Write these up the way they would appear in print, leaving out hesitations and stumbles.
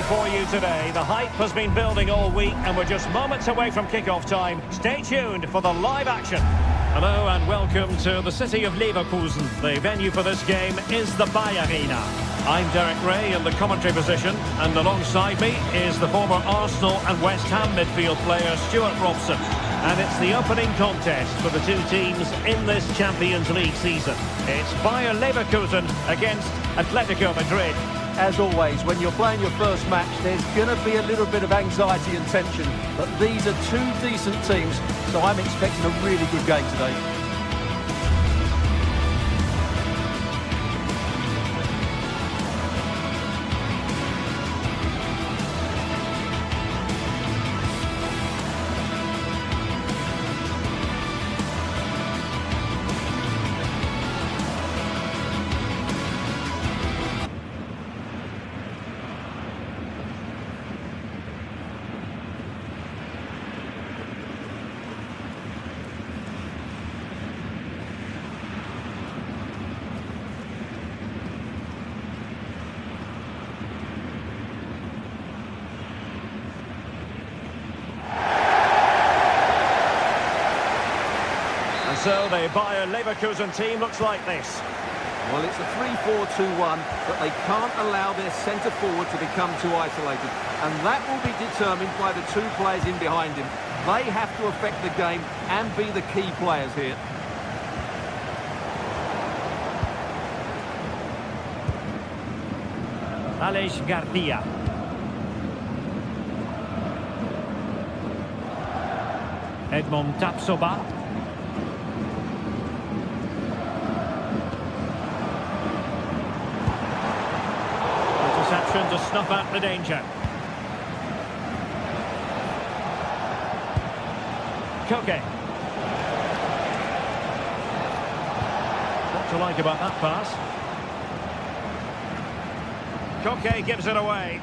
for you today. The hype has been building all week and we're just moments away from kick-off time. Stay tuned for the live action. Hello and welcome to the city of Leverkusen. The venue for this game is the Bayer Arena. I'm Derek Ray in the commentary position, and alongside me is the former Arsenal and West Ham midfield player Stuart Robson. And it's the opening contest for the two teams in this Champions League season. It's Bayer Leverkusen against Atletico Madrid. As always, when you're playing your first match, there's going to be a little bit of anxiety and tension. But these are two decent teams, so I'm expecting a really good game today. So the Bayer Leverkusen team looks like this. Well, it's a 3-4-2-1, but they can't allow their centre-forward to become too isolated. And that will be determined by the two players in behind him. They have to affect the game and be the key players here. Aleix Garcia. Edmond Tapsoba. To snuff out the danger. Koke. What to like about that pass? Koke gives it away.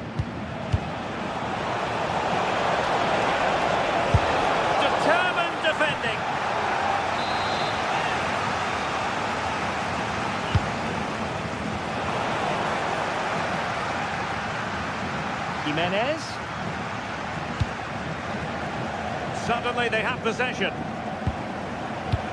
Determined defending. Jimenez. Suddenly they have possession.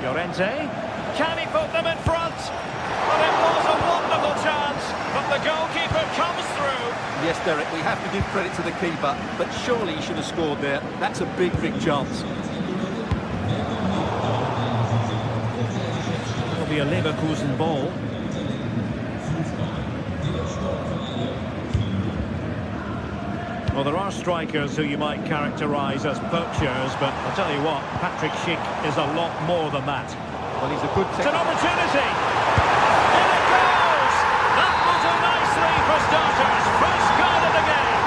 Llorente. Can he put them in front? Well, it was a wonderful chance, but the goalkeeper comes through. Yes, Derek, we have to give credit to the keeper, but surely he should have scored there. That's a big, big chance. It'll be a Leverkusen ball. Well, there are strikers who you might characterise as poachers, but I'll tell you what, Patrick Schick is a lot more than that. Well, he's a good... It's an opportunity! In it goes! That will do nicely for starters. First goal of the game!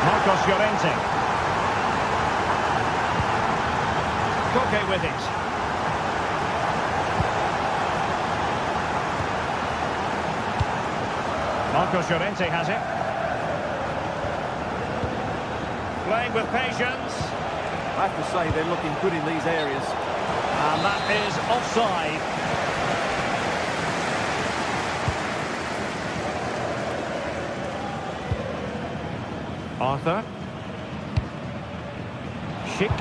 Marcos Llorente. Koke with it. Marcos Llorente has it. Playing with patience. I have to say they're looking good in these areas. And that is offside. Arthur. Schick.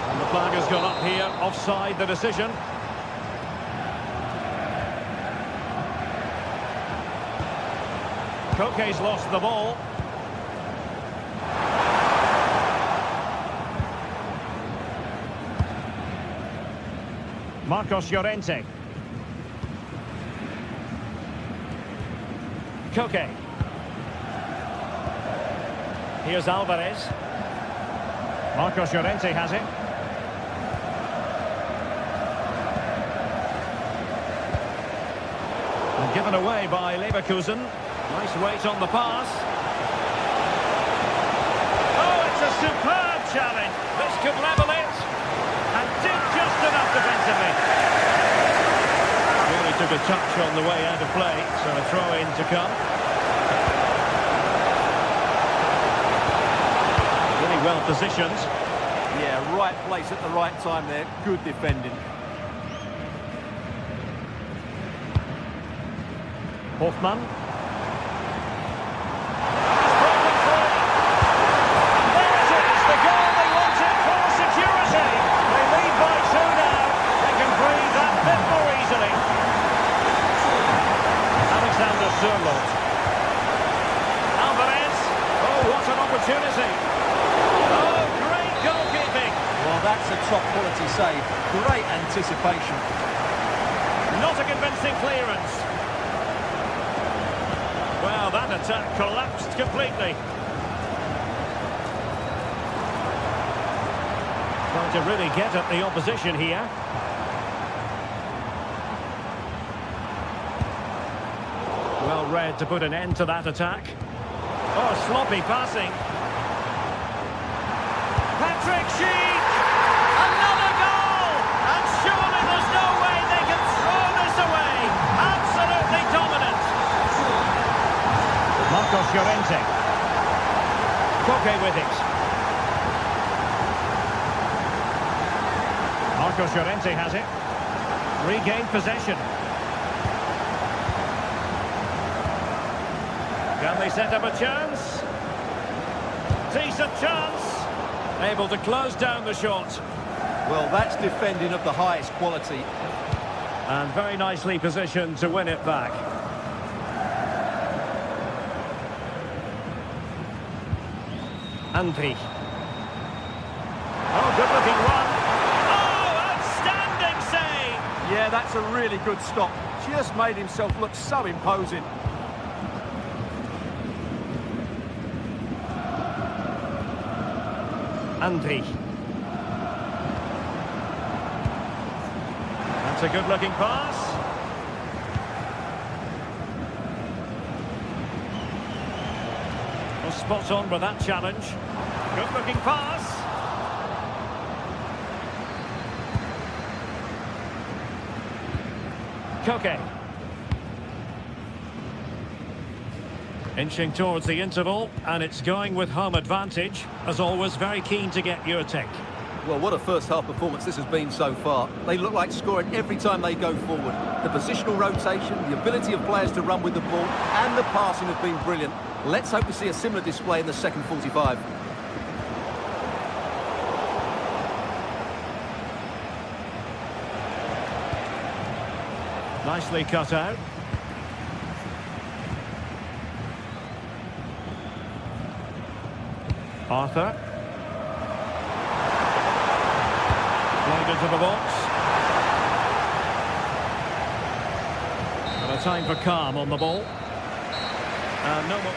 And the flag has gone up here. Offside the decision. Koke's lost the ball. Marcos Llorente. Koke. Here's Alvarez. Marcos Llorente has it. And given away by Leverkusen. Nice weight on the pass. Oh, it's a superb challenge. This could level it. And did just enough defensively. Really took a touch on the way out of play, so a throw-in to come. Really well positioned. Yeah, right place at the right time there. Good defending. Hoffman. He's broken through. There it is, the goal they wanted for security. They lead by 2 now. They can breathe that bit more easily. Alexander Sørloth. Alvarez. Oh, what an opportunity. Oh, great goalkeeping. Well, that's a top-quality save. Great anticipation. Not a convincing clearance. Well, that attack collapsed completely. Trying to really get at the opposition here. Well read to put an end to that attack. Oh, sloppy passing. Patrick Schick! Another goal! And surely there's no way they can throw this away. Absolutely dominant. Marcos Llorente. Koke with it. Marcos Llorente has it. Regained possession. Can they set up a chance? Decent chance. Able to close down the shot. Well, that's defending of the highest quality. And very nicely positioned to win it back. Andri. Oh, good-looking one. Oh, outstanding save! Yeah, that's a really good stop. Just made himself look so imposing. Andri. That's a good-looking pass. Well, spot on with that challenge. Good-looking pass. Koke. Inching towards the interval, and it's going with home advantage. As always, very keen to get your take. Well, what a first-half performance this has been so far. They look like scoring every time they go forward. The positional rotation, the ability of players to run with the ball, and the passing have been brilliant. Let's hope we see a similar display in the second 45. Nicely cut out. Arthur. Played into the box. And a time for calm on the ball. No more.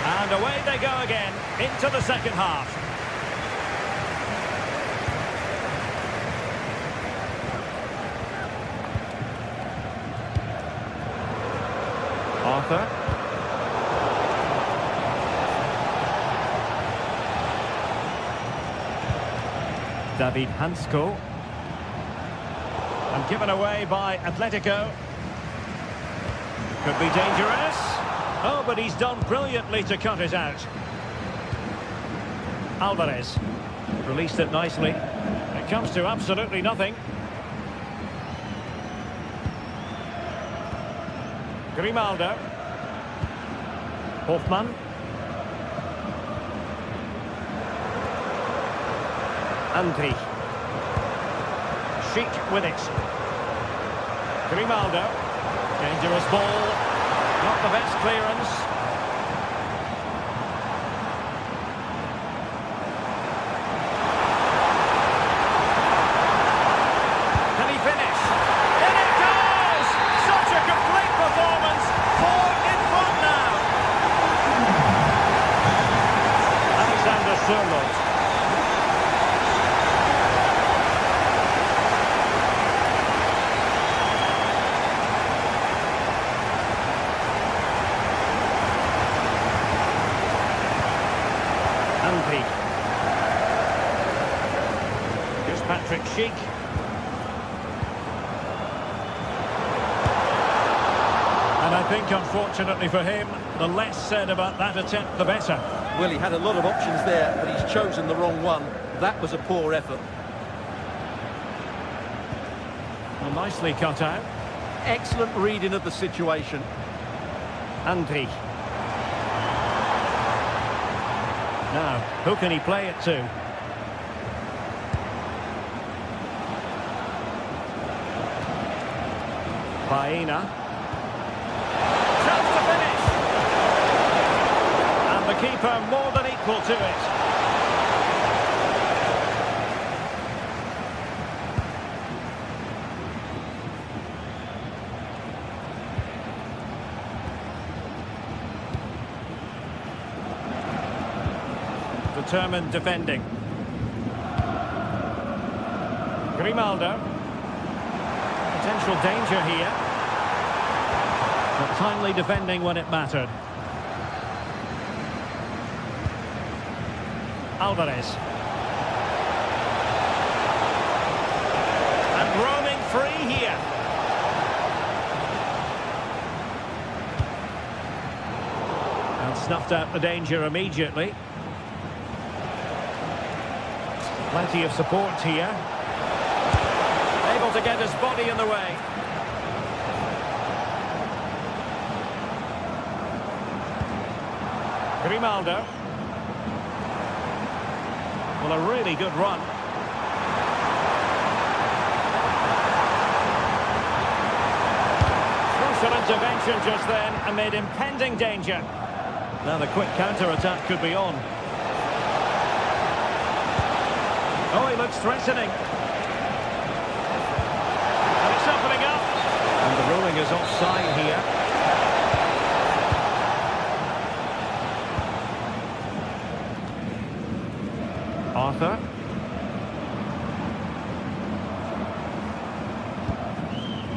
And away they go again, into the second half. Arthur. David Hansko. And given away by Atletico. Could be dangerous. Oh, but he's done brilliantly to cut it out. Alvarez. Released it nicely. It comes to absolutely nothing. Grimaldo. Hoffman. Andri. Schick with it. Grimaldo. Dangerous ball. Not the best clearance. Can he finish? In it goes! Such a complete performance. 4 in front now. Alexander Sørloth. Here's Patrick Schick. And I think, unfortunately for him, the less said about that attempt, the better. Well, he had a lot of options there, but he's chosen the wrong one. That was a poor effort. Well, nicely cut out. Excellent reading of the situation. Andri. Now, who can he play it to? Baena. Chance to finish. And the keeper more than equal to it. Determined defending. Grimaldo. Potential danger here. But timely defending when it mattered. Alvarez. And roaming free here. And snuffed out the danger immediately. Plenty of support here. Able to get his body in the way. Grimaldo. Well, a really good run. Crucial intervention just then amid impending danger. Now the quick counter-attack could be on. Oh, he looks threatening. And it's opening up. And the ruling is offside here. Arthur.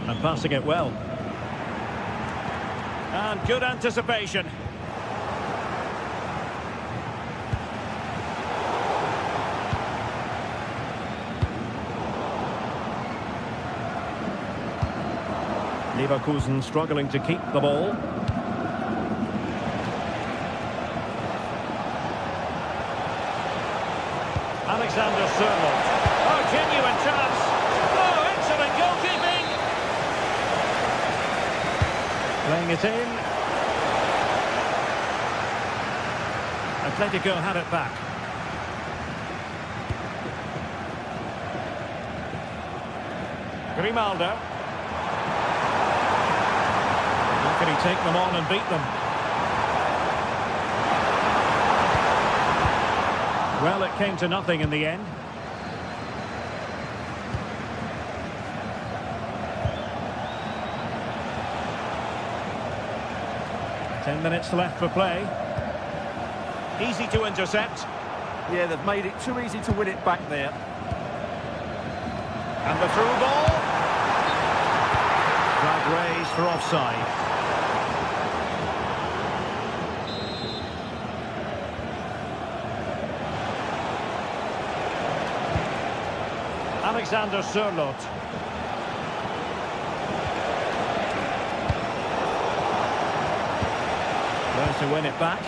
And passing it well. And good anticipation. Leverkusen struggling to keep the ball. Alexander Sørloth. Oh, genuine chance. Oh, excellent goalkeeping. Playing it in. Atletico had it back. Grimaldo. How can he take them on and beat them? Well, it came to nothing in the end. Ten minutes left for play. Easy to intercept. Yeah, they've made it too easy to win it back there. And the through ball. Flag raised for offside. Alexander Sørloth. Tries to win it back.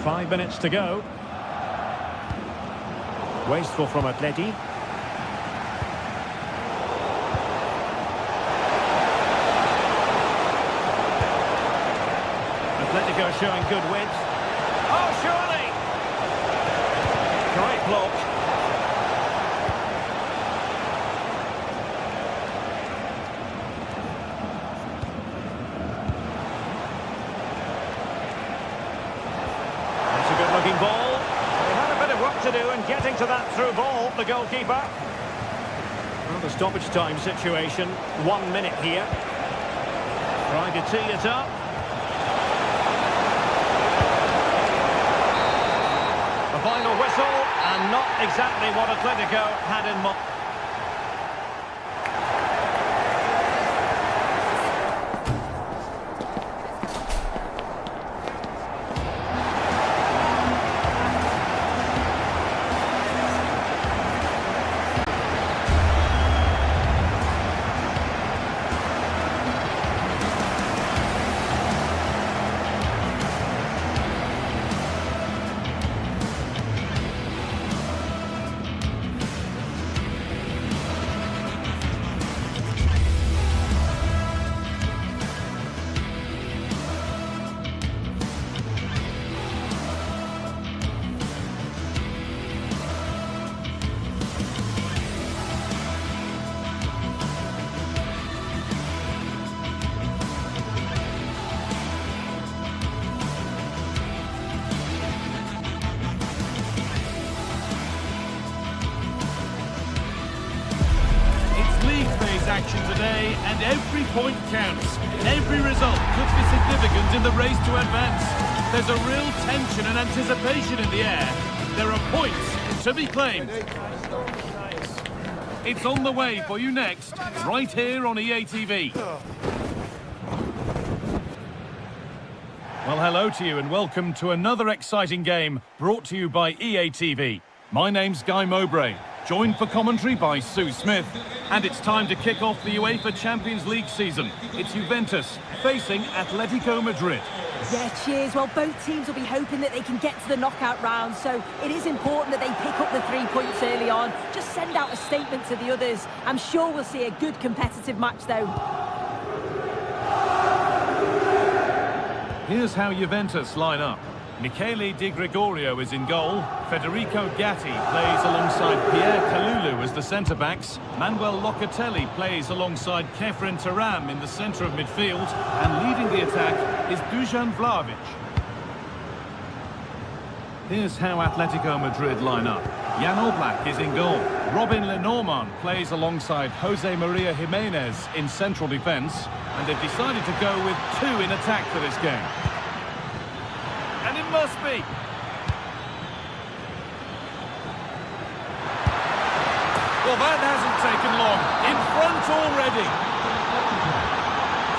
Five minutes to go. Wasteful from Atleti. Atletico showing good width. Oh, surely! Great block. That's a good-looking ball. They had a bit of work to do in getting to that through ball, the goalkeeper. Well, the stoppage time situation, 1 minute here. Trying to tee it up. Final whistle, and not exactly what Atletico had in mind. action today, and every point counts. Every result could be significant in the race to advance. There's a real tension and anticipation in the air. There are points to be claimed. It's on the way for you next, right here on EA TV. Well, hello to you and welcome to another exciting game brought to you by EA TV. My name's Guy Mowbray, joined for commentary by Sue Smith, and it's time to kick off the UEFA Champions League season. It's Juventus facing Atletico Madrid. Yeah, cheers. Well, both teams will be hoping that they can get to the knockout round, so it is important that they pick up the 3 points early on. Just send out a statement to the others. I'm sure we'll see a good competitive match, though. Here's how Juventus line up. Michele Di Gregorio is in goal. Federico Gatti plays alongside Pierre Kalulu as the centre-backs. Manuel Locatelli plays alongside Kefren Turam in the centre of midfield. And leading the attack is Dusan Vlahovic. Here's how Atletico Madrid line up. Jan Oblak is in goal. Robin Lenormand plays alongside Jose Maria Jimenez in central defence. And they've decided to go with 2 in attack for this game. And it must be. Well, that hasn't taken long. In front already.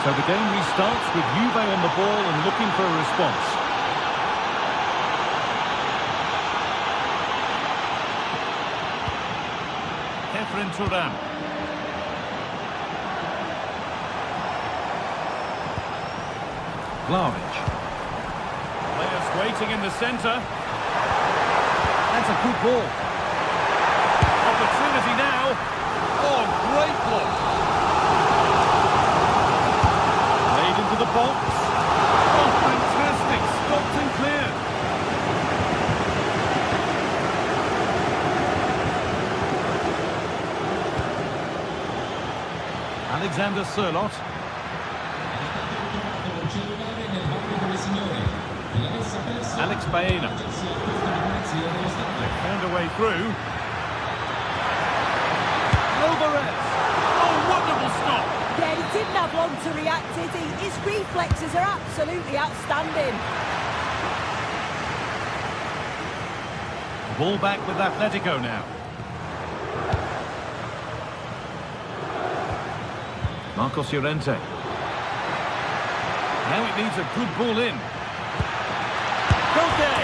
So the game restarts with Juve on the ball and looking for a response. Kefren Turam. Vlahovic. Players waiting in the centre. That's a good ball. Opportunity now. Oh, great block. Played into the box. Oh, fantastic. Stopped and cleared. Alexander Sørloth. Alex Baena. They found a way through. Alvarez. Oh, wonderful stop. Yeah, he didn't have long to react, did he? His reflexes are absolutely outstanding. Ball back with Atletico now. Marcos Llorente. Now it needs a good ball in. Okay,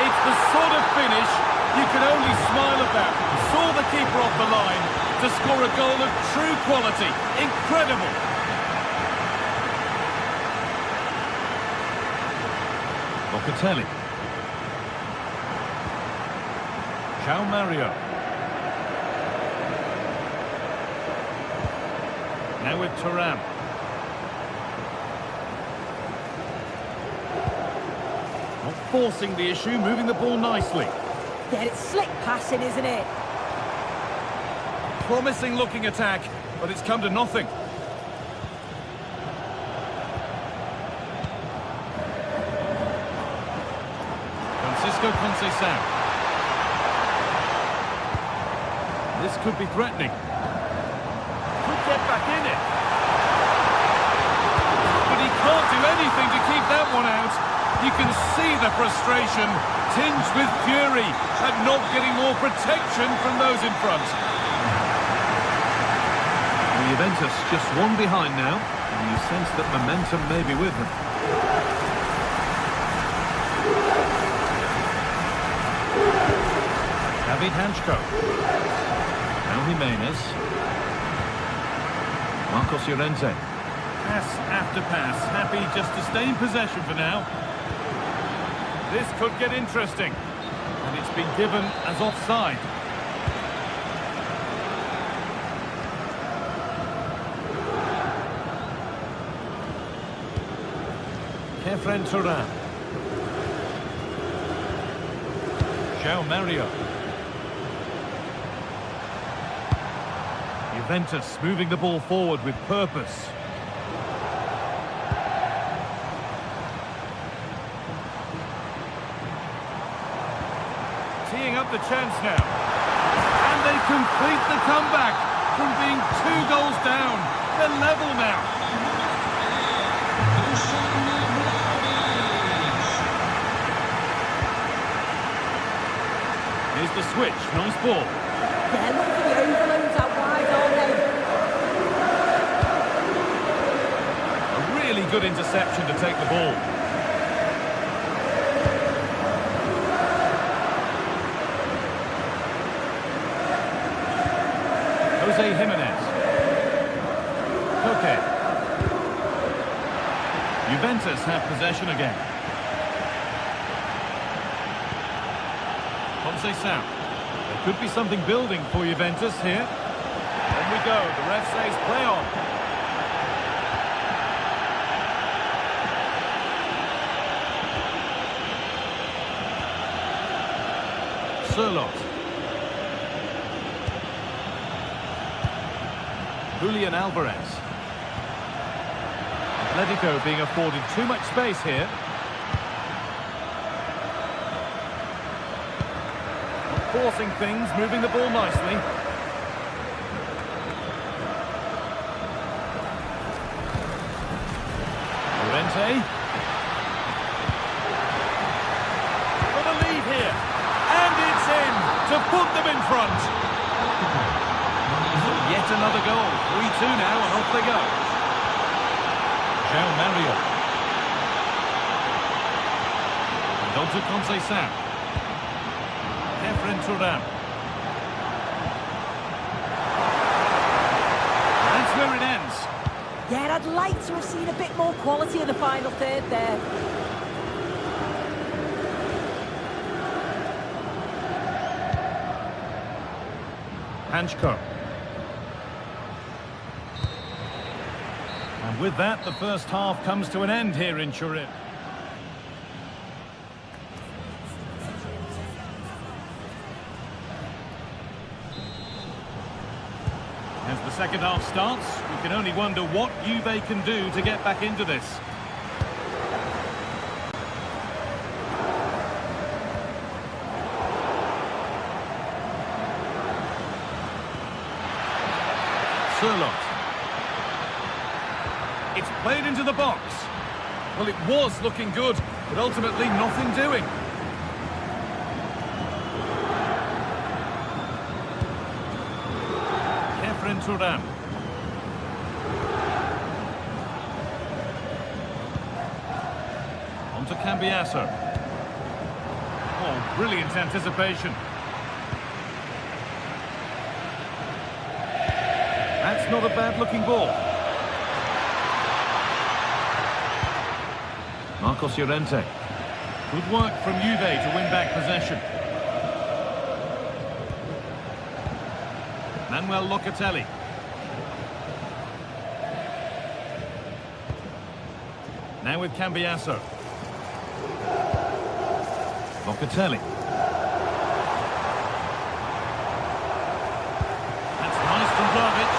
it's the sort of finish you can only smile about. Saw the keeper off the line to score a goal of true quality. Incredible. Locatelli. João Mario. Now with Turam. Not forcing the issue, moving the ball nicely. Yeah, it's slick passing, isn't it? Promising looking attack, but it's come to nothing. Francisco Conceição. This could be threatening. Could get back in it. But he can't do anything to keep that one out. You can see the frustration, tinged with fury, at not getting more protection from those in front. Well, Juventus just one behind now, and you sense that momentum may be with them. David Hanchko. Now Jimenez. Marcos Llorente. Pass after pass, happy just to stay in possession for now. This could get interesting, and it's been given as offside. Kefren Turam. João Mario. Juventus moving the ball forward with purpose. Teeing up the chance now. And they complete the comeback. from being 2 goals down. They're level now. Here's the switch. Nice ball. Yeah, look for the overloads out wide, aren't they? A really good interception to take the ball. Jose Jimenez. Okay. Juventus have possession again. Conceição. There could be something building for Juventus here. On we go. The ref says play on. Sirlot. Julian Alvarez. Atletico being afforded too much space here. Not forcing things, moving the ball nicely. Llorente. For the lead here. And it's in to put them in front. Yet another goal. 3-2 now, and off they go. João Mario. And on to Conceição. Kefren Turan. That's where it ends. Yeah, I'd like to have seen a bit more quality in the final third there. Hanchko. And with that, the first half comes to an end here in Turin. As the second half starts, we can only wonder what Juve can do to get back into this. Sirlot. It's played into the box. Well, it was looking good, but ultimately nothing doing. Kefren Turan. On to Cambiasso. Oh, brilliant anticipation. That's not a bad-looking ball. Marcos Llorente. Good work from Juve to win back possession. Manuel Locatelli. Now with Cambiasso. Locatelli. That's nice from Vlahovic.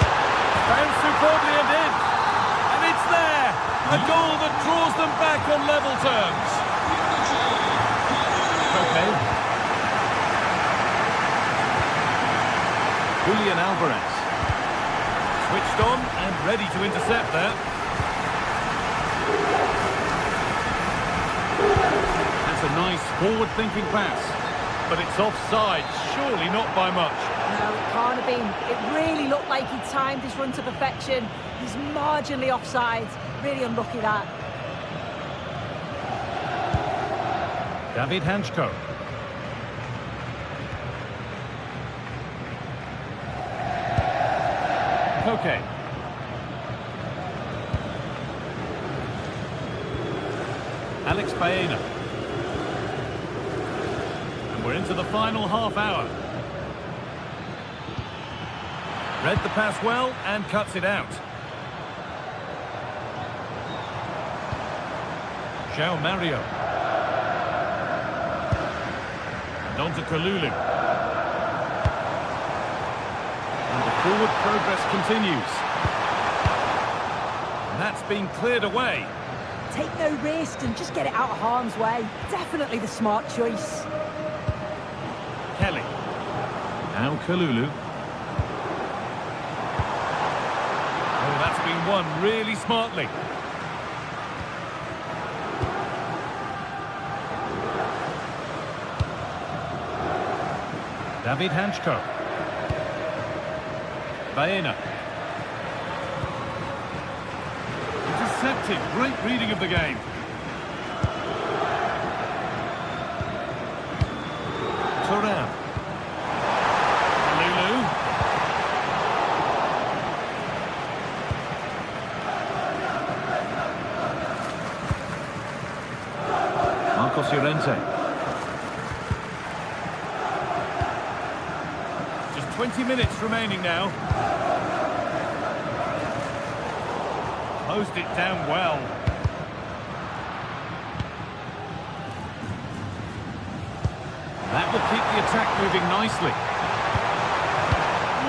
Found superbly and in. And it's there. A goal that draws them back on level terms. Okay. Julian Alvarez. Switched on and ready to intercept there. That's a nice forward-thinking pass. But it's offside, surely not by much. No, it can't have been. It really looked like he timed his run to perfection. He's marginally offside. Really unlucky that. David Hanchko. Okay. Alex Baena. And we're into the final half hour. Read the pass well and cuts it out. João Mario. And on to Kalulu. And the forward progress continues. And that's been cleared away. Take no risk and just get it out of harm's way. Definitely the smart choice. Kelly. Now Kalulu. been won really smartly. David Hanchko. Baena. Intercepted. Great reading of the game. Thuram. Lulu. Marcos Llorente. Just 20 minutes remaining now. Closed it down well. That will keep the attack moving nicely.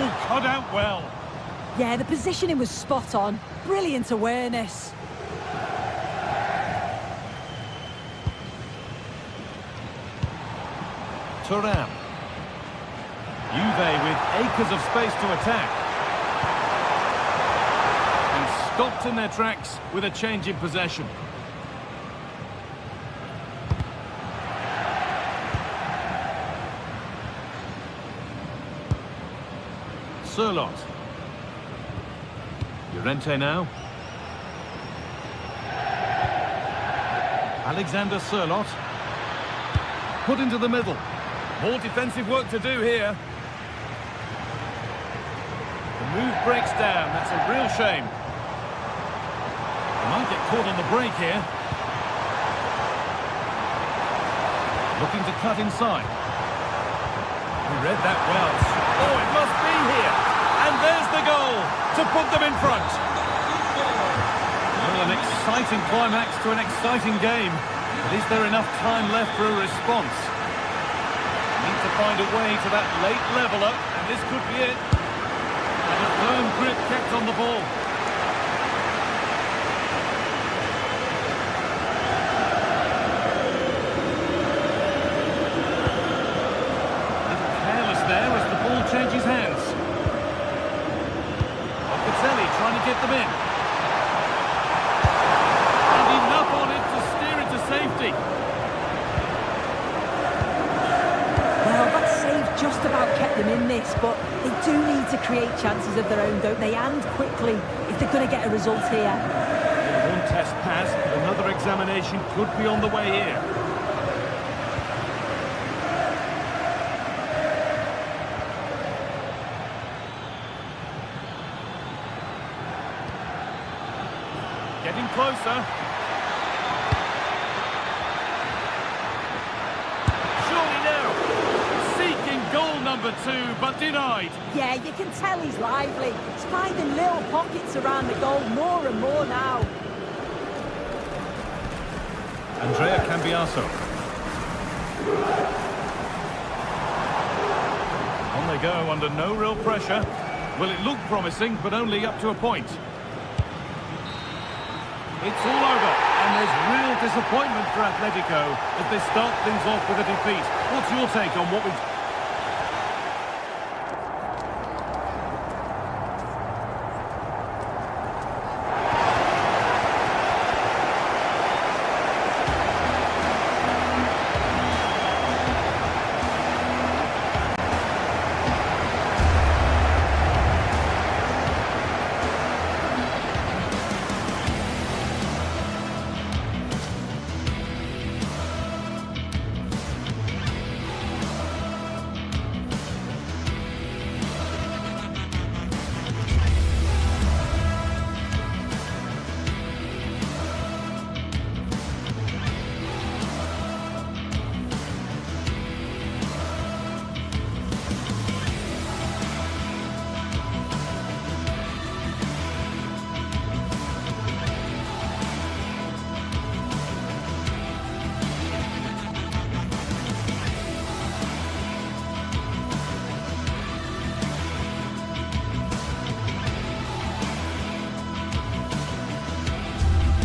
Oh, cut out well. Yeah, the positioning was spot on. Brilliant awareness. Thuram. Juve with acres of space to attack. And stopped in their tracks with a change in possession. Sørloth. Llorente now. Alexander Sørloth. Put into the middle. More defensive work to do here. The move breaks down. That's a real shame. They might get caught on the break here. Looking to cut inside. He read that well. Oh, it must be here. And there's the goal to put them in front. Well, an exciting climax to an exciting game. But is there enough time left for a response? Need to find a way to that late leveller, and this could be it. And a firm grip kept on the ball. There as the ball changes hands. Locatelli trying to get them in. And enough on it to steer it to safety. Well, that save just about kept them in this, but they do need to create chances of their own, don't they? And quickly, if they're going to get a result here. Yeah, one test passed, but another examination could be on the way here. Getting closer. Surely now. Seeking goal number 2, but denied. Yeah, you can tell he's lively. He's finding little pockets around the goal more and more now. Andrea Cambiaso. On they go under no real pressure. Well, it looked promising, but only up to a point. It's all over, and there's real disappointment for Atletico as they start things off with a defeat. What's your take on what we've...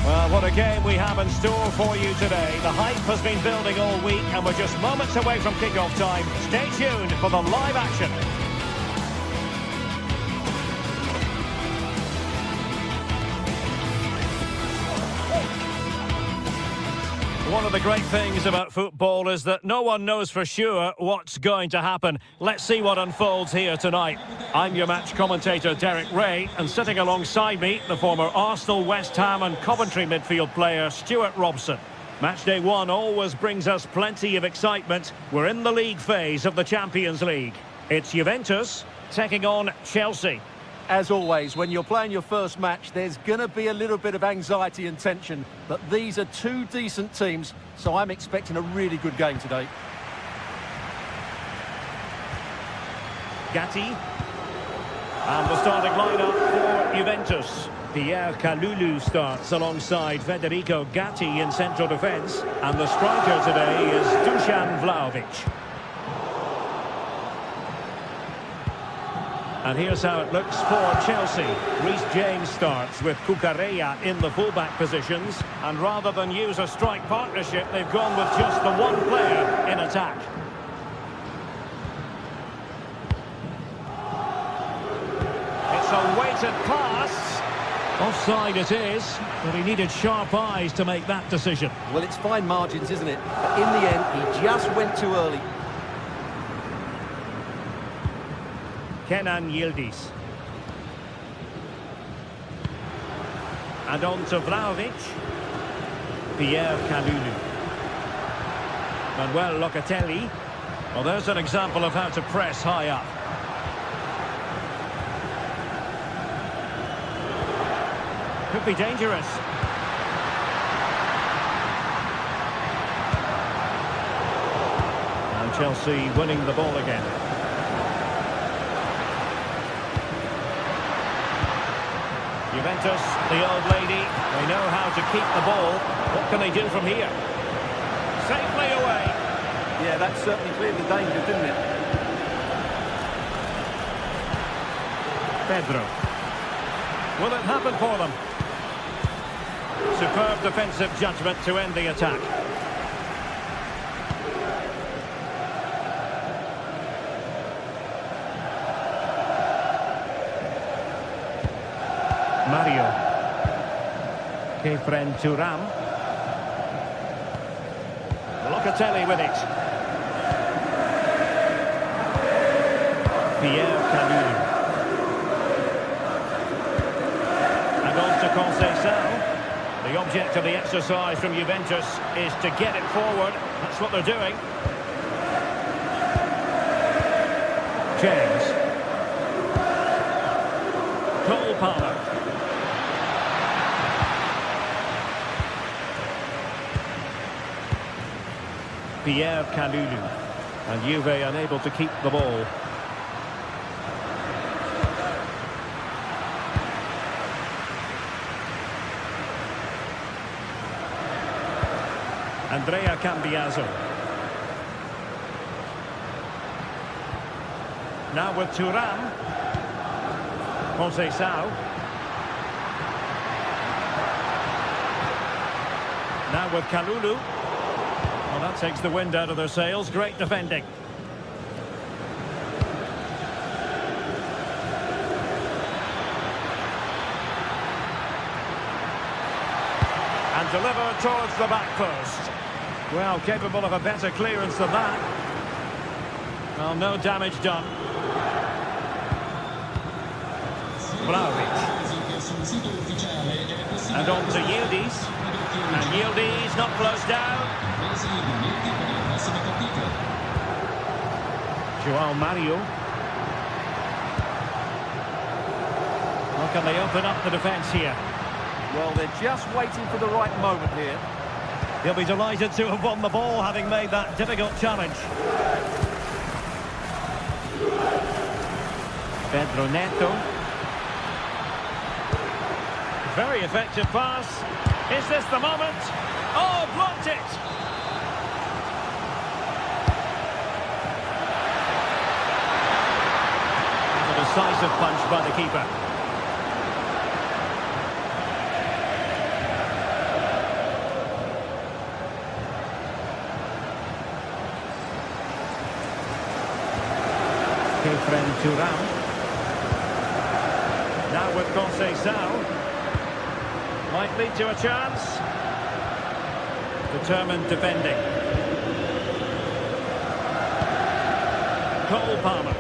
Well, what a game we have in store for you today. The hype has been building all week and we're just moments away from kick-off time. Stay tuned for the live action. the great things about football is that no one knows for sure what's going to happen. Let's see what unfolds here tonight. I'm your match commentator, Derek Ray, and sitting alongside me, the former Arsenal, West Ham and Coventry midfield player, Stuart Robson. Matchday 1 always brings us plenty of excitement. We're in the league phase of the Champions League. It's Juventus taking on Chelsea. As always, when you're playing your first match, there's going to be a little bit of anxiety and tension. But these are two decent teams, so I'm expecting a really good game today. Gatti. And the starting lineup for Juventus. Pierre Kalulu starts alongside Federico Gatti in central defence. And the striker today is Dusan Vlahovic. And here's how it looks for Chelsea. Reece James starts with Cucurella in the fullback positions. And rather than use a strike partnership, they've gone with just the one player in attack. It's a weighted pass. Offside it is, but he needed sharp eyes to make that decision. Well, it's fine margins, isn't it? But in the end, he just went too early. Kenan Yildiz. And on to Vlahovic. Pierre Kalulu. Manuel Locatelli. Well, there's an example of how to press high up. Could be dangerous. And Chelsea winning the ball again. Juventus, the old lady, they know how to keep the ball. What can they do from here? Safely away. Yeah, that certainly cleared the danger, didn't it? Pedro. Will it happen for them? Superb defensive judgment to end the attack. Mario. Kefren Thuram. Locatelli with it. Pierre Kalulu. And on to Conceição. The object of the exercise from Juventus is to get it forward. That's what they're doing. James. Cole Palmer. Pierre Kalulu. And Juve unable to keep the ball. Andrea Cambiaso. Now with Thuram. Conceição. Now with Kalulu. Well, that takes the wind out of their sails. Great defending. And delivered towards the back post. Well, capable of a better clearance than that. Well, no damage done. Vlahovic. And on to Yildiz. And Yildiz not close down. João Mario. How can they open up the defence here? Well, they're just waiting for the right moment here. He'll be delighted to have won the ball, having made that difficult challenge. Pedro Neto. Very effective pass. Is this the moment? Oh, blocked it! A decisive punch by the keeper. Kefren Thuram. Now with Conceição. Might lead to a chance. Determined defending. Cole Palmer.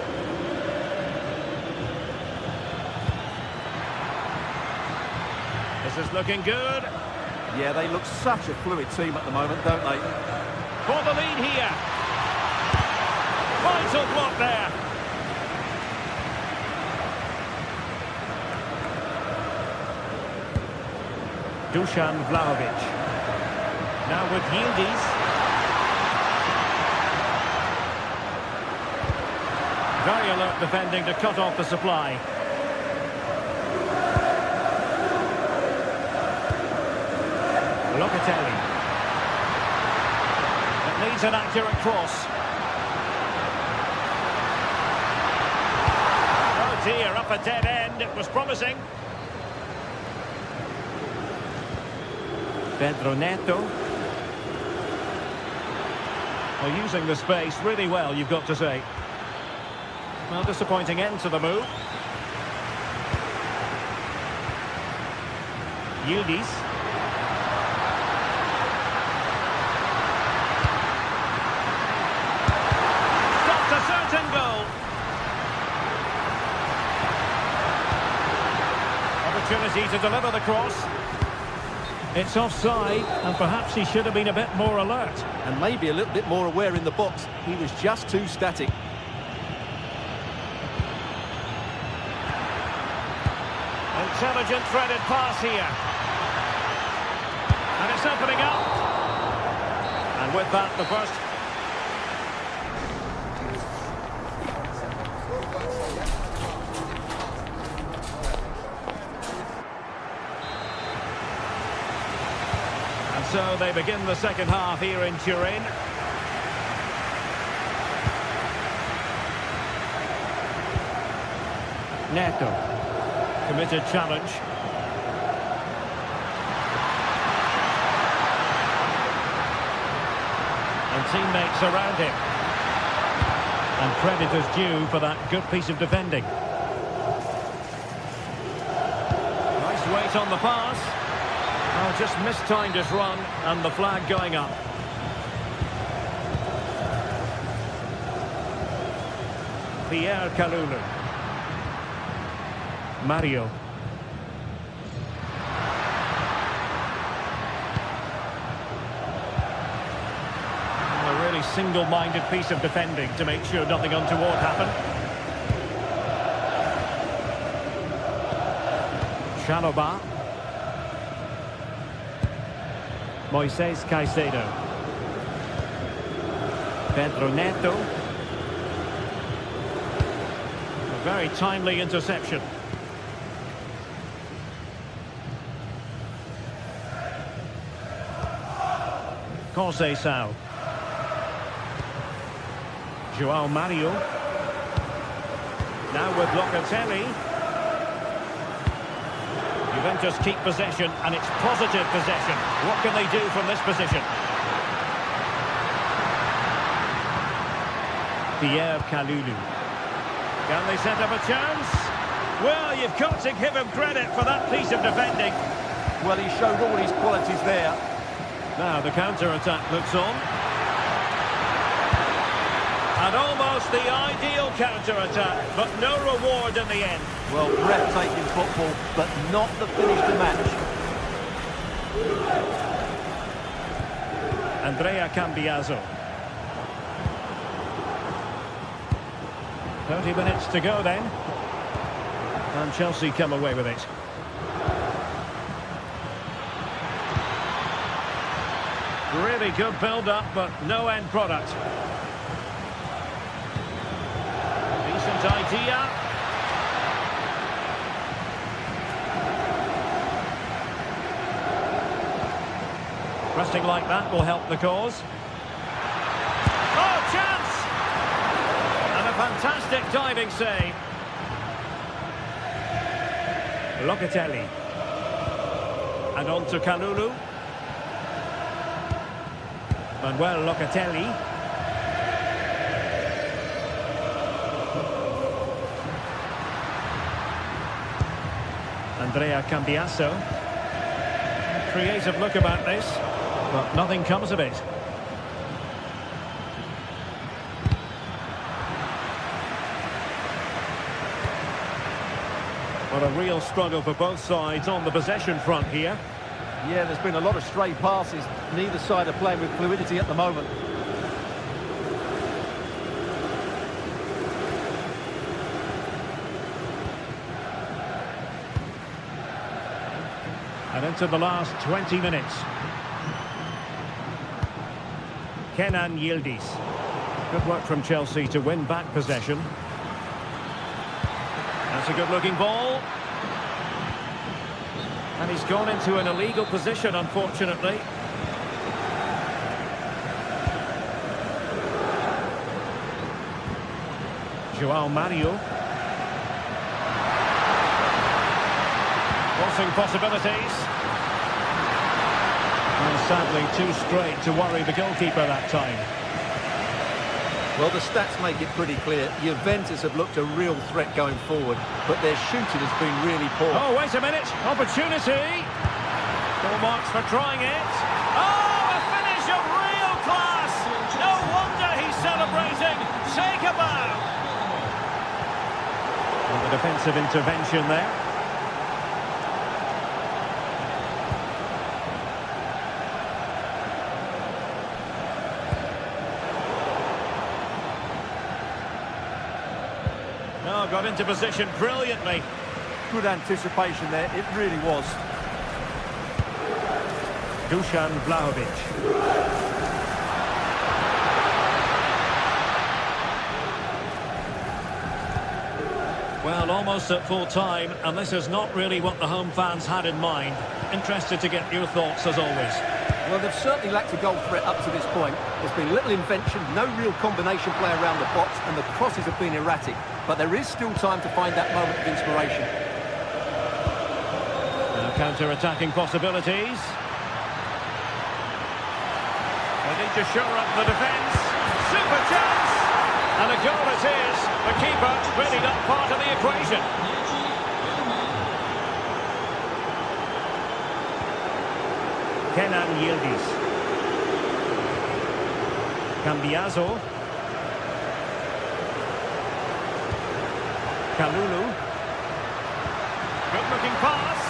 This is looking good. Yeah, they look such a fluid team at the moment, don't they? For the lead here. Vital block there. Dusan Vlahovic. Now with Yildiz. Very alert defending to cut off the supply. Locatelli. It needs an accurate cross. Oh dear, up a dead end. It was promising. Pedro Neto. Well, using the space really well, you've got to say. Well, disappointing end to the move. Yildiz. Stopped a certain goal. Opportunity to deliver the cross. It's offside, and perhaps he should have been a bit more alert. And maybe a little bit more aware in the box. He was just too static. Intelligent threaded pass here. And it's opening up. And with that, the first. And so they begin the second half here in Turin. Neto. Committed challenge. And teammates around him. And credit is due for that good piece of defending. Nice weight on the pass. Oh, just mistimed his run, and the flag going up. Pierre Kalulu. Mario. A really single-minded piece of defending to make sure nothing untoward happened. Chalobah. Moises Caicedo. Pedro Neto. A very timely interception. Conceição. João Mario. Now with Locatelli. Juventus keep possession, and it's positive possession. What can they do from this position? Pierre Kalulu. Can they set up a chance? Well, you've got to give him credit for that piece of defending. Well, he showed all his qualities there. Now the counter-attack looks on. And almost the ideal counter-attack, but no reward in the end. Well, breathtaking football, but not the finish to match. Andrea Cambiaso. 30 minutes to go then. And Chelsea come away with it. Really good build-up, but no end product. Decent idea. Pressing like that will help the cause. Oh, chance! And a fantastic diving save. Locatelli. And on to Kalulu. Manuel Locatelli. Andrea Cambiaso. Creative look about this. but nothing comes of it. Well, a real struggle for both sides on the possession front here. Yeah, there's been a lot of stray passes. Neither side are playing with fluidity at the moment. And into the last 20 minutes. Kenan Yildiz. Good work from Chelsea to win back possession. That's a good-looking ball. And he's gone into an illegal position, unfortunately. João Mario. Crossing possibilities. And sadly, too straight to worry the goalkeeper that time. Well, the stats make it pretty clear. Juventus have looked a real threat going forward, but their shooting has been really poor. Oh, wait a minute. Opportunity. Full marks for trying it. Oh, a finish of real class. No wonder he's celebrating. Take a bow. Well, the defensive intervention there. Oh, got into position brilliantly. Good anticipation there, it really was. Dusan Vlahovic. Well, almost at full time, and this is not really what the home fans had in mind. Interested to get your thoughts, as always. Well, they've certainly lacked a goal threat up to this point. There's been little invention, no real combination play around the box, and the crosses have been erratic. But there is still time to find that moment of inspiration. Now counter-attacking possibilities. They need to shore up the defence. Super chance! And a goal it is. The keeper really not part of the equation. Kenan Yildiz. Cambiaso. Kalulu. Good-looking pass.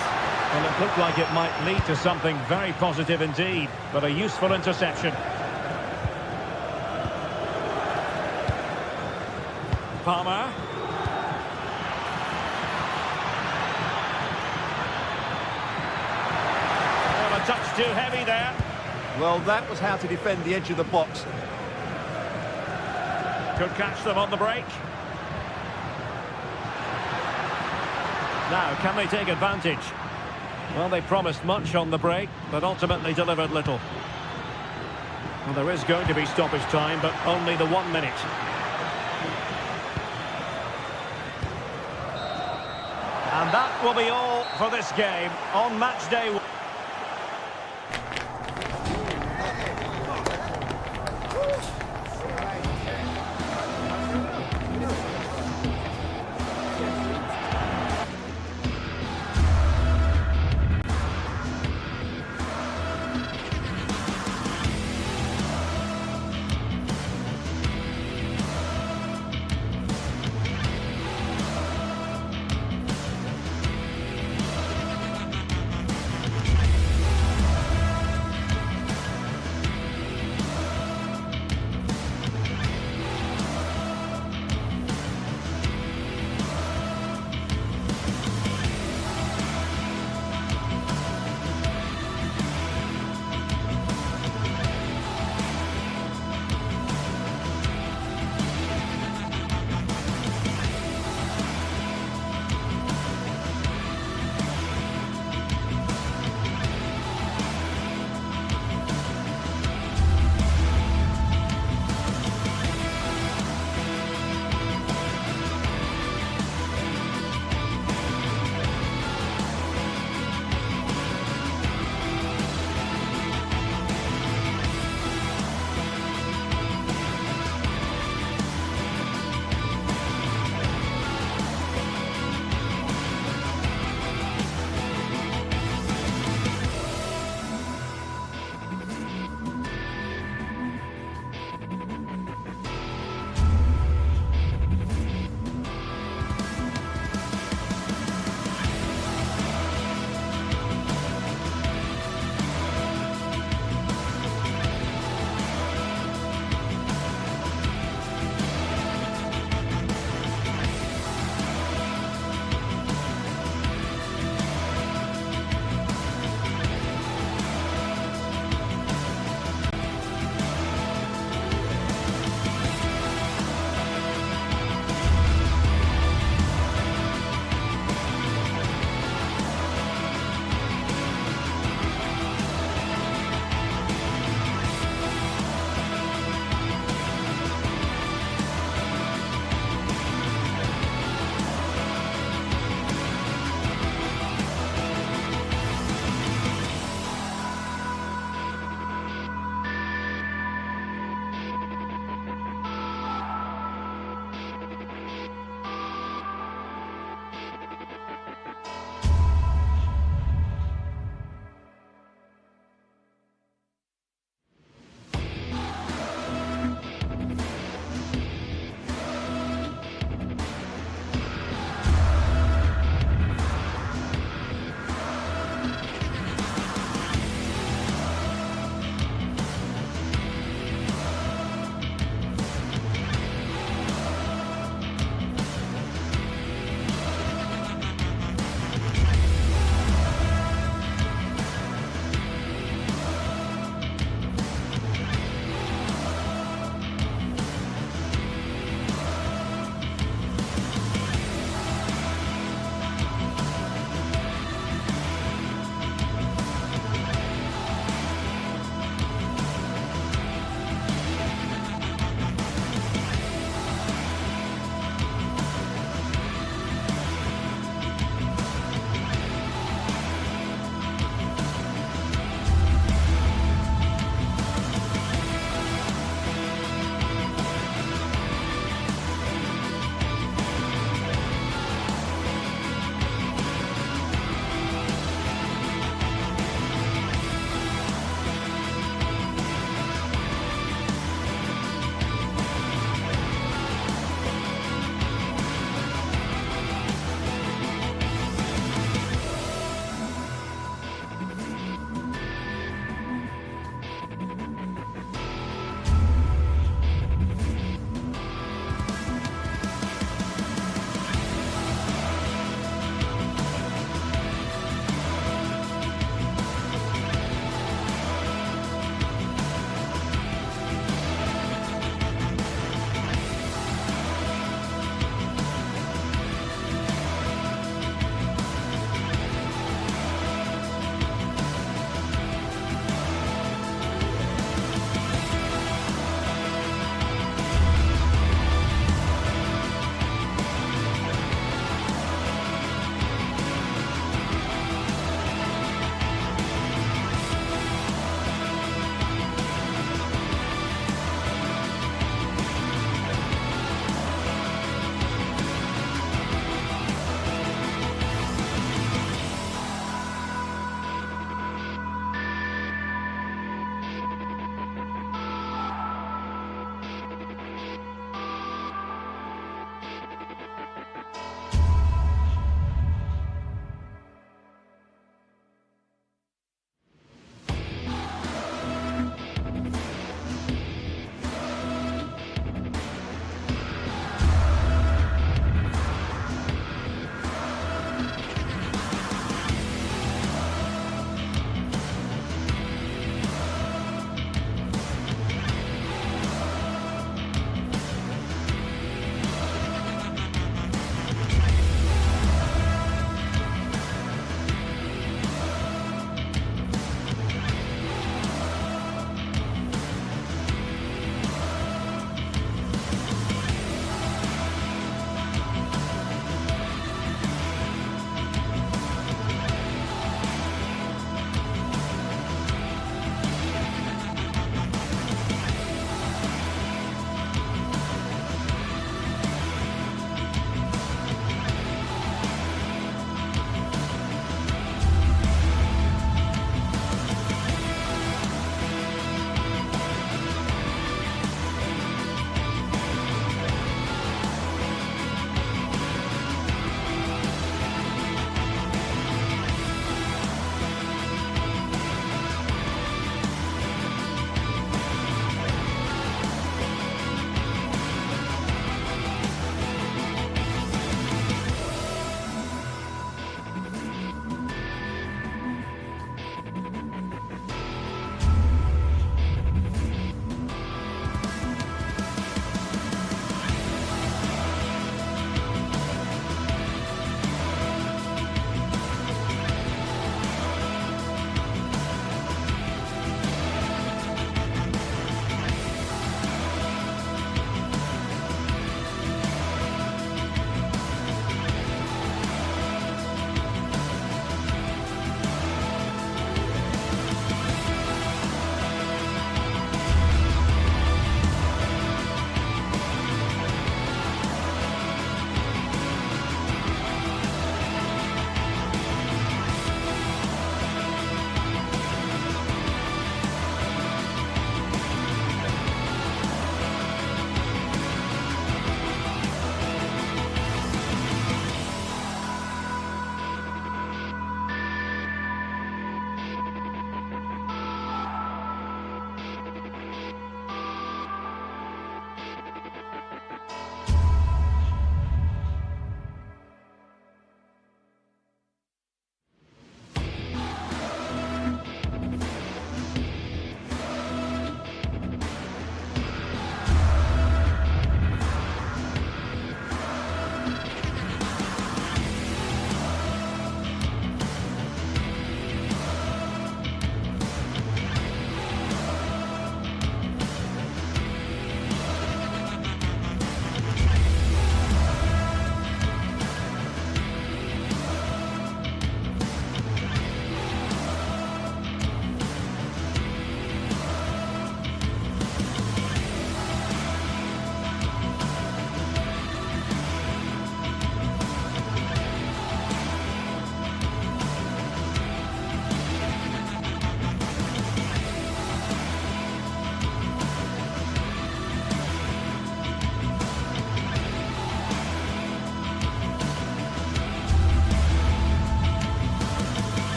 Well, it looked like it might lead to something very positive indeed, but a useful interception. Palmer. Oh, a touch too heavy there. Well, that was how to defend the edge of the box. Could catch them on the break. Now, can they take advantage? Well, they promised much on the break, but ultimately delivered little. Well, there is going to be stoppage time, but only the 1 minute. And that will be all for this game on match day 1.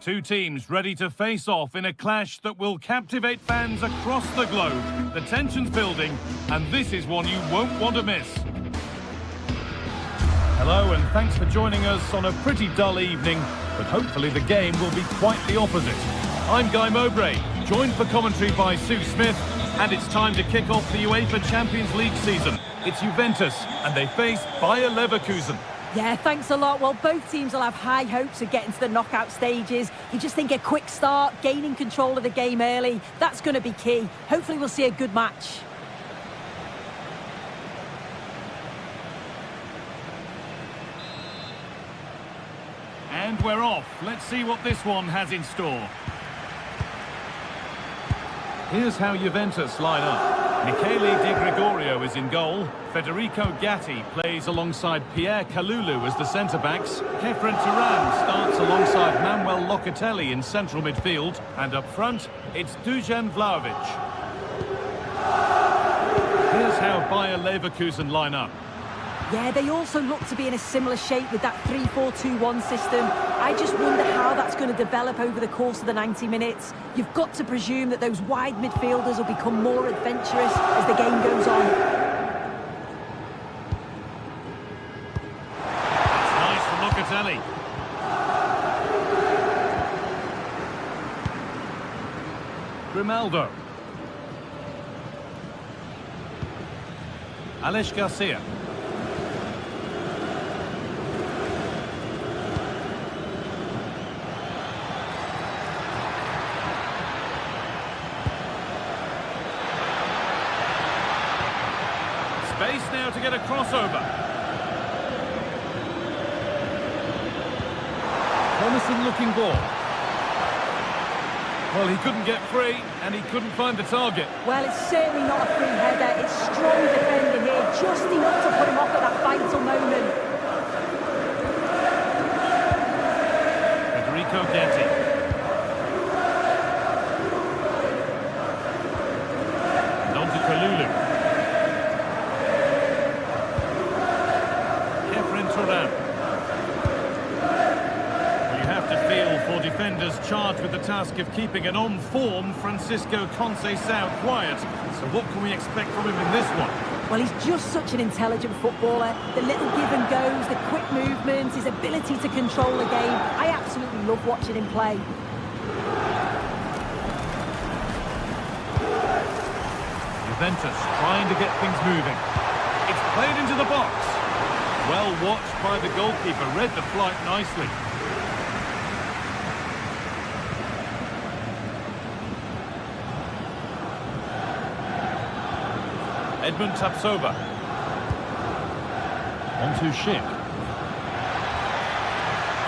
Two teams ready to face off in a clash that will captivate fans across the globe. The tension's building, and this is one you won't want to miss. Hello, and thanks for joining us on a pretty dull evening, but hopefully the game will be quite the opposite. I'm Guy Mowbray, joined for commentary by Sue Smith, and it's time to kick off the UEFA Champions League season. It's Juventus, and they face Bayer Leverkusen. Yeah, thanks a lot. Well, both teams will have high hopes of getting to the knockout stages. You just think a quick start, gaining control of the game early, that's going to be key. Hopefully we'll see a good match. And we're off. Let's see what this one has in store. Here's how Juventus line up. Michele Di Gregorio is in goal. Federico Gatti plays alongside Pierre Kalulu as the centre-backs. Kefren Turan starts alongside Manuel Locatelli in central midfield. And up front, it's Dusan Vlahovic. Here's how Bayer Leverkusen line up. Yeah, they also look to be in a similar shape with that 3-4-2-1 system. I just wonder how that's going to develop over the course of the 90 minutes. You've got to presume that those wide midfielders will become more adventurous as the game goes on. That's nice from Locatelli. Grimaldo. Alex Garcia. Space now to get a crossover. Promising looking ball. Well, he couldn't get free and he couldn't find the target. Well, it's certainly not a free header. It's strong defending here, just enough to put him off at that vital moment. Federico Gatti. And on to Kalulu. Turan. Well, you have to feel for defenders charged with the task of keeping an on-form Francisco Conceição quiet. So what can we expect from him in this one? Well, he's just such an intelligent footballer. The little give and goes, the quick movements, his ability to control the game. I absolutely love watching him play. Juventus trying to get things moving. It's played into the box. Well watched by the goalkeeper, read the flight nicely. Edmund Tapsoba. On to Schick.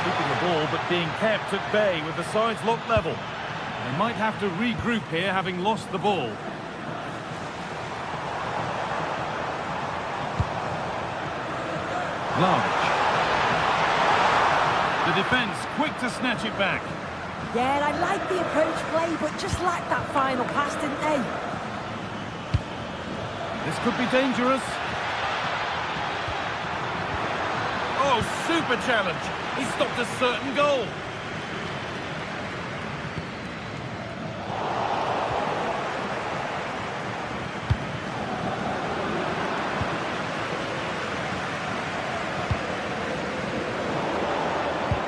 Keeping the ball but being kept at bay with the sides locked level. They might have to regroup here, having lost the ball. Vlahovic. The defence quick to snatch it back. Yeah, I like the approach play, but just lacked that final pass, didn't they? This could be dangerous. Oh, super challenge. He stopped a certain goal.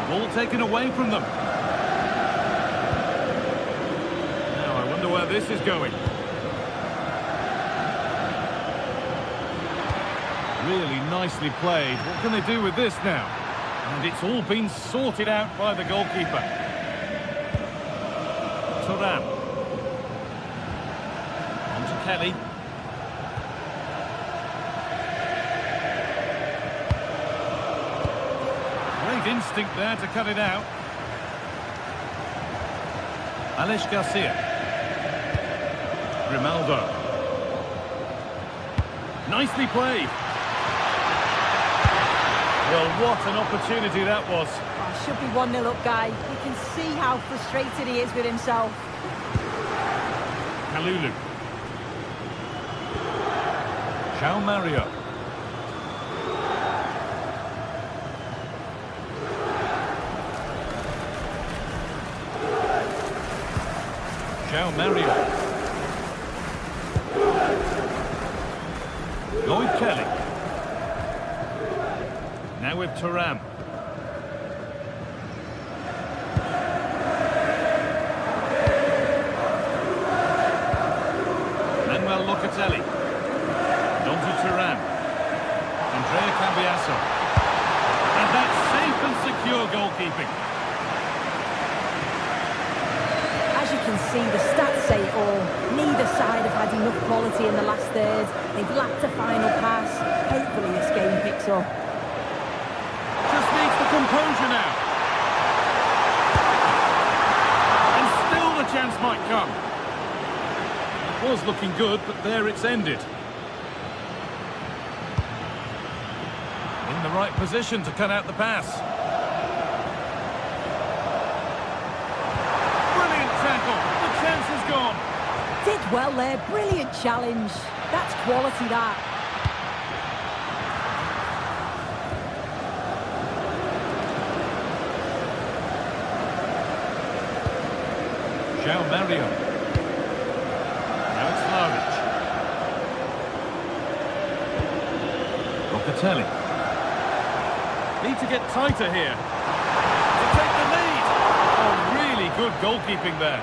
Ball taken away from them. Now I wonder where this is going. Really nicely played. What can they do with this now? And it's all been sorted out by the goalkeeper. Turan. On to Kelly. Great instinct there to cut it out. Alex Garcia. Grimaldo. Nicely played. Well, what an opportunity that was. Oh, should be 1-0 up, Guy. You can see how frustrated he is with himself. Kalulu. João Mario. Mario. Lloyd Kelly. Now with Thuram. Locatelli. On to Thuram. Andrea Cambiasso. And that's safe and secure goalkeeping. As you can see, the stats say it all. Neither side have had enough quality in the last third. They've lacked a final pass. Hopefully this game picks up. Just needs the composure now. And still the chance might come. Was looking good, but there it's ended. In the right position to cut out the pass. Brilliant tackle. The chance is gone. Did well there. Brilliant challenge. That's quality, that. Mario. Locatelli. Need to get tighter here. To take the lead. Oh, really good goalkeeping there.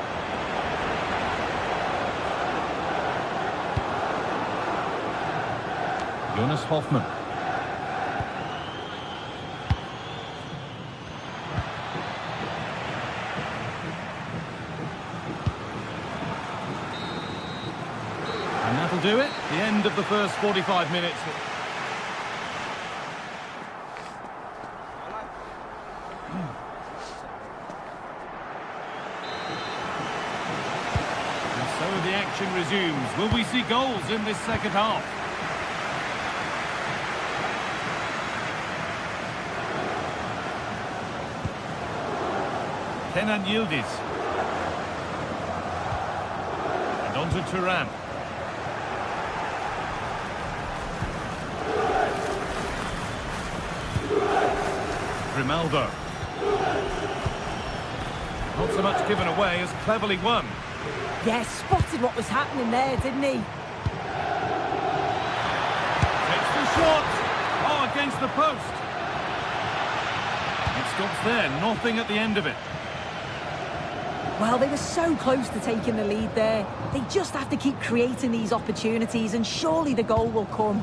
Jonas Hoffmann. And that'll do it. The end of the first 45 minutes. The action resumes. Will we see goals in this second half? Kenan Yildiz. And on to Thuram. Grimaldo. Not so much given away as cleverly won. Yes, spotted what was happening there, didn't he? Takes the shot. Oh, against the post. It stops there. Nothing at the end of it. Well, they were so close to taking the lead there. They just have to keep creating these opportunities, and surely the goal will come.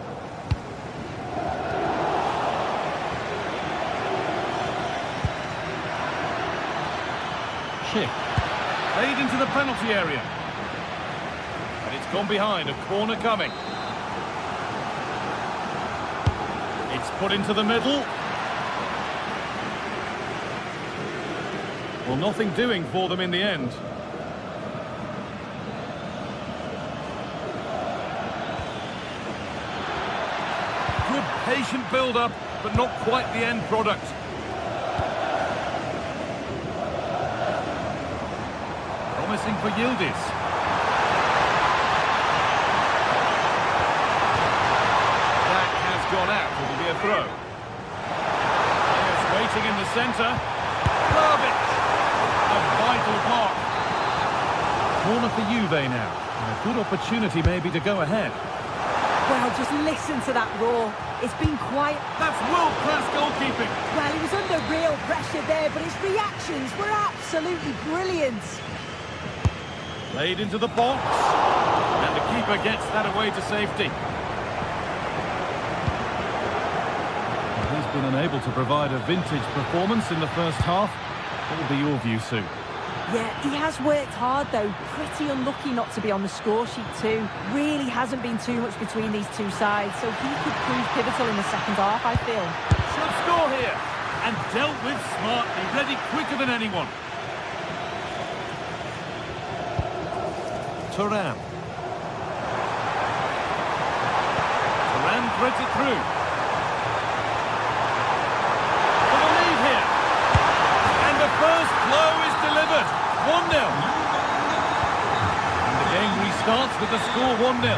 Schick. Played into the penalty area. And it's gone behind, a corner coming. It's put into the middle. Well, nothing doing for them in the end. Good patient build-up, but not quite the end product. Promising for Yildiz. That has gone out. It'll be a throw. Players waiting in the centre. Garbage. A vital block. Corner for Juve now. And a good opportunity maybe to go ahead. Well, just listen to that roar. It's been quite... That's world-class goalkeeping. Well, he was under real pressure there, but his reactions were absolutely brilliant. Played into the box. And the keeper gets that away to safety. He's been unable to provide a vintage performance in the first half. What will be your view, Sue? Yeah, he has worked hard though. Pretty unlucky not to be on the score sheet too. Really hasn't been too much between these two sides, so he could prove pivotal in the second half, I feel. Should score here. And dealt with smartly, ready quicker than anyone. Thuram. Thuram threads it through. For the lead here. And the first blow is delivered. 1-0. And the game restarts with the score 1-0.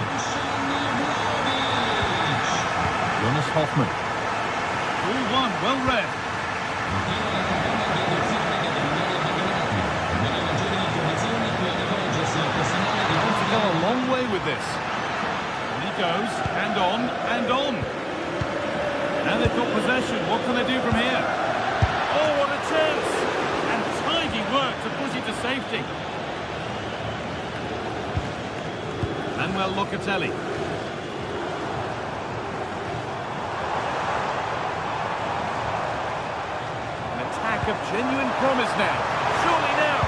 Jonas Hoffmann. 2-1, well read. away with this. And he goes, and on, and on. Now they've got possession. What can they do from here? Oh, what a chance! And tidy work to push it to safety. Manuel Locatelli. An attack of genuine promise now. Surely now.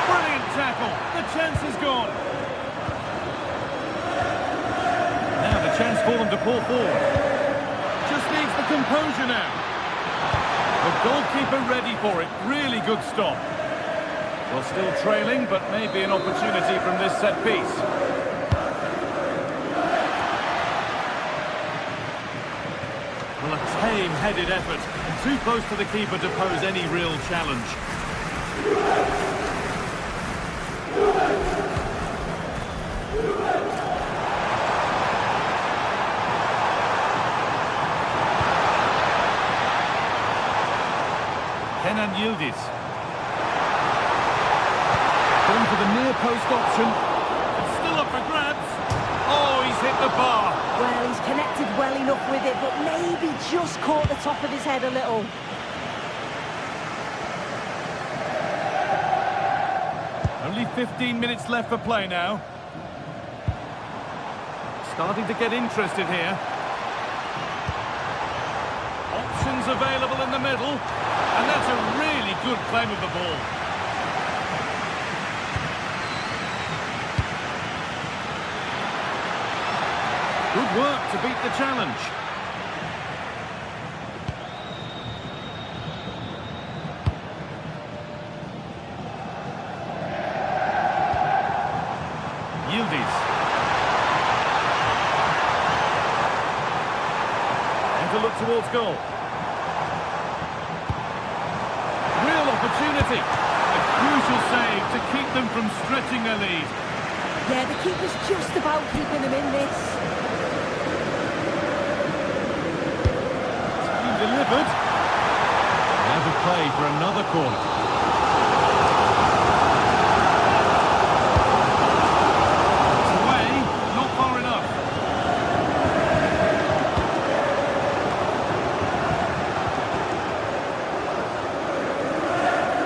Brilliant tackle. The chance is gone. Now the chance for them to pull forward. Just needs the composure now. The goalkeeper ready for it. Really good stop. Well, still trailing, but maybe an opportunity from this set piece. Well, a tame-headed effort. Too close to the keeper to pose any real challenge. Kenan Yildiz. Going for the near post option. It's still up for grabs. Oh, he's hit the bar. Well, he's connected well enough with it, but maybe just caught the top of his head a little. Only 15 minutes left for play now. Starting to get interested here. Options available in the middle. And that's a really good claim of the ball. Good work to beat the challenge. Yildiz. And to look towards goal. Real opportunity. A crucial save to keep them from stretching their lead. Yeah, the keeper's just about keeping them in this. Delivered. Now to play for another corner. It's away, not far enough.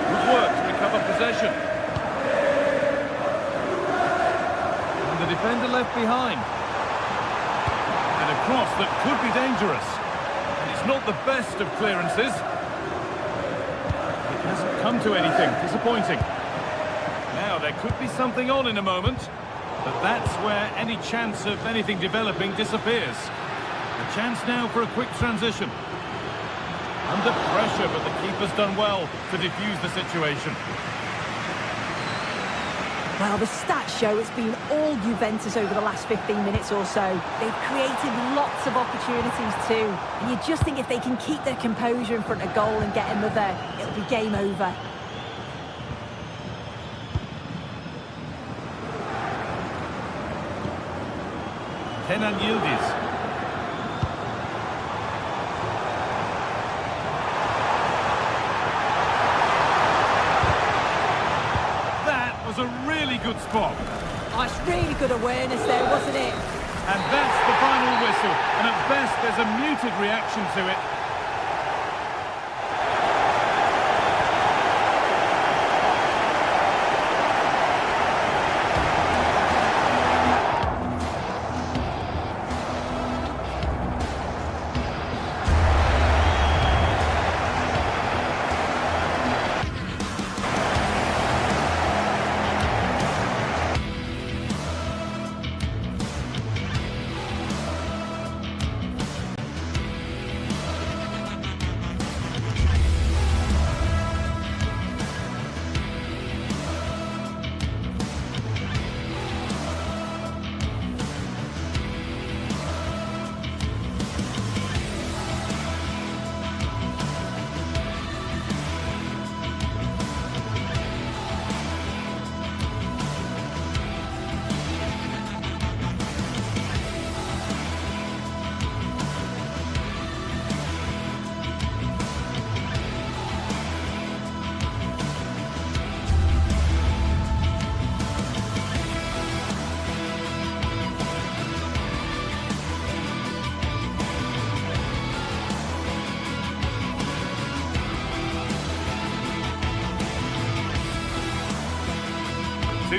Good work to recover possession. And the defender left behind. And a cross that could be dangerous. Not the best of clearances. It hasn't come to anything. Disappointing. Now, there could be something on in a moment, but that's where any chance of anything developing disappears. A chance now for a quick transition. Under pressure, but the keeper's done well to defuse the situation. Well, the stats show it's been all Juventus over the last 15 minutes or so. They've created lots of opportunities too. And you just think if they can keep their composure in front of goal and get another, it'll be game over. Kenan Yildiz. A really good spot. Oh, it's really good awareness there, wasn't it? And that's the final whistle. And at best, there's a muted reaction to it.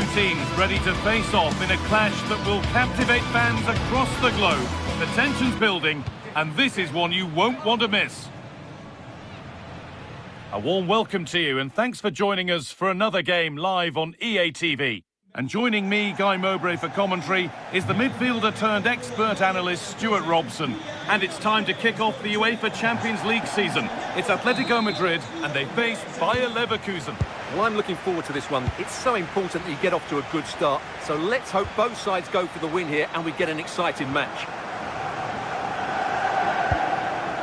Two teams ready to face off in a clash that will captivate fans across the globe. The tension's building, and this is one you won't want to miss. A warm welcome to you, and thanks for joining us for another game live on EA TV. And joining me, Guy Mowbray, for commentary is the midfielder turned expert analyst Stuart Robson. And it's time to kick off the UEFA Champions League season. It's Atletico Madrid and they face Bayer Leverkusen. Well, I'm looking forward to this one. It's so important that you get off to a good start. So let's hope both sides go for the win here and we get an exciting match.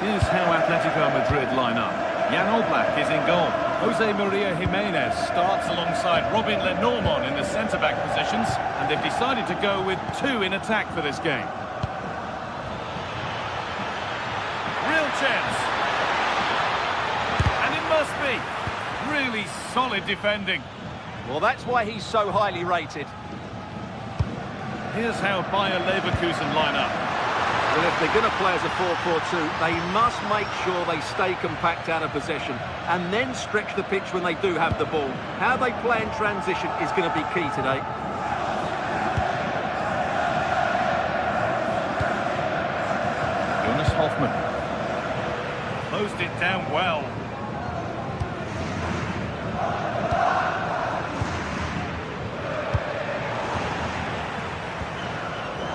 Here's how Atletico Madrid line up. Jan Oblak is in goal. Jose Maria Jimenez starts alongside Robin Lenormand in the centre-back positions, and they've decided to go with two in attack for this game. Real chance. And it must be. Really solid defending. Well, that's why he's so highly rated. Here's how Bayer Leverkusen line up. Well, if they're going to play as a 4-4-2, they must make sure they stay compact out of possession and then stretch the pitch when they do have the ball. How they play in transition is going to be key today. Jonas Hoffmann. Closed it down well.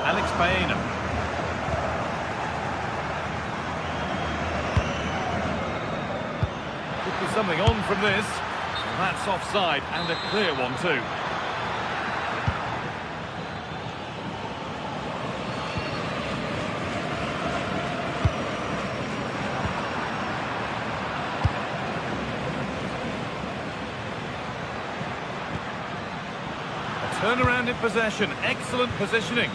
Alex Baena. Something on from this. Well, that's offside, and a clear one too. A turnaround in possession, excellent positioning.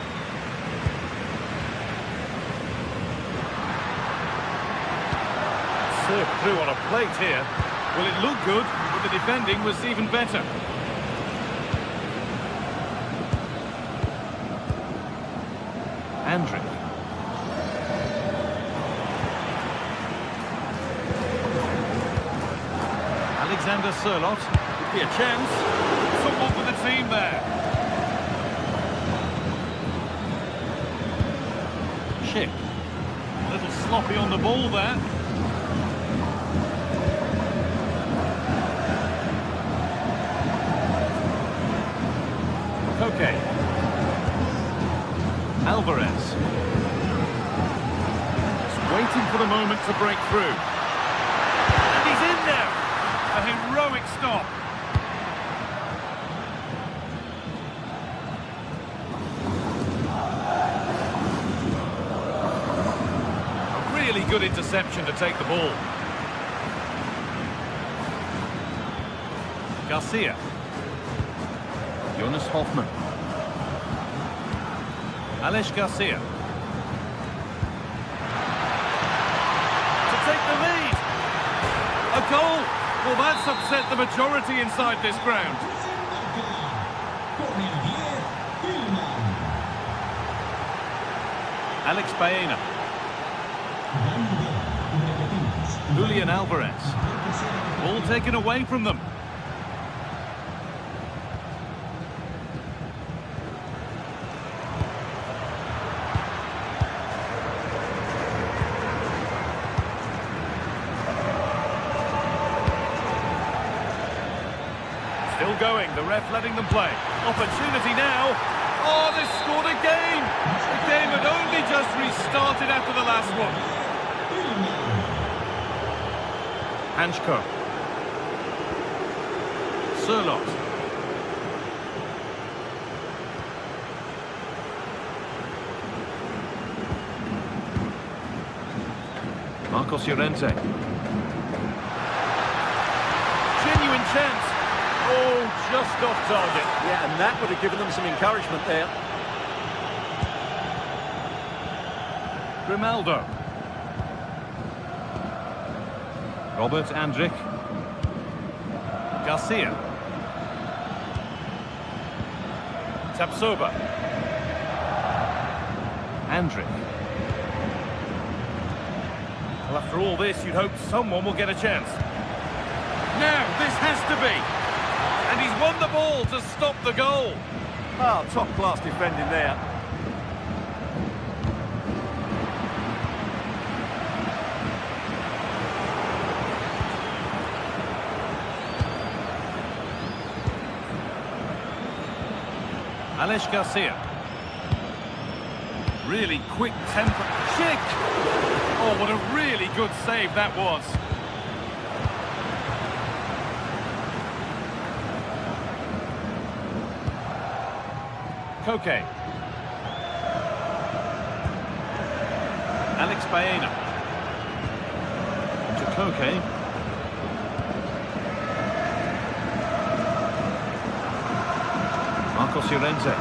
Served through on a plate here. Well, it looked good, but the defending was even better. Andrić. Alexander Sørloth. Could be a chance. Someone for the team there. Schick. A little sloppy on the ball there. Okay. Alvarez. Just waiting for the moment to break through. And he's in there. A heroic stop. A really good interception to take the ball. Garcia. Jonas Hoffmann. Alex Garcia. To take the lead. A goal. Well, that's upset the majority inside this ground. Alex Baena. Julian Alvarez. Ball taken away from them. Still going, the ref letting them play. Opportunity now. Oh, they scored again. The game had only just restarted after the last one. Hanchko. Sørloth. Marcos Llorente. Genuine chance. Oh, just off target. Yeah, and that would have given them some encouragement there. Grimaldo. Robert Andrić. Garcia. Tapsoba. Andrić. Well, after all this, you'd hope someone will get a chance. Now, this has to be. And And he's won the ball to stop the goal. Oh, top-class defending there. Alex Garcia. Really quick temper. Chick! Oh, what a really good save that was. Koke. Alex Baena. To Koke. Marcos Llorente.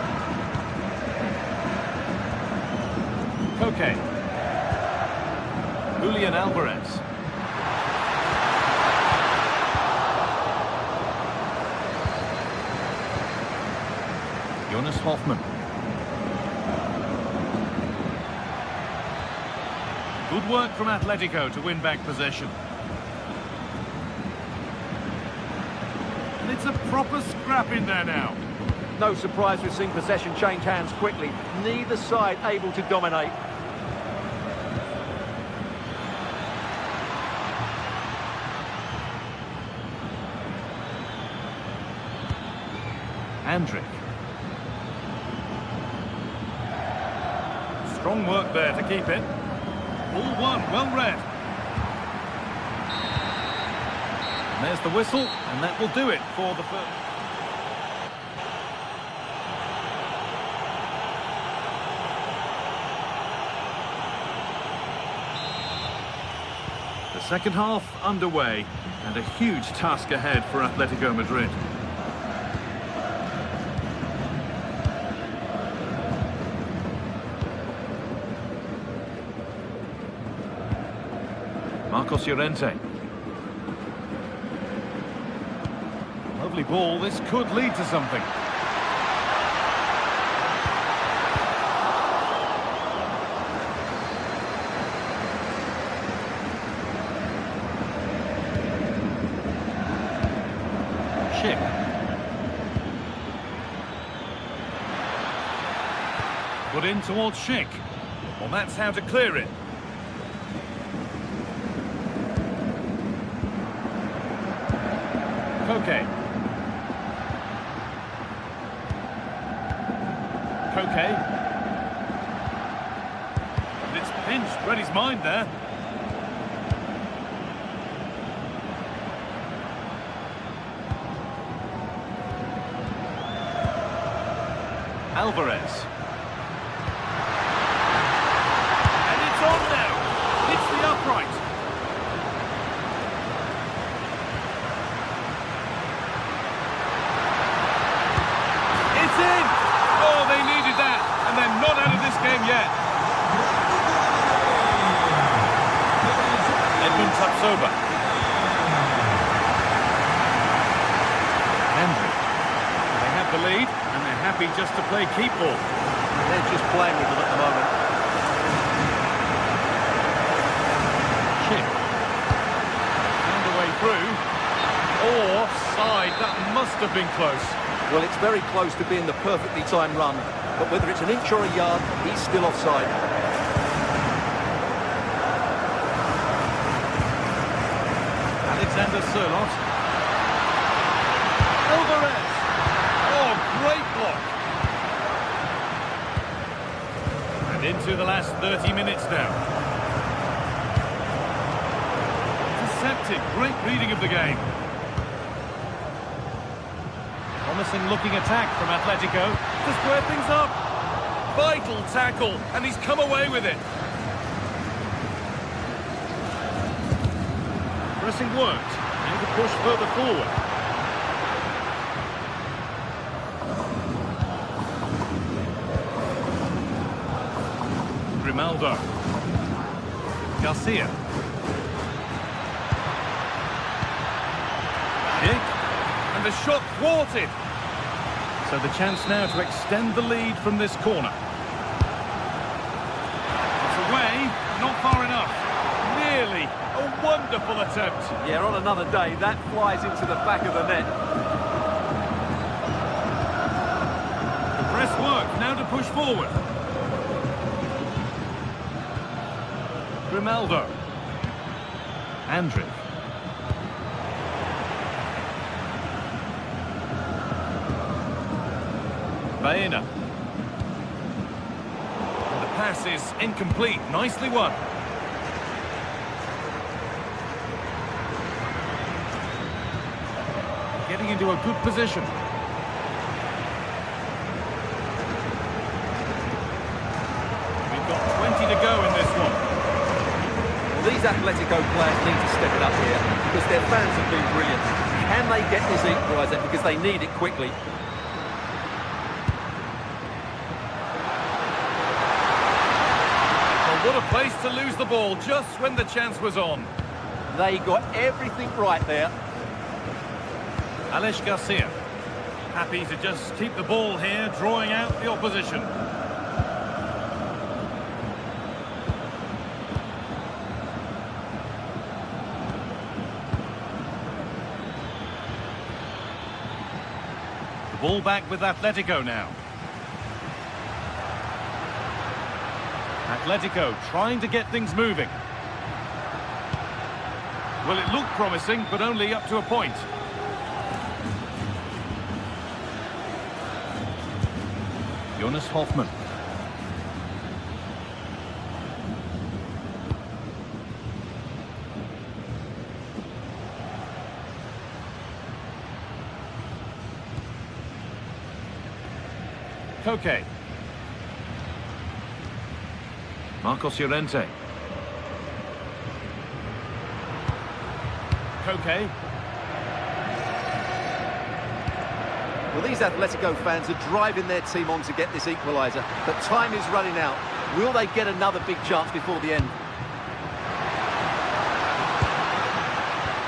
Koke. Julian Alvarez. Jonas Hoffman. Good work from Atletico to win back possession. And it's a proper scrap in there now. No surprise we've seen possession change hands quickly. Neither side able to dominate. Andrick. Strong work there to keep it. Ball one, well read. And there's the whistle, and that will do it for the first. The second half underway, and a huge task ahead for Atletico Madrid. Marcos Llorente. Lovely ball, this could lead to something. Schick. Put in towards Schick. Well, that's how to clear it. Koke. Koke. And it's pinched, read his mind there. Alvarez. And it's on now. It's the upright. It's in! Oh, they needed that, and they're not out of this game yet. Edmund Tapsoba. Andrick. They have the lead, and they're happy just to play keep ball. They're just playing with them at the moment. Chip. Found a way through. Oh, offside. That must have been close. Well, it's very close to being the perfectly timed run, but whether it's an inch or a yard, he's still offside. Alexander Sørloth. Alvarez. Oh, great block. And into the last 30 minutes now. Intercepted. Great reading of the game. Promising looking attack from Atletico to square things up. Vital tackle, and he's come away with it. Pressing worked. Now to push further forward. Grimaldo. Garcia. Schick. And the shot thwarted. So the chance now to extend the lead from this corner. It's away, not far enough. Nearly. A wonderful attempt. Yeah, on another day, that flies into the back of the net. push forward. Grimaldo. Andrick. Baena. The pass is incomplete. Nicely won. Getting into a good position. We've got 20 to go in this one. Well, these Atletico players need to step it up here because their fans have been brilliant. Can they get this equaliser because they need it quickly? Well, what a place to lose the ball just when the chance was on. They got everything right there. Alex Garcia, happy to just keep the ball here, drawing out the opposition. The ball back with Atletico now. Atletico trying to get things moving. Well, it looked promising, but only up to a point. Jonas Hoffmann. Koke. Marcos Llorente. Koke. Well, these Atletico fans are driving their team on to get this equaliser, but time is running out. Will they get another big chance before the end?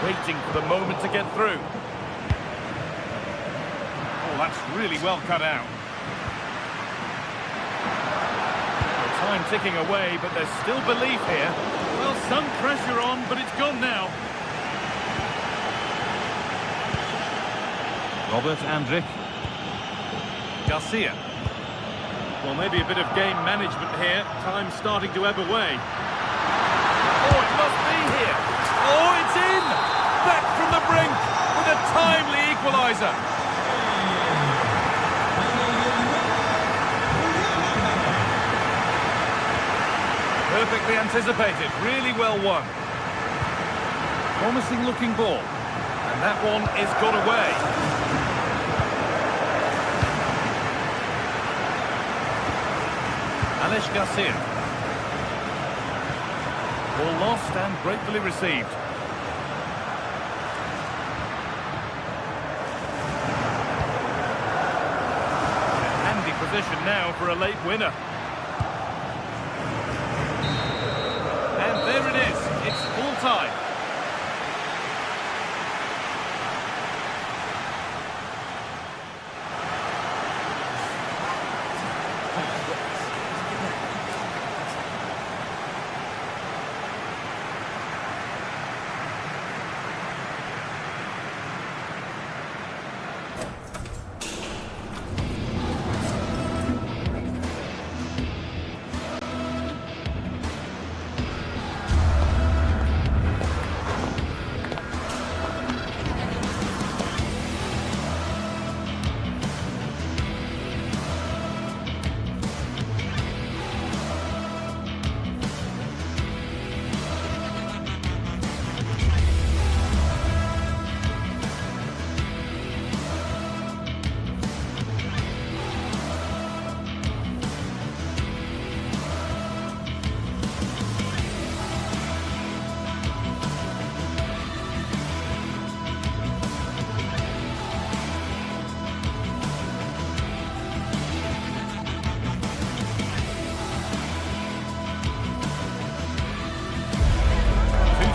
Waiting for the moment to get through. Oh, that's really well cut out. Time ticking away, but there's still belief here. Well, some pressure on, but it's gone now. Robert Andrick. Garcia. Well, maybe a bit of game management here. Time starting to ebb away. Oh, it must be here. Oh, it's in! Back from the brink with a timely equaliser. Perfectly anticipated, really well won. Promising looking ball. And that one is got away. Alex Garcia. Ball lost and gratefully received. Handy position now for a late winner. And there it is. It's full time.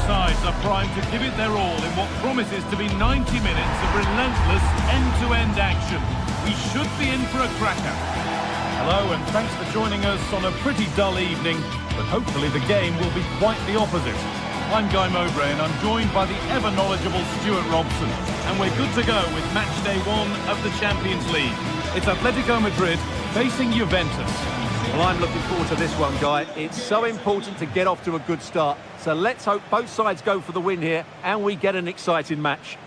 Sides are primed to give it their all in what promises to be 90 minutes of relentless end-to-end action. We should be in for a cracker. Hello and thanks for joining us on a pretty dull evening, but hopefully the game will be quite the opposite. I'm Guy Mowbray and I'm joined by the ever-knowledgeable Stuart Robson. And we're good to go with match day 1 of the Champions League. It's Atletico Madrid facing Juventus. Well, I'm looking forward to this one, Guy. It's so important to get off to a good start. So let's hope both sides go for the win here and we get an exciting match.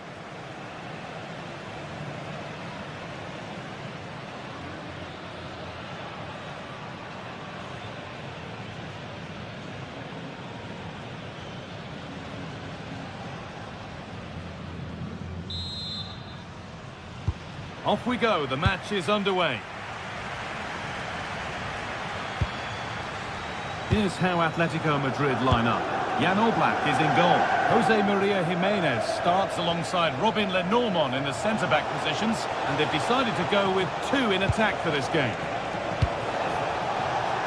Off we go, the match is underway. Here's how Atletico Madrid line up. Jan Oblak is in goal. Jose Maria Jimenez starts alongside Robin Lenormand in the centre-back positions, and they've decided to go with two in attack for this game.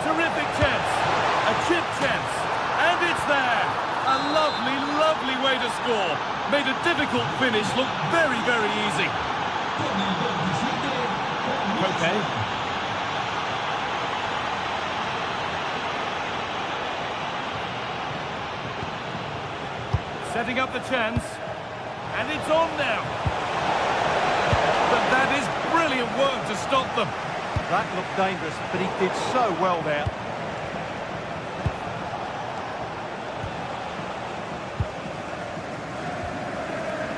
Terrific chance, a chip chance, and it's there. A lovely, lovely way to score. Made a difficult finish look very, very easy. Okay. Setting up the chance, and it's on now. But that is brilliant work to stop them. That looked dangerous, but he did so well there.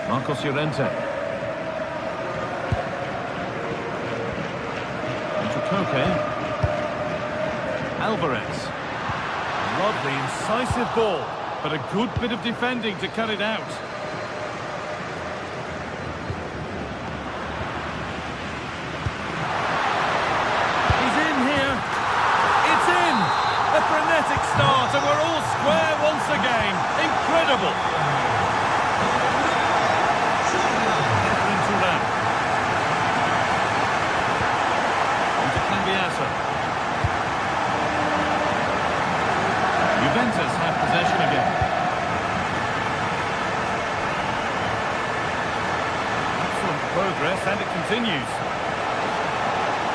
Marcos Llorente. Koke. Alvarez. Lovely, incisive ball, but a good bit of defending to cut it out. He's in here. It's in. A frenetic start, and we're all square once again. Incredible. Juventus have possession again. Excellent progress, and it continues.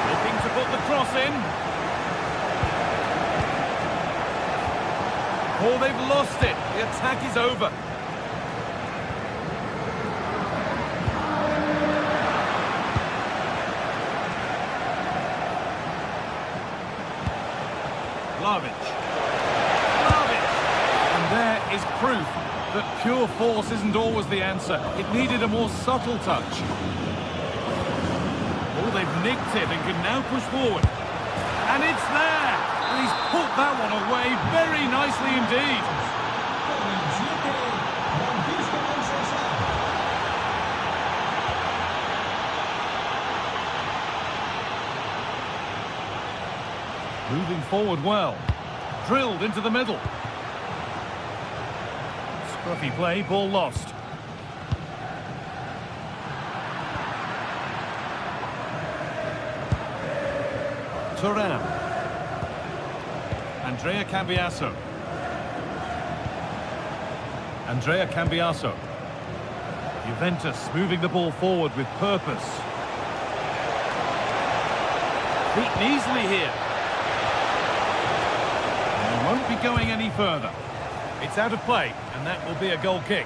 Looking to put the cross in. Oh, they've lost it. The attack is over. And there is proof that pure force isn't always the answer. It needed a more subtle touch. Oh, they've nicked it and can now push forward. And it's there! And he's put that one away very nicely indeed. Moving forward well. Drilled into the middle. Scruffy play, ball lost. Thuram. Andrea Cambiaso. Juventus moving the ball forward with purpose. Beaten easily here. Won't be going any further. It's out of play, and that will be a goal kick.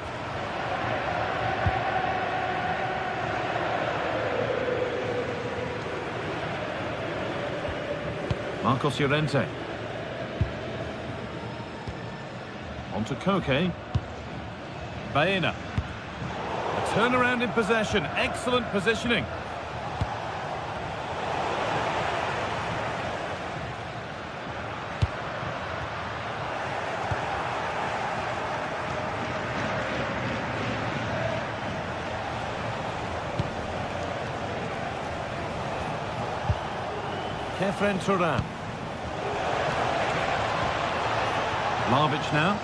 Marcos Llorente. On to Koke. Baena. A turnaround in possession. Excellent positioning. Thuram. Vlahovic now.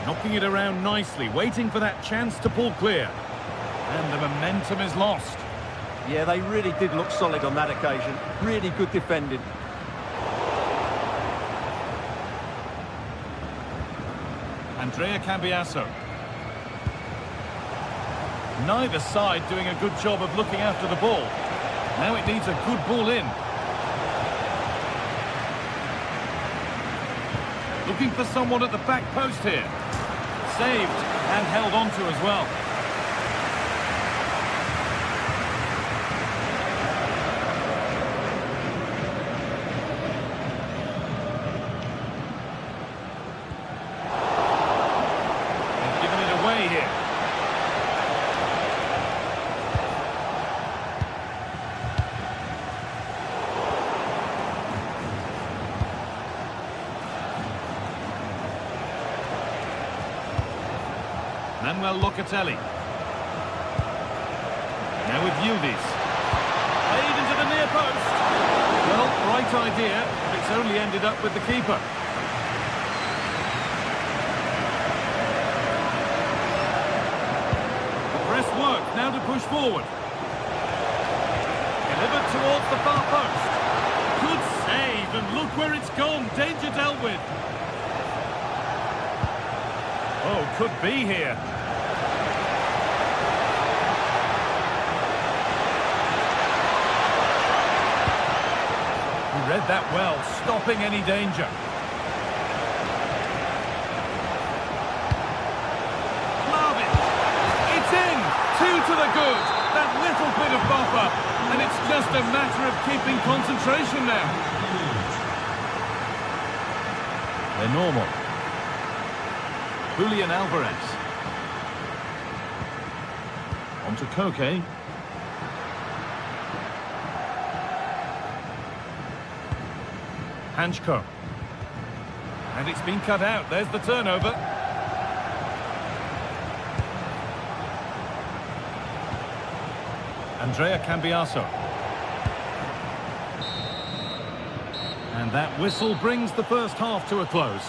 Knocking it around nicely, waiting for that chance to pull clear. And the momentum is lost. Yeah, they really did look solid on that occasion. Really good defending. Andrea Cambiaso. Neither side doing a good job of looking after the ball. Now it needs a good ball in. Looking for someone at the back post here. Saved and held on to as well. Manuel Locatelli. Now with Yildiz. Played into the near post. Well, right idea, but it's only ended up with the keeper. The press work, now to push forward. Delivered towards the far post. Good save, and look where it's gone. Danger dealt with. Oh, could be here. He read that well, stopping any danger. Vlahovic. It's in. 2 to the good. That little bit of buffer. And it's just a matter of keeping concentration now. They're normal. Julian Alvarez. On to Koke. Hanchko. And it's been cut out. There's the turnover. Andrea Cambiaso. And that whistle brings the first half to a close.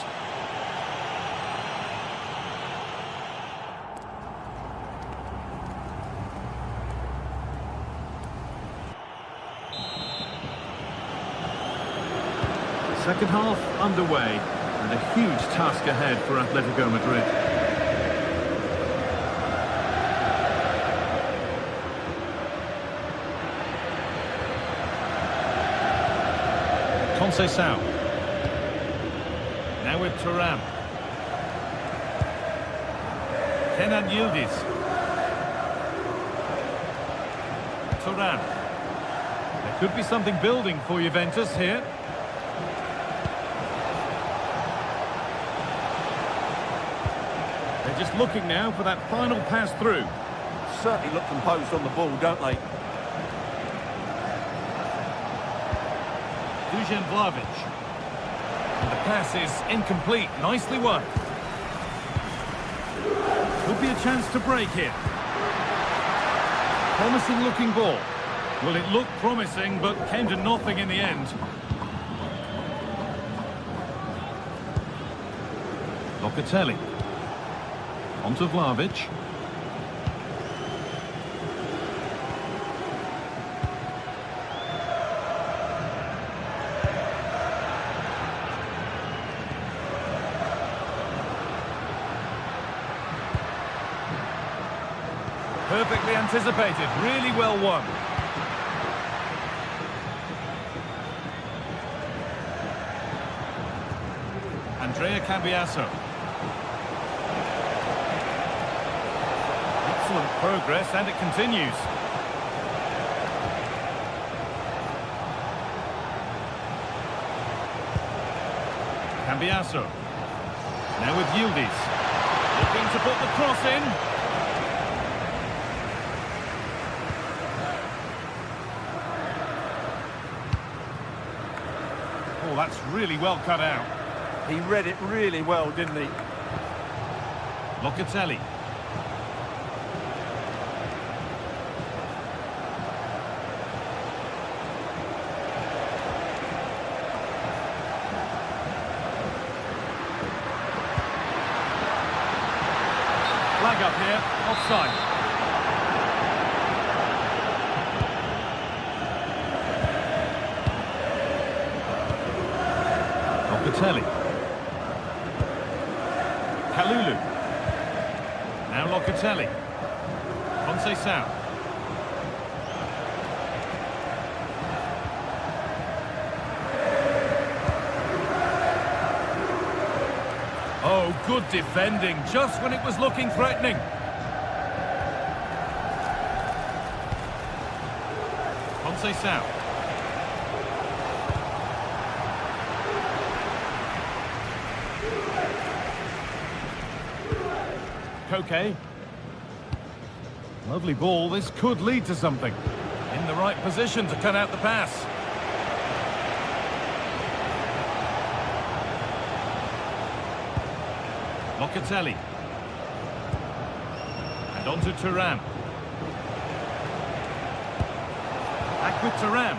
Second half underway, and a huge task ahead for Atletico Madrid. Conceição. Now with Thuram. Kenan Yildiz. Thuram. There could be something building for Juventus here. They're just looking now for that final pass through. Certainly look composed on the ball, don't they? Dusan Vlahovic. And the pass is incomplete. Nicely won. Could be a chance to break here. Promising looking ball. Well, it looked promising, but came to nothing in the end. Locatelli. On to Vlahovic. Perfectly anticipated, really well won. Andrea Cambiaso. Excellent progress, and it continues. Cambiaso. Now with Yildiz. Looking to put the cross in. Oh, that's really well cut out. He read it really well, didn't he? Locatelli. Flag up here, offside. Locatelli. Kalulu. Now Locatelli. Conceição. Oh, good defending, just when it was looking threatening. Conceição. Koke. Lovely ball, this could lead to something. In the right position to cut out the pass. Locatelli. And on to Thuram. Back with Thuram.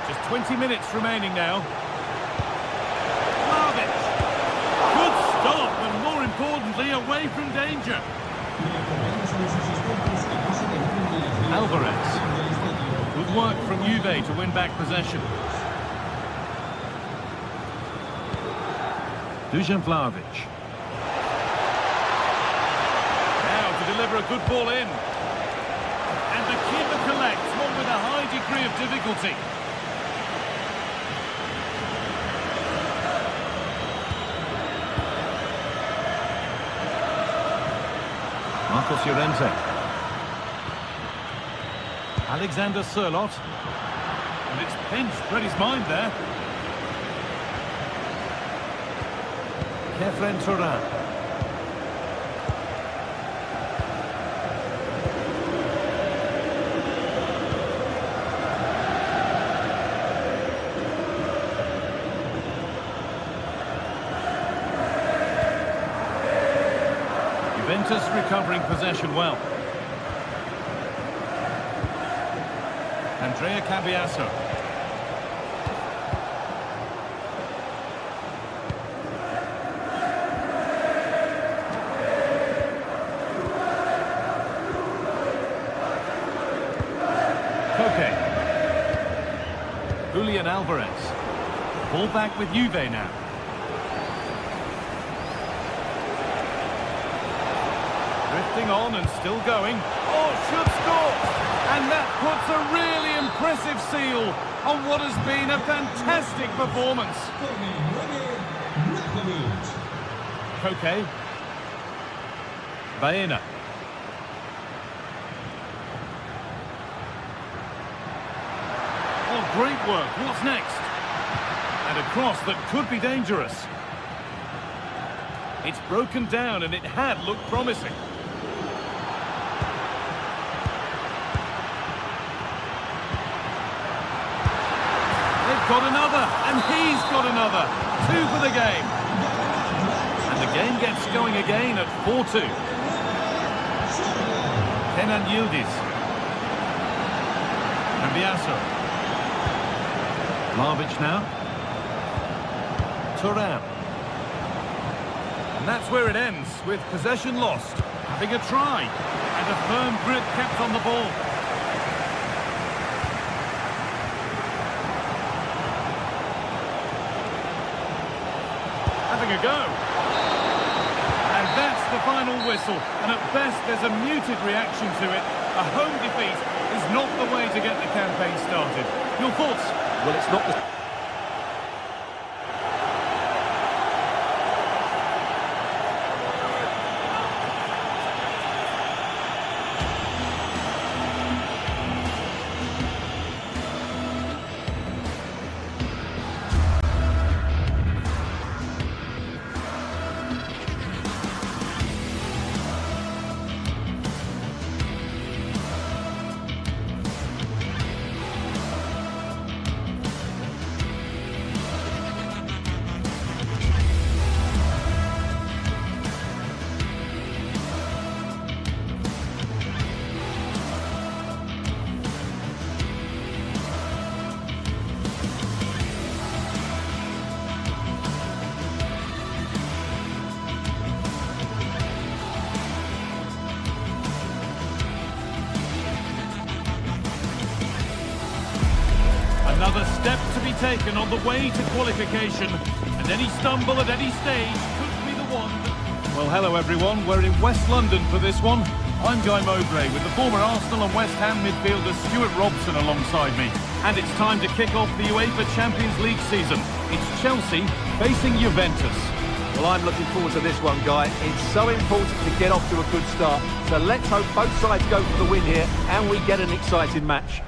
Just 20 minutes remaining now. Vlahovic. Good stop, and more importantly, away from danger. Alvarez. Good work from Juve to win back possession. Dusan Vlahovic. Now to deliver a good ball in. And the keeper collects, one with a high degree of difficulty. Marcos Llorente. Alexander Sørloth. And it's pinched, read his mind there. Kefren Thuram. Juventus recovering possession well. Andrea Cambiasso. Julian Alvarez. Ball back with Juve now. Drifting on and still going. Oh, should score! And that puts a really impressive seal on what has been a fantastic performance. Koke. Baena. Oh, great work. What's next? And a cross that could be dangerous. It's broken down and it had looked promising. They've got another, and he's got another. 2 for the game. And the game gets going again at 4-2. Kenan Yildiz. Cambiasso. Vlahovic now. Thuram. And that's where it ends, with possession lost. Having a try. And a firm grip kept on the ball. Having a go. And that's the final whistle. And at best, there's a muted reaction to it. A home defeat is not the way to get the campaign started. Your thoughts? Well, it's not the... Another step to be taken on the way to qualification, and any stumble at any stage could be the one. Well, hello everyone, we're in West London for this one. I'm Guy Mowbray with the former Arsenal and West Ham midfielder Stuart Robson alongside me. And it's time to kick off the UEFA Champions League season. It's Chelsea facing Juventus. Well, I'm looking forward to this one, Guy. It's so important to get off to a good start. So let's hope both sides go for the win here and we get an exciting match.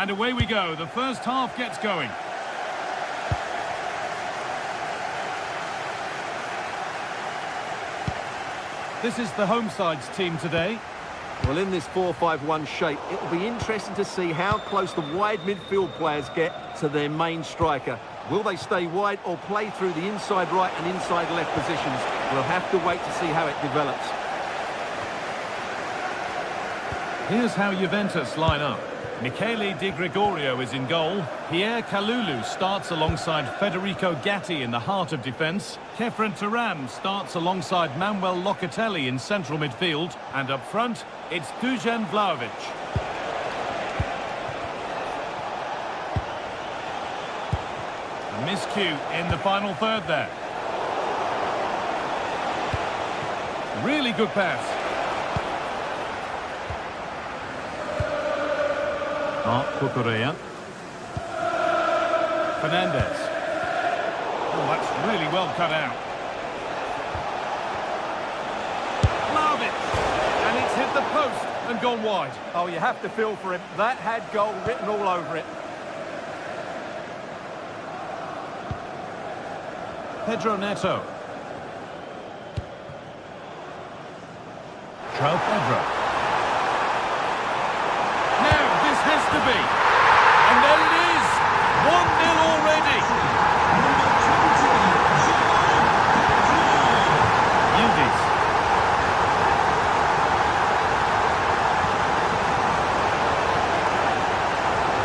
And away we go. The first half gets going. This is the home side's team today. Well, in this 4-5-1 shape, it will be interesting to see how close the wide midfield players get to their main striker. Will they stay wide or play through the inside right and inside left positions? We'll have to wait to see how it develops. Here's how Juventus line up. Michele Di Gregorio is in goal. Pierre Kalulu starts alongside Federico Gatti in the heart of defence. Kefren Turam starts alongside Manuel Locatelli in central midfield. And up front, it's Dusan Vlahovic. A miscue in the final third there. Really good pass. Kukurea. Fernandez. Oh, that's really well cut out. Vlahovic. And it's hit the post and gone wide. Oh, you have to feel for him. That had goal written all over it. Pedro Neto. João Pedro. Has to be. And there it is. 1-0 already. Yildiz.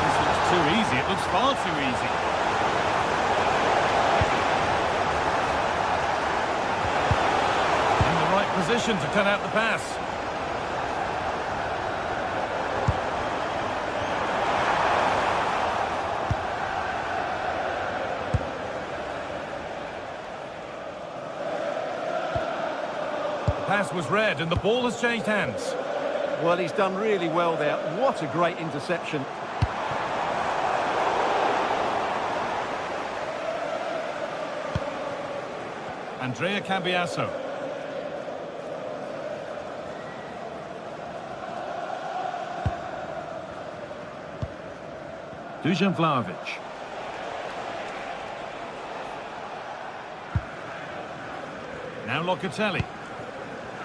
This looks too easy. It looks far too easy. In the right position to cut out the pass. Pass was read and the ball has changed hands. Well, he's done really well there. What a great interception. Andrea Cambiasso. Dusan Vlahovic. Now Locatelli.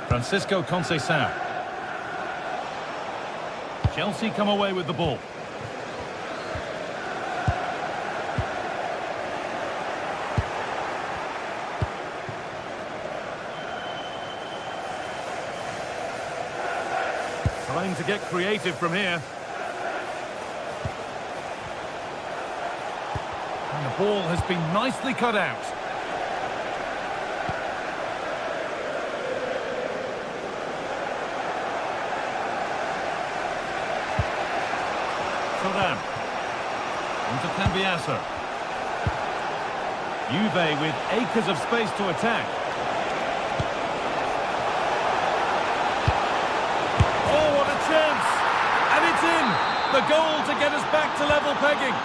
Francisco Conceição. Chelsea come away with the ball. Trying to get creative from here. And the ball has been nicely cut out. Onto Cambiasso. Juve with acres of space to attack. Oh, what a chance! And it's in! The goal to get us back to level pegging.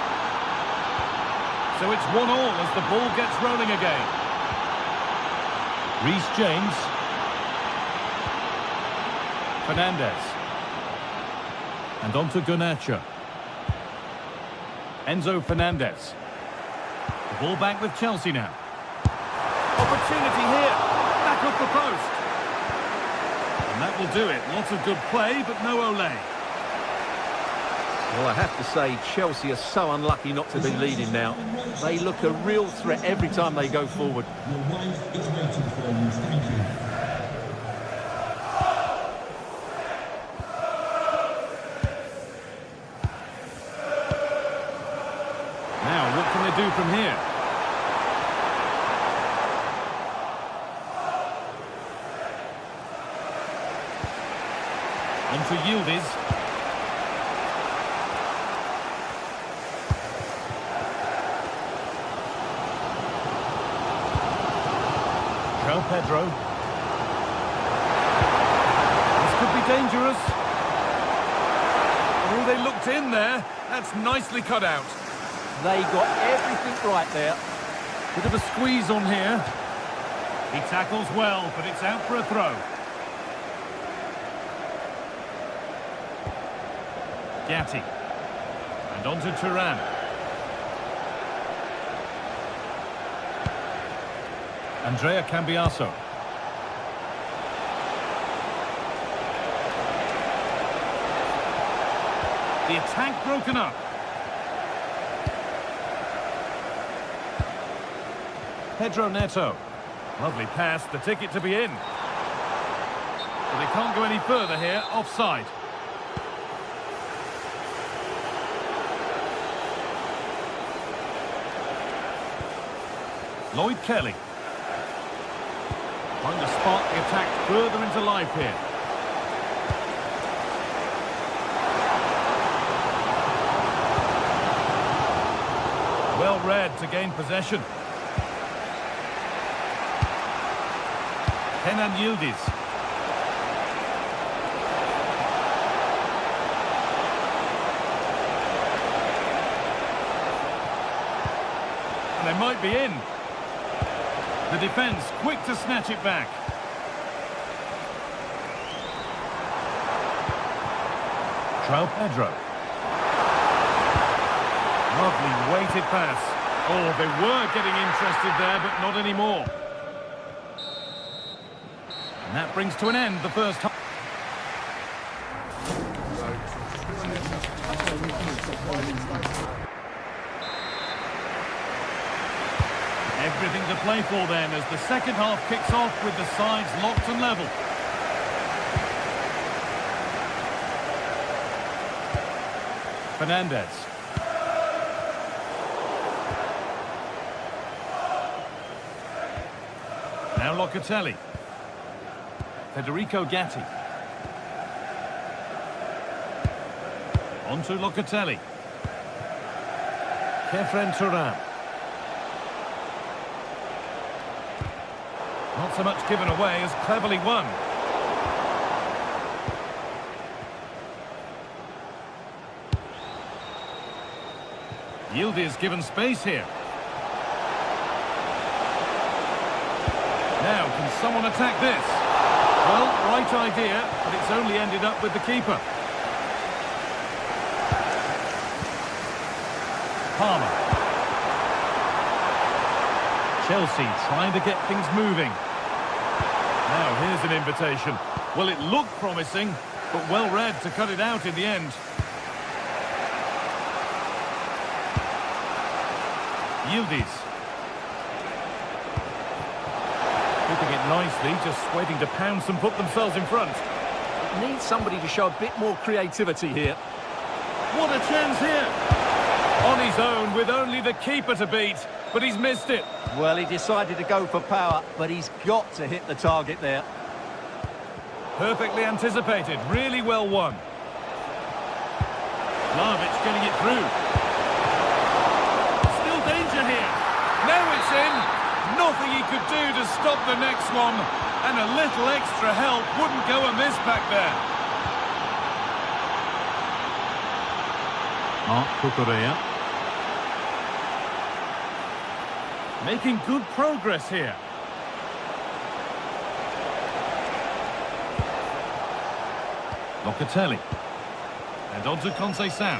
So it's 1-1 as the ball gets rolling again. Reece James. Fernandez. And onto Garnacho. Enzo Fernandez. The ball back with Chelsea now. Opportunity here. Back up the post. And that will do it. Lots of good play, but no Olé. Well, I have to say, Chelsea are so unlucky not to be leading now. They look a real threat every time they go forward. Your wife is waiting for you. Thank you. Now, what can they do from here? On to Yildiz. João Pedro. This could be dangerous. Oh, they looked in there. That's nicely cut out. They got everything right there. Bit of a squeeze on here. He tackles well, but it's out for a throw. Gatti. And And on to Turan. Andrea Cambiaso. The attack broken up. Pedro Neto. Lovely pass, the ticket to be in. But they can't go any further here, offside. Lloyd Kelly. Trying to spark the attack further into life here. Well read to gain possession. Kenan Yildiz. And they might be in. The defence quick to snatch it back. João Pedro. Lovely weighted pass. Oh, they were getting interested there, but not anymore. And that brings to an end the first half. Everything to play for then as the second half kicks off with the sides locked and level. Fernandez. Now Locatelli. Federico Gatti. On to Locatelli. Kefren Turan. Not so much given away as cleverly won. Yildiz given space here. Now, can someone attack this? Well, right idea, but it's only ended up with the keeper. Palmer. Chelsea trying to get things moving. Now, here's an invitation. Well, it looked promising, but well read to cut it out in the end. Yildiz. Keeping it nicely, just waiting to pounce and put themselves in front. Needs somebody to show a bit more creativity here. What a chance here! On his own with only the keeper to beat, but he's missed it. Well, he decided to go for power, but he's got to hit the target there. Perfectly anticipated, really well won. Vlahovic getting it through. Still danger here. Now it's in. Nothing he could do to stop the next one. And a little extra help wouldn't go amiss back there. Marc Cucurella. Making good progress here. Locatelli. And on to Conceição.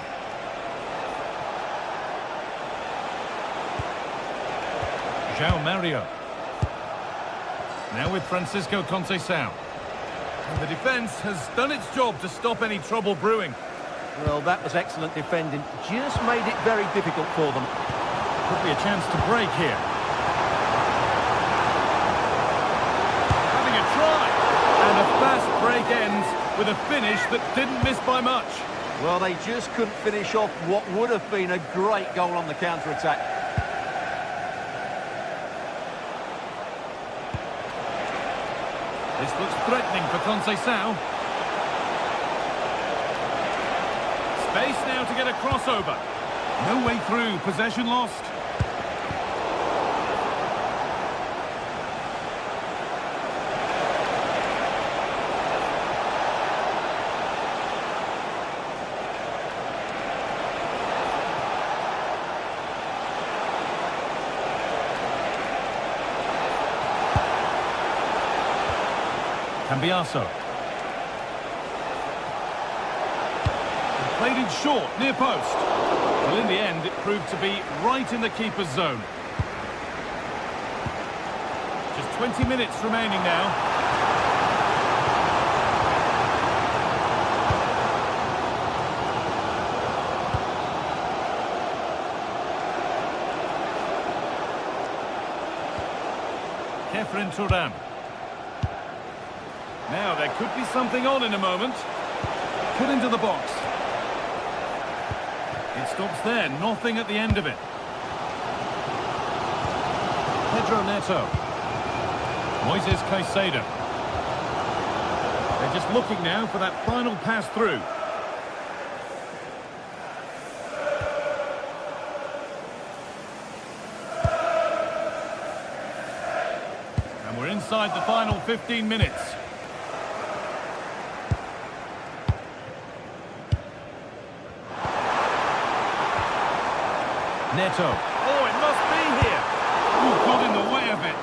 João Mario. Now with Francisco Conceição. And the defence has done its job to stop any trouble brewing. Well, that was excellent defending. Just made it very difficult for them. Could be a chance to break here. Having a try. And a fast break ends with a finish that didn't miss by much. Well, they just couldn't finish off what would have been a great goal on the counter-attack. This looks threatening for Conceição. Space now to get a crossover. No way through, possession lost. Cambiaso. Played in short, near post. Well, in the end, it proved to be right in the keeper's zone. Just 20 minutes remaining now. Kefren Turan. Now, there could be something on in a moment. Put into the box. It stops there, nothing at the end of it. Pedro Neto. Moises Caicedo. They're just looking now for that final pass through. And we're inside the final 15 minutes. Neto. Oh, it must be here. Ooh, got in the way of it.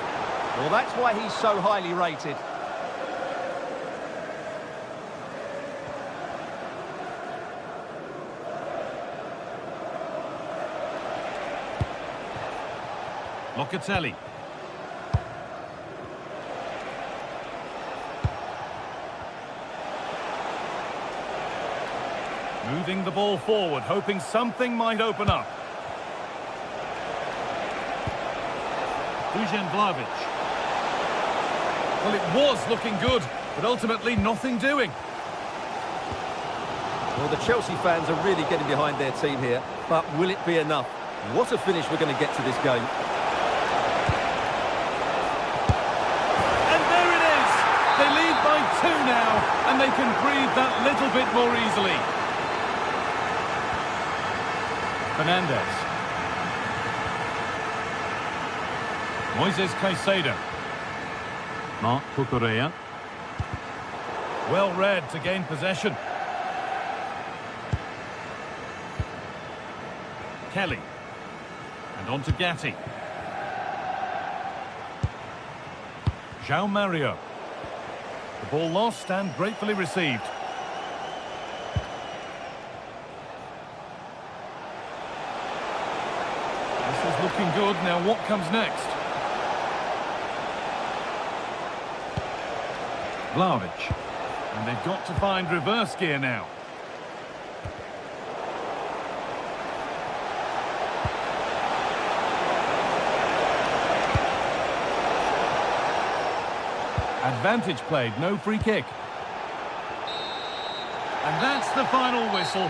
Well, that's why he's so highly rated. Locatelli. Moving the ball forward, hoping something might open up. Dusan Vlahovic. Well, it was looking good, but ultimately nothing doing. Well, the Chelsea fans are really getting behind their team here, but will it be enough? What a finish we're going to get to this game. And there it is! They lead by 2 now, and they can breathe that little bit more easily. Fernandes. Moises Caicedo. Marc Cucurella. Well read to gain possession. Kelly. And on to Gatti. João Mario. The ball lost and gratefully received. This is looking good. Now what comes next? Vlahovic. And they've got to find reverse gear now. Advantage played, no free kick. And that's the final whistle.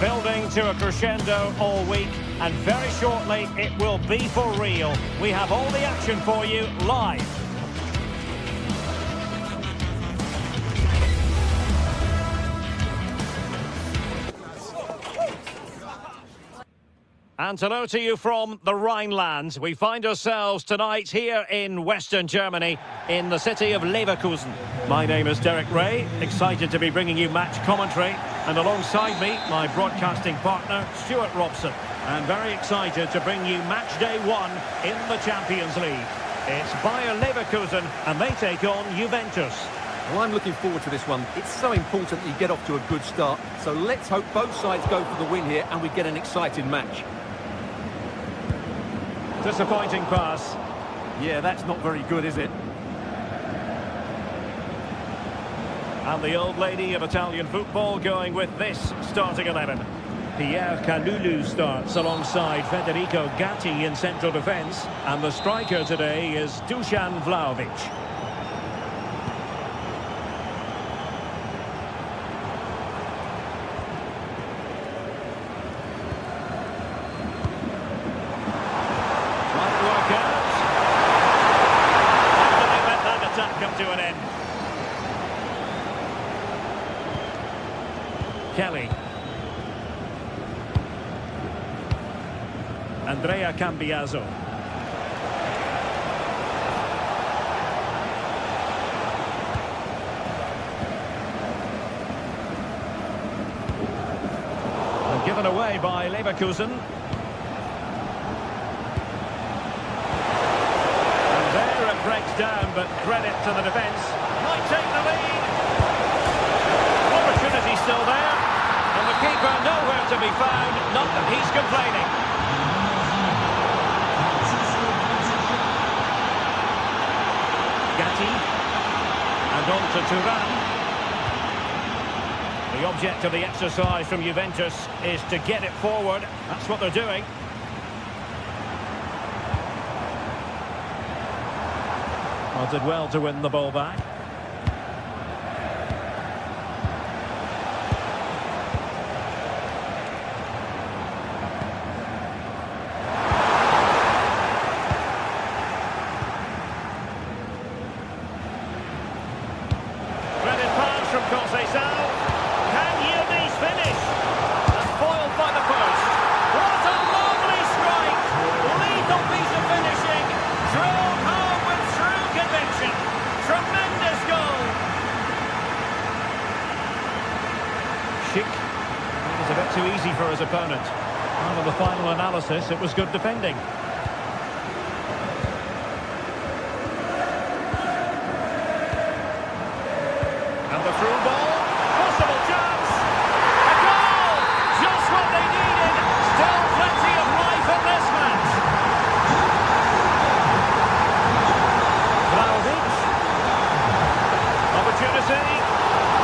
building to a crescendo all week, and very shortly it will be for real. We have all the action for you live. And hello to you from the Rhineland. We find ourselves tonight here in Western Germany, in the city of Leverkusen. My name is Derek Ray, excited to be bringing you match commentary. And alongside me, my broadcasting partner, Stuart Robson. And very excited to bring you match day 1 in the Champions League. It's Bayer Leverkusen, and they take on Juventus. Well, I'm looking forward to this one. It's so important that you get off to a good start. So let's hope both sides go for the win here and we get an exciting match. Disappointing pass. Yeah, that's not very good, is it? And the old lady of Italian football going with this starting 11. Pierre Kalulu starts alongside Federico Gatti in central defence. And the striker today is Dusan Vlahovic. Come to an end. Kelly. Andrea Cambiaso. And given away by Leverkusen. Breaks down, but credit to the defence. Might take the lead. Opportunity still there. And the keeper nowhere to be found. Not that he's complaining. Gatti. And on to Thuram. The object of the exercise from Juventus is to get it forward. That's what they're doing. Well, did well to win the ball back. Threaded pass from Conceição. Can Yildiz finish? And foiled by the post. What a lovely strike! Lethal piece of finishing. Drilled home with true conviction. Tremendous goal. Schick. It was a bit too easy for his opponent. Out of the final analysis, it was good defending. And the through ball. Possible chance. A goal! Just what they needed. Still plenty of life in this match. Vlahovic. Opportunity.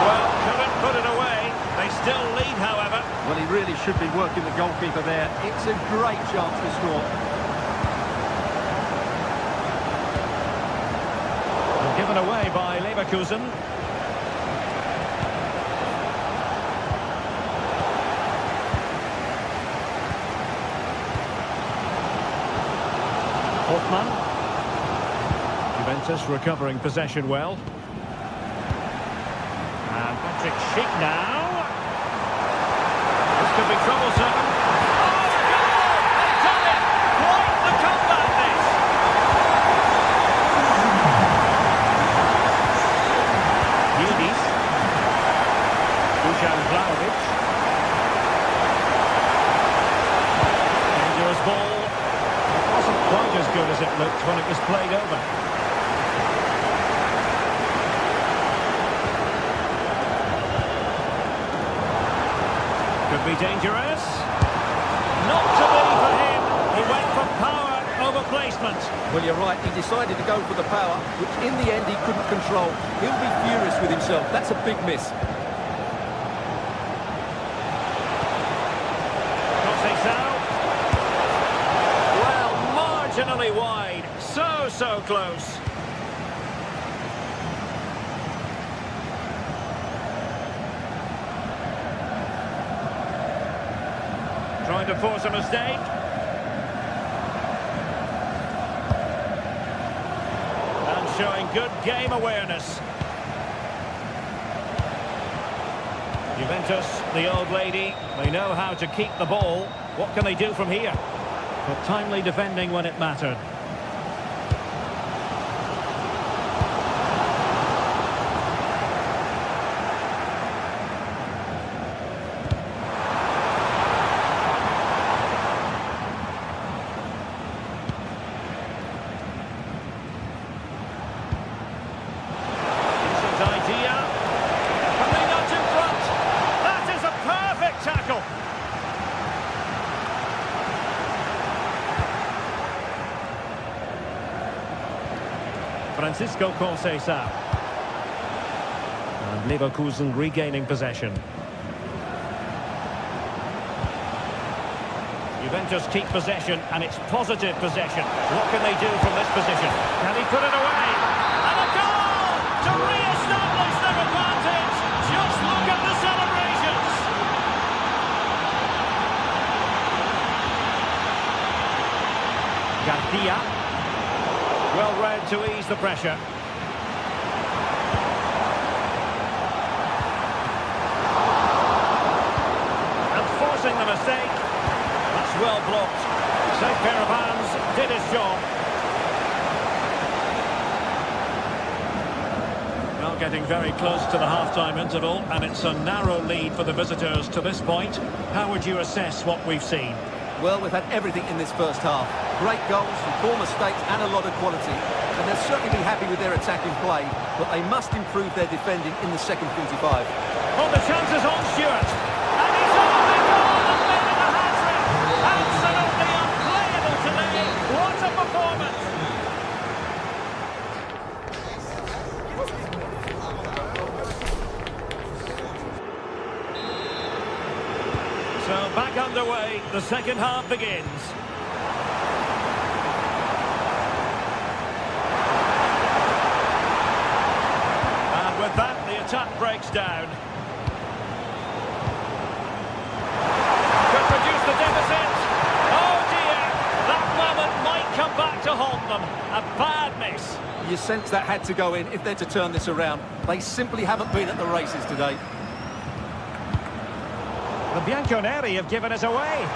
Well, couldn't put it away. They still lead, however. Well, he really should be working the goalkeeper there. It's a great chance to score. And given away by Leverkusen. Hoffmann. Juventus recovering possession well. And Patrick Schick now. This could be troublesome. Oh, goal! They've done it! Quite the comeback, this! Yildiz. Dusan Vlahovic. Dangerous ball. It wasn't quite as good as it looked when it was played over. Could be dangerous. Not to be for him. He went for power over placement. Well, you're right. He decided to go for the power, which in the end he couldn't control. He'll be furious with himself. That's a big miss. Conceição. Well, marginally wide. So close. going to force a mistake. And showing good game awareness. Juventus, the old lady, they know how to keep the ball. What can they do from here? But timely defending when it mattered. Decent idea. Coming out in front. That is a perfect tackle. Francisco Conceição. And Leverkusen regaining possession. Juventus keep possession, and it's positive possession. What can they do from this position? Can he put it away? And a goal to re-establish their advantage. Just look at the celebrations. Garcia. Well read to ease the pressure. And forcing the mistake. That's well blocked. Safe pair of hands, did his job. Now getting very close to the half-time interval, and it's a narrow lead for the visitors to this point. How would you assess what we've seen? Well, we've had everything in this first half. Great goals, some poor mistakes and a lot of quality. And they'll certainly be happy with their attacking play, but they must improve their defending in the second 45. Oh, the chance is on, Stewart. And he's on the goal and making a hat-trick. Absolutely unplayable today. What a performance. So back underway, the second half begins. And with that, the attack breaks down. Could reduce the deficit. Oh dear, that moment might come back to haunt them. A bad miss. You sense that had to go in if they're to turn this around. They simply haven't been at the races today. The Bianconeri have given us away.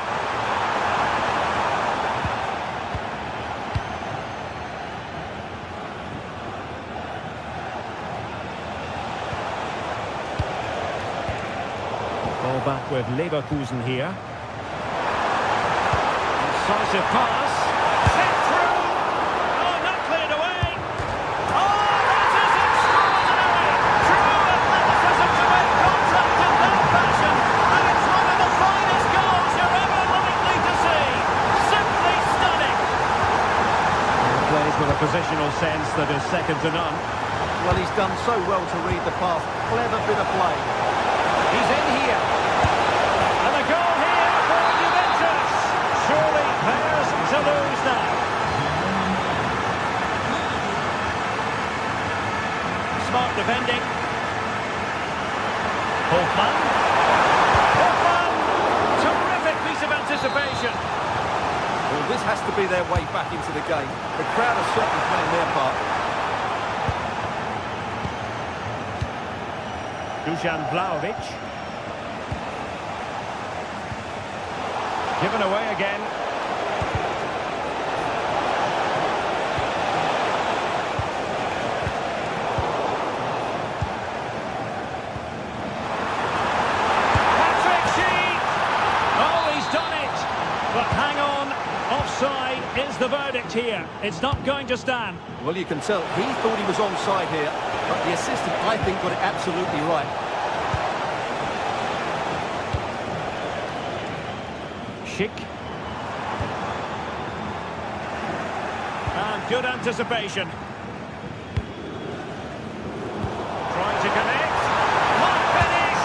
Ball back with Leverkusen here. Decisive pass. Sent through. Oh, not cleared away. Oh, that is extraordinary. True athleticism to make contact in that fashion. And it's one of the finest goals you're ever likely to see. Simply stunning. He plays with a positional sense that is second to none. Well, he's done so well to read the pass. Clever bit of play. He's in here. And a goal here for Juventus. Surely theirs to lose now. Smart defending. Hofmann. Hofmann. Terrific piece of anticipation. Well, this has to be their way back into the game. The crowd are certainly playing their part. Dusan Vlahovic. Given away again. Patrick Sheik! Oh, he's done it! But hang on, offside is the verdict here. It's not going to stand. Well, you can tell he thought he was onside here, but the assistant, I think, got it absolutely right. Schick. And good anticipation. Trying to connect. What finish!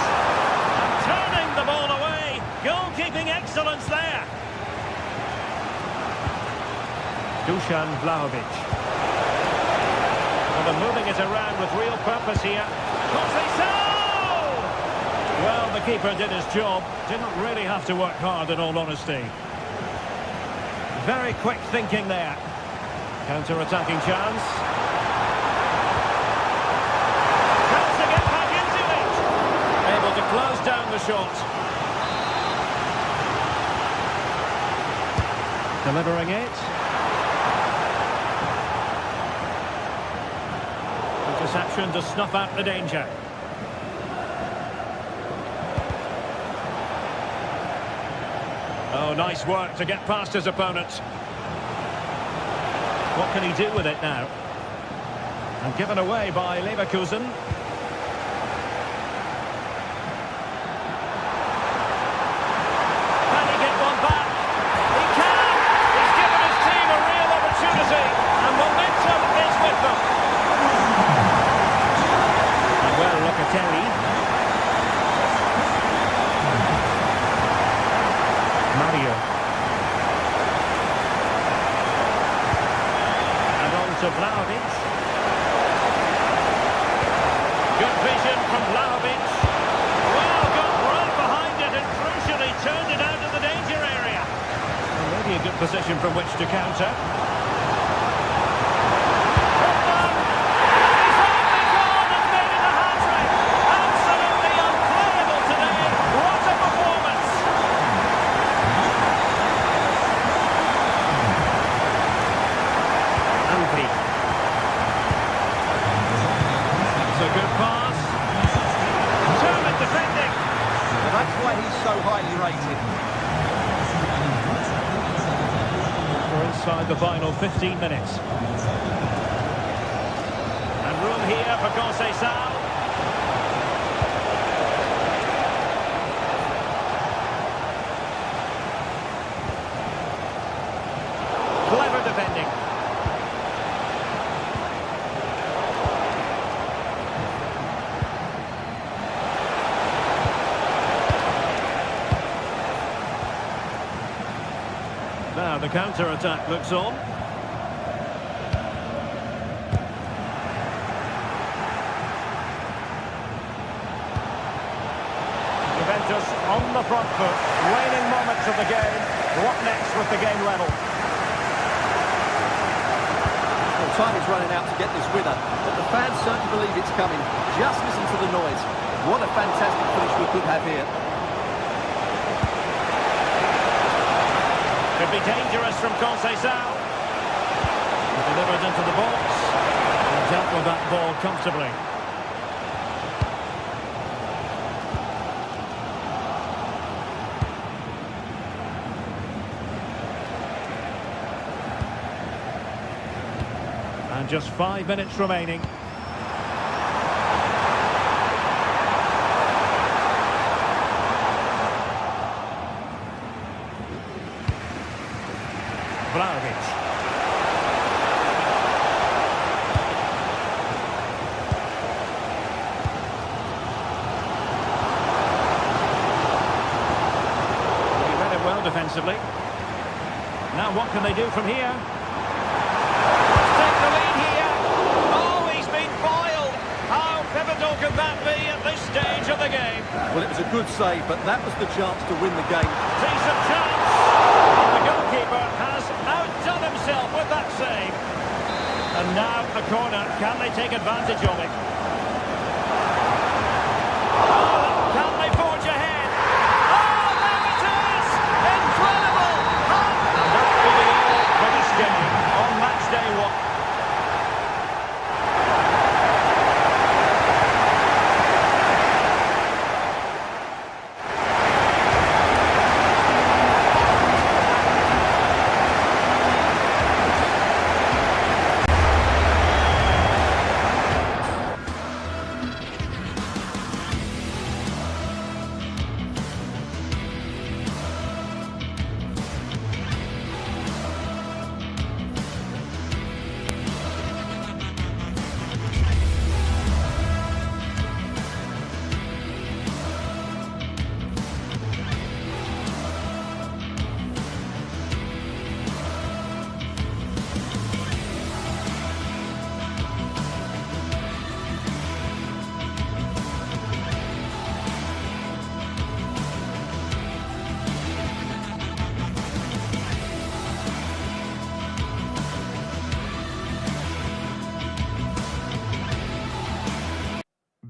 And turning the ball away. Goalkeeping excellence there. Dusan Vlahovic. And they're moving it around with real purpose here. Conceição! Well, Well, the keeper did his job. Didn't really have to work hard, in all honesty. Very quick thinking there. Counter-attacking chance. Tries to get back into it. Able to close down the shot. Delivering it. Interception to snuff out the danger. Oh, nice work to get past his opponent. What can he do with it now? And given away by Leverkusen. Can he get one back? He can! He's given his team a real opportunity, and momentum is with them. And well, Locatelli. Mario. And on to Vlahovic. Good vision from Vlahovic. Well, got right behind it and crucially turned it out of the danger area. Already a good position from which to counter. Inside the final 15 minutes. And room here for Conceição. Clever defending. Now the counter-attack looks on. Juventus on the front foot. Waning moments of the game. What next with the game level? Well, time is running out to get this winner, but the fans certainly believe it's coming. Just listen to the noise. What a fantastic finish we could have here. Could be dangerous from Conceição. Delivered into the box. And dealt with that ball comfortably. And just 5 minutes remaining. Vlahovic. He read it well defensively. Now what can they do from here? Let's take the lead here. Oh, he's been foiled. How pivotal can that be at this stage of the game? Well, it was a good save, but that was the chance to win the game. Decent chance. The goalkeeper has outdone himself with that save. And now a corner. Can they take advantage of it? Oh, can they forge ahead? Oh, there it is! Incredible! And that will be all for this game on match day 1.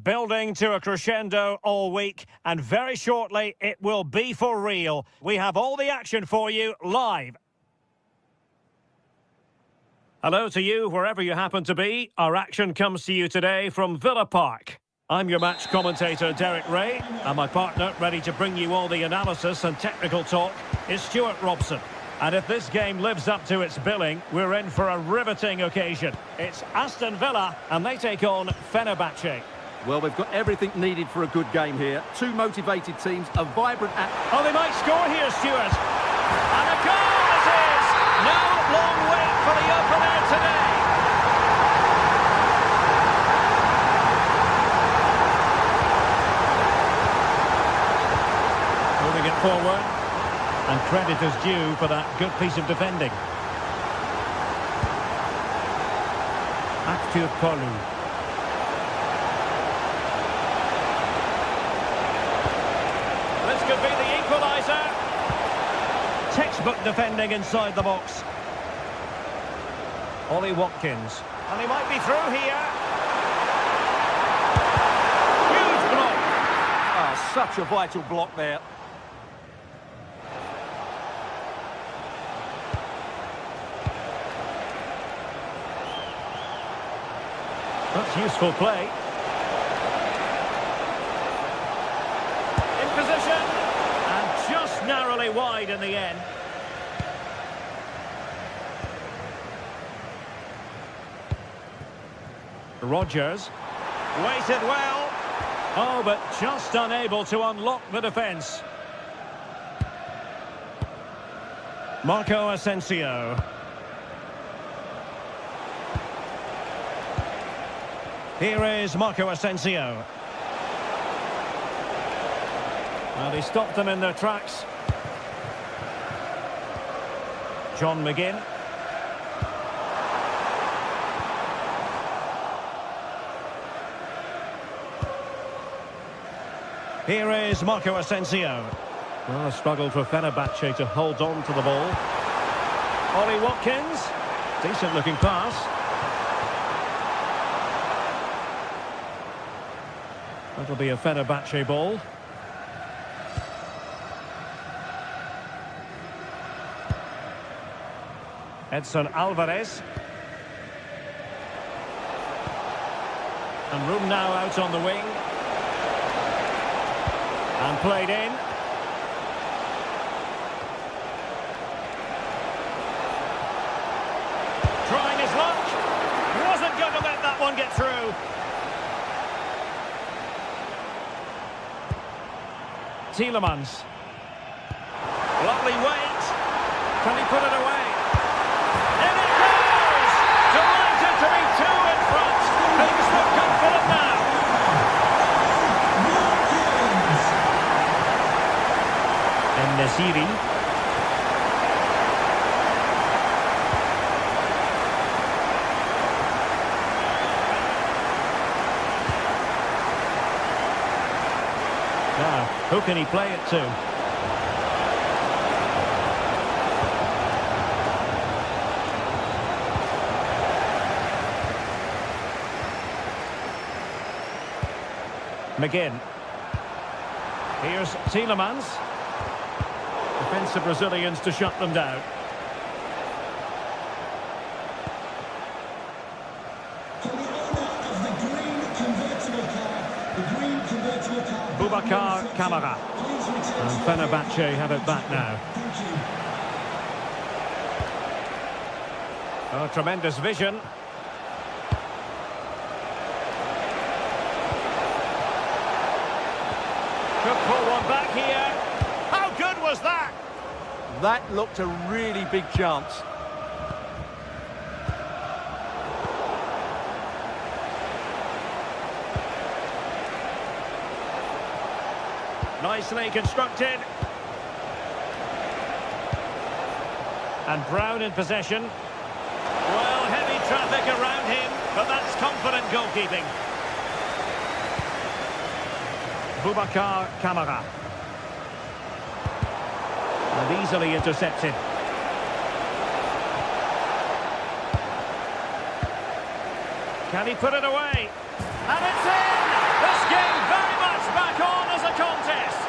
building to a crescendo all week, and very shortly it will be for real. We have all the action for you live. Hello to you, wherever you happen to be. Our action comes to you today from Villa Park. I'm your match commentator, Derek Ray, and my partner, ready to bring you all the analysis and technical talk, is Stuart Robson. And if this game lives up to its billing, we're in for a riveting occasion. It's Aston Villa, and they take on Fenerbahce. Well, we've got everything needed for a good game here. Two motivated teams, a vibrant... Oh, they might score here, Stuart. And a goal it is! No long wait for the opener today. Moving it forward. And credit is due for that good piece of defending. Actu Kolu. This could be the equaliser. Textbook defending inside the box. Ollie Watkins. And he might be through here. Huge block. Oh, such a vital block there. That's useful play. In position. And just narrowly wide in the end. Rodgers. Waited well. Oh, but just unable to unlock the defence. Marco Asensio. Here is Marco Asensio. Well, he stopped them in their tracks. John McGinn. Here is Marco Asensio. Well, a struggle for Fenerbahce to hold on to the ball. Ollie Watkins. Decent looking pass. That'll be a Fenerbahce ball. Edson Alvarez. And room now out on the wing. And played in. Trying his luck. Wasn't going to let that one get through. Tielemans. Lovely weight. Can he put it away? In it goes! Delighted to be two in front. Things look confident now. And Nasiri. Now, who can he play it to? McGinn. Here's Tielemans. Defensive Brazilians to shut them down. Boubacar Kamara. And Fenerbahce have it back now. Oh, tremendous vision. Could pull one back here. How good was that? That looked a really big chance. Nicely constructed. And Brown in possession. Well, heavy traffic around him, but that's confident goalkeeping. Boubacar Kamara. And easily intercepted. Can he put it away? And it's in! This game very much back on as a contest.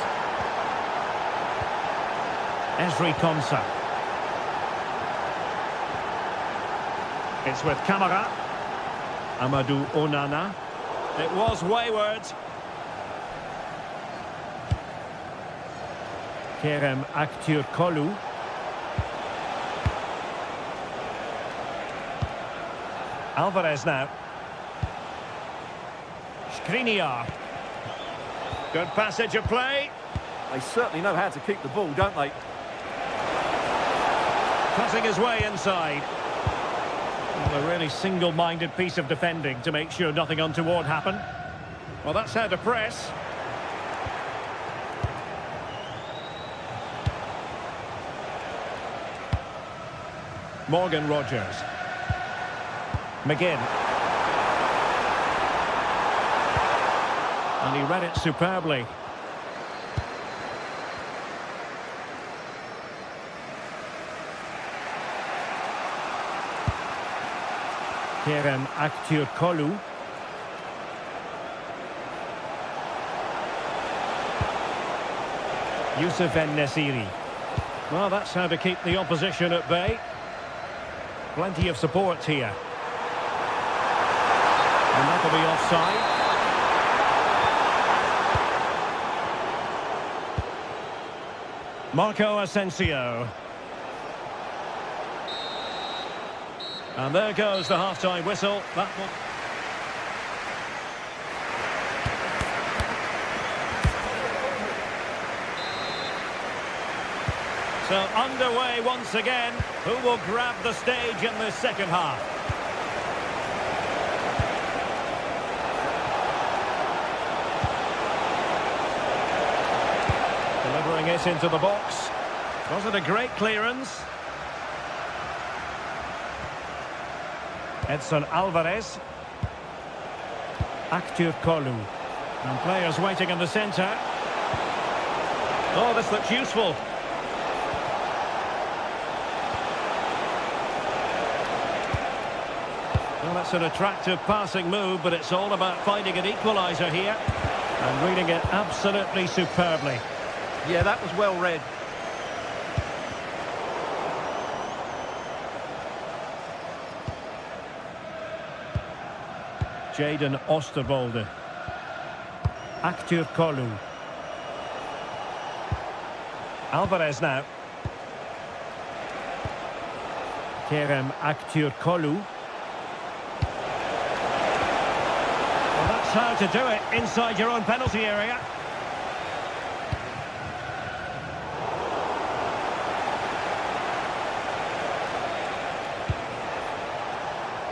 Esri Konsa. It's with Camara. Amadou Onana. It was wayward. Kerem Aktürkoğlu. Alvarez now. Skriniar. Good passage of play. They certainly know how to keep the ball, don't they? Cutting his way inside. Well, a really single-minded piece of defending to make sure nothing untoward happened. Well, that's how to press. Morgan Rogers. McGinn. And he read it superbly. Kerem Aktürkoğlu. Yusuf En-Nesyri. Well, that's how to keep the opposition at bay. Plenty of support here. And that'll be offside. Marco Asensio. And there goes the half-time whistle. That one. So underway once again. Who will grab the stage in this second half? Delivering it into the box. Was it a great clearance? Edson Alvarez. Aktürkoğlu. And players waiting in the centre. Oh, this looks useful. Well, that's an attractive passing move, but it's all about finding an equaliser here. And reading it absolutely superbly. Yeah, that was well read. Jadon Oosterwolde. Aktürkoğlu. Alvarez now. Kerem Aktürkoğlu. Well, that's how to do it inside your own penalty area.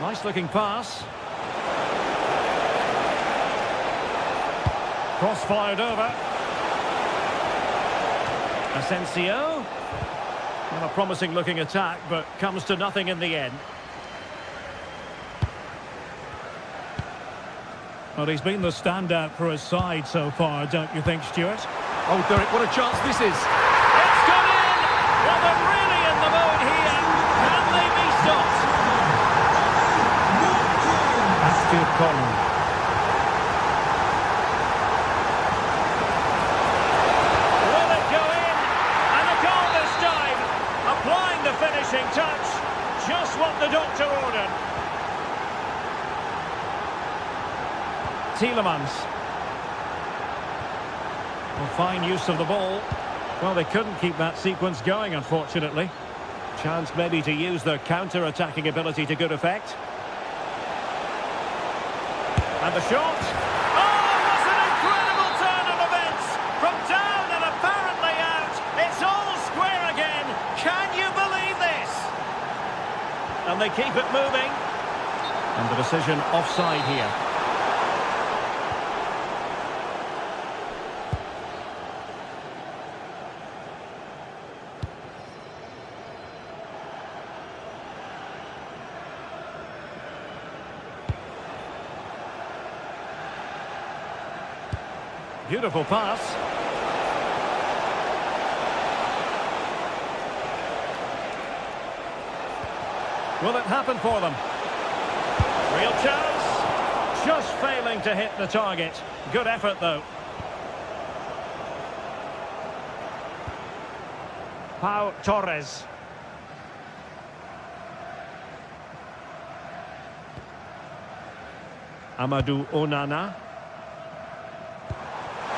Nice looking pass. Cross fired over. Asensio. Well, a promising looking attack, but comes to nothing in the end. Well, he's been the standout for his side so far, don't you think, Stuart? Oh, Derek, what a chance this is. It's gone in! Well, they're really in the mode here. Can they be stopped? Aktürkoğlu. Will it go in? And a goal this time. Applying the finishing touch. Just what the doctor ordered. Tielemans. Well, fine use of the ball. Well, they couldn't keep that sequence going, unfortunately. Chance maybe to use their counter-attacking ability to good effect. And the shot. Oh, what an incredible turn of events! From down and apparently out, it's all square again. Can you believe this? And they keep it moving. And the decision offside here. Beautiful pass. Will it happen for them? Real chance. Just failing to hit the target. Good effort, though. Pau Torres. Amadou Onana.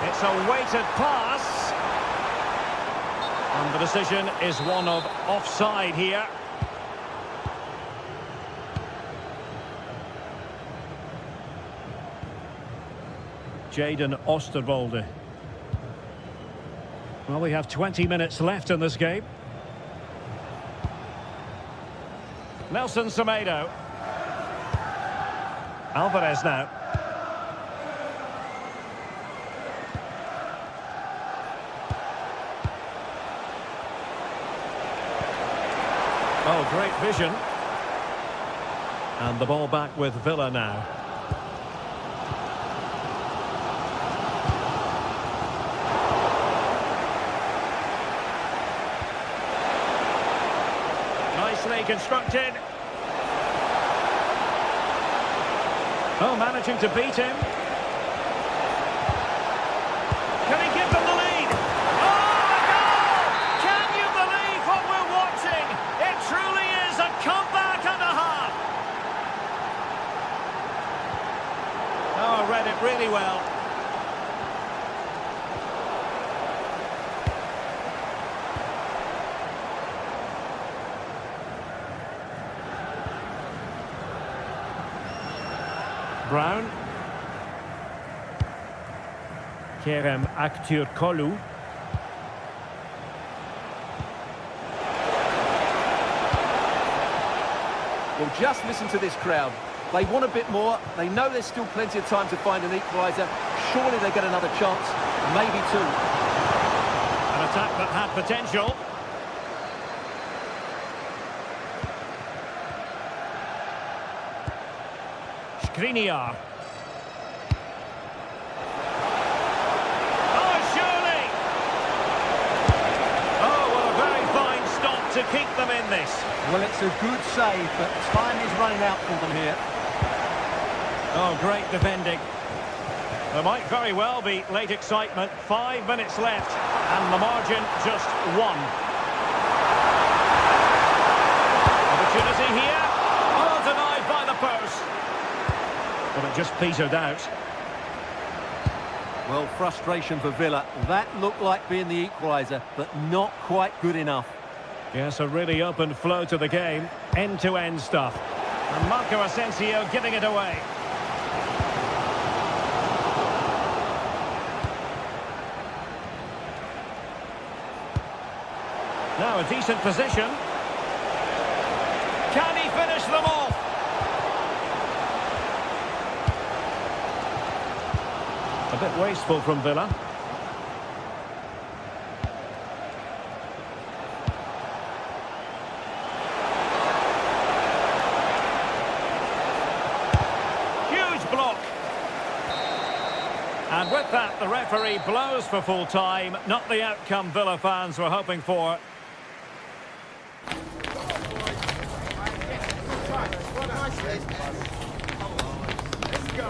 It's a weighted pass. And the decision is one of offside here. Jadon Oosterwolde. Well, we have 20 minutes left in this game. Nelson Semedo. Alvarez now. Oh, great vision. And the ball back with Villa now. Nicely constructed. Oh, managing to beat him. Can he give them the lead? Oh, a goal! Can you believe what we're watching? It truly is a comeback and a half. Oh, read it really well. Brown. Kerem Aktürkoğlu. Well, just listen to this crowd. They want a bit more. They know there's still plenty of time to find an equaliser. Surely they get another chance. Maybe two. An attack that had potential. Skriniar. Oh, surely! Oh, what a very fine stop to keep them in this. Well, it's a good save, but time is running out for them here. Oh, great defending. There might very well be late excitement. 5 minutes left, and the margin just one. Opportunity here. Oh, denied by the post. But it just petered out. Well, frustration for Villa. That looked like being the equaliser, but not quite good enough. Yes, a really open flow to the game. End-to-end stuff. And Marco Asensio giving it away. Now a decent position. Can he finish them off? A bit wasteful from Villa. Huge block. And with that, the referee blows for full time. Not the outcome Villa fans were hoping for. Let's go.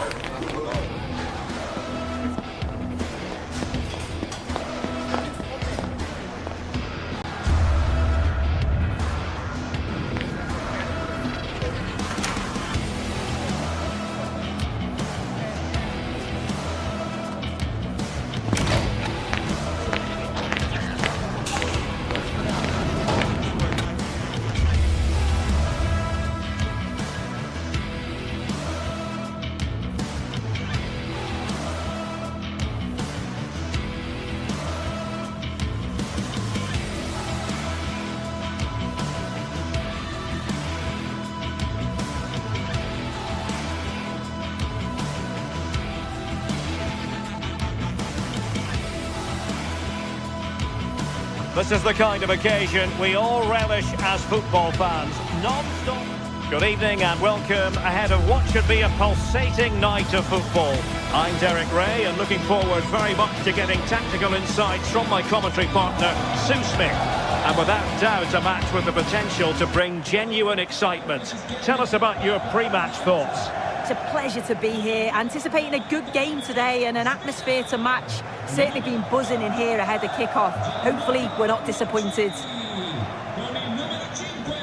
This is the kind of occasion we all relish as football fans. Non-stop. Good evening and welcome ahead of what should be a pulsating night of football. I'm Derek Ray and looking forward very much to getting tactical insights from my commentary partner, Sue Smith. And without doubt, a match with the potential to bring genuine excitement. Tell us about your pre-match thoughts. It's a pleasure to be here, anticipating a good game today and an atmosphere to match. Certainly been buzzing in here ahead of kick-off. Hopefully we're not disappointed. Con il numero 5,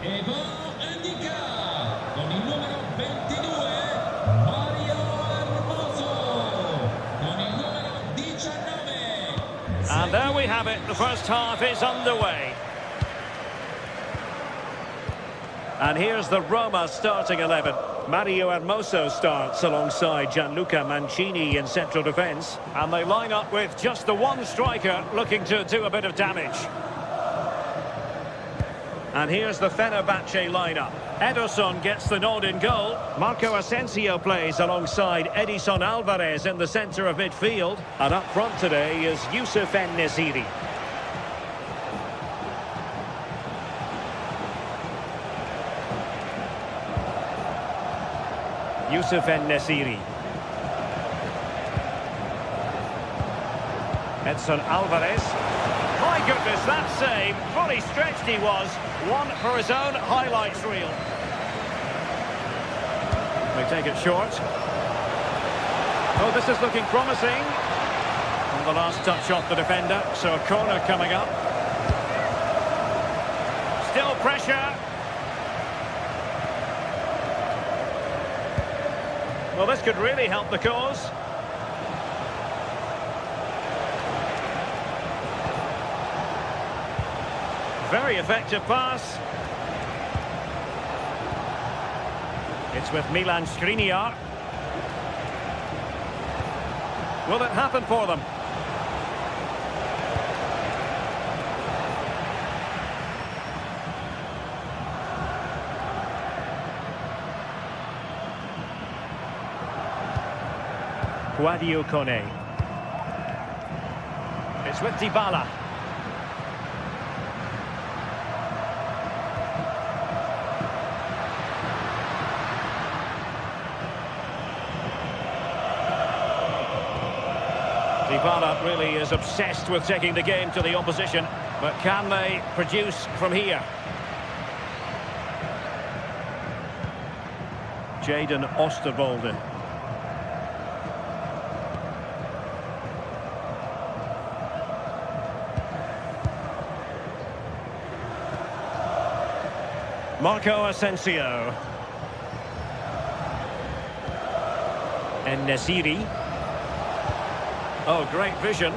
Evo Indica. Con il numero 22, Mario Hermoso. Con il numero 19. And there we have it. The first half is underway. And here's the Roma starting 11. Mario Hermoso starts alongside Gianluca Mancini in central defence. And they line up with just the one striker looking to do a bit of damage. And here's the Fenerbahce lineup. Ederson gets the nod in goal. Marco Asensio plays alongside Edison Alvarez in the centre of midfield. And up front today is Youssef En-Nesyri. Youssef En-Nesyri. Edson Alvarez. My goodness, that save. Fully stretched he was. One for his own highlights reel. They take it short. Oh, this is looking promising. And the last touch off the defender, so a corner coming up. Still pressure. Well, this could really help the cause. Very effective pass. It's with Milan Skriniar. Will it happen for them? Sadio Kone. It's with Dybala. Dybala really is obsessed with taking the game to the opposition, but can they produce from here? Jadon Oosterwolde. Marco Asensio. En-Nesyri. Oh, great vision.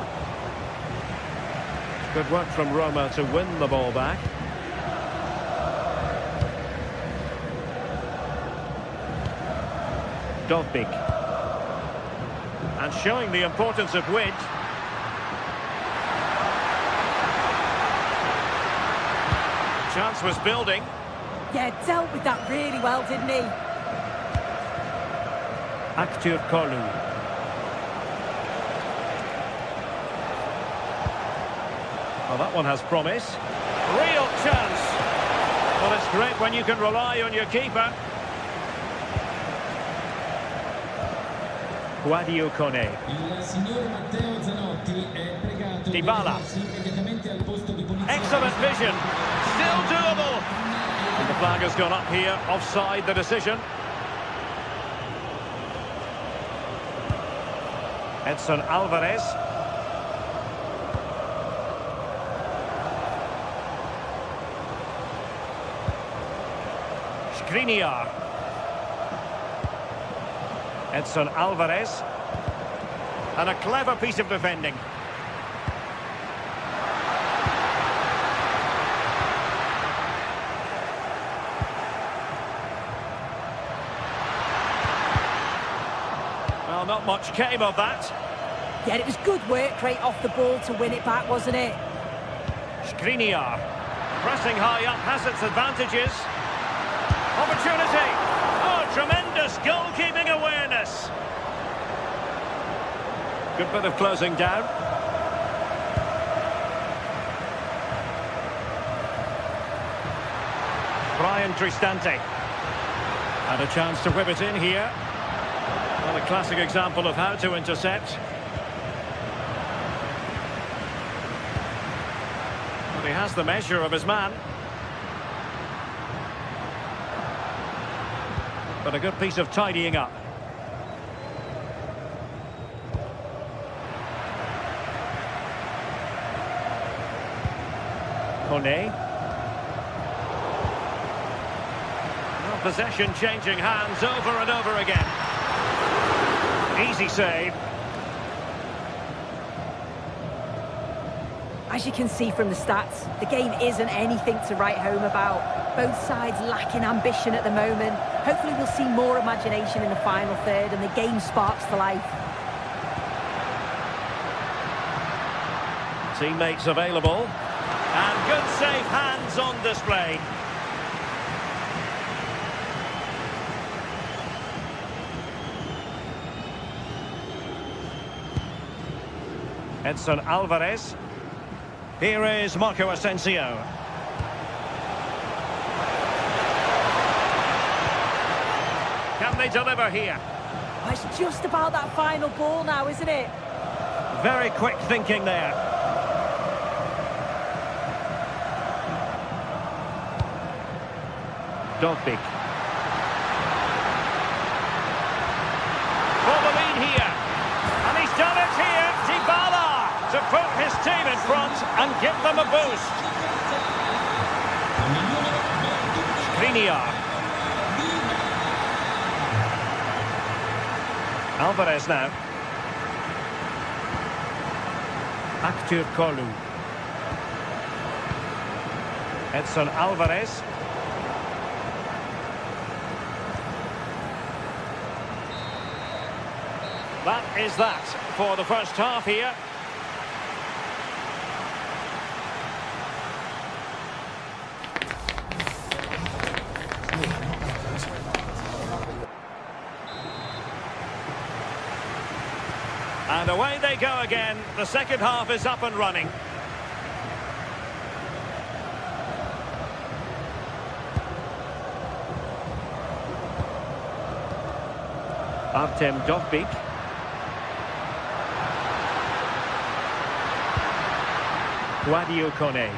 Good work from Roma to win the ball back. Dovbyk. And showing the importance of width. Chance was building. Yeah, dealt with that really well, didn't he? Aktür Kolu. Well, that one has promise. Real chance. Well, it's great when you can rely on your keeper. Sadio Kone. Il signor Matteo Zanotti è pregato di Dybala. recarsi immediatamente al posto di polizia. Excellent vision. Still doable. And the flag has gone up here. Offside the decision. Edson Alvarez. Skriniar. Edson Alvarez. And a clever piece of defending. Well, not much came of that. Yeah, it was good work right off the ball to win it back, wasn't it? Skriniar. Pressing high up has its advantages. Opportunity. Oh, tremendous goalkeeping awareness. Good bit of closing down. Brian Cristante. And a chance to whip it in here. Well, a classic example of how to intercept. Well, he has the measure of his man. but a good piece of tidying up. Kone. Possession changing hands over and over again. Easy save. As you can see from the stats, the game isn't anything to write home about. Both sides lacking ambition at the moment. Hopefully we'll see more imagination in the final third and the game sparks to life. Teammates available. And good safe hands on display. Edson Alvarez. Here is Marco Asensio. Can they deliver here? Oh, it's just about that final ball now, isn't it? Very quick thinking there. Dogbik. For the lead here. And he's done it here. Dybala to put his team in front and give them a boost. Skriniar. Alvarez now. Aktür Kolu. Edson Alvarez. That is that for the first half here. And away they go again. The second half is up and running. Artem Dogbik. Guadio Kone.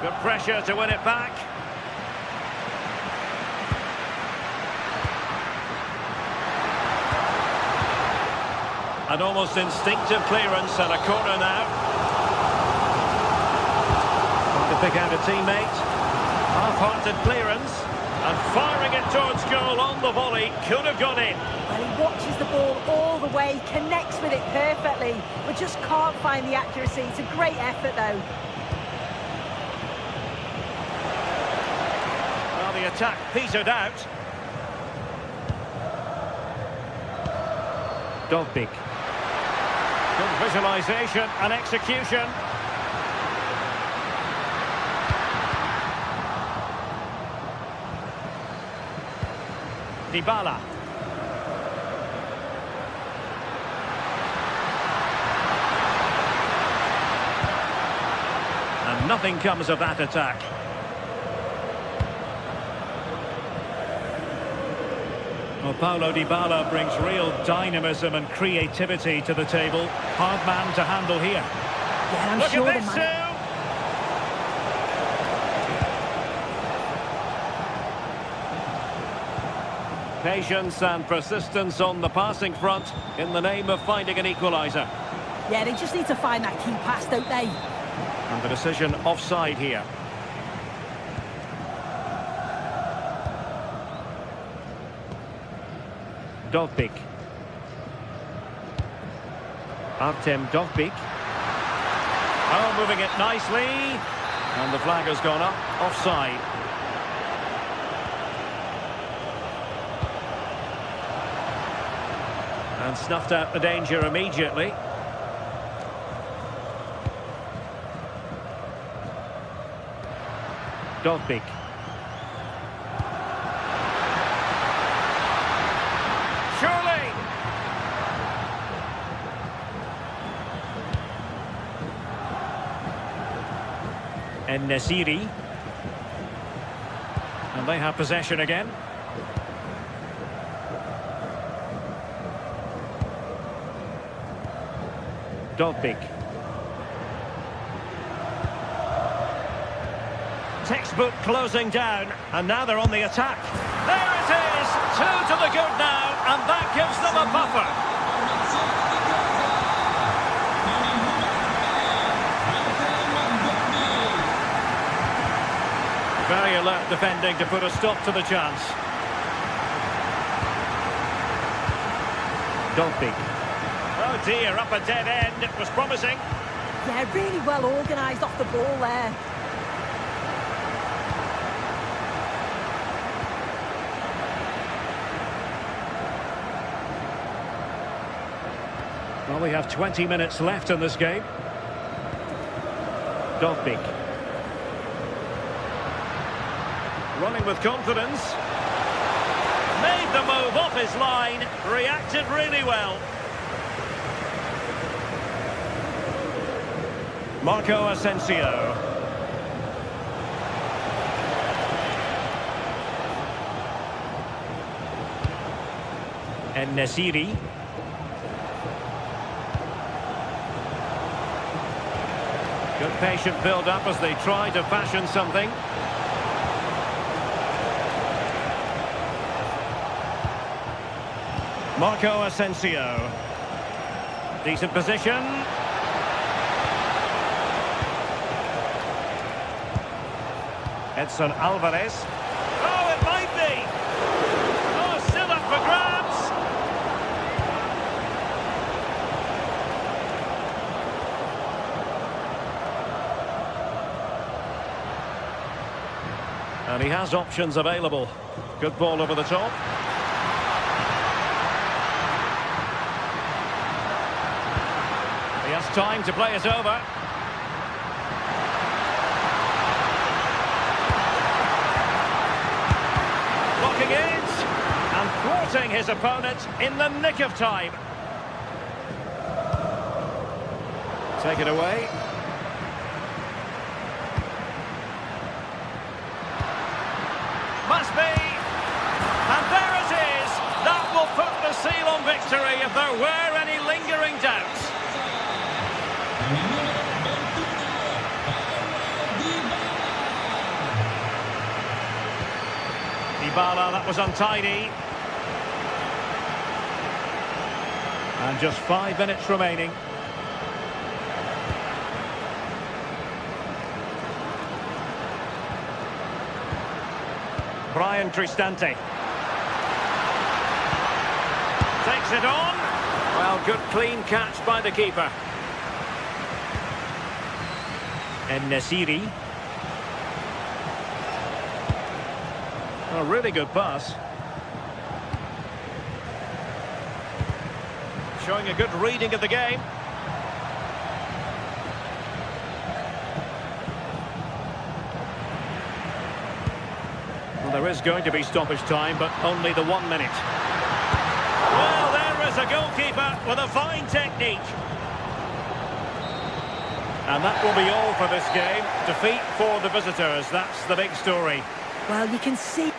Good pressure to win it back. An almost instinctive clearance and a corner now. To pick out a teammate. Half-hearted clearance. And firing it towards goal on the volley. Could have gone in. Well, he watches the ball all the way, connects with it perfectly, but just can't find the accuracy. It's a great effort, though. Well, the attack petered out. Dogbik. Good visualisation and execution. Dybala. And nothing comes of that attack. Well, Paulo Dybala brings real dynamism and creativity to the table. Hard man to handle here. Yeah, I'm Look sure at this, Sue! Patience and persistence on the passing front in the name of finding an equaliser. Yeah, they just need to find that key pass, don't they? And the decision offside here. Dogbik. Artem Dogbik. Oh, moving it nicely. And the flag has gone up. Offside. And snuffed out the danger immediately. Dogbik. Surely! En-Nesyri. And they have possession again. Dovbik. Textbook closing down, and now they're on the attack. There it is! 2 to the good now, and that gives them a buffer. Very alert defending to put a stop to the chance. Dovbik. Oh dear, up a dead end. It was promising. Yeah, really well organised off the ball there. Well, we have 20 minutes left in this game. Dovbik. Running with confidence. Made the move off his line. Reacted really well. Marco Asensio. En-Nesyri. Good patient build-up as they try to fashion something. Marco Asensio. Decent position. Edson Alvarez. Oh, it might be! Oh, still up for grabs! And he has options available. Good ball over the top. He has time to play it over. Blocking it and thwarting his opponent in the nick of time. Take it away. Must be. And there it is. That will put the seal on victory if there were any lingering doubts. Dybala, that was untidy. And just 5 minutes remaining. Brian Cristante. Takes it on. Well, good clean catch by the keeper. En-Nesyri. A really good pass. Showing a good reading of the game. Well, there is going to be stoppage time, but only the 1 minute. Well, there is a goalkeeper with a fine technique. And that will be all for this game. Defeat for the visitors. That's the big story. Well, you can see...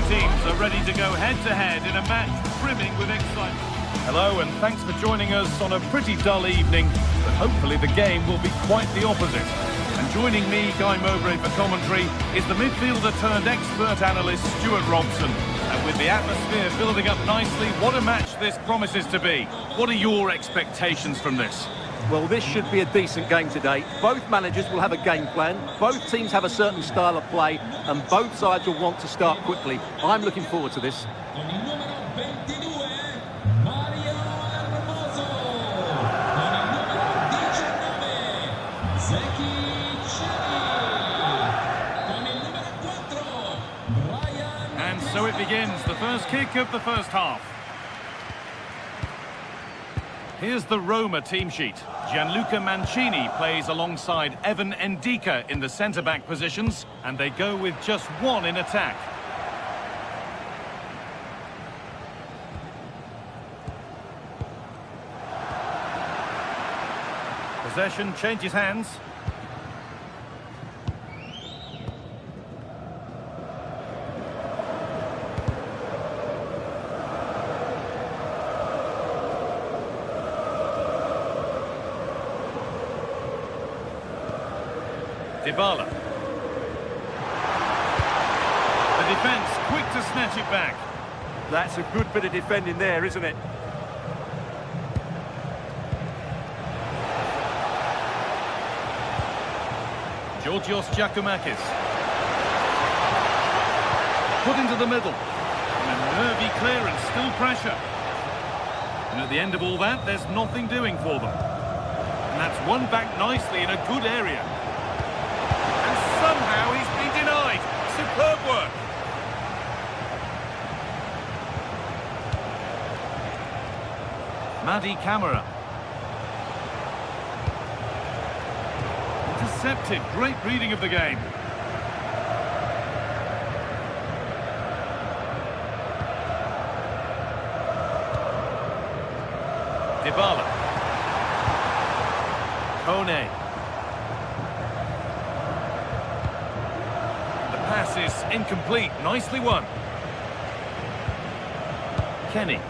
Teams are ready to go head-to-head in a match brimming with excitement. Hello, and thanks for joining us on a pretty dull evening, but hopefully the game will be quite the opposite. And joining me, Guy Mowbray, for commentary is the midfielder-turned-expert analyst, Stuart Robson. And with the atmosphere building up nicely, what a match this promises to be. What are your expectations from this? Well, this should be a decent game today. Both managers will have a game plan. Both teams have a certain style of play, and both sides will want to start quickly. I'm looking forward to this. Con il numero 22, Mario Hermoso. Con il numero 19, Zeki Chiri. Con il numero 4, Brian. And so it begins, the first kick of the first half. Here's the Roma team sheet. Gianluca Mancini plays alongside Evan Ndika in the centre-back positions, and they go with just one in attack. Possession changes hands. Dybala. The defence quick to snatch it back. That's a good bit of defending there, isn't it? Georgios Giacomakis. Put into the middle. And a nervy clearance, still pressure. And at the end of all that, there's nothing doing for them. And that's won back nicely in a good area. And somehow he's been denied. Superb work. Madi Camara. Intercepted. Great reading of the game. Dybala. Kone. The pass is incomplete. Nicely won. Kenny.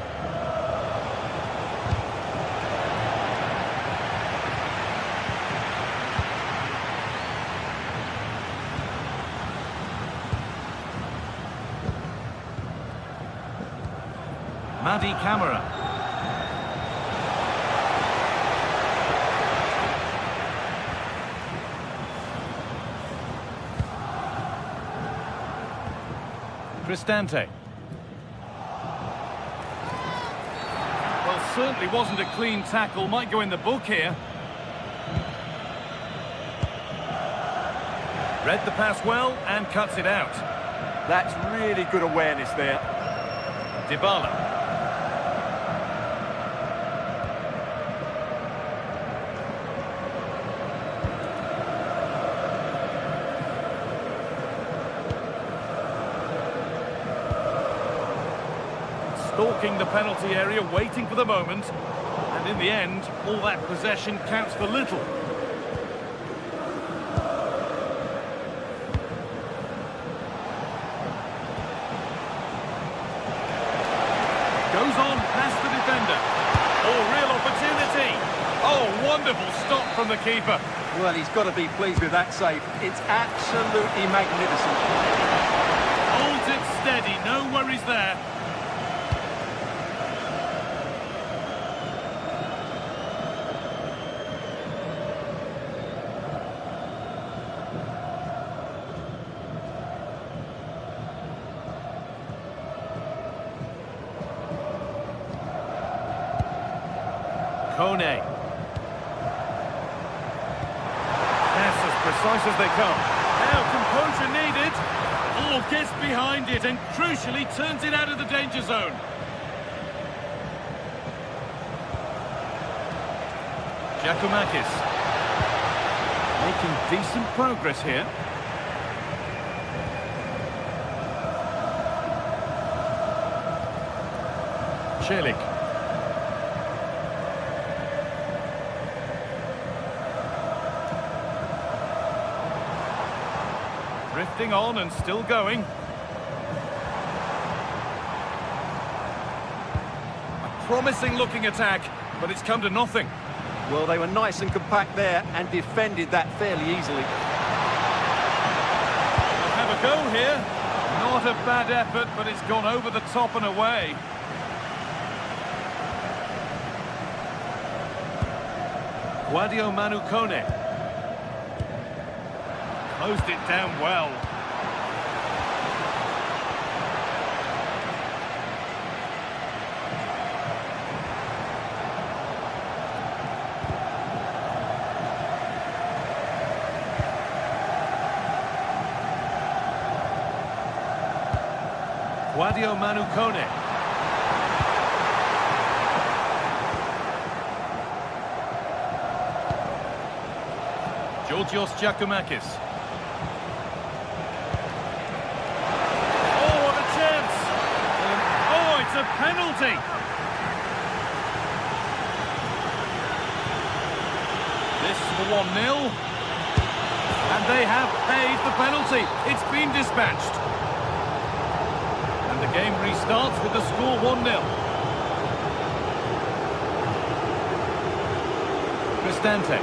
Madi Camara. Cristante. Well, certainly wasn't a clean tackle. Might go in the book here. Read the pass well and cuts it out. That's really good awareness there. Dybala. Stalking the penalty area, waiting for the moment. And in the end, all that possession counts for little. Goes on past the defender. Oh, real opportunity. Oh, wonderful stop from the keeper. Well, he's got to be pleased with that save. It's absolutely magnificent. Holds it steady, no worries there. Kone. Pass as precise as they come. Now composure needed. Oh, gets behind it and crucially turns it out of the danger zone. Giacomakis. Making decent progress here. Celik. Drifting on and still going. A promising looking attack, but it's come to nothing. Well, they were nice and compact there and defended that fairly easily. They'll have a go here. Not a bad effort, but it's gone over the top and away. Guadio Manu Kone. Closed it down well. Guadio Manu Kone. Georgios Giacomakis. Oh, what a chance! Oh, it's a penalty! This for 1-0. And they have paid the penalty. It's been dispatched. And the game restarts with the score 1-0. Cristante.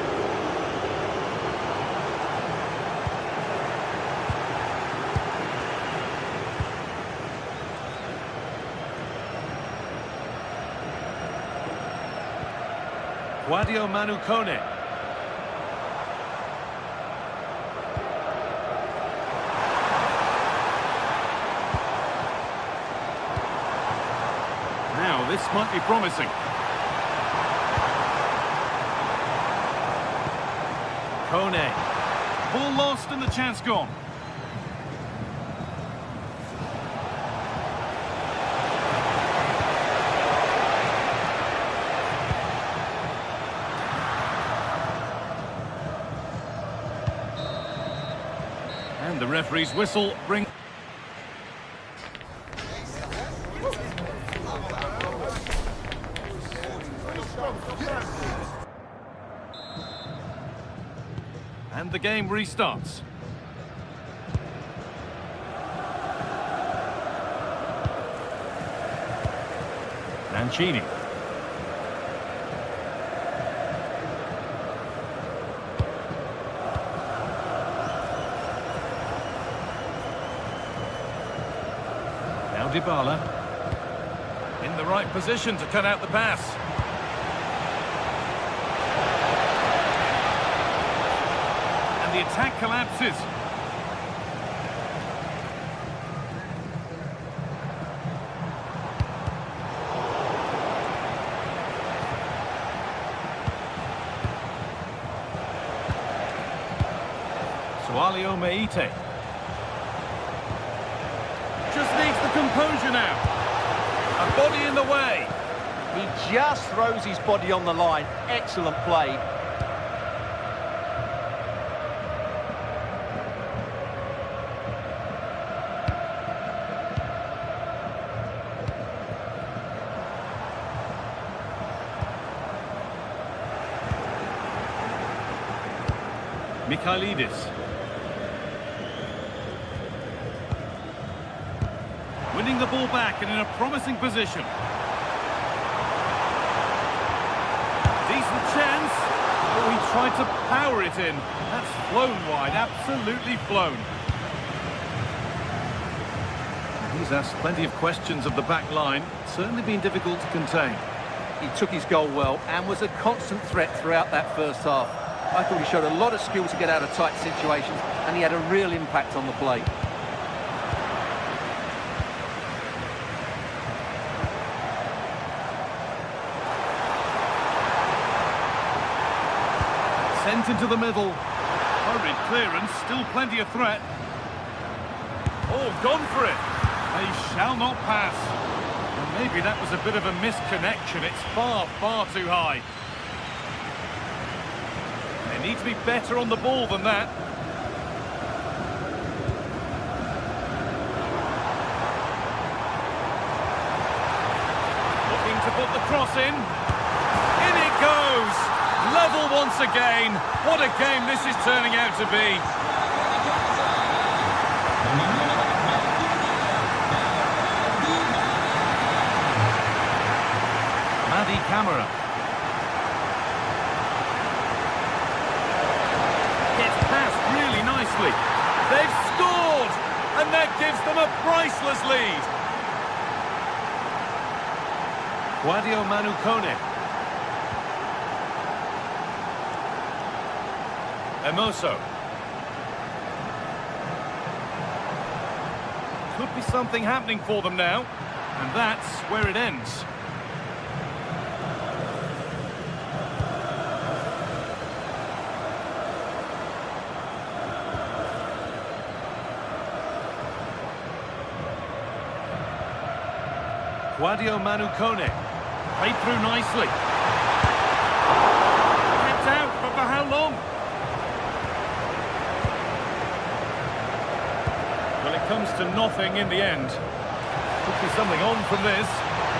Guadio Manu Kone. Now, this might be promising. Kone. Ball lost and the chance gone. And the referee's whistle brings... And the game restarts. Mancini. Now Dybala. In the right position to cut out the pass. The attack collapses. Sualio Meite. Just needs the composure now. A body in the way. He just throws his body on the line. Excellent play. Michailidis. Winning the ball back and in a promising position. Decent chance. Oh, he tried to power it in. That's flown wide, absolutely flown. He's asked plenty of questions of the back line. Certainly been difficult to contain. He took his goal well and was a constant threat throughout that first half. I thought he showed a lot of skill to get out of tight situations, and he had a real impact on the play. Sent into the middle. Hurried clearance, still plenty of threat. Oh, gone for it. They shall not pass. And maybe that was a bit of a misconnection. It's far, far too high. They need to be better on the ball than that. Looking to put the cross in. In it goes! Level once again. What a game this is turning out to be. Madi Camara. They've scored, and that gives them a priceless lead. Guadio Manu Kone. Hermoso. Could be something happening for them now. And that's where it ends. Guadio Manukone. Played through nicely. Kept out, but for how long? Well, it comes to nothing in the end. Could be something on from this,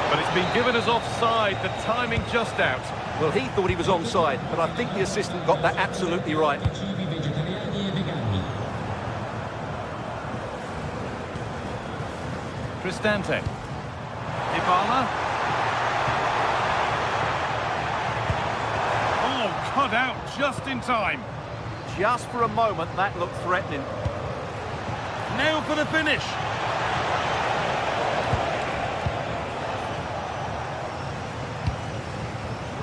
but it's been given as offside. The timing just out. Well, he thought he was onside, but I think the assistant got that absolutely right. cibi vegetariani e vegani. Cristante. Dybala. Oh, cut out just in time. Just for a moment, that looked threatening. Now for the finish.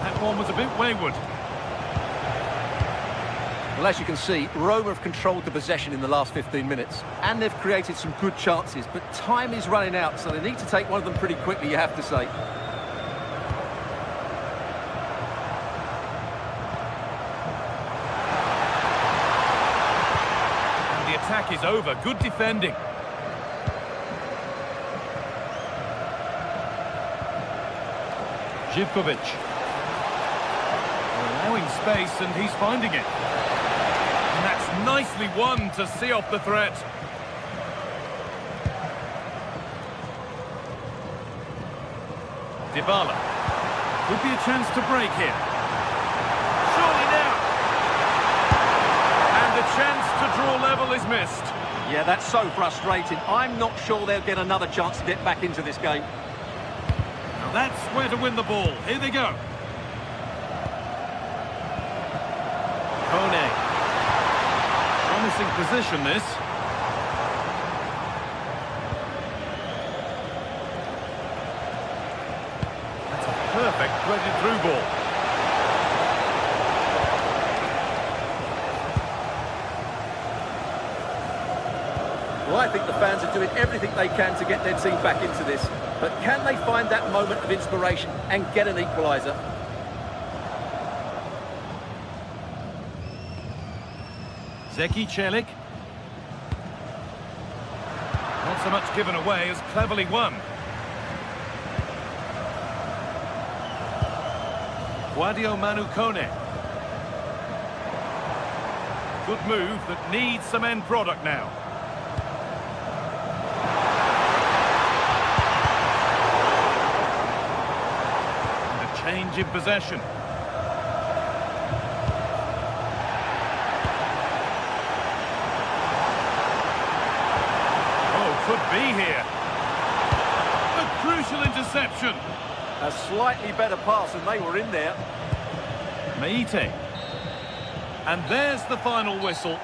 That one was a bit wayward. Well, as you can see, Roma have controlled the possession in the last 15 minutes, and they've created some good chances, but time is running out, so they need to take one of them pretty quickly, you have to say. And the attack is over. Good defending. Živkovic. Allowing space, and he's finding it. And that's nicely won to see off the threat. Dybala. Could be a chance to break here. Surely now. And the chance to draw level is missed. Yeah, that's so frustrating. I'm not sure they'll get another chance to get back into this game. Now that's where to win the ball. Here they go. Kone. Promising position, this. That's a perfect threaded through ball. Well, I think the fans are doing everything they can to get their team back into this. But can they find that moment of inspiration and get an equaliser? Zeki Celik. Not so much given away as cleverly won. Guadio Manukone. Good move that needs some end product now. And a change in possession. Could be here. A crucial interception. A slightly better pass, and they were in there. Meite. And there's the final whistle.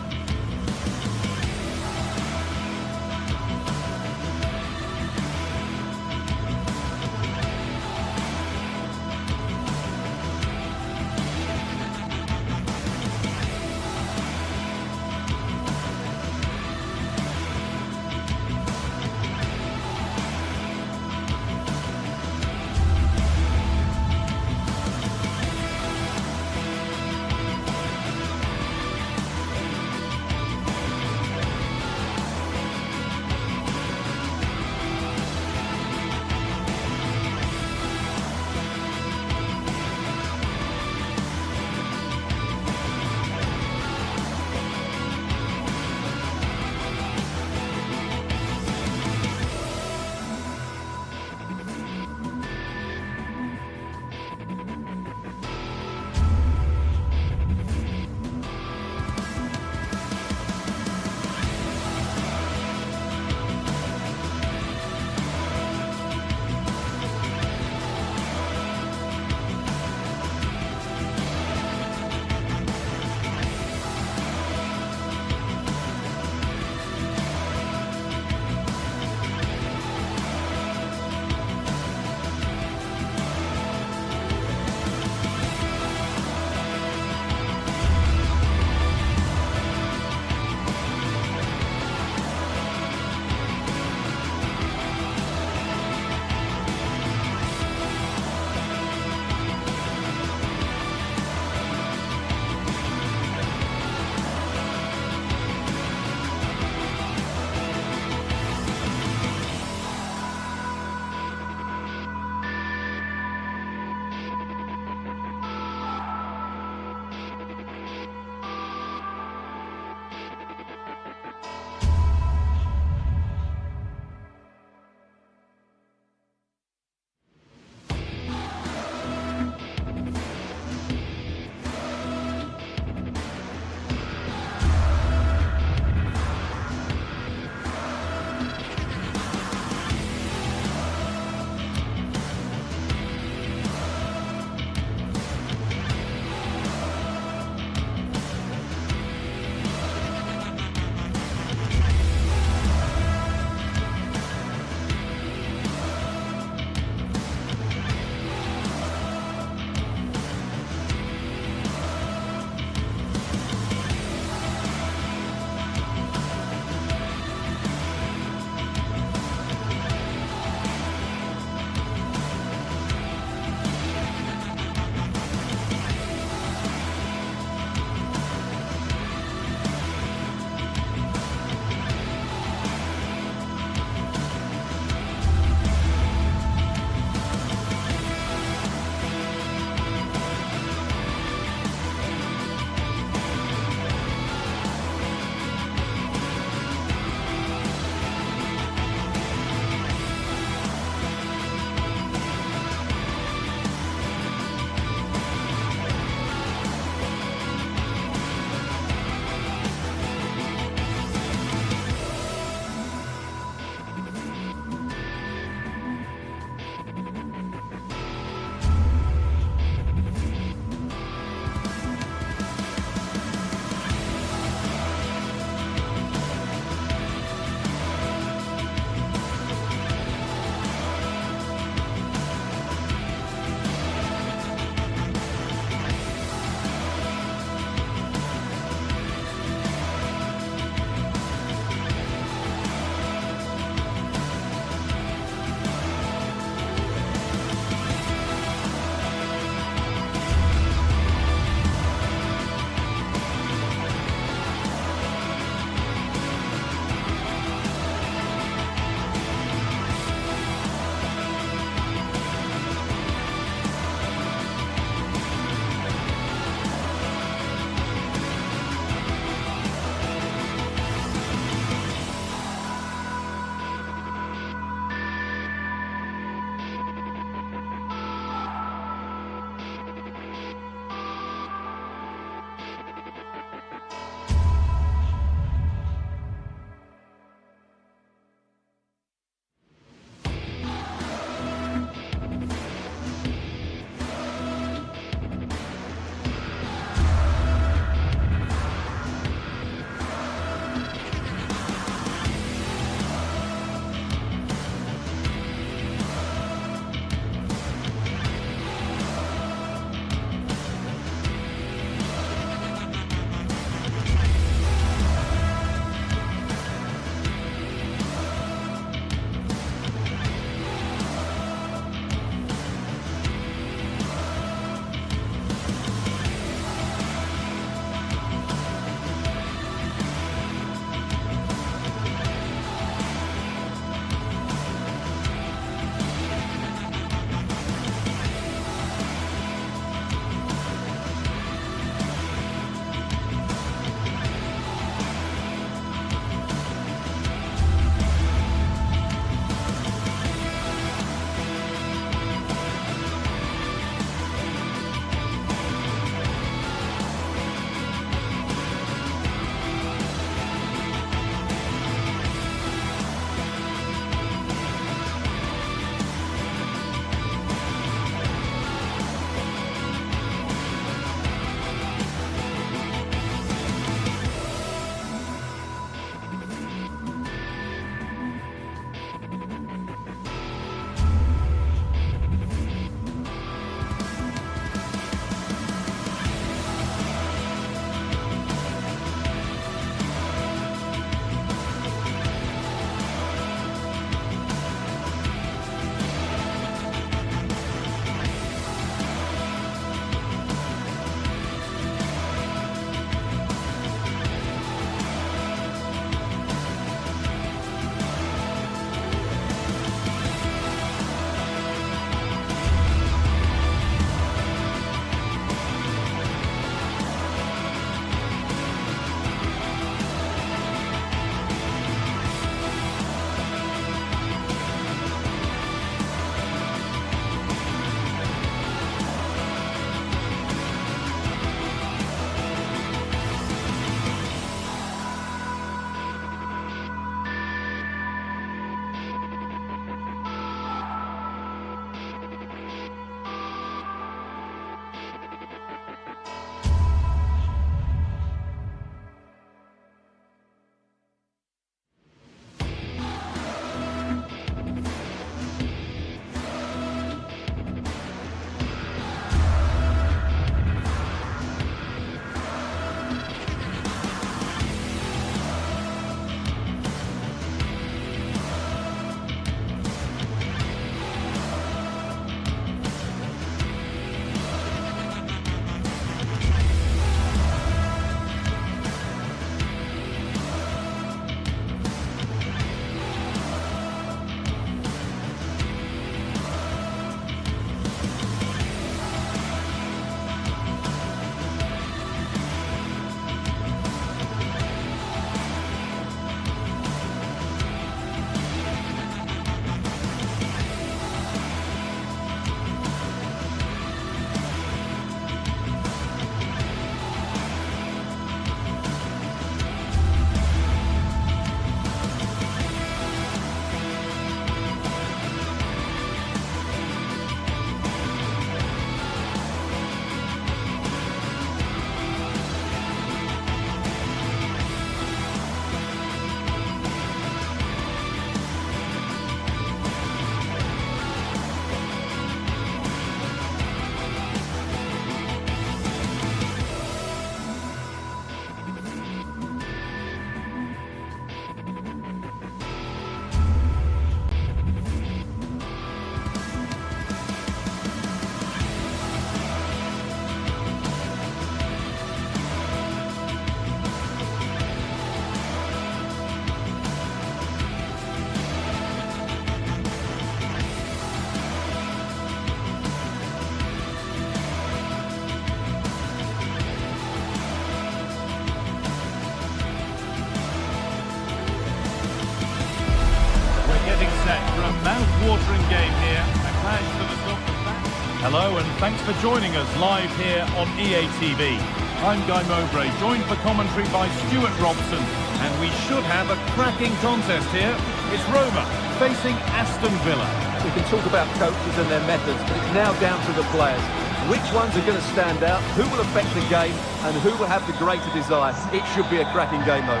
Hello and thanks for joining us live here on EA TV. I'm Guy Mowbray, joined for commentary by Stuart Robson, and we should have a cracking contest here. It's Roma facing Aston Villa. We can talk about coaches and their methods, but it's now down to the players. Which ones are going to stand out, who will affect the game, and who will have the greater desire. It should be a cracking game, though.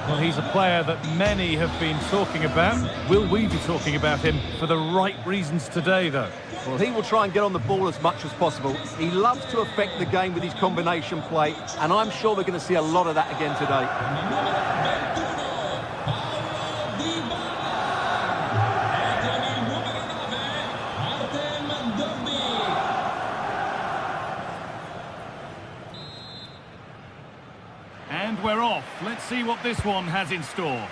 Well, he's a player that many have been talking about. Will we be talking about him for the right reasons today, though? Well, he will try and get on the ball as much as possible. He loves to affect the game with his combination play, and I'm sure we're going to see a lot of that again today. And we're off. Let's see what this one has in store.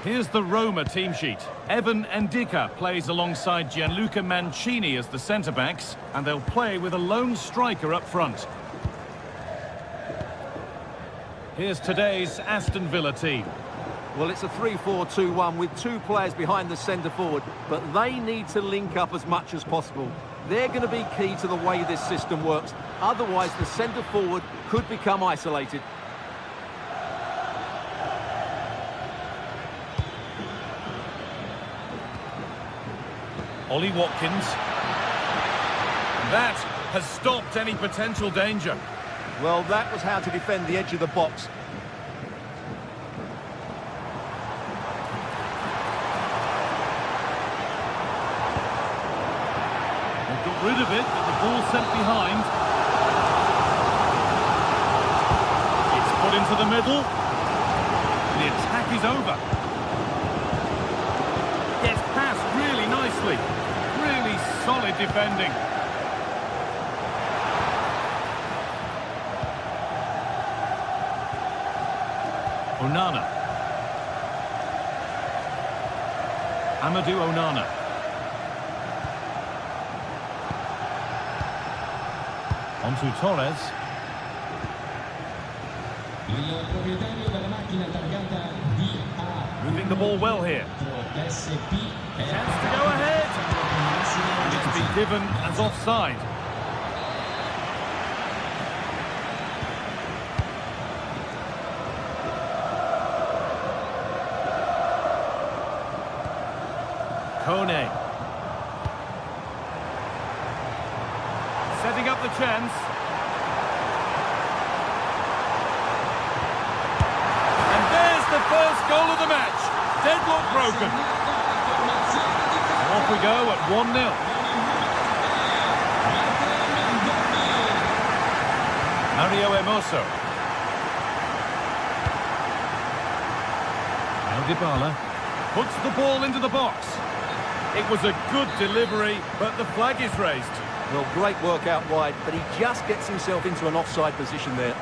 Here's the Roma team sheet. Evan Ndika plays alongside Gianluca Mancini as the centre-backs, and they'll play with a lone striker up front. Here's today's Aston Villa team. Well, it's a 3-4-2-1 with two players behind the centre-forward, but they need to link up as much as possible. They're going to be key to the way this system works. Otherwise, the centre-forward could become isolated. Ollie Watkins. That has stopped any potential danger. Well, that was how to defend the edge of the box. They've got rid of it, but the ball's sent behind. It's put into the middle. The attack is over. Gets past really nicely. Really solid defending. Onana. Amadou Onana. Onto Torres. Il proprietario della macchina targata DA. Moving the ball well here. SP. Chance to go ahead. And it's been given as offside. Kone. Setting up the chance. And there's the first goal of the match. Deadlock broken. And off we go at 1-0. Mario Hermoso. Now Dybala puts the ball into the box. It was a good delivery, but the flag is raised. Well, great work out wide, but he just gets himself into an offside position there.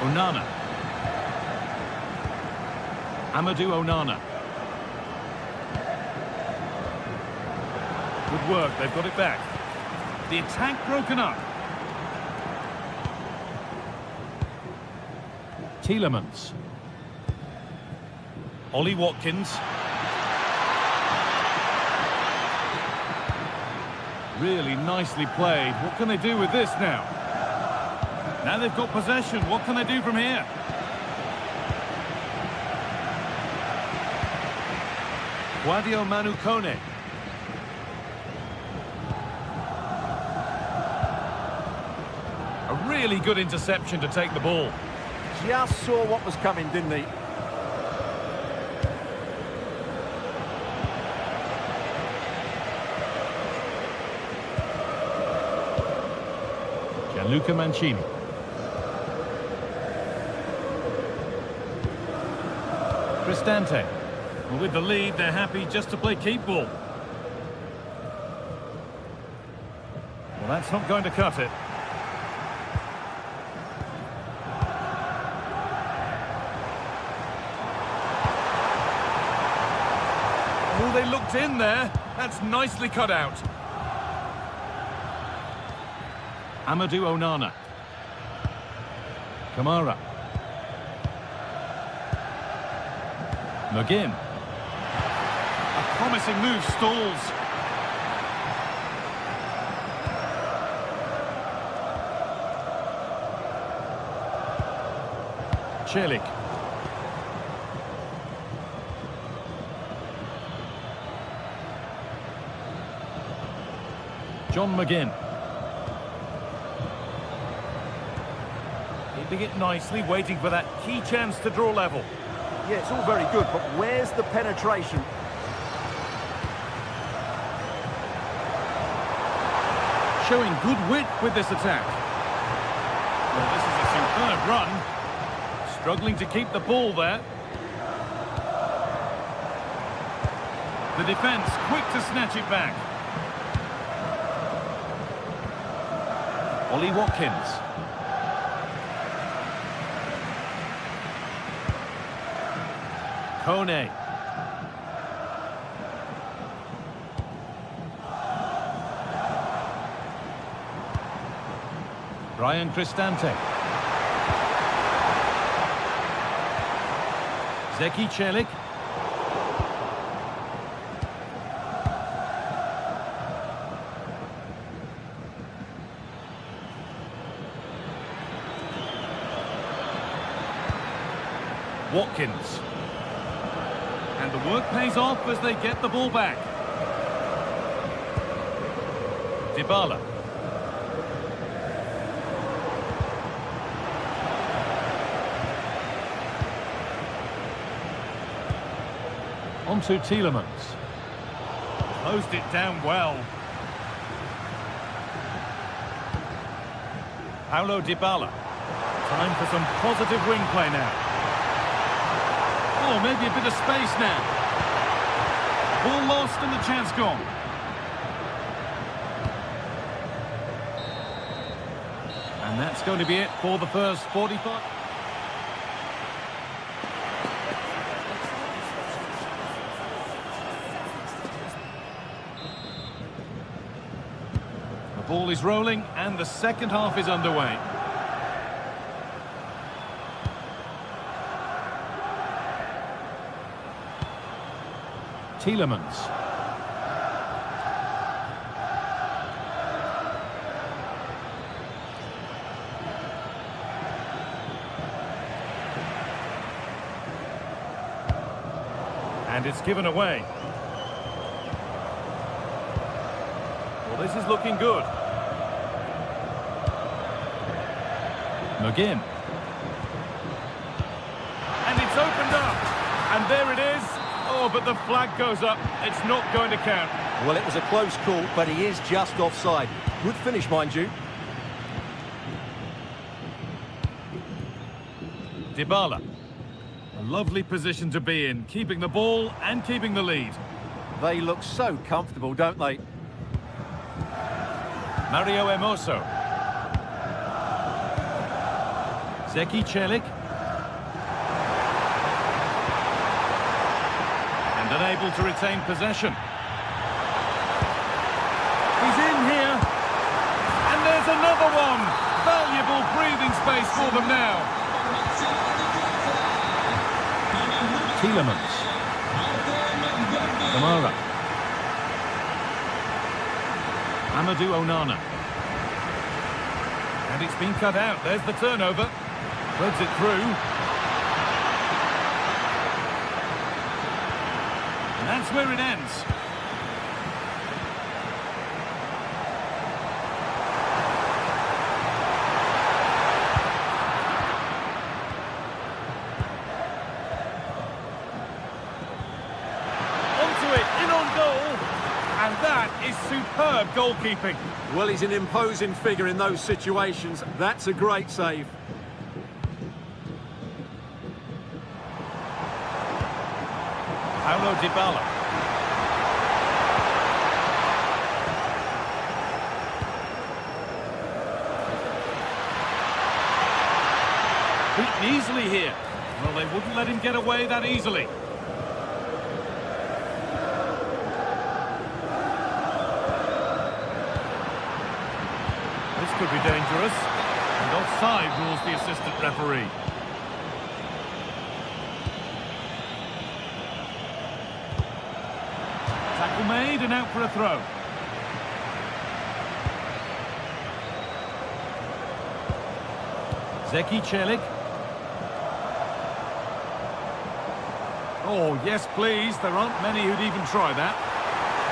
Onana. Amadou Onana. Good work, they've got it back. The attack broken up. Tielemans. Ollie Watkins. Really nicely played. What can they do with this now? Now they've got possession. What can they do from here? Guadio Manu Kone. A really good interception to take the ball. Just saw what was coming, didn't he? Gianluca Mancini. Cristante. Well, with the lead, they're happy just to play keep ball. Well, that's not going to cut it. Oh, they looked in there. That's nicely cut out. Amadou Onana. Kamara. McGinn. A promising move stalls. Celik. John McGinn. Keeping it nicely, waiting for that key chance to draw level. Yeah, it's all very good, but where's the penetration? Showing good wit with this attack. Well, this is a superb run. Struggling to keep the ball there. The defence quick to snatch it back. Ollie Watkins. Kone. Brian Cristante. Zeki Celik. Watkins. And the work pays off as they get the ball back. Dybala. On to Tielemans. Closed it down well. Paulo Dybala. Time for some positive wing play now. Oh, maybe a bit of space now. Ball lost and the chance gone. And that's going to be it for the first 45. The ball is rolling and the second half is underway. Tielemans. And it's given away. Well, this is looking good. McGinn. And it's opened up. And there it is. Oh, but the flag goes up. It's not going to count. Well, it was a close call, but he is just offside. Good finish, mind you. Dybala. A lovely position to be in, keeping the ball and keeping the lead. They look so comfortable, don't they? Mario Hermoso. Zeki Celik. And unable to retain possession. He's in here. And there's another one. Valuable breathing space for them now. Tielemans. Kamara. Amadou Onana. And it's been cut out. There's the turnover. Threads it through. And that's where it ends. And that is superb goalkeeping. Well, he's an imposing figure in those situations. That's a great save. Paulo Dybala. Beaten easily here. Well, they wouldn't let him get away that easily. could be dangerous. And offside rules the assistant referee. Tackle made and out for a throw. Zeki Celik. Oh, yes, please. There aren't many who'd even try that.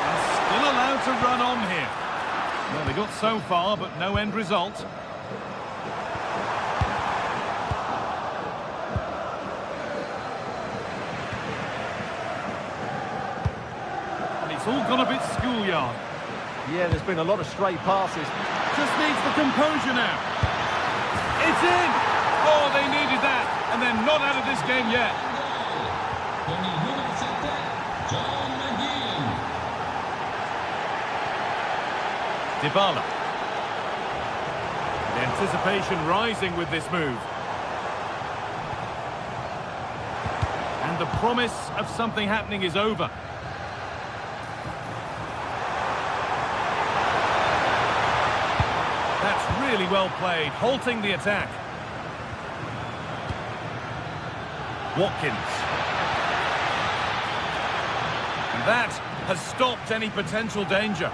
And still allowed to run on here. Well, they got so far, but no end result. And it's all gone a bit schoolyard. Yeah, there's been a lot of stray passes. Just needs the composure now. It's in! Oh, they needed that. And they're not out of this game yet. Con il numero 7, John McGinn. Dybala. The anticipation rising with this move. And the promise of something happening is over. That's really well played, halting the attack. Watkins. And that has stopped any potential danger.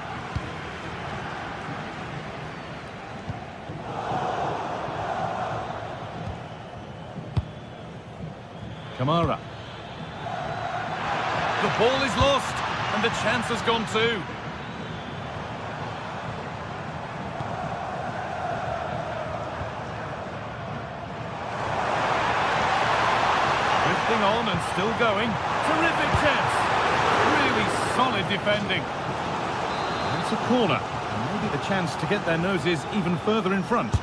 Kamara. The ball is lost, and the chance has gone too. Drifting on and still going. Terrific chance. Really solid defending. It's a corner, and maybe the chance to get their noses even further in front.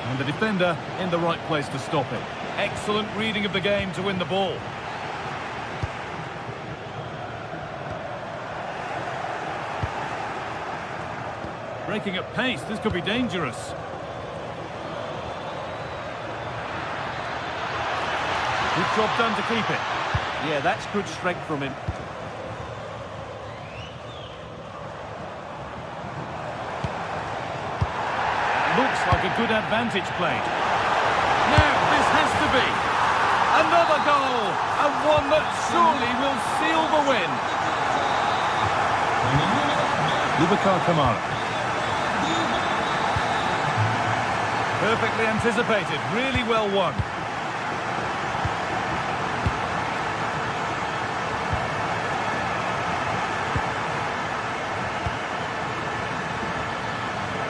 And the defender in the right place to stop it. Excellent reading of the game to win the ball. Breaking at pace, this could be dangerous. Good job done to keep it. Yeah, that's good strength from him. Looks like a good advantage played. Now, this has to be another goal, and one that surely will seal the win. Kamara. Perfectly anticipated, really well won.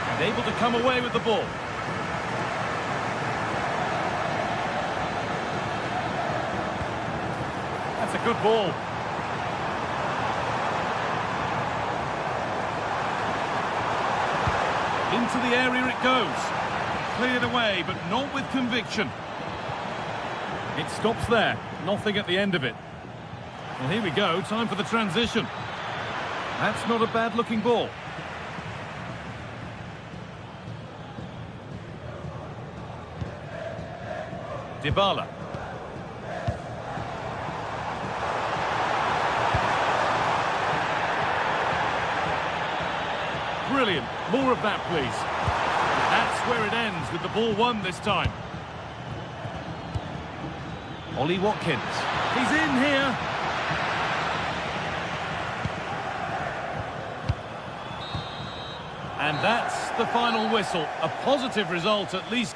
And able to come away with the ball. That's a good ball. Into the area it goes. Cleared away, but not with conviction. It stops there. Nothing at the end of it. Well, here we go. Time for the transition. That's not a bad-looking ball. Dybala. Brilliant. More of that, please. That's where it ends, with the ball won this time. Ollie Watkins. He's in here. And that's the final whistle. A positive result, at least.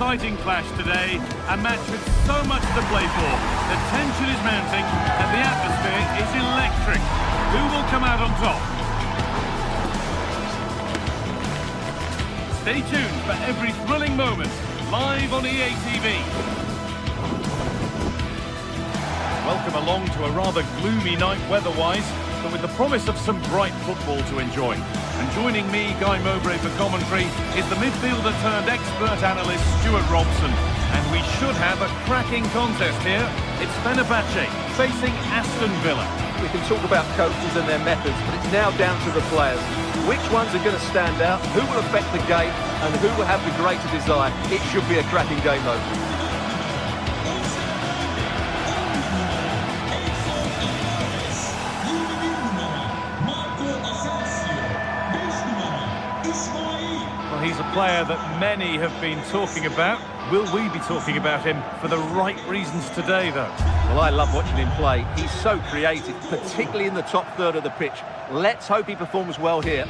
exciting clash today. A match with so much to play for. The tension is mounting and the atmosphere is electric. Who will come out on top? Stay tuned for every thrilling moment, live on EA TV. Welcome along to a rather gloomy night weather-wise, but with the promise of some bright football to enjoy. And joining me, Guy Mowbray, for commentary is the midfielder-turned-expert analyst Stuart Robson. And we should have a cracking contest here. It's Fenerbahce facing Aston Villa. We can talk about coaches and their methods, but it's now down to the players. Which ones are going to stand out, who will affect the game, and who will have the greater desire? It should be a cracking game, though. Well, he's a player that many have been talking about. Will we be talking about him for the right reasons today, though? Well, I love watching him play. He's so creative, particularly in the top third of the pitch. Let's hope he performs well here.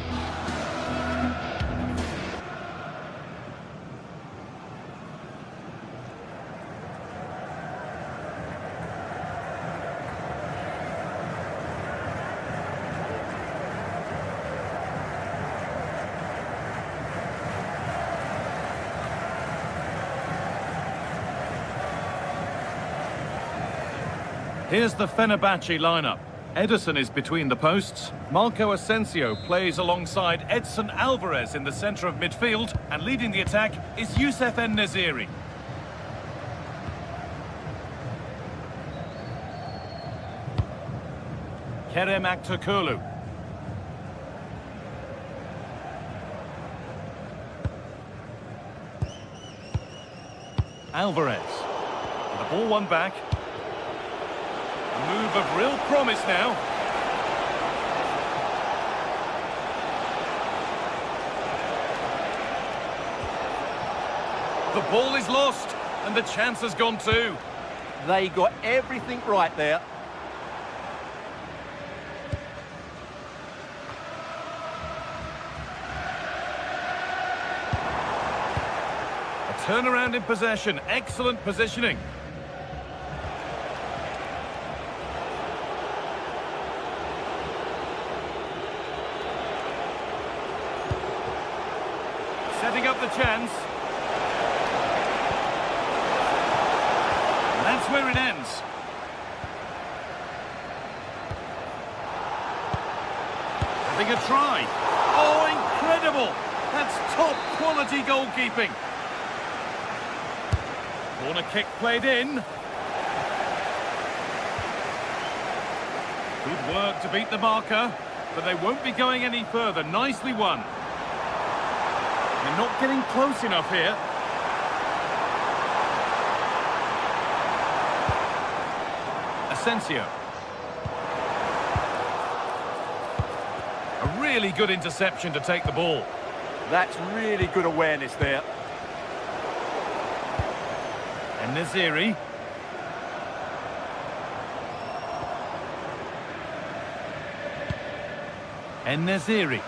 Here's the Fenerbahce lineup. Ederson is between the posts. Marco Asensio plays alongside Edson Alvarez in the centre of midfield. And leading the attack is Youssef En-Nesyri. Kerem Aktürkoğlu. Alvarez. And the ball won back. A move of real promise now. The ball is lost, and the chance has gone too. They got everything right there. A turnaround in possession, excellent positioning. Setting up the chance. And that's where it ends. Having a try. Oh, incredible! That's top quality goalkeeping. Corner kick played in. Good work to beat the marker, but they won't be going any further. Nicely won. They're not getting close enough here. Asensio. A really good interception to take the ball. That's really good awareness there. En-Nesyri. En-Nesyri.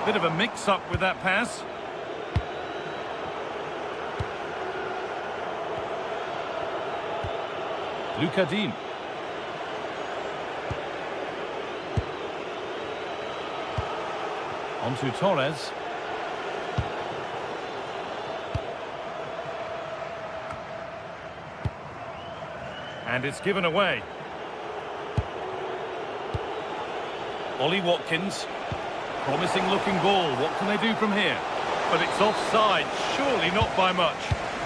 Bit of a mix-up with that pass. Lucas Digne. On to Torres. And it's given away. Ollie Watkins. Promising looking ball. What can they do from here? But it's offside. Surely not by much.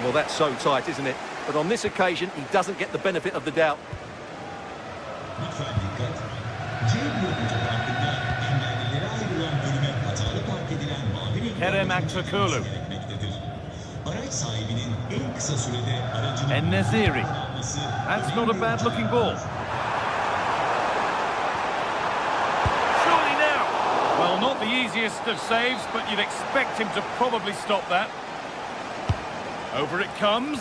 Well, that's so tight, isn't it? But on this occasion, he doesn't get the benefit of the doubt. Lütfen dikkat. C blok otoparkında engellilere ayrılan bölüme hatalı park edilen mavi renkli Kerem aracın Aktürkoğlu. gerekmektedir. Araç sahibinin en kısa sürede aracını En-Nesyri. alması That's not a bad looking ball. Surely now. Well, not the easiest of saves, but you'd expect him to probably stop that. Over it comes.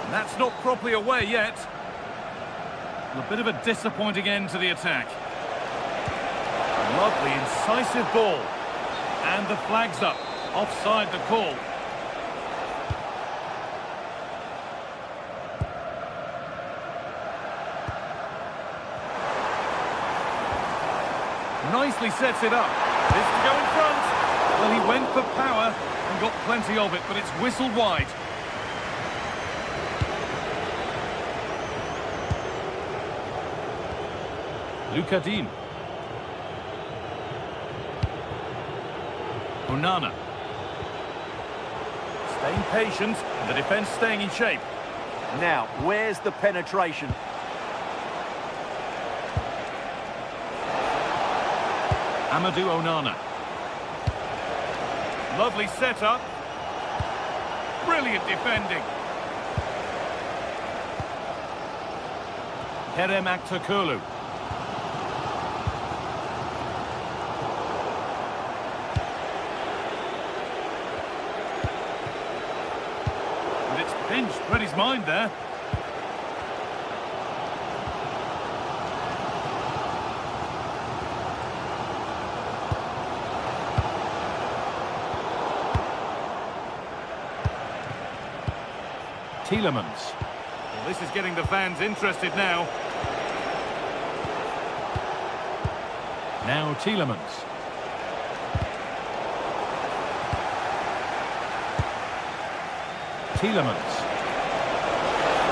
And that's not properly away yet. A bit of a disappointing end to the attack. Lovely, incisive ball. And the flag's up. Offside the call. Nicely sets it up. This to go in front. Well, he went for power and got plenty of it, but it's whistled wide. Lucadine. Onana. Staying patient, and the defence staying in shape. Now, where's the penetration? Amadou Onana. Lovely setup. Brilliant defending. Kerem Aktürkoğlu. And it's pinched, read his mind there. Tielemans. Well, this is getting the fans interested now. Now Tielemans. Tielemans.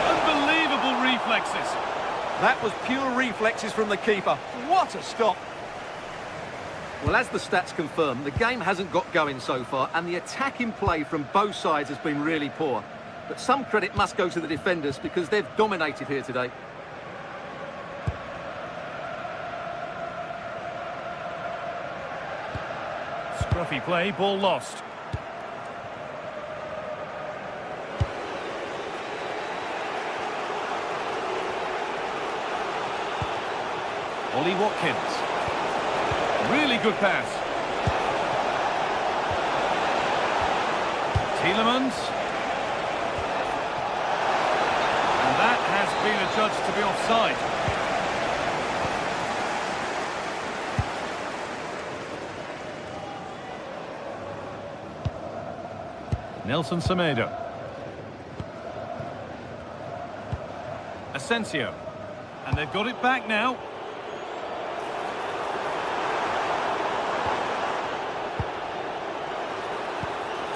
Unbelievable reflexes. That was pure reflexes from the keeper. What a stop! Well, as the stats confirm, the game hasn't got going so far, and the attacking play from both sides has been really poor. But some credit must go to the defenders because they've dominated here today. Scruffy play, ball lost. Ollie Watkins. Really good pass. Tielemans. And that has been adjudged to be offside. Nelson Semedo. Asensio. And they've got it back now.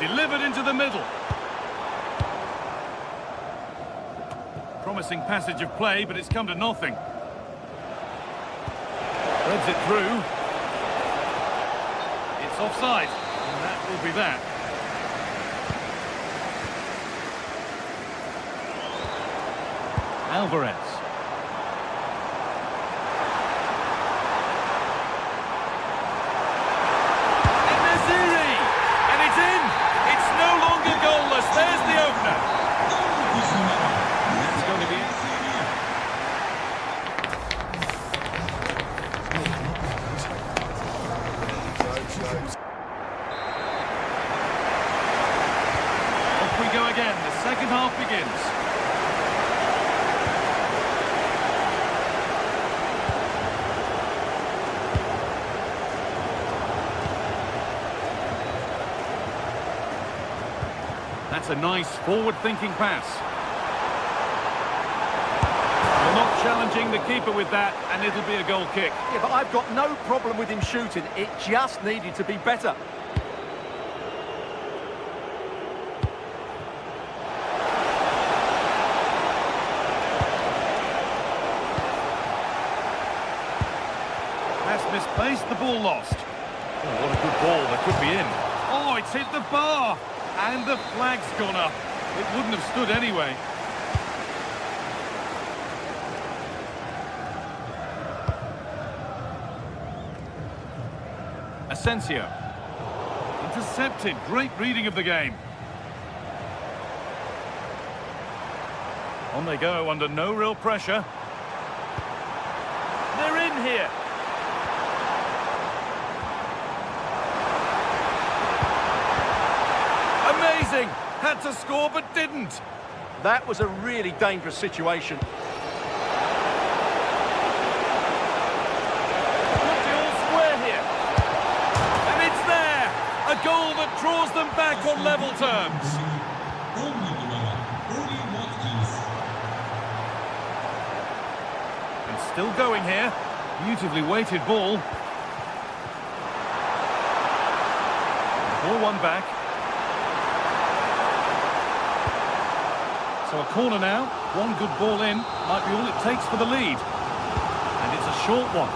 Delivered into the middle. Promising passage of play, but it's come to nothing. Threads it through. It's offside. And that will be that. Alvarez. And it's in! It's no longer goalless. There's the opener. That's going to be it. Off we go again. The second half begins. That's a nice forward-thinking pass. They're not challenging the keeper with that, and it'll be a goal kick. Yeah, but I've got no problem with him shooting. It just needed to be better. Pass misplaced, the ball lost. Oh, what a good ball, that could be in. Oh, it's hit the bar! And the flag's gone up. It wouldn't have stood anyway. Asensio. Intercepted. Great reading of the game. On they go under no real pressure. They're in here. Amazing! Had to score but didn't. That was a really dangerous situation. draws them back on level terms. And still going here. Beautifully weighted ball. Ball one back. So a corner now. One good ball in. Might be all it takes for the lead. And it's a short one.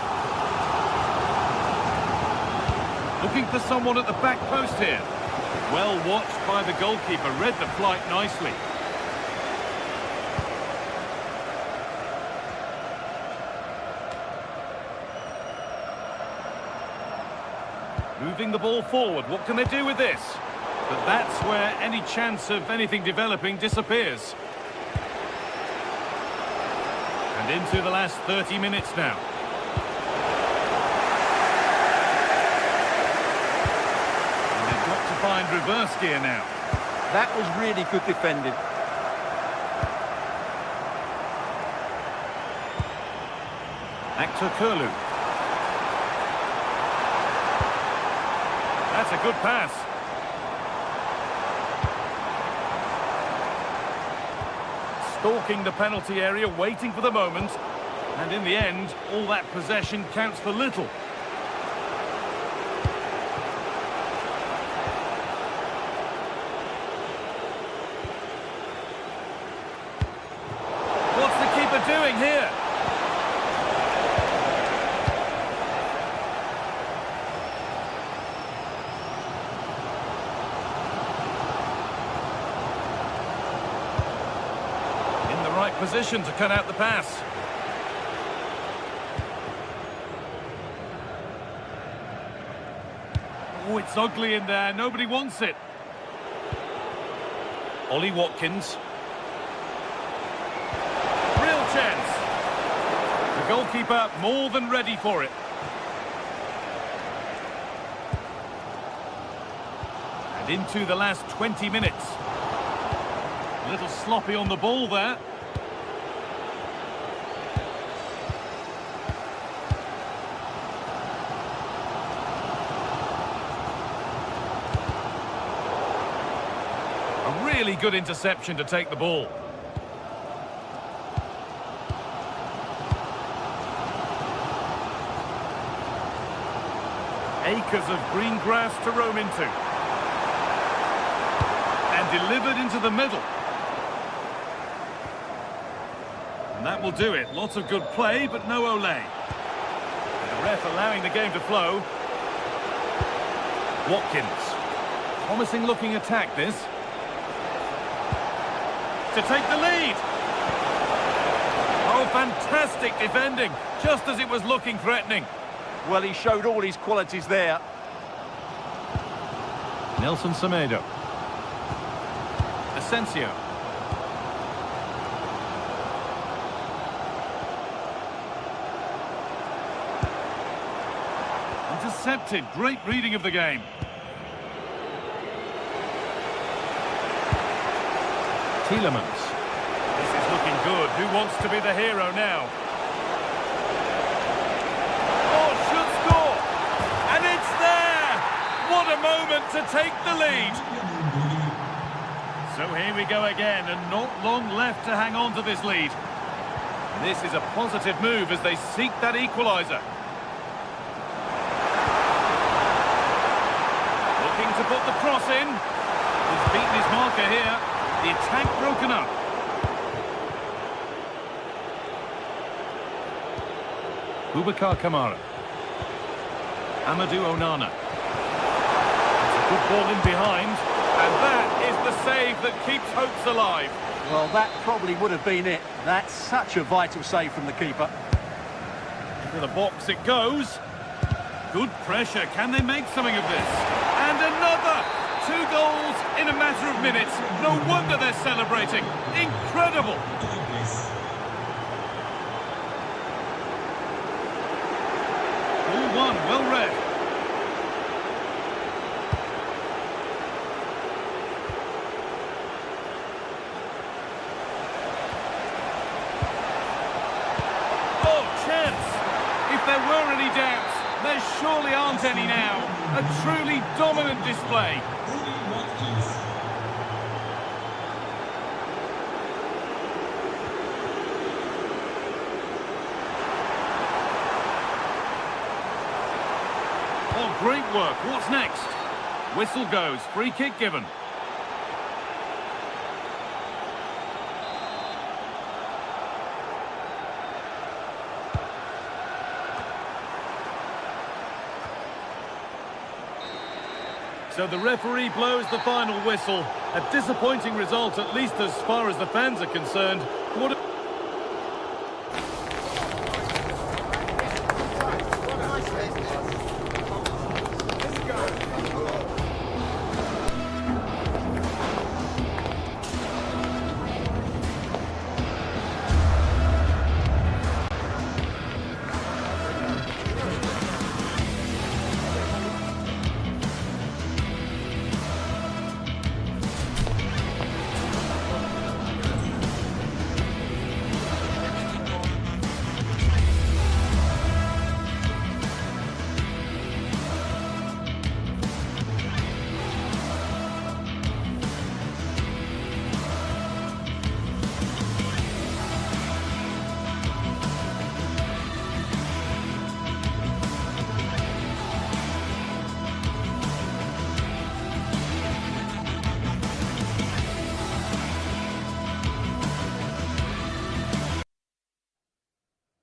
Looking for someone at the back post here. Well watched by the goalkeeper. Read the flight nicely. Moving the ball forward. What can they do with this? But that's where any chance of anything developing disappears. And into the last 30 minutes now. And they've got to find reverse gear now. That was really good defending. Actor Kurlu. That's a good pass. Stalking the penalty area, waiting for the moment. And in the end, all that possession counts for little. What's the keeper doing here? Position to cut out the pass. Oh, it's ugly in there. Nobody wants it. Ollie Watkins. Real chance. The goalkeeper more than ready for it. And into the last 20 minutes. A little sloppy on the ball there. Really good interception to take the ball. Acres of green grass to roam into. And delivered into the middle. And that will do it. Lots of good play, but no ole. And the ref allowing the game to flow. Watkins. Promising looking attack this. To take the lead. Oh, fantastic defending, just as it was looking threatening. Well, he showed all his qualities there. Nelson Semedo. Asensio. Intercepted, great reading of the game. Tielemans. This is looking good. Who wants to be the hero now? Oh, should score! And it's there! What a moment to take the lead! So here we go again, and not long left to hang on to this lead. This is a positive move as they seek that equaliser. Looking to put the cross in. He's beaten his marker here. The attack broken up. Boubacar Kamara. Amadou Onana. It's a good ball in behind. And that is the save that keeps hopes alive. Well, that probably would have been it. That's such a vital save from the keeper. To the box it goes. Good pressure. Can they make something of this? And another! 2 goals in a matter of minutes. No wonder they're celebrating. Incredible! All one, well read. Oh, chance! If there were any doubts, there surely aren't any now. A truly dominant display. Oh, great work. What's next? Whistle goes. Free kick given. So the referee blows the final whistle. A disappointing result, at least as far as the fans are concerned. What a...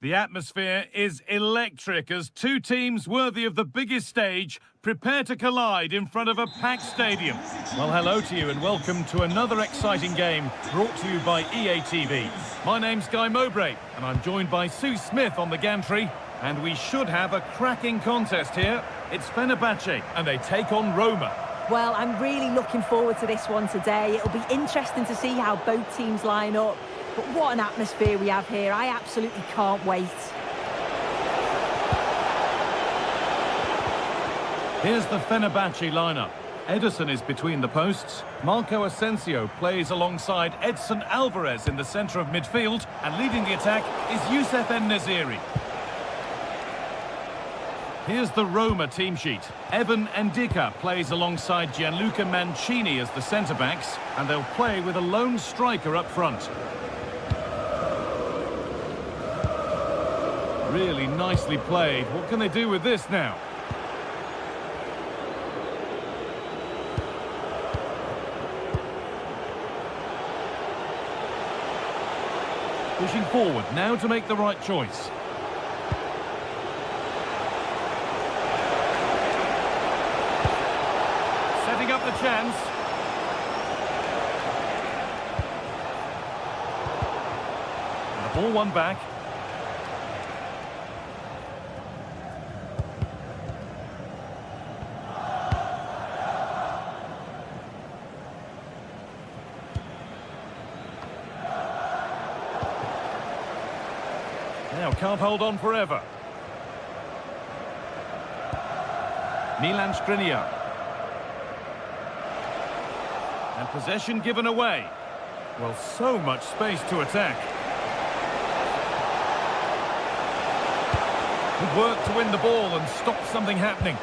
The atmosphere is electric as two teams worthy of the biggest stage prepare to collide in front of a packed stadium. Well, hello to you and welcome to another exciting game brought to you by EA TV. My name's Guy Mowbray and I'm joined by Sue Smith on the gantry, and we should have a cracking contest here. It's Fenerbahce and they take on Roma. Well, I'm really looking forward to this one today. It'll be interesting to see how both teams line up. But what an atmosphere we have here. I absolutely can't wait. Here's the Fenerbahce lineup. Ederson is between the posts. Marco Asensio plays alongside Edson Alvarez in the centre of midfield. And leading the attack is Youssef En-Nesyri. Here's the Roma team sheet. Evan Ndicka plays alongside Gianluca Mancini as the centre-backs. And they'll play with a lone striker up front. Really nicely played. What can they do with this now? Pushing forward now to make the right choice. Setting up the chance. And the ball won back. Now can't hold on forever. Milan Skriniar. And possession given away. Well, so much space to attack. Good work to win the ball and stop something happening.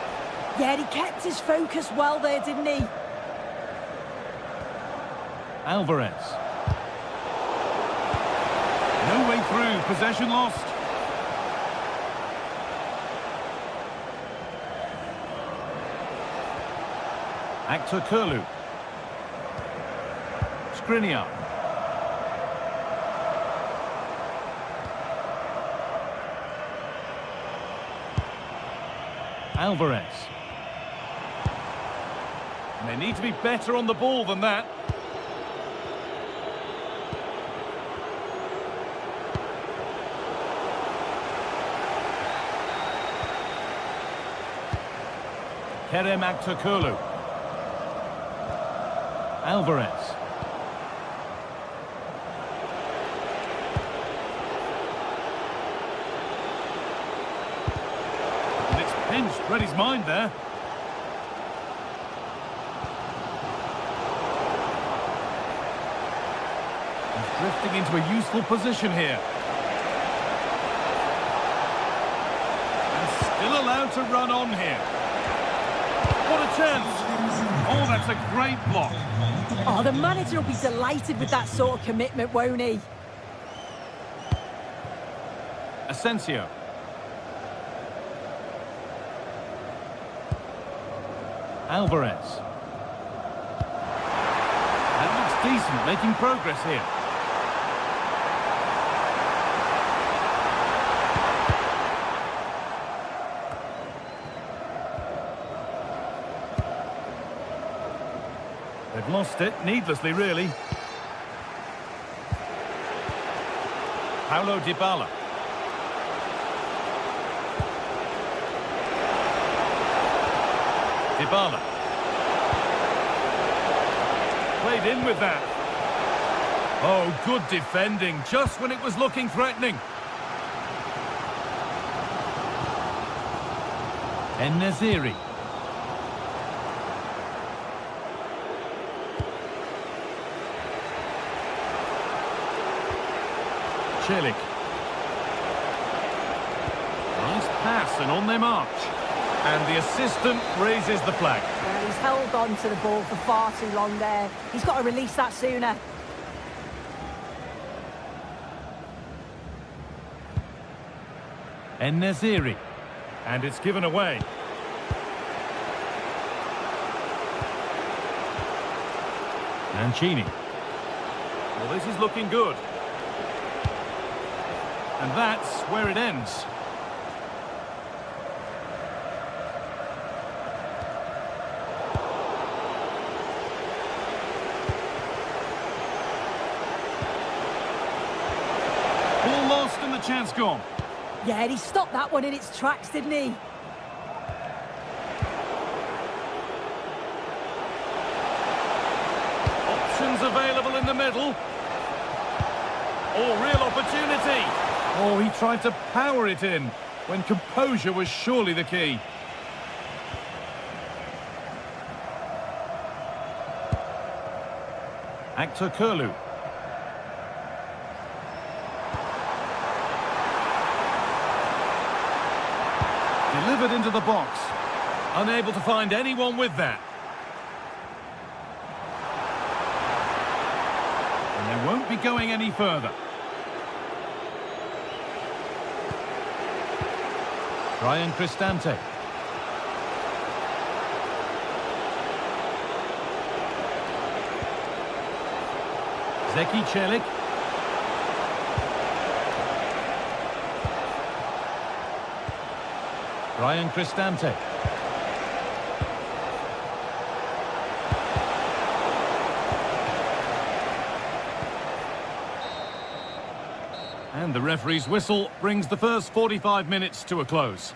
Yeah, he kept his focus well there, didn't he? Alvarez. No way through, possession lost. Aktürkoğlu. Skriniar. Alvarez. And they need to be better on the ball than that. Kerem Aktürkoğlu. Alvarez. And it's pinched, read his mind there. He's drifting into a useful position here. And still allowed to run on here. What a chance! Oh, that's a great block. Oh, the manager will be delighted with that sort of commitment, won't he? Asensio. Alvarez. That looks decent, making progress here. They've lost it, needlessly, really. Paulo Dybala. Dybala. Played in with that. Oh, good defending, just when it was looking threatening. En-Nesyri. Celik. Nice pass and on their march. And the assistant raises the flag. Well, he's held on to the ball for far too long there. He's got to release that sooner. En-Nesyri. And it's given away. Mancini. Well, this is looking good. And that's where it ends. Ball lost and the chance gone. Yeah, and he stopped that one in its tracks, didn't he? Options available in the middle. Oh, real opportunity. Oh, he tried to power it in when composure was surely the key. Actor Kurlu. Delivered into the box. Unable to find anyone with that. And they won't be going any further. Brian Cristante. Zeki Celik. Brian Cristante. And the referee's whistle brings the first 45 minutes to a close.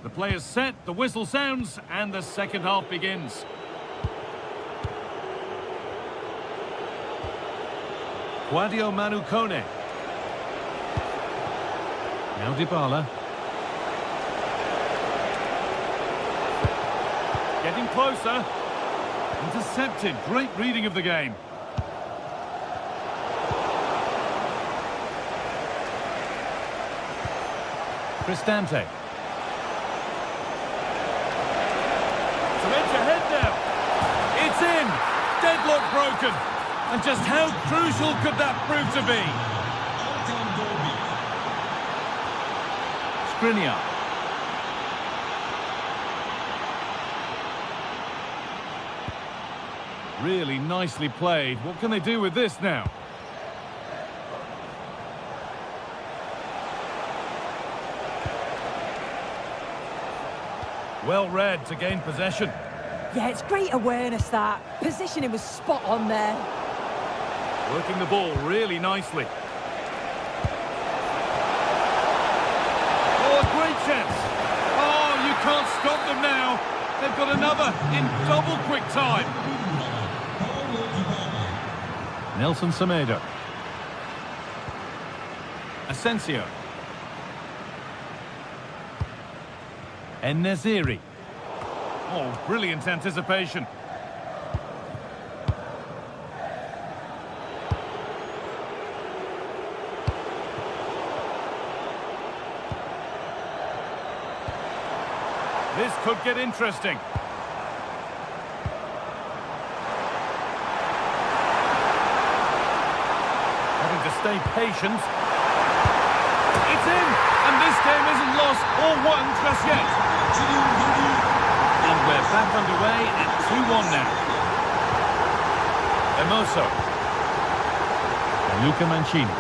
The play is set, the whistle sounds, and the second half begins. Guadio Manu Kone. Now Dybala. Getting closer. Intercepted. Great reading of the game. Cristante. Some edge ahead now. It's in. Deadlock broken. And just how crucial could that prove to be? Skriniar. Really nicely played. What can they do with this now? Well read to gain possession. Yeah, it's great awareness, that. Positioning was spot on there. Working the ball really nicely. Oh, a great chance. Oh, you can't stop them now. They've got another in double quick time. Nelson Semedo. Asensio. En-Nesyri. Oh, brilliant anticipation. This could get interesting. Having to stay patient. It's in! And this game isn't lost or won just yet. And we're back underway at 2-1 now. Emoso. And Luca Mancini.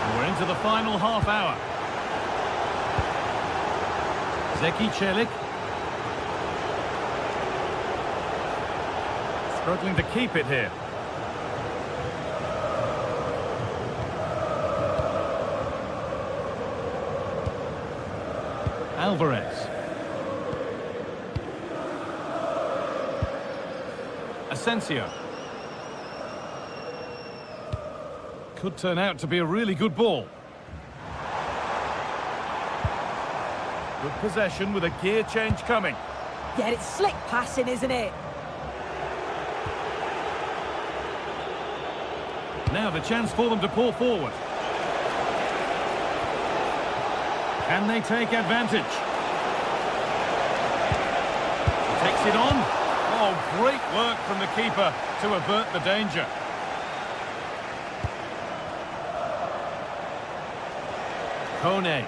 And we're into the final half hour. Zeki Celik. Struggling to keep it here. Alvarez. Asensio. Could turn out to be a really good ball. Good possession with a gear change coming. Yeah, it's slick passing, isn't it? Now the chance for them to pull forward. Can they take advantage? Takes it on. Oh, great work from the keeper to avert the danger. Kone.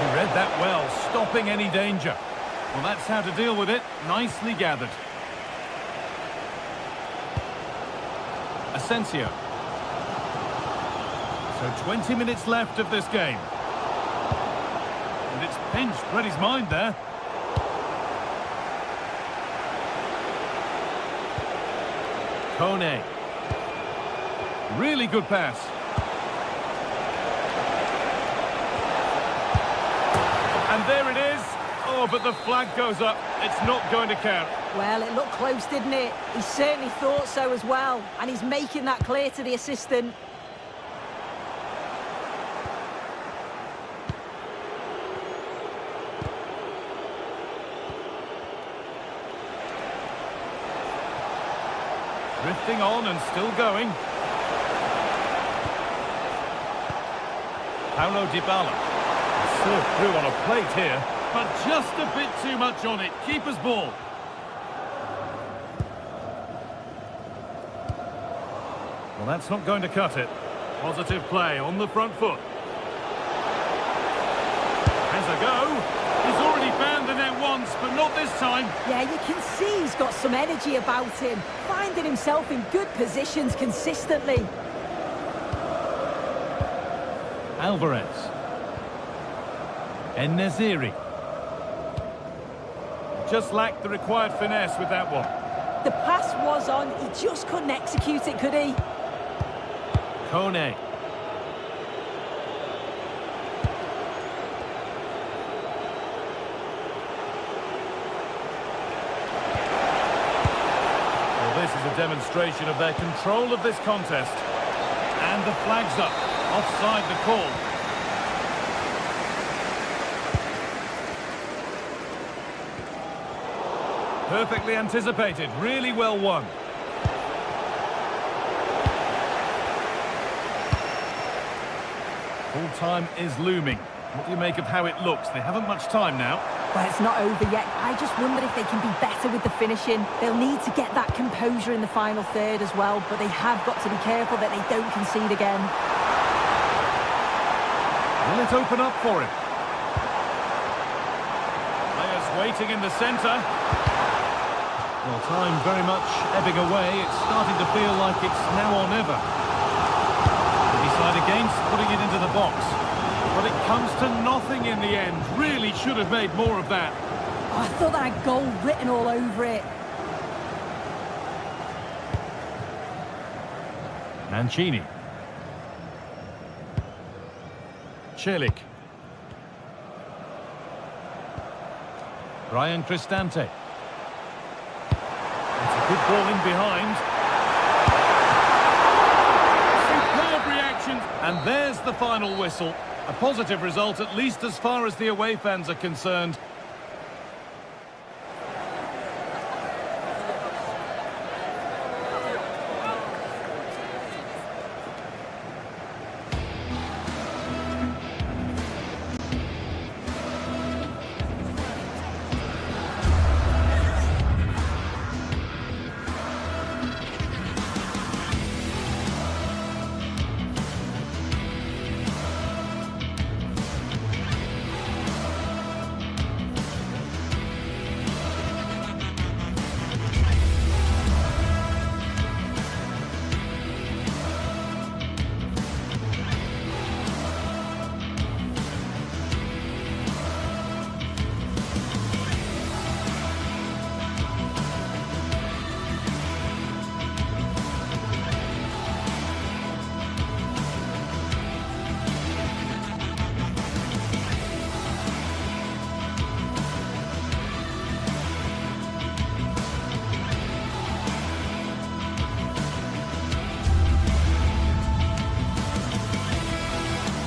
He read that well, stopping any danger. Well, that's how to deal with it. Nicely gathered. Asensio. So 20 minutes left of this game. And it's pinched Reddy's mind there. Kone. Really good pass. And there it is. Oh, but the flag goes up. It's not going to count. Well, it looked close, didn't it? He certainly thought so as well. And he's making that clear to the assistant. Drifting on and still going. Paulo Dybala. Served through on a plate here, but just a bit too much on it. Keeper's ball. Well, that's not going to cut it. Positive play on the front foot. Has a go. He's already found the net once, but not this time. Yeah, you can see he's got some energy about him, finding himself in good positions consistently. Alvarez. En-Nesyri. Just lacked the required finesse with that one. The pass was on, he just couldn't execute it, could he? Kone. Well, this is a demonstration of their control of this contest. And the flag's up. Offside the call. Perfectly anticipated, really well won. Full time is looming. What do you make of how it looks? They haven't much time now. Well, it's not over yet. I just wonder if they can be better with the finishing. They'll need to get that composure in the final third as well, but they have got to be careful that they don't concede again. Will it open up for him? Players waiting in the centre. Well, time very much ebbing away. It's starting to feel like it's now or never. They decide against putting it into the box. But it comes to nothing in the end. Really should have made more of that. Oh, I thought that had goal written all over it. Mancini. Celik. Brian Cristante. It's a good ball in behind. Superb reaction. And there's the final whistle. A positive result, at least as far as the away fans are concerned.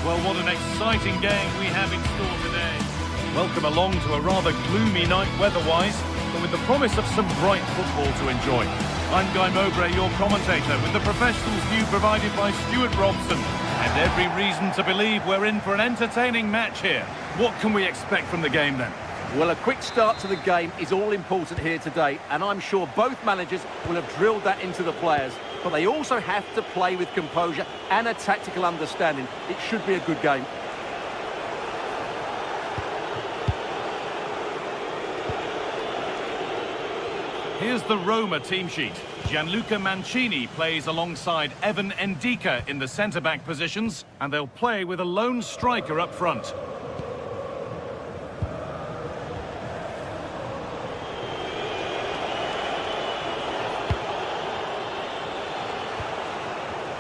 Well, what an exciting game we have in store today. Welcome along to a rather gloomy night weather-wise, but with the promise of some bright football to enjoy. I'm Guy Mowbray, your commentator, with the professionals' view provided by Stuart Robson. And every reason to believe we're in for an entertaining match here. What can we expect from the game then? Well, a quick start to the game is all important here today, and I'm sure both managers will have drilled that into the players. But they also have to play with composure and a tactical understanding. It should be a good game. Here's the Roma team sheet. Gianluca Mancini plays alongside Evan Ndika in the centre-back positions, and they'll play with a lone striker up front.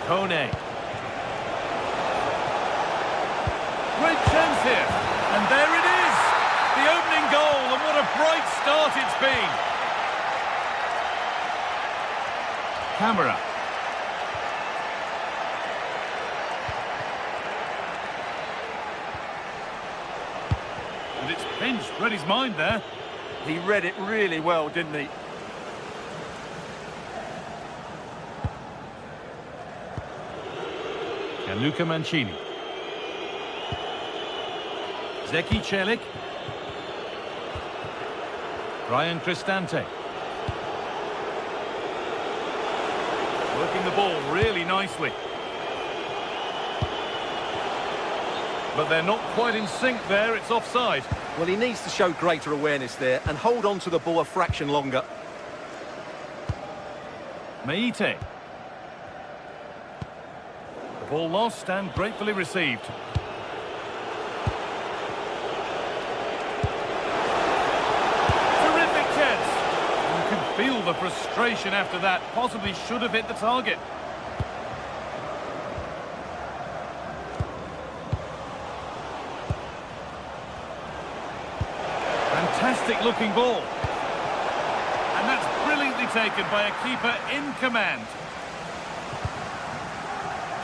Kone. Great chance here. And there it is. The opening goal, and what a bright start it's been. Camera. And it's pinched. Read his mind there. He read it really well, didn't he? Gianluca Mancini. Zeki Celik. Brian Cristante. Working the ball really nicely. But they're not quite in sync there, it's offside. Well, he needs to show greater awareness there and hold on to the ball a fraction longer. Meite. The ball lost and gratefully received. Terrific chance. You can feel the frustration after that. Possibly should have hit the target. Fantastic looking ball. And that's brilliantly taken by a keeper in command.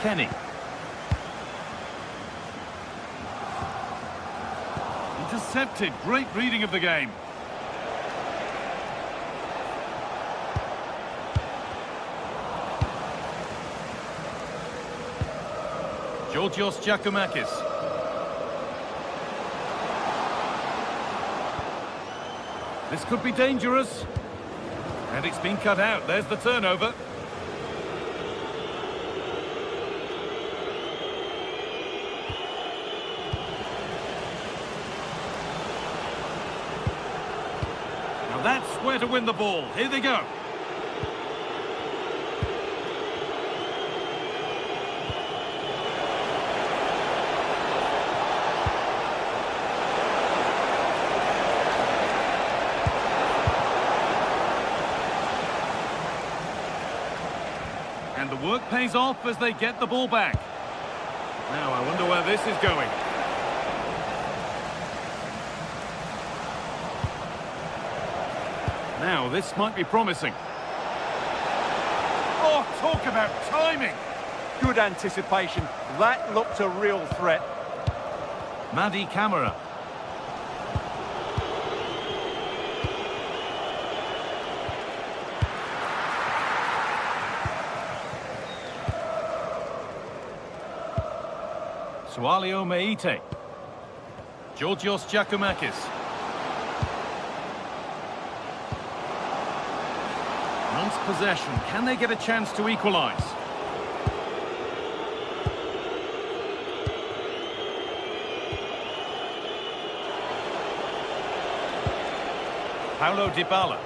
Kenny. Intercepted. Great reading of the game. Georgios Giacomakis. This could be dangerous. And it's been cut out. There's the turnover. Now that's where to win the ball. Here they go. And the work pays off as they get the ball back. Now, I wonder where this is going. Now, this might be promising. Oh, talk about timing! good anticipation. That looked a real threat. Madi Camara. Sualio Meite. Georgios Giacomakis. Once possession, can they get a chance to equalise? Paulo Dybala.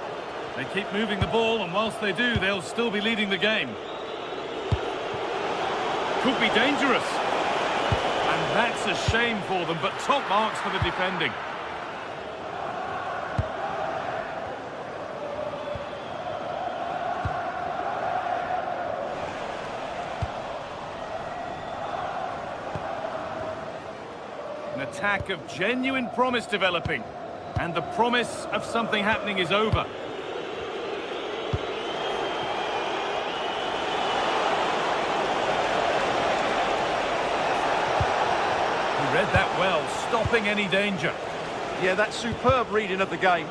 They keep moving the ball, and whilst they do, they'll still be leading the game. Could be dangerous. And that's a shame for them, but top marks for the defending. An attack of genuine promise developing. And the promise of something happening is over. He read that well, stopping any danger. Yeah, that's superb reading of the game.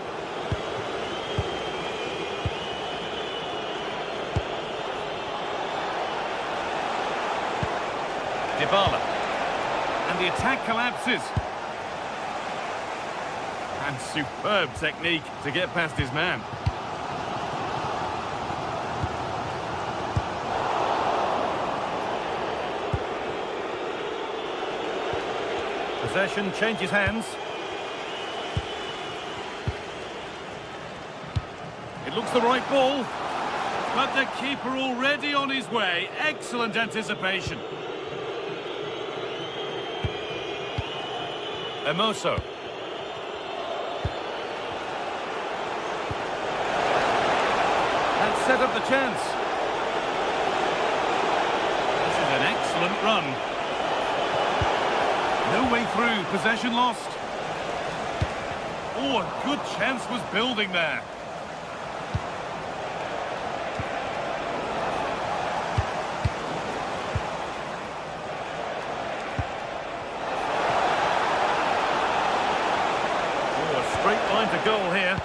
Dybala. And the attack collapses. And superb technique to get past his man. Possession changes hands. It looks the right ball. But the keeper already on his way. Excellent anticipation. Emoso. Set up the chance. This is an excellent run. No way through, possession lost. Oh, a good chance was building there. Oh, a straight line to goal here.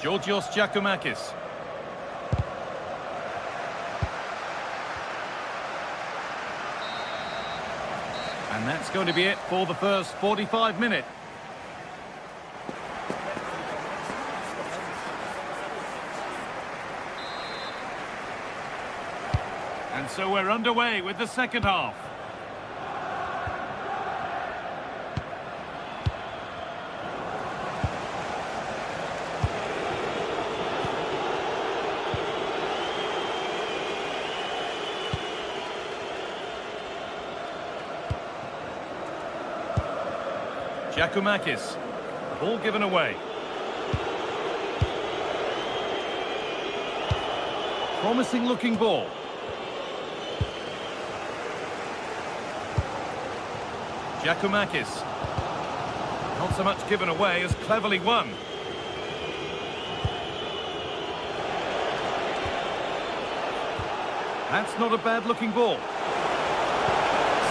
Georgios Giacomakis. And that's going to be it for the first 45 minutes. And so we're underway with the second half. Giacomakis, ball given away. Promising looking ball. Giacomakis. Not so much given away as cleverly won. That's not a bad looking ball.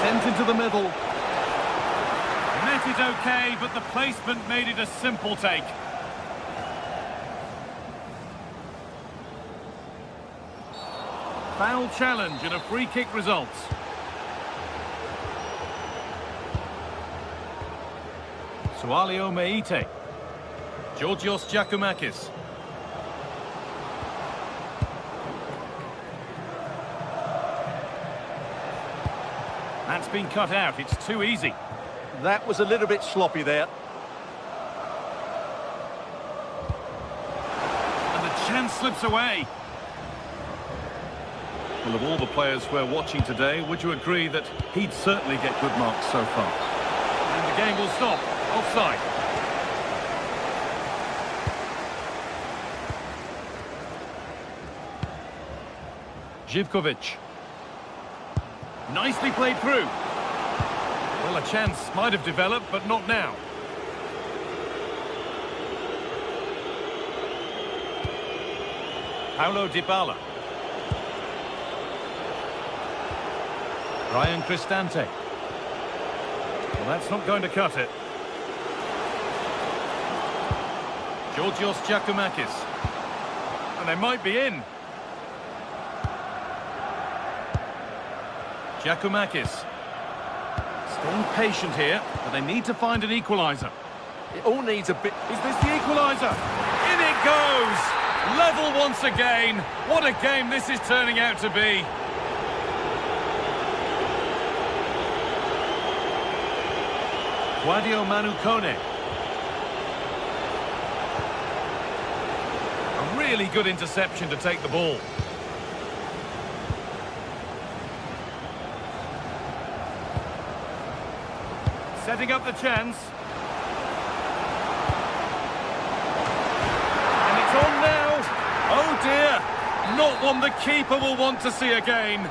Sent into the middle. Met it okay, but the placement made it a simple take. Foul challenge and a free kick results. Sualio Meite. Georgios Giacomakis. That's been cut out, it's too easy. That was a little bit sloppy there. And the chance slips away. Well, of all the players we're watching today, would you agree that he'd certainly get good marks so far? And the game will stop. Offside. Živkovic. Nicely played through. Well, a chance might have developed, but not now. Paulo Dybala. Ryan Cristante. Well, that's not going to cut it. Georgios Giacomakis. And they might be in. Giacomakis. Staying patient here, but they need to find an equaliser. It all needs a bit... Is this the equaliser? In it goes! Level once again. What a game this is turning out to be. Guadio Manu Kone. A really good interception to take the ball. Setting up the chance. And it's on now. Oh dear. Not one the keeper will want to see again.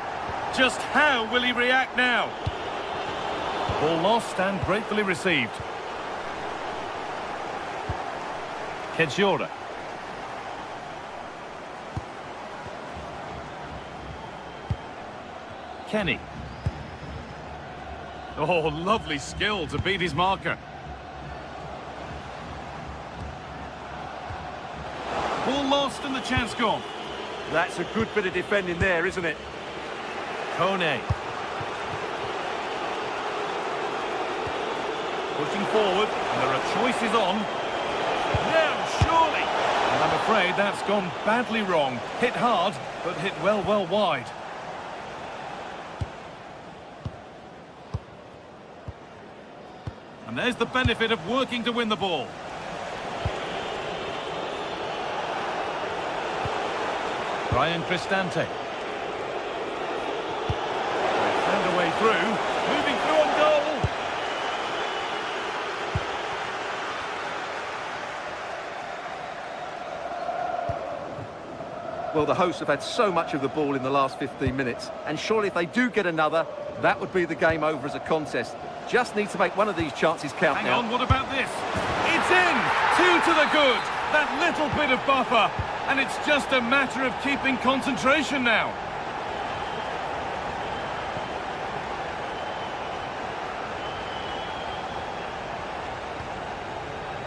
Just how will he react now? Ball lost and gratefully received. Kedjora. Kenny. Oh, lovely skill to beat his marker. Ball lost and the chance gone. That's a good bit of defending there, isn't it? Kone. Pushing forward, and there are choices on. Now, surely! And I'm afraid that's gone badly wrong. Hit hard, but hit well wide. And there's the benefit of working to win the ball. Ryan Cristante. Found a way through. Moving through on goal. Well, the hosts have had so much of the ball in the last 15 minutes, and surely if they do get another, that would be the game over as a contest. Just need to make one of these chances count now. Hang on, what about this? It's in! 2 to the good! That little bit of buffer, and it's just a matter of keeping concentration now.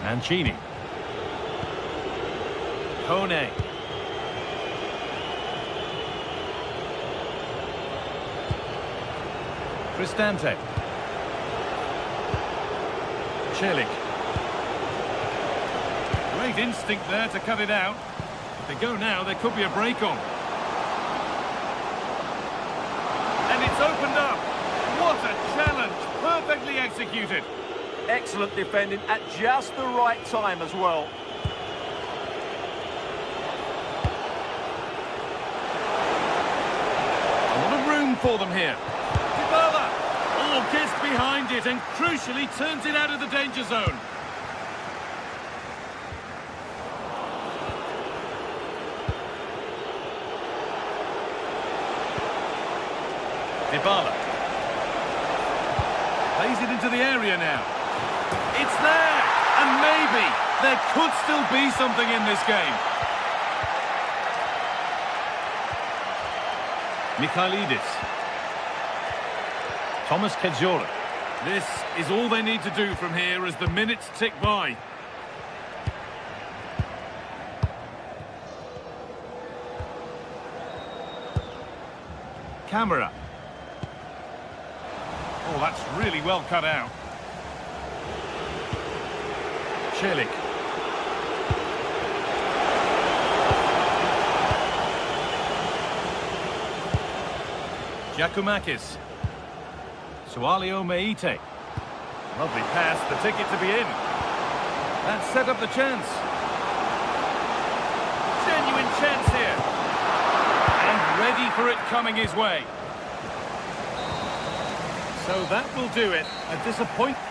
Mancini. Kone. Cristante. Celik. Great instinct there to cut it out. If they go now, there could be a break on. And it's opened up. What a challenge. Perfectly executed. Excellent defending at just the right time as well. A lot of room for them here. Dybala! Oh, gets behind it and crucially turns it out of the danger zone. Dybala. Plays it into the area now. It's there! And maybe there could still be something in this game. Mikhailidis. Thomas Kedjora. This is all they need to do from here as the minutes tick by. Camera. Oh, that's really well cut out. Celik. Giacomakis. Sualio Meite. Lovely pass, the ticket to be in. That set up the chance. Genuine chance here. And ready for it coming his way. So that will do it. A disappointment.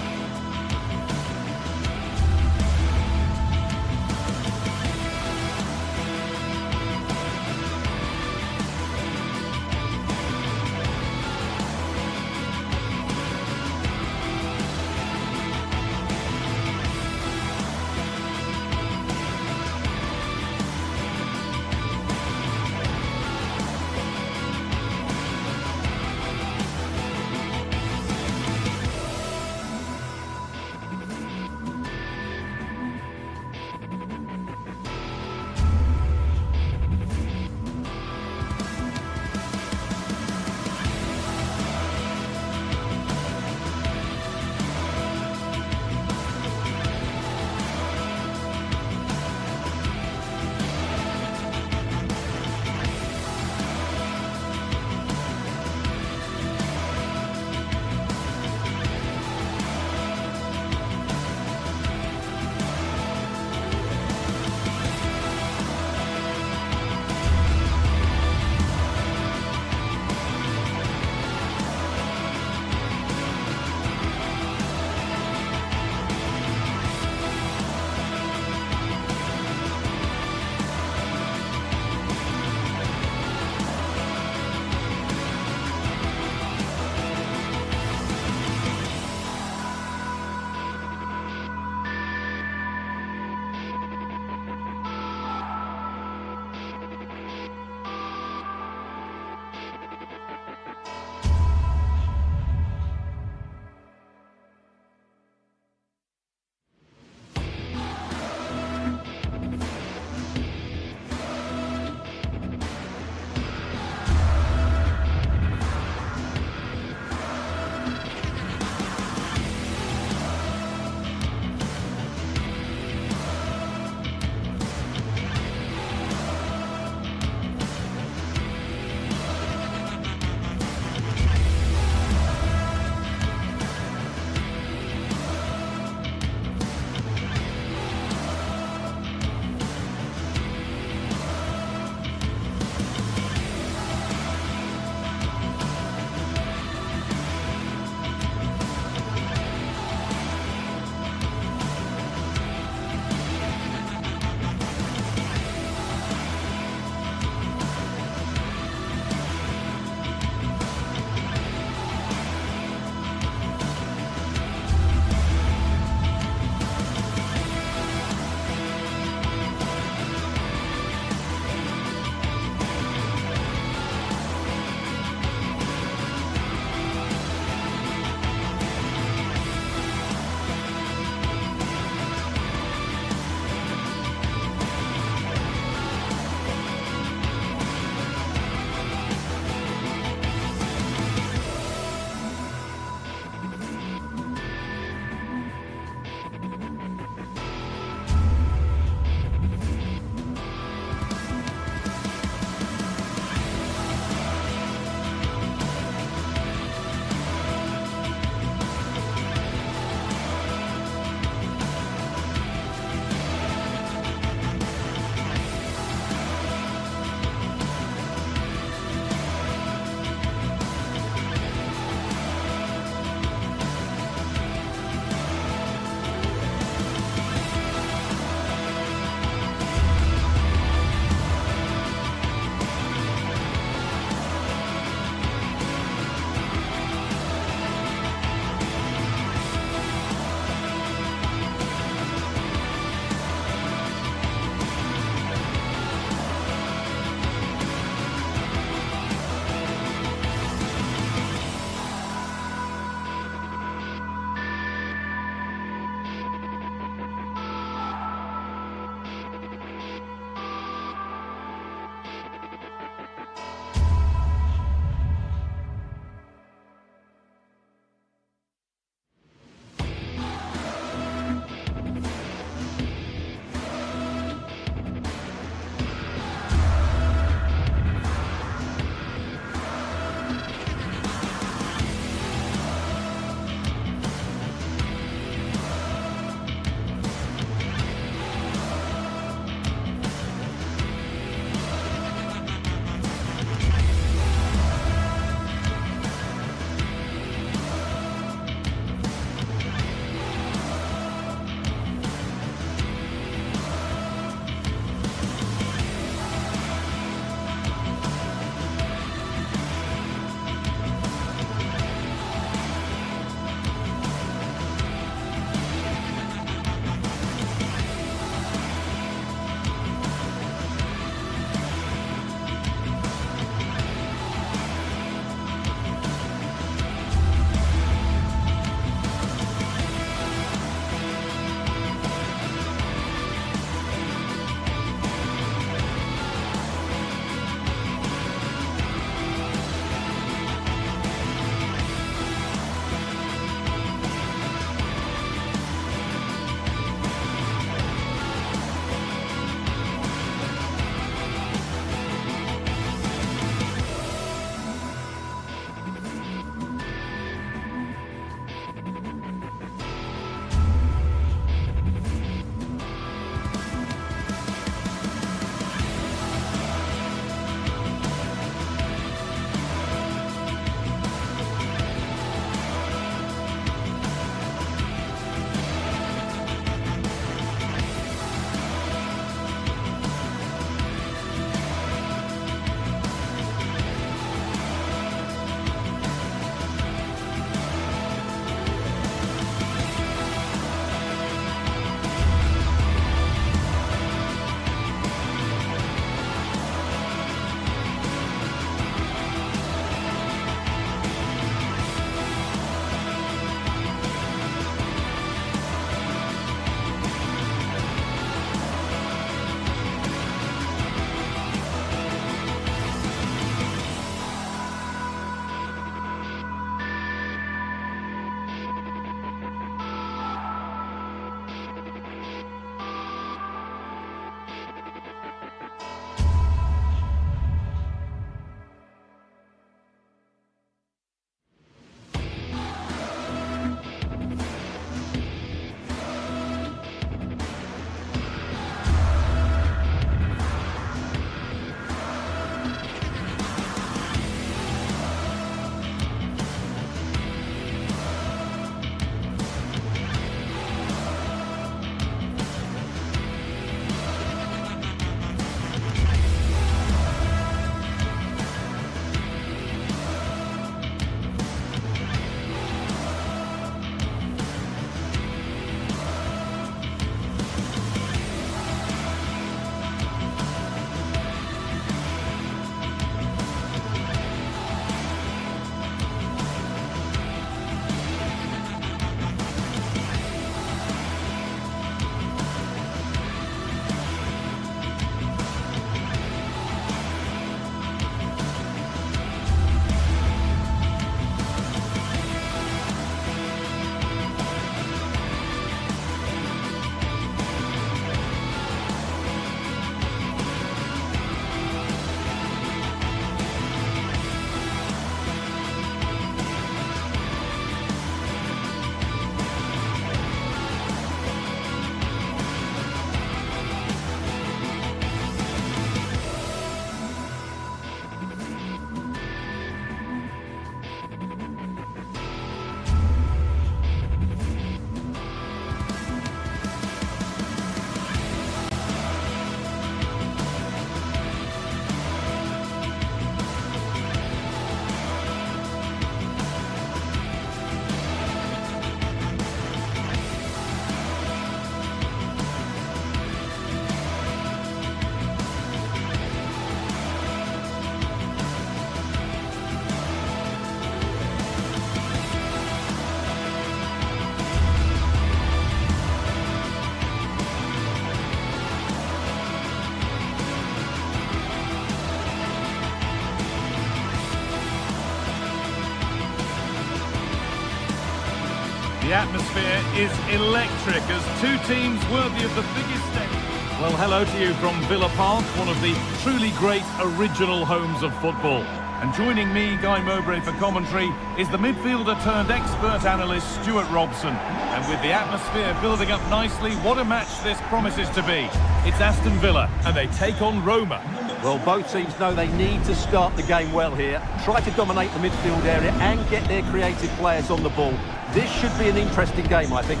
The atmosphere is electric as two teams worthy of the biggest stage. Well, hello to you from Villa Park, one of the truly great original homes of football. And joining me, Guy Mowbray, for commentary is the midfielder-turned-expert analyst Stuart Robson. And with the atmosphere building up nicely, what a match this promises to be. It's Aston Villa, and they take on Roma. Well, both teams know they need to start the game well here. Try to dominate the midfield area and get their creative players on the ball. This should be an interesting game, I think.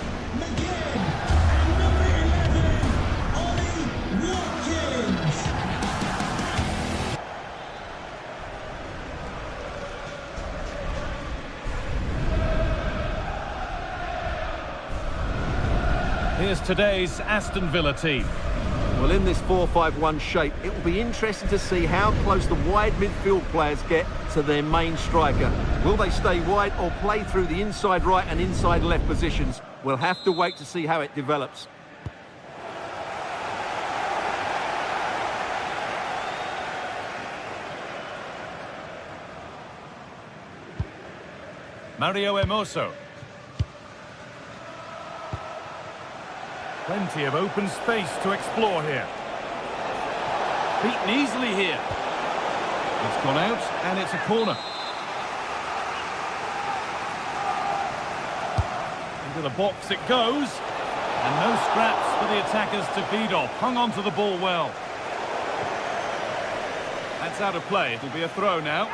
Here's today's Aston Villa team. Well, in this 4-5-1 shape, it will be interesting to see how close the wide midfield players get to their main striker. Will they stay wide or play through the inside right and inside left positions? We'll have to wait to see how it develops. Mario Hermoso. Plenty of open space to explore here. Beaten easily here. It's gone out and it's a corner. Into the box it goes. And no scraps for the attackers to feed off. Hung on to the ball well. That's out of play. It'll be a throw now.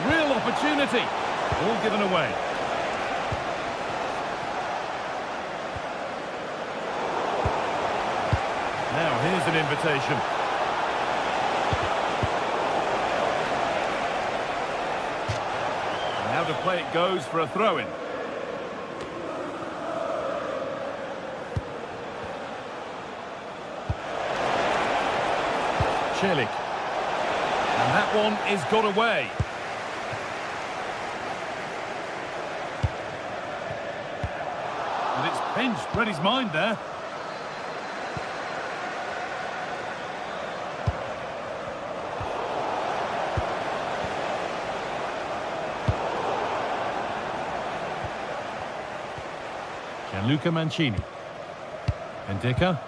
Real opportunity. All given away. Now here's an invitation. And out of play it goes for a throw-in. Celik. And that one is got away. And it's pinched, read his mind there. Gianluca Mancini. Ndicka.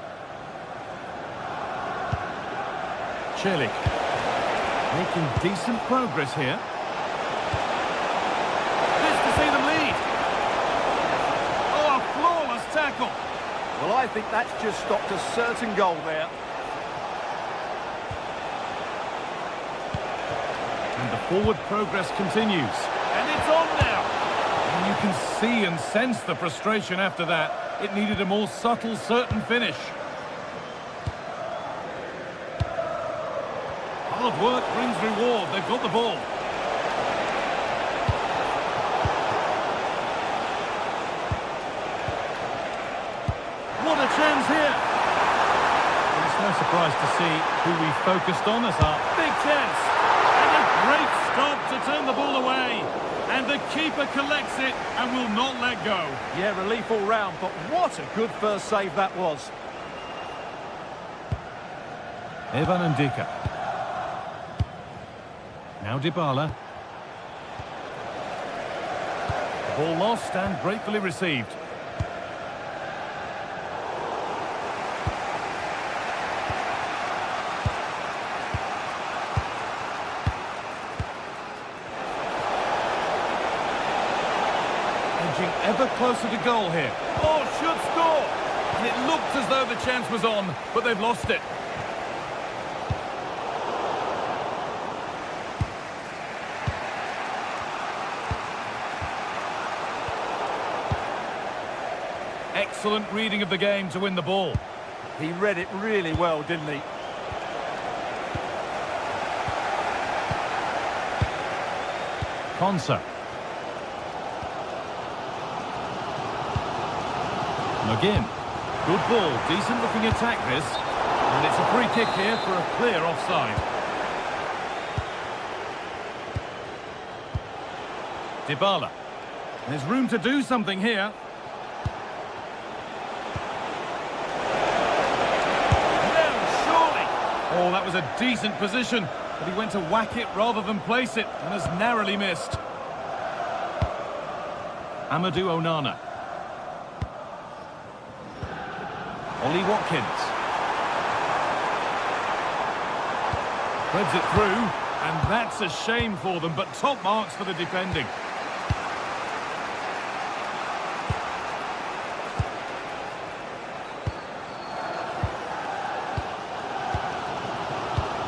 Celik. Making decent progress here. Tackle. Well, I think that's just stopped a certain goal there. And the forward progress continues. And it's on now. And you can see and sense the frustration after that. It needed a more subtle, certain finish. Hard work brings reward. They've got the ball. Chance here. It's no surprise to see who we focused on as our big chance. And a great stop to turn the ball away. And the keeper collects it and will not let go. Yeah, relief all round, but what a good first save that was. Evan Ndicka. Now Dybala. The ball lost and gratefully received. Ever closer to goal here. Oh, should score! And it looked as though the chance was on, but they've lost it. Excellent reading of the game to win the ball. He read it really well, didn't he? Konsa. Again, good ball, decent looking attack this, and it's a free kick here for a clear offside. Dybala, there's room to do something here. No, surely. was a decent position, but he went to whack it rather than place it and has narrowly missed. Amadou Onana. Ollie Watkins. Threads it through, and that's a shame for them, but top marks for the defending.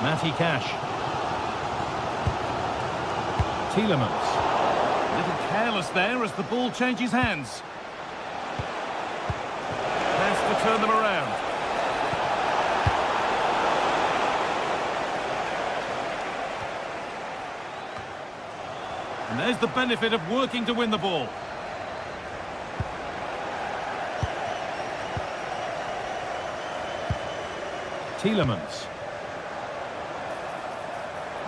Matty Cash. Tielemans. A little careless there as the ball changes hands. Has to turn them around. And there's the benefit of working to win the ball. Tielemans.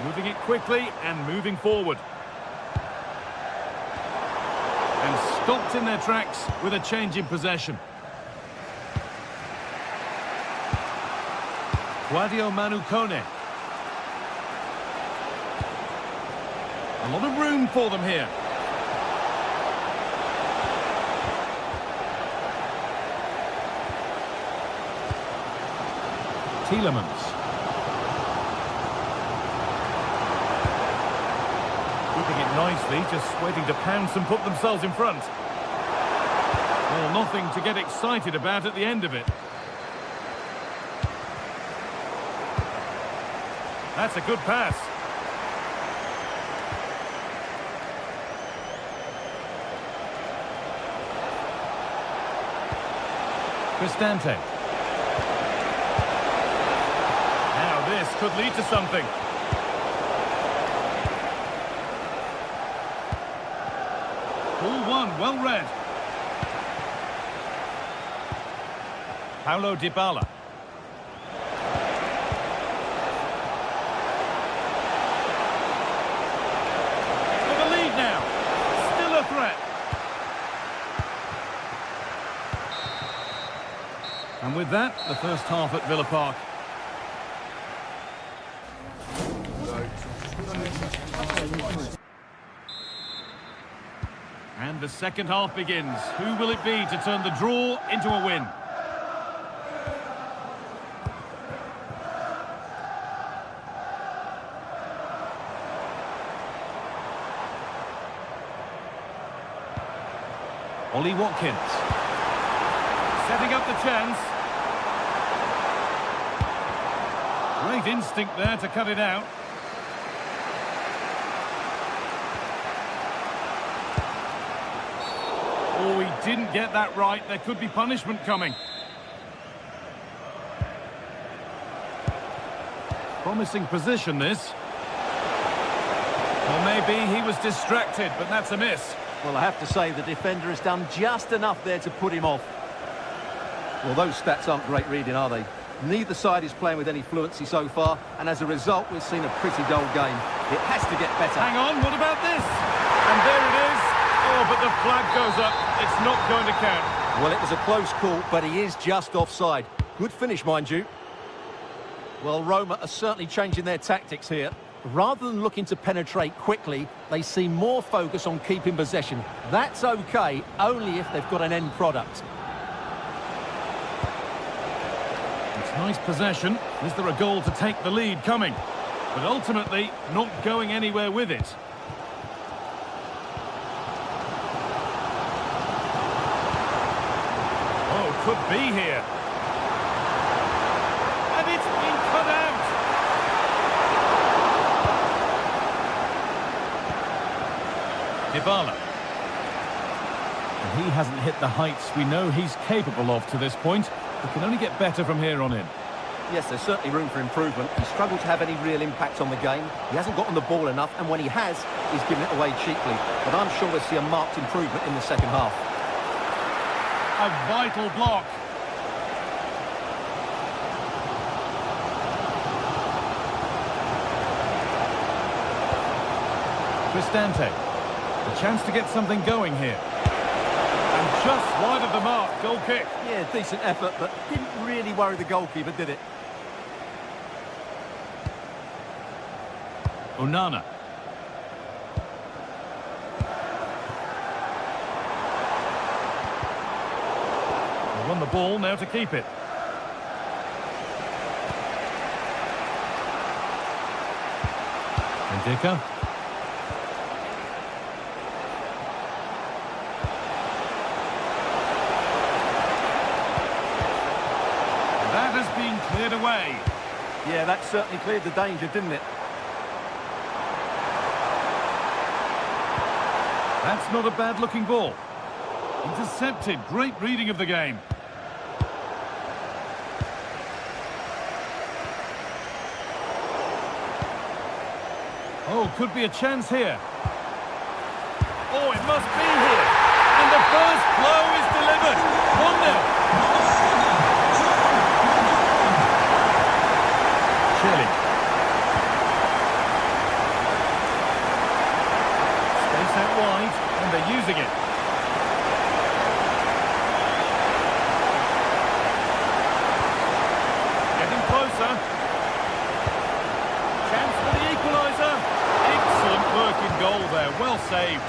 Moving it quickly and moving forward. And stopped in their tracks with a change in possession. Guadio Manu Kone. A lot of room for them here. Tielemans. Keeping it nicely, just waiting to pounce and put themselves in front. Well, nothing to get excited about at the end of it. That's a good pass. Cristante. Now this could lead to something. Ball one, well read. Paulo Dybala. With a lead now. Still a threat. And with that, the first half at Villa Park. And the second half begins. Who will it be to turn the draw into a win? Ollie Watkins. Setting up the chance. Great instinct there to cut it out. Oh, he didn't get that right. There could be punishment coming. Promising position, this. Or maybe he was distracted, but that's a miss. Well, I have to say the defender has done just enough there to put him off. Well, those stats aren't great reading, are they? Neither side is playing with any fluency so far, and as a result, we've seen a pretty dull game. It has to get better. Hang on, what about this? And there it is. Oh, but the flag goes up. It's not going to count. Well, it was a close call, but he is just offside. Good finish, mind you. Well, Roma are certainly changing their tactics here. Rather than looking to penetrate quickly, they seem more focused on keeping possession. That's okay, only if they've got an end product. It's nice possession. Is there a goal to take the lead coming? But ultimately, not going anywhere with it. Oh, could be here. And it's been cut out. Dybala. And he hasn't hit the heights we know he's capable of to this point. It can only get better from here on in. Yes, there's certainly room for improvement. He's struggled to have any real impact on the game. He hasn't gotten the ball enough, and when he has, he's given it away cheaply. But I'm sure we'll see a marked improvement in the second half. A vital block. Cristante. A chance to get something going here. And just wide of the mark, goal kick. Yeah, decent effort, but didn't really worry the goalkeeper, did it? Onana. They won the ball, now to keep it. Ndika. That has been cleared away. Yeah, that certainly cleared the danger, didn't it? That's not a bad-looking ball. Intercepted. Great reading of the game. Oh, could be a chance here. Oh, it must be here. And the first blow is delivered. 1-0. Chile. Space out wide, and they're using it. Getting closer. Chance for the equaliser. Excellent work in goal there. Well saved.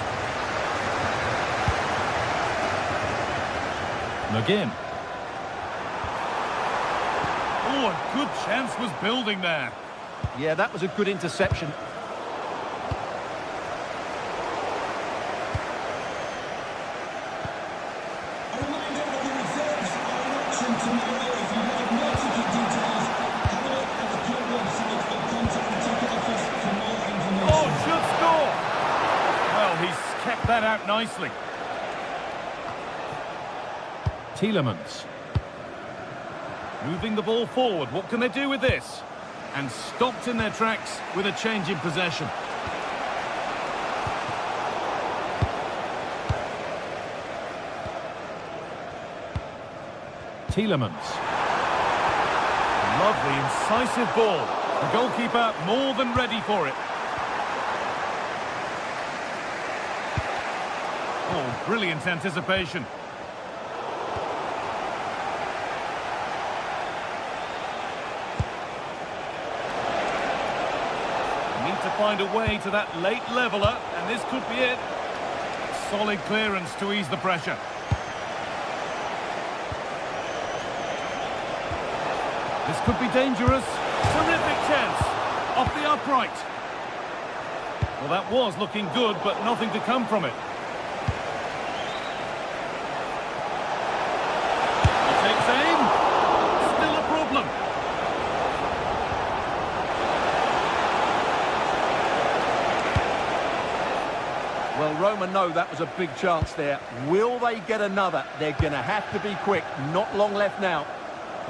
McGinn. Oh, a good chance was building there. Yeah, that was a good interception. A reminder of the reserves are an option tomorrow. If you'd like more ticket details, have a look at the club website or contact the ticket office for more information. Oh, should score! Well, he's kept that out nicely. Tielemans. Moving the ball forward. What can they do with this? And stopped in their tracks with a change in possession. Tielemans. Lovely, incisive ball. The goalkeeper more than ready for it. Oh, brilliant anticipation. Need to find a way to that late leveller, and this could be it. Solid clearance to ease the pressure. This could be dangerous. Terrific chance. Off the upright. Well, that was looking good, but nothing to come from it. He takes aim. Still a problem. Well, Roma know that was a big chance there. Will they get another? They're going to have to be quick. Not long left now.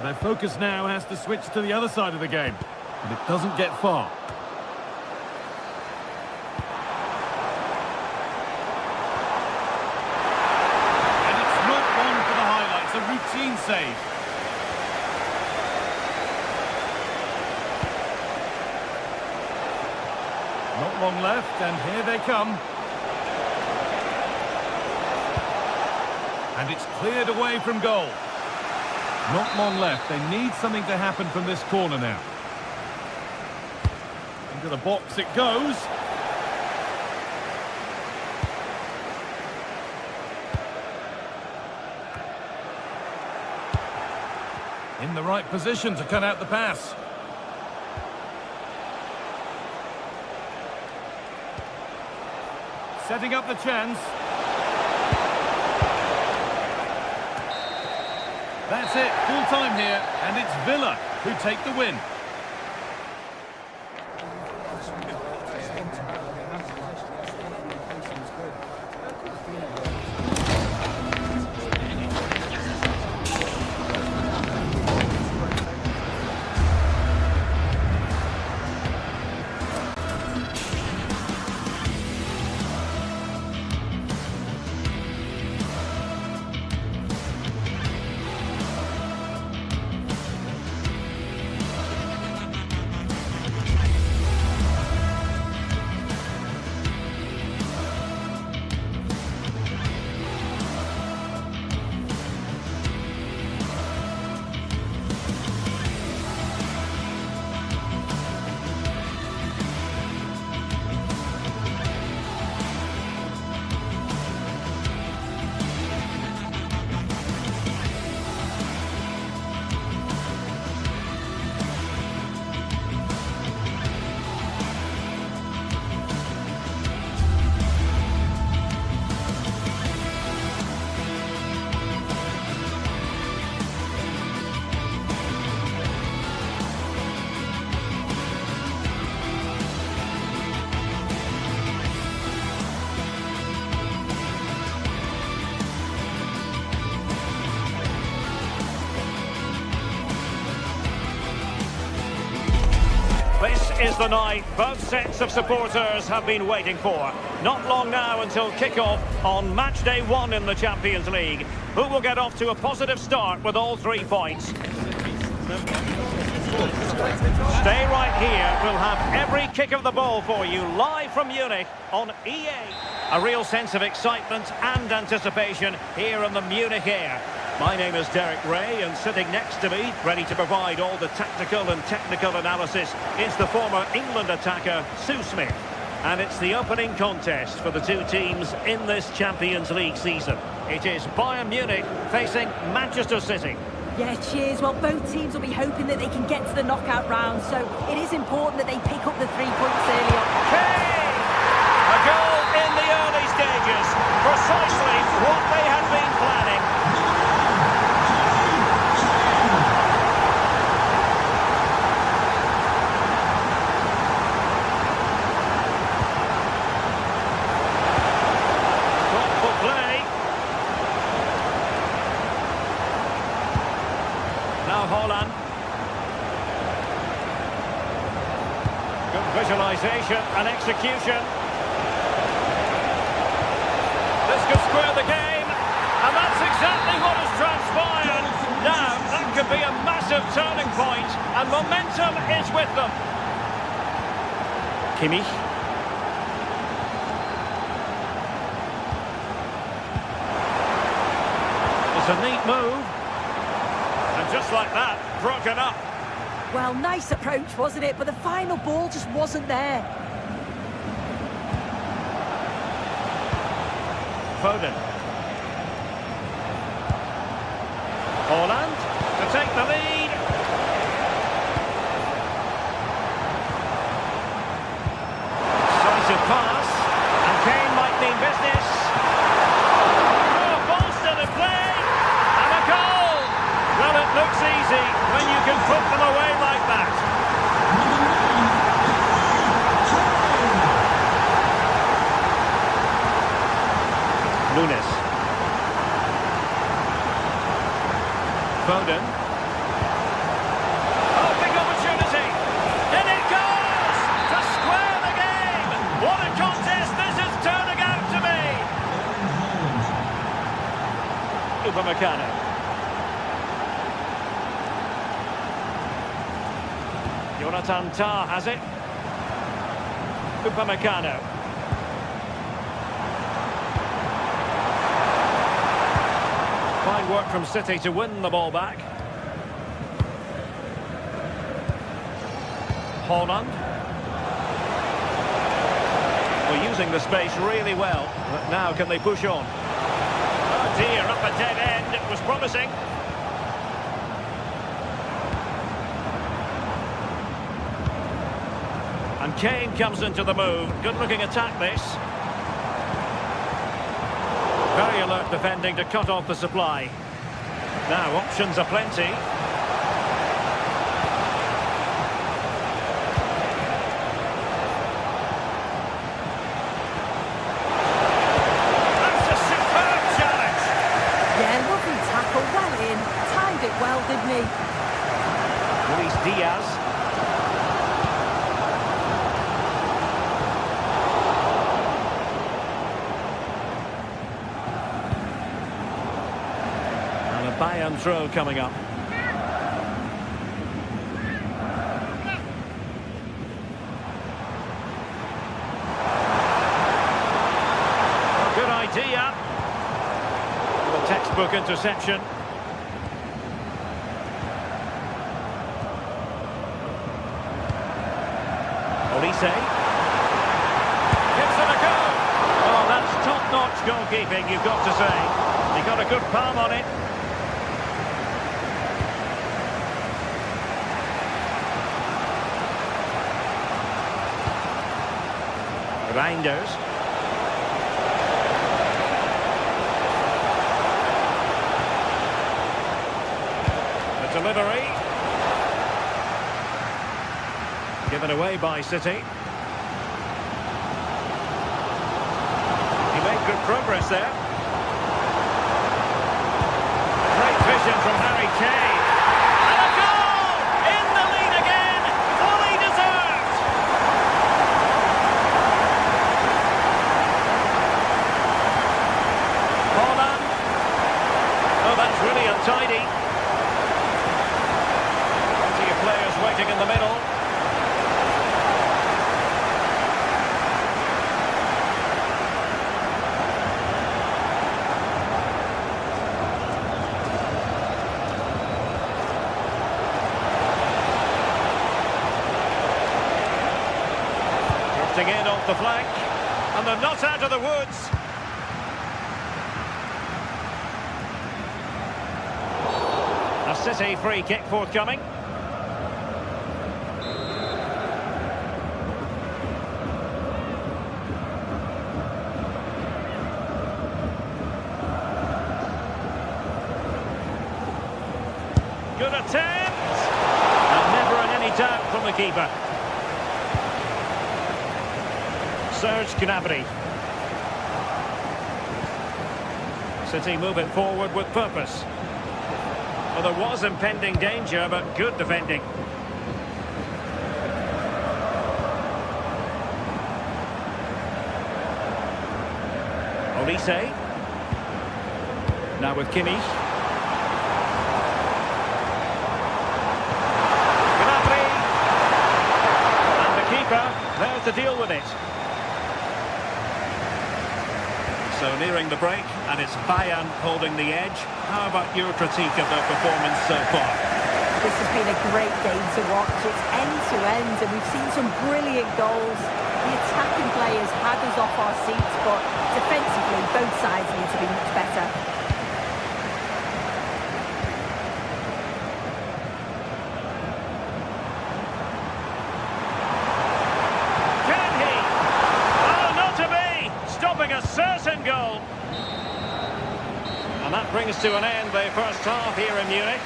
Their focus now has to switch to the other side of the game, but it doesn't get far. And it's not one for the highlights, a routine save. Not long left, and here they come. And it's cleared away from goal. Not long left. They need something to happen from this corner now. Into the box it goes. In the right position to cut out the pass. Setting up the chance. That's it, full time here, and it's Villa who take the win. is the night both sets of supporters have been waiting for. Not long now until kick-off on match day 1 in the Champions League. Who will get off to a positive start with all 3 points? Stay right here. We'll have every kick of the ball for you live from Munich on EA. A real sense of excitement and anticipation here in the Munich air. My name is Derek Ray, and sitting next to me, ready to provide all the tactical and technical analysis, is the former England attacker, Sue Smith. And it's the opening contest for the 2 teams in this Champions League season. It is Bayern Munich facing Manchester City. Yeah, cheers. Well, both teams will be hoping that they can get to the knockout round, so it is important that they pick up the 3 points early on. Kane! A goal in the early stages. Precisely what they had been planning. Thoughtful play. Now Haaland. Good visualisation and execution. This could square the game, and that's exactly what has transpired. Now, that could be a massive turning point, and momentum is with them. Kimmich. It's a neat move. And just like that, broken up. Well, nice approach, wasn't it? But the final ball just wasn't there. Foden. Haaland to take the lead. Decisive pass. And Kane might mean business. Oh, ball still in play. And a goal. Well, it looks easy when you can put them away like that. Nunes. Foden. Oh, big opportunity. And it goes to square the game. What a contest this is turning out to be. Upamecano. Jonathan Tah has it. Upamecano. Fine work from City to win the ball back. Haaland. Well, using the space really well. But now can they push on? Oh dear, up a dead end. It was promising. And Kane comes into the move. Good-looking attack, this. Very alert defending to cut off the supply. Now, options are plenty. That's a superb challenge. Yeah, lovely tackle, well in. Timed it well, didn't he? Luis Diaz. Bayern throw coming up. Good idea. The textbook interception. Olise. Gives it a go. Oh, that's top-notch goalkeeping, you've got to say. He got a good palm on it. Reinders. The delivery. Given away by City. He made good progress there. Great vision from Harry Kane. And a goal! In the lead again! Fully deserved! in the middle. Drifting in off the flank. And they're not out of the woods. A City free kick forthcoming. Good attempt! And never in any doubt from the keeper. Serge Gnabry. City move it forward with purpose. Well, there was impending danger, but good defending. Olise. Now with Kimmich. Gnabry. And the keeper there to deal with it. So nearing the break, and it's Bayern holding the edge. How about your critique of their performance so far? This has been a great game to watch. It's end-to-end, and we've seen some brilliant goals. The attacking players had us off our seats, but defensively, both sides need to be much better. Can he? Oh, not to be! Stopping a certain goal. And that brings to an end the first half here in Munich.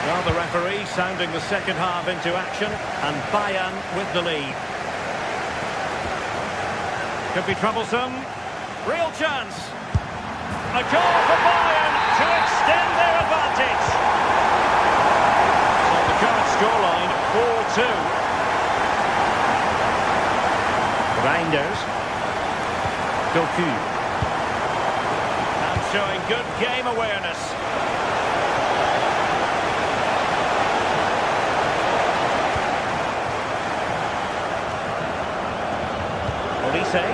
Well, the referee sounding the second half into action, and Bayern with the lead. Could be troublesome. Real chance. A goal for Bayern to extend their advantage. So the current scoreline, 4-2. Reinders. Doku. And showing good game awareness. Olise.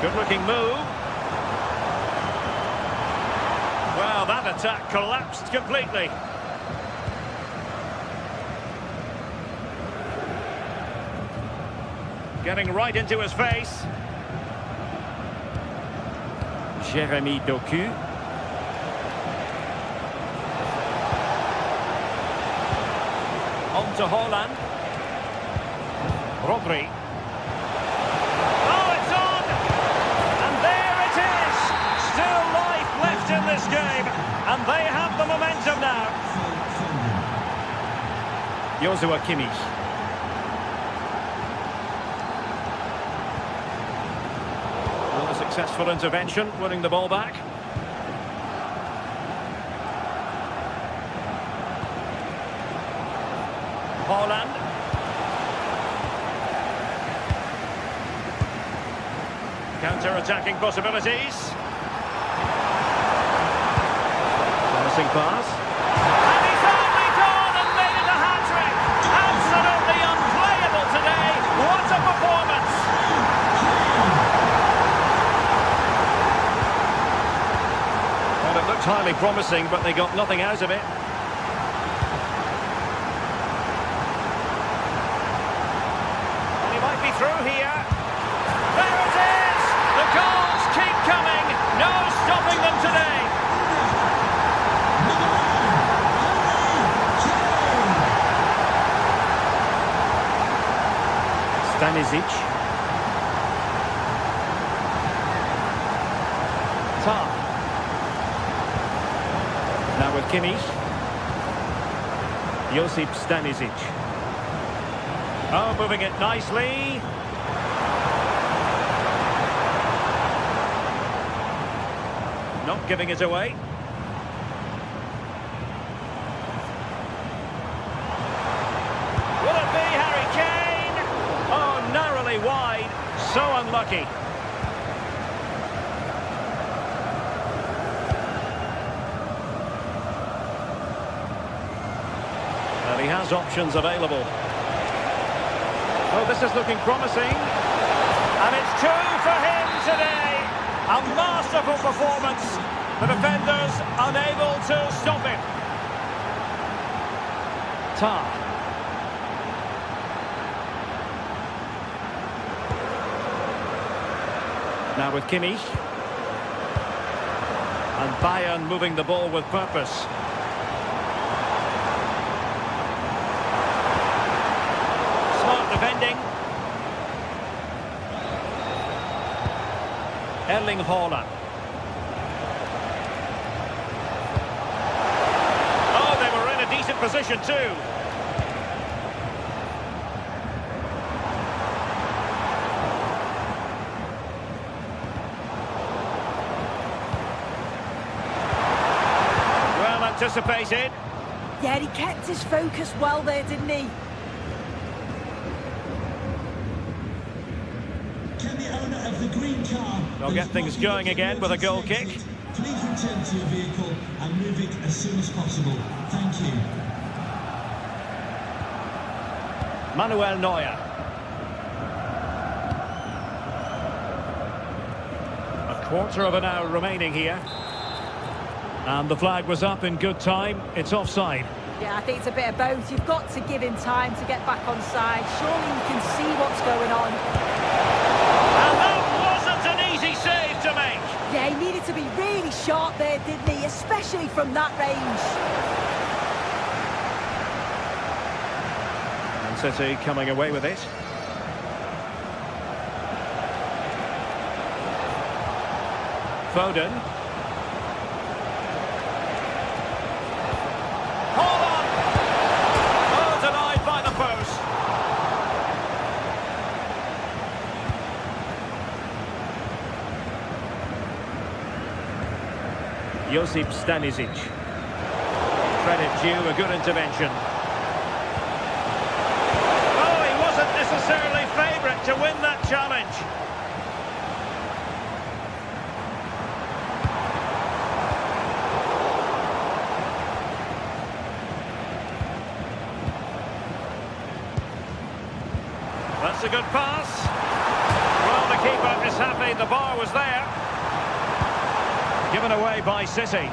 Good-looking move. Well, that attack collapsed completely. Getting right into his face. Jeremy Doku. On to Haaland. Rodri. Oh, it's on! And there it is! Still life left in this game. And they have the momentum now. Joshua Kimmich. Well, a successful intervention, winning the ball back. Haaland. Counter-attacking possibilities. Passing pass. And he's only gone and made it a hat-trick. Absolutely unplayable today. What a performance. Well, it looked highly promising, but they got nothing out of it. And he might be through here. There it is! The goals keep coming. No stopping them today. Stanisic. Top. Now with Kimmich. Josip Stanisic. Oh, moving it nicely. Not giving it away. Will it be Harry Kane? Oh, narrowly wide. So unlucky. Well, he has options available. Oh, this is looking promising. And it's two for him today. A masterful performance. The defenders unable to stop him. Tar. Now with Kimmich. And Bayern moving the ball with purpose. Smart defending. Erling Haaland. Oh, they were in a decent position too. Well anticipated. Yeah, he kept his focus well there, didn't he? Can the owner of the green car... They'll get things going again with a goal kick. Please return to your vehicle and move it as soon as possible. Thank you. Manuel Neuer. A quarter of an hour remaining here. And the flag was up in good time. It's offside. Yeah, I think it's a bit of both. You've got to give him time to get back on side. Surely you can see what's going on. And that wasn't an easy save to make. Yeah, he needed to be really sharp there, didn't he? Especially from that range. And City coming away with it. Foden. Haaland! Oh, denied by the post. Josip Stanisic. Credit due, a good intervention. Oh, he wasn't necessarily favourite to win that challenge. That's a good pass. Well, the keeper is happy the bar was there. Given away by City. And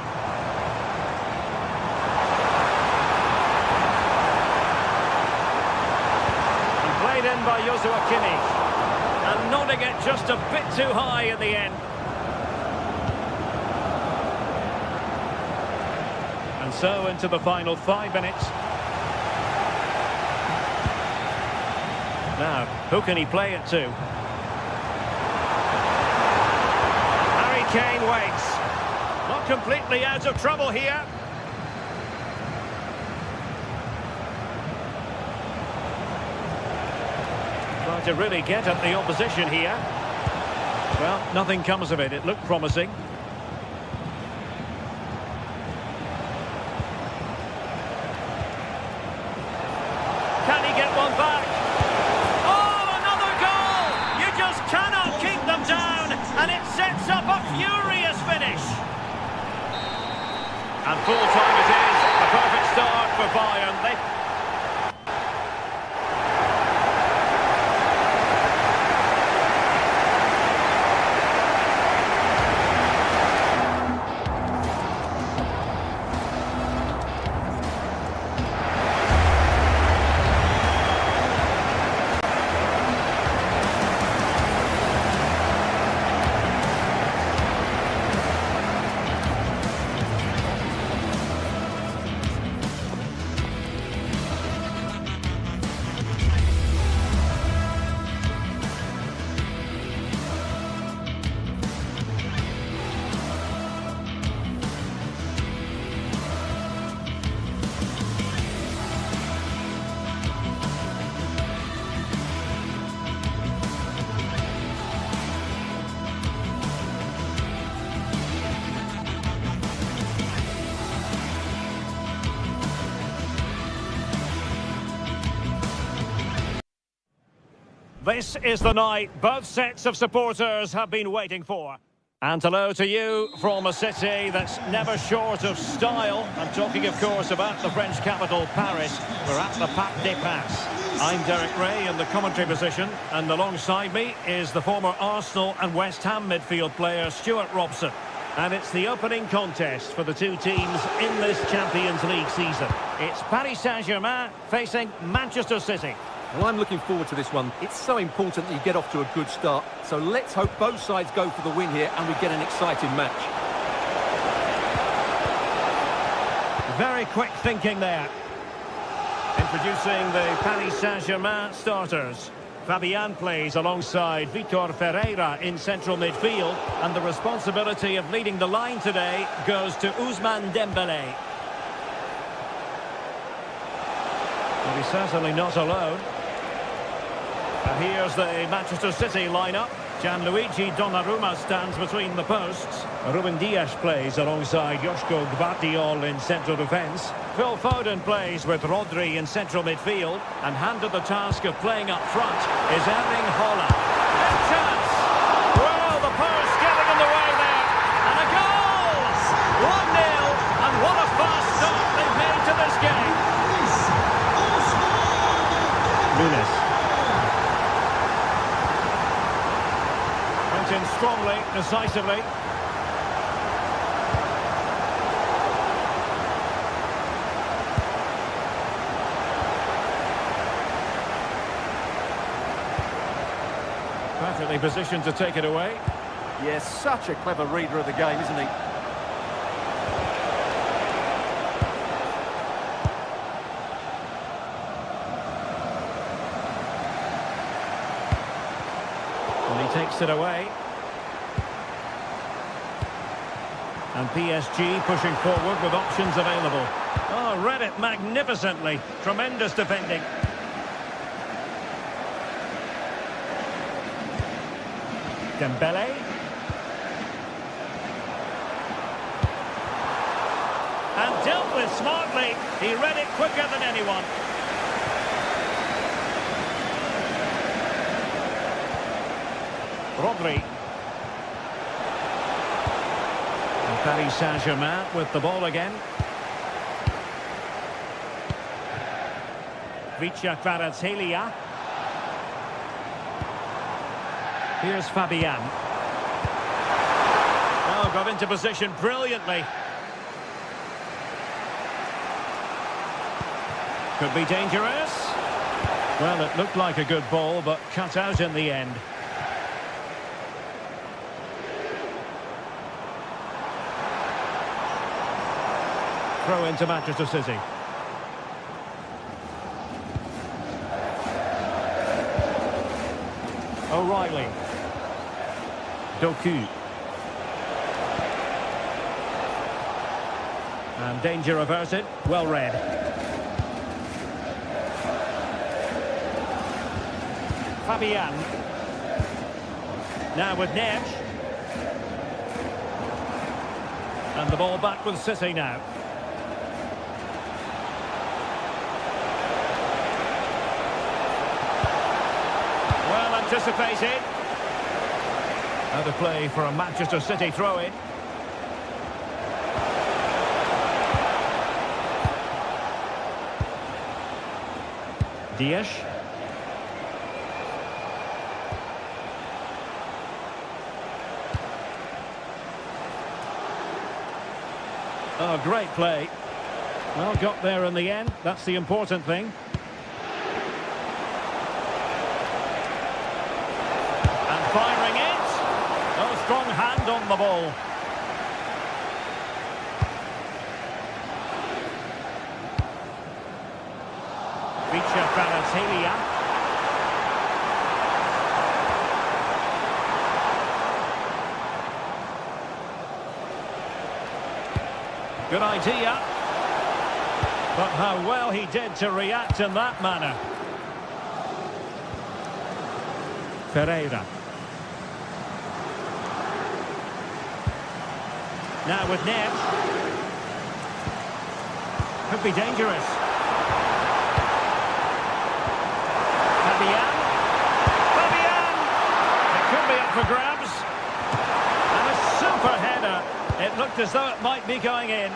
played in by Joshua Kimmich. And nodding it just a bit too high in the end. And so into the final 5 minutes. Now, who can he play it to? Harry Kane waits. Not completely out of trouble here. Trying to really get at the opposition here. Well, nothing comes of it. It looked promising. Can he get one back? Oh, another goal! You just cannot keep them down, and it sets up a furious finish. And full time it is. A perfect start for Bayern. This is the night both sets of supporters have been waiting for. And hello to you from a city that's never short of style. I'm talking, of course, about the French capital, Paris. We're at the Parc des Princes. I'm Derek Ray in the commentary position, and alongside me is the former Arsenal and West Ham midfield player, Stuart Robson. And it's the opening contest for the two teams in this Champions League season. It's Paris Saint-Germain facing Manchester City. Well, I'm looking forward to this one. It's so important that you get off to a good start. So let's hope both sides go for the win here and we get an exciting match. Very quick thinking there. Introducing the Paris Saint-Germain starters. Fabian plays alongside Vitor Ferreira in central midfield, and the responsibility of leading the line today goes to Ousmane Dembélé. But he's certainly not alone. And here's the Manchester City lineup. Gianluigi Donnarumma stands between the posts. Ruben Dias plays alongside Joško Gvardiol in central defence. Phil Foden plays with Rodri in central midfield. And handed the task of playing up front is Erling Haaland. Big chance! Well, the post getting in the way there. And a goal! 1-0. And what a fast start they've made to this game. Nunes. In strongly, decisively. Perfectly positioned to take it away. Yes, such a clever reader of the game, isn't he? And he takes it away. And PSG pushing forward with options available. Oh, read it magnificently. Tremendous defending. Dembélé. And dealt with smartly. He read it quicker than anyone. Rodri. And Paris Saint-Germain with the ball again. Vicha Kvaratskhelia. Here's Fabian. Oh, got into position brilliantly. Could be dangerous. Well, it looked like a good ball, but cut out in the end. Throw into Manchester City. O'Reilly. Doku. And danger averted. Well read. Fabian. Now with Neves. And the ball back with City now. Well anticipated. Out of play for a Manchester City throw-in. Dias. Oh, great play. Well, got there in the end. That's the important thing. And firing it. Oh, strong hand on the ball. Vicha Kvaratskhelia. Good idea. But how well he did to react in that manner. Ferreira. Now with Neves. Could be dangerous. Fabian. for grabs. And a super header. It looked as though it might be going in.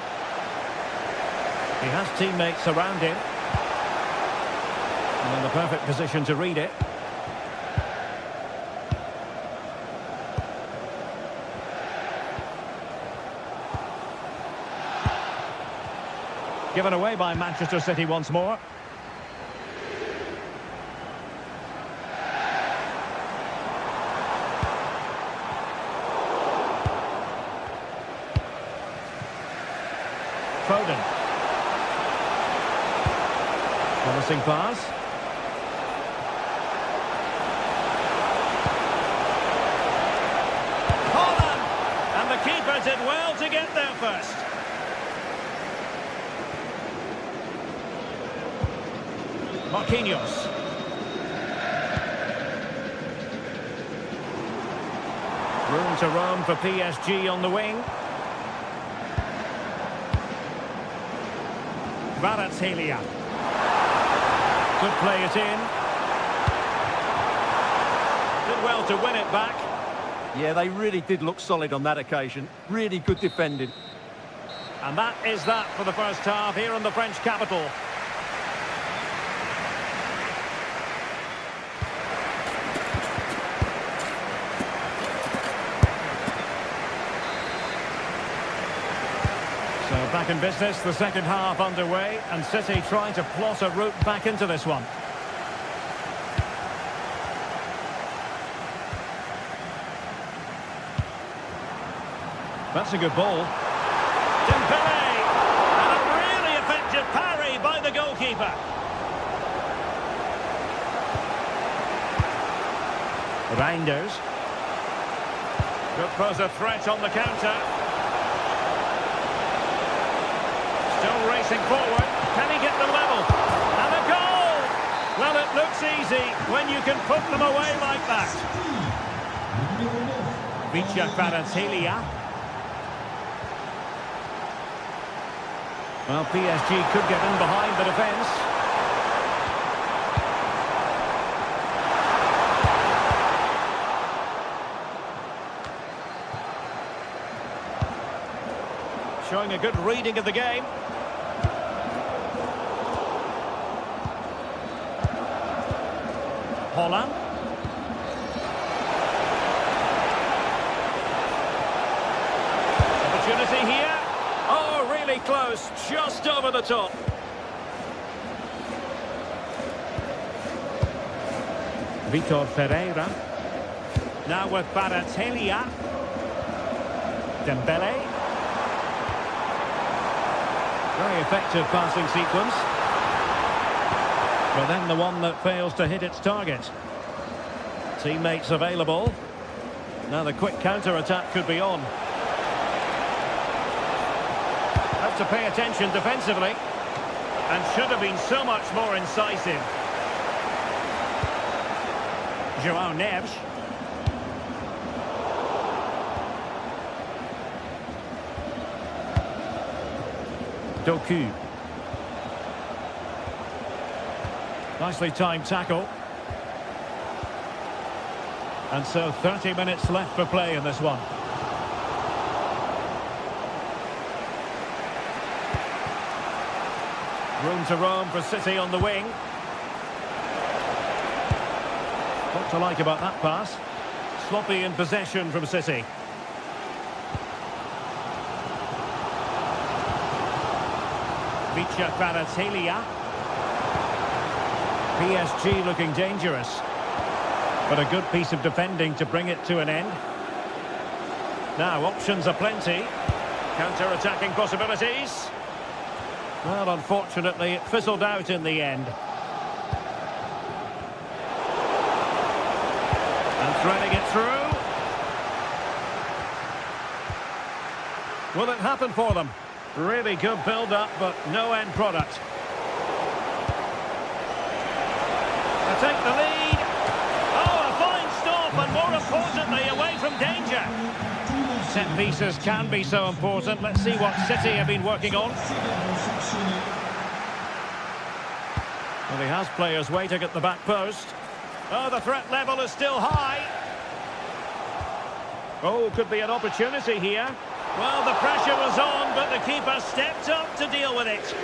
He has teammates around him. And in the perfect position to read it. Given away by Manchester City once more. Foden. Promising pass. Holland! And the keeper did well to get there first. Marquinhos. Room to roam for PSG on the wing. Kvaratskhelia. Could play it in. Did well to win it back. Yeah, they really did look solid on that occasion. Really good defending. And that is that for the first half here in the French capital. So back in business, the second half underway, and City trying to plot a route back into this one. That's a good ball. Dembele! And a really effective parry by the goalkeeper. Reinders. Could pose a threat on the counter. Still racing forward. Can he get the level? And a goal! Well, it looks easy when you can put them away like that. Kvaratskhelia. Well, PSG could get in behind the defence. Showing a good reading of the game. Holland. Opportunity here. Oh, really close, just over the top. Vitor Ferreira. Now with Kvaratskhelia. Dembele. Very effective passing sequence. But then the one that fails to hit its target. Teammates available. Now the quick counter-attack could be on. Have to pay attention defensively. And should have been so much more incisive. João Neves. Doku. Nicely timed tackle. And so 30 minutes left for play in this one. Room to roam for City on the wing. What to like about that pass? Sloppy in possession from City. Kvaratskhelia. PSG looking dangerous. But a good piece of defending to bring it to an end. Now, options are plenty. Counter-attacking possibilities. Well, unfortunately, it fizzled out in the end. And threading it through. Will it happen for them? Really good build-up, but no end product. They take the lead. Oh, a fine stop, and more importantly, away from danger. Set pieces can be so important. Let's see what City have been working on. Well, he has players waiting at the back post. Oh, the threat level is still high. Oh, could be an opportunity here. Well, the pressure was on, but the keeper stepped up to deal with it.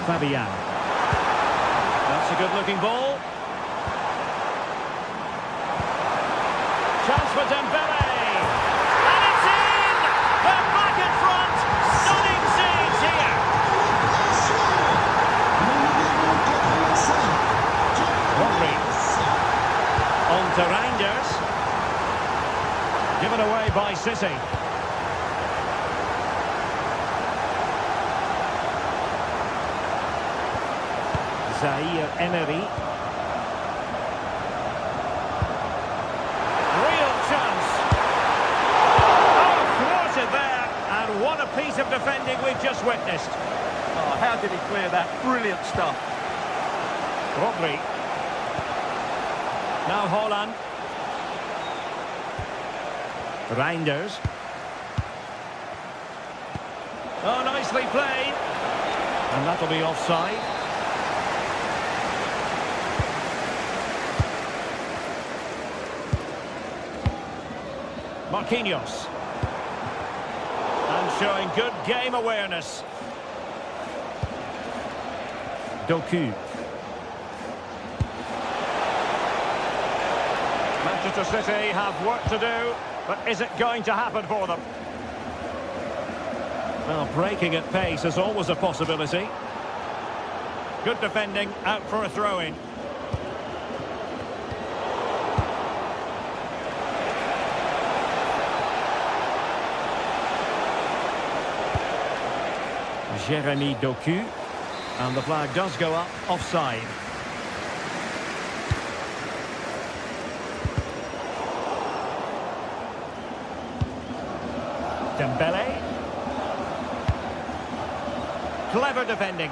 Fabian. That's a good-looking ball. Chance for Dembele. And it's in! They're back in front. Stunning scenes here. Rodri. On to Reinders. Given away by City. Zaire Emery. Real chance. Oh, thwarted there. And what a piece of defending we've just witnessed. Oh, how did he clear that? Brilliant stuff. Rodri. Now Holland. Reinders. Oh, nicely played. And that'll be offside. Marquinhos. And showing good game awareness. Doku. Manchester City have work to do, but is it going to happen for them? Well, breaking at pace is always a possibility. Good defending, out for a throw-in. Jeremy Doku, and the flag does go up offside. Dembele. Clever defending.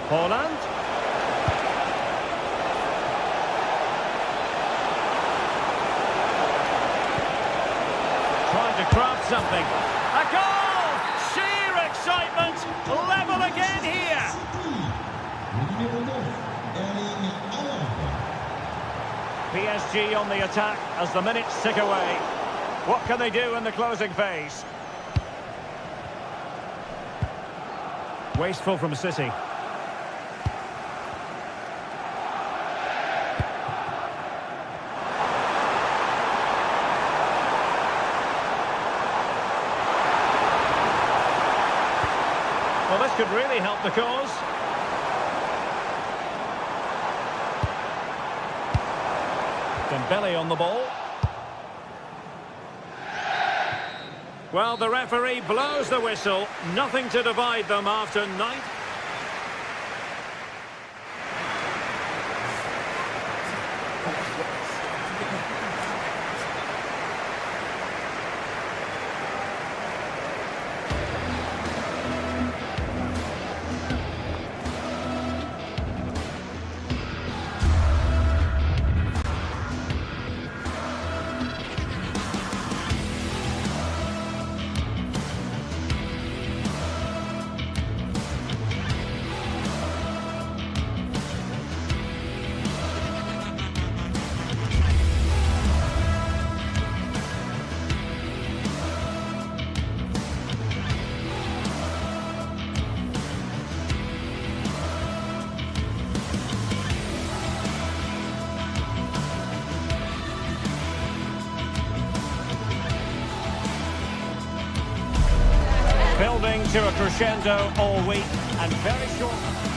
Holland. Trying to craft something. A goal! Sheer excitement! Level again here! PSG on the attack as the minutes tick away. What can they do in the closing phase? Wasteful from City. Well, this could really help the cause. Dembele on the ball. Well, the referee blows the whistle. Nothing to divide them after 9. Building to a crescendo all week and very short.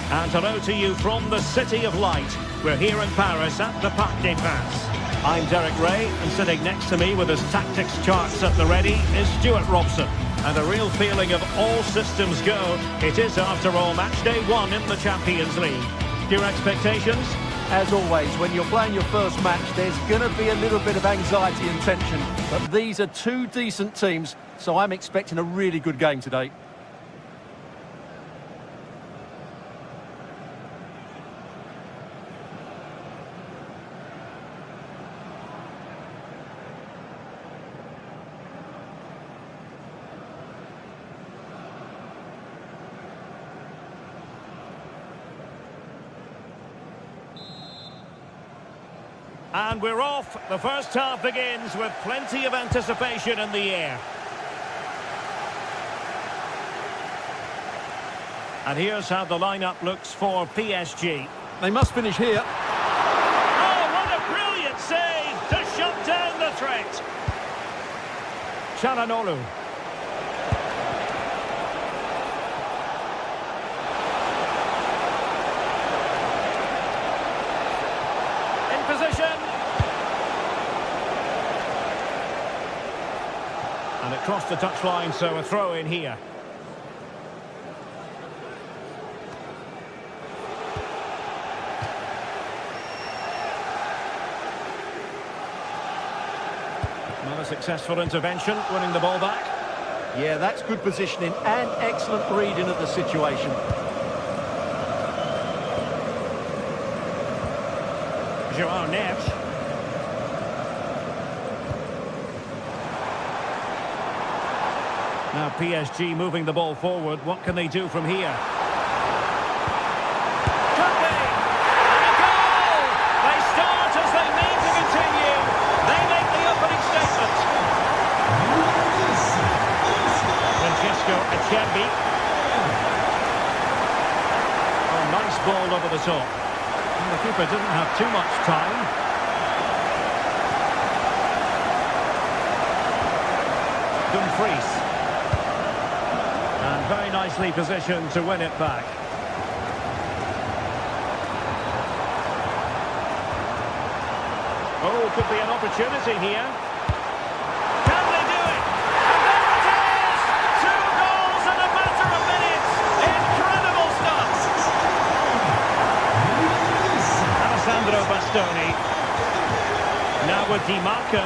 And hello to you from the City of Light. We're here in Paris at the Parc des Princes. I'm Derek Ray, and sitting next to me with his tactics charts at the ready is Stuart Robson. And a real feeling of all systems go. It is, after all, match day 1 in the Champions League. Your expectations? As always, when you're playing your first match, there's going to be a little bit of anxiety and tension. But these are two decent teams, so I'm expecting a really good game today. And we're off. The first half begins with plenty of anticipation in the air. And here's how the lineup looks for PSG. They must finish here. Oh, what a brilliant save to shut down the threat. Çalhanoğlu. In position. And it crossed the touchline, so a throw in here. Not a successful intervention, winning the ball back. Yeah, that's good positioning and excellent reading of the situation. Joao Neves. Now PSG moving the ball forward. What can they do from here? Could be! And a goal! They start as they mean to continue. They make the opening statement. Francesco Acerbi. Oh, nice ball over the top. And the keeper didn't have too much time. Dumfries. And very nicely positioned to win it back. Oh, could be an opportunity here. Can they do it? And there it is! 2 goals in a matter of minutes. Incredible stuff. Alessandro Bastoni. Now with Di Marco.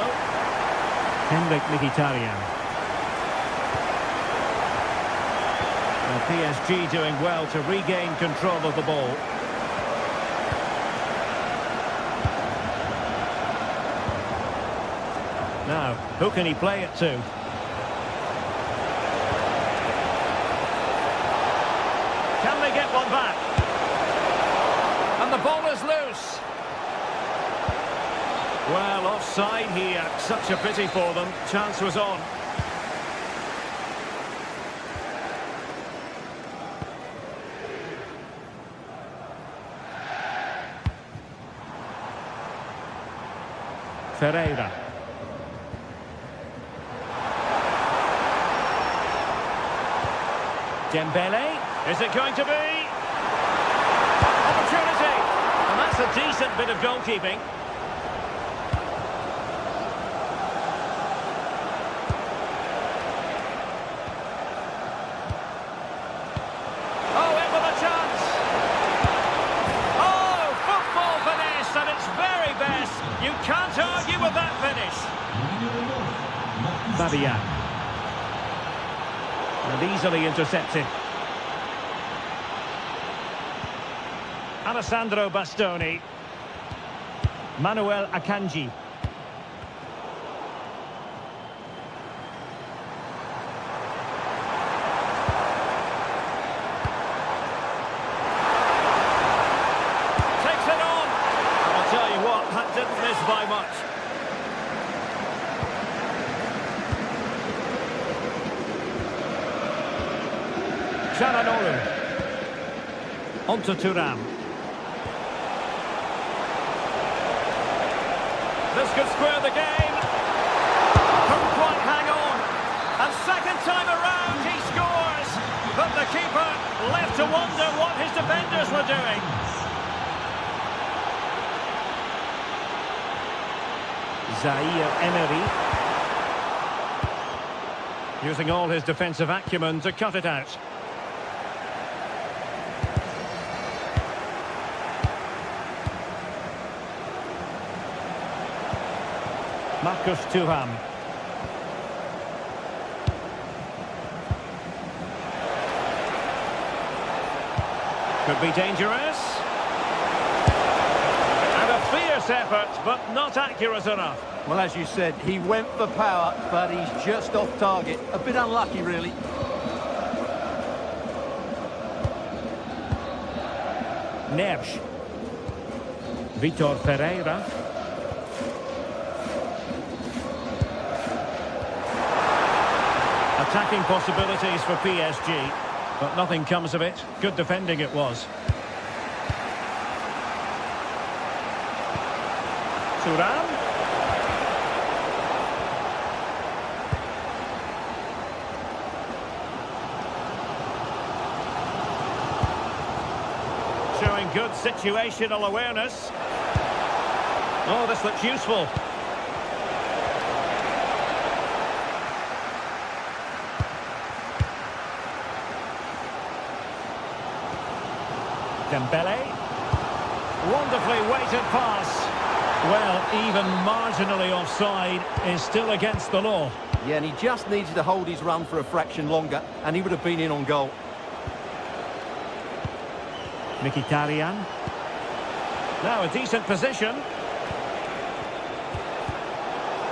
Henrik Mkhitaryan. And PSG doing well to regain control of the ball. Now, who can he play it to? Can they get one back? And the ball is loose. Well, offside here. Such a pity for them. Chance was on. Ferreira. Dembele. Is it going to be? Opportunity. And that's a decent bit of goalkeeping. Oh, in with a chance. Oh, football finish at its very best. You can't argue with that finish. Fabian. And easily intercepted. Alessandro Bastoni. Manuel Akanji. Takes it on. I'll tell you what, that didn't miss by much. Çalhanoğlu. Onto Thuram. This could square the game. Couldn't quite hang on. And second time around he scores. But the keeper left to wonder what his defenders were doing. Zaire Emery. Using all his defensive acumen to cut it out. Marcus Thuram. Could be dangerous. And a fierce effort, but not accurate enough. Well, as you said, he went for power, but he's just off target. A bit unlucky, really. Neves. Vitor Ferreira. attacking possibilities for PSG, but nothing comes of it. Good defending it was. Thuram. Showing good situational awareness. Oh, this looks useful. Dembele. Wonderfully weighted pass. Well, even marginally offside is still against the law. Yeah, and he just needed to hold his run for a fraction longer, and he would have been in on goal. Mkhitaryan. Now a decent position.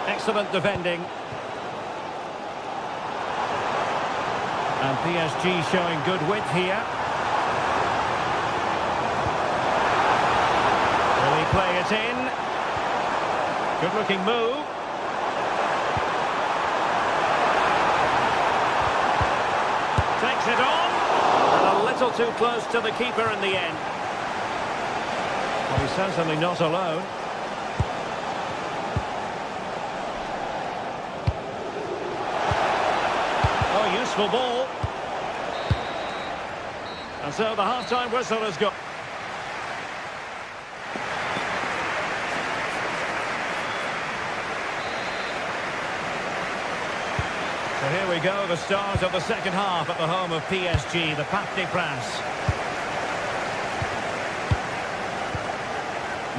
Excellent defending. And PSG showing good width here. Will he play it in? Good looking move. Takes it on. And a little too close to the keeper in the end. Well, he's certainly not alone. Oh, useful ball. And so the half-time whistle has got... So here we go, the start of the second half at the home of PSG, the Parc des Princes.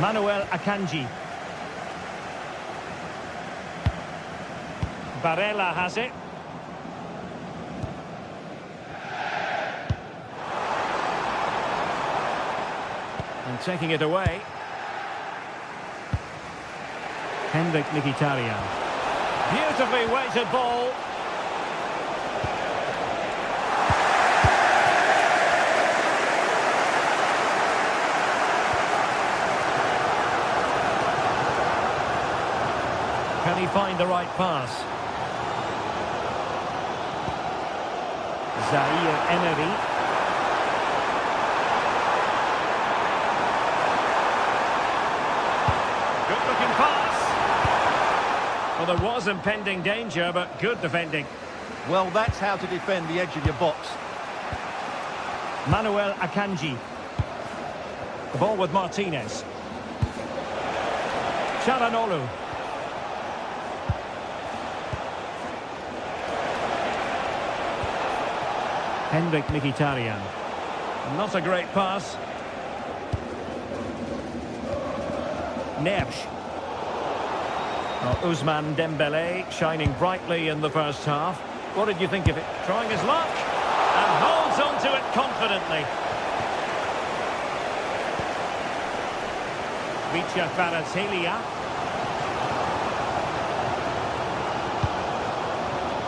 Manuel Akanji. Barella has it. And taking it away. Mkhitaryan. Beautifully weighted ball. Can he find the right pass? Zaire Emery. Good looking pass. Well, there was impending danger, but good defending. Well, that's how to defend the edge of your box. Manuel Akanji. The ball with Martinez. Çalhanoğlu. Mkhitaryan. Not a great pass. Neves. Well, Ousmane Dembele shining brightly in the first half. What did you think of it? Trying his luck and holds on to it confidently. Vicha Kvaratskhelia.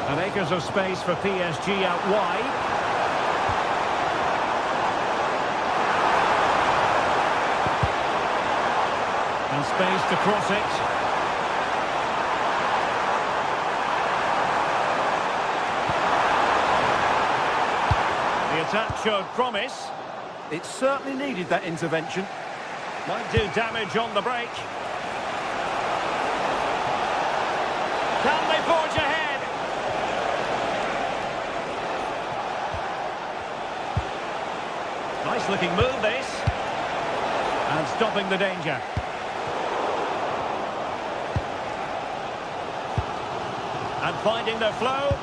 And acres of space for PSG out wide. And space to cross it. The attack showed promise. It certainly needed that intervention. Might do damage on the break. Can they forge ahead? Nice looking move this. And stopping the danger. And finding their flow.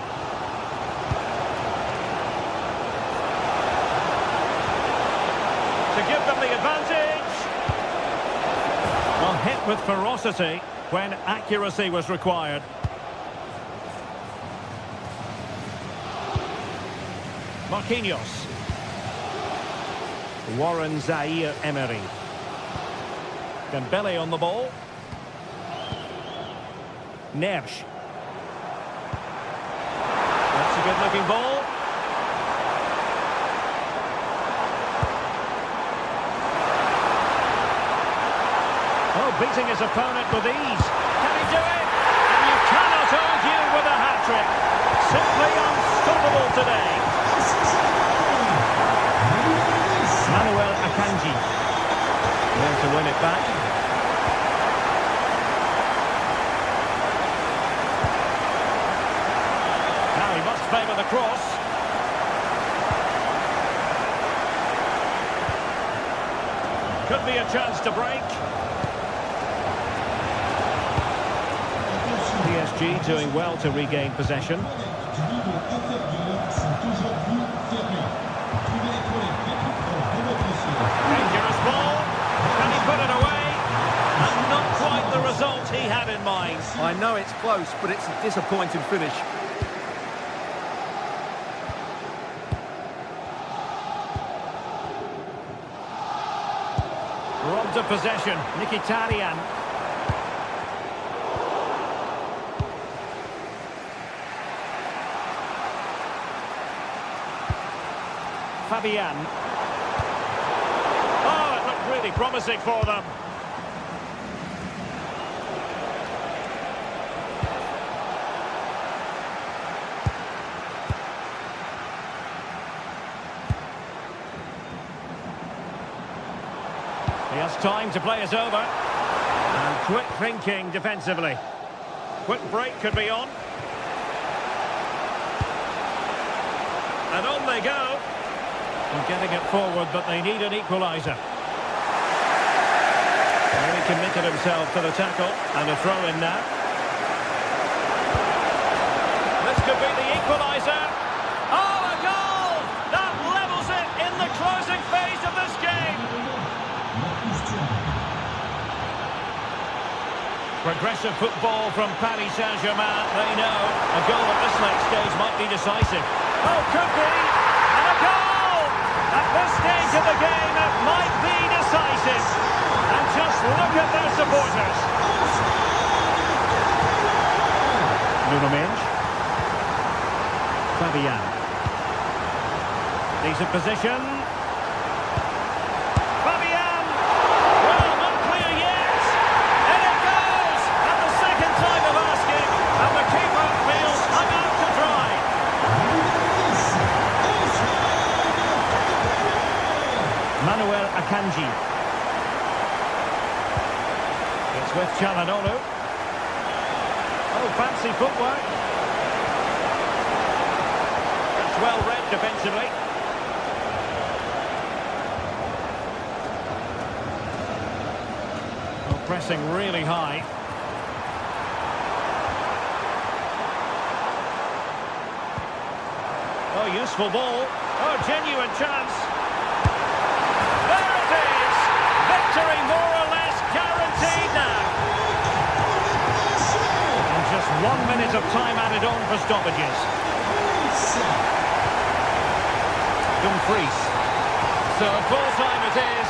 To give them the advantage. Well, hit with ferocity when accuracy was required. Marquinhos. Warren Zaire Emery. Dembele on the ball. Neves. That's a good-looking ball. Oh, beating his opponent with ease. Can he do it? And you cannot argue with a hat-trick. Simply unstoppable. unstoppable today. Manuel Akanji. There to win it back. Now he must favour the cross. Could be a chance to break. PSG doing well to regain possession. Dangerous ball. Can he put it away? And not quite the result he had in mind. I know it's close, but it's a disappointing finish. Robbed of possession. Mkhitaryan. Fabian. Oh, it looked really promising for them. He has time to play it over. And quick thinking defensively. Quick break could be on. And on they go. And getting it forward, but they need an equaliser. He committed himself to the tackle, and a throw in now. This could be the equaliser. Oh, a goal! That levels it in the closing phase of this game. Progressive football from Paris Saint-Germain. They know a goal at this late stage might be decisive. Oh, could be! And a goal! At this stage of the game, it might be decisive. And just look at their supporters. Nuno Mendes. Fabian. Decent position. Fabian. Well, not clear yet. And it goes. At the second time of asking. And the keeper feels hung out to dry. Manuel Akanji. It's with Çalhanoğlu. Oh, fancy footwork. That's well read defensively. Oh, pressing really high. Oh, useful ball. Oh, genuine chance. There it is! Victory more or less guaranteed now. And just 1 minute of time added on for stoppages. Dumfries. So full time it is.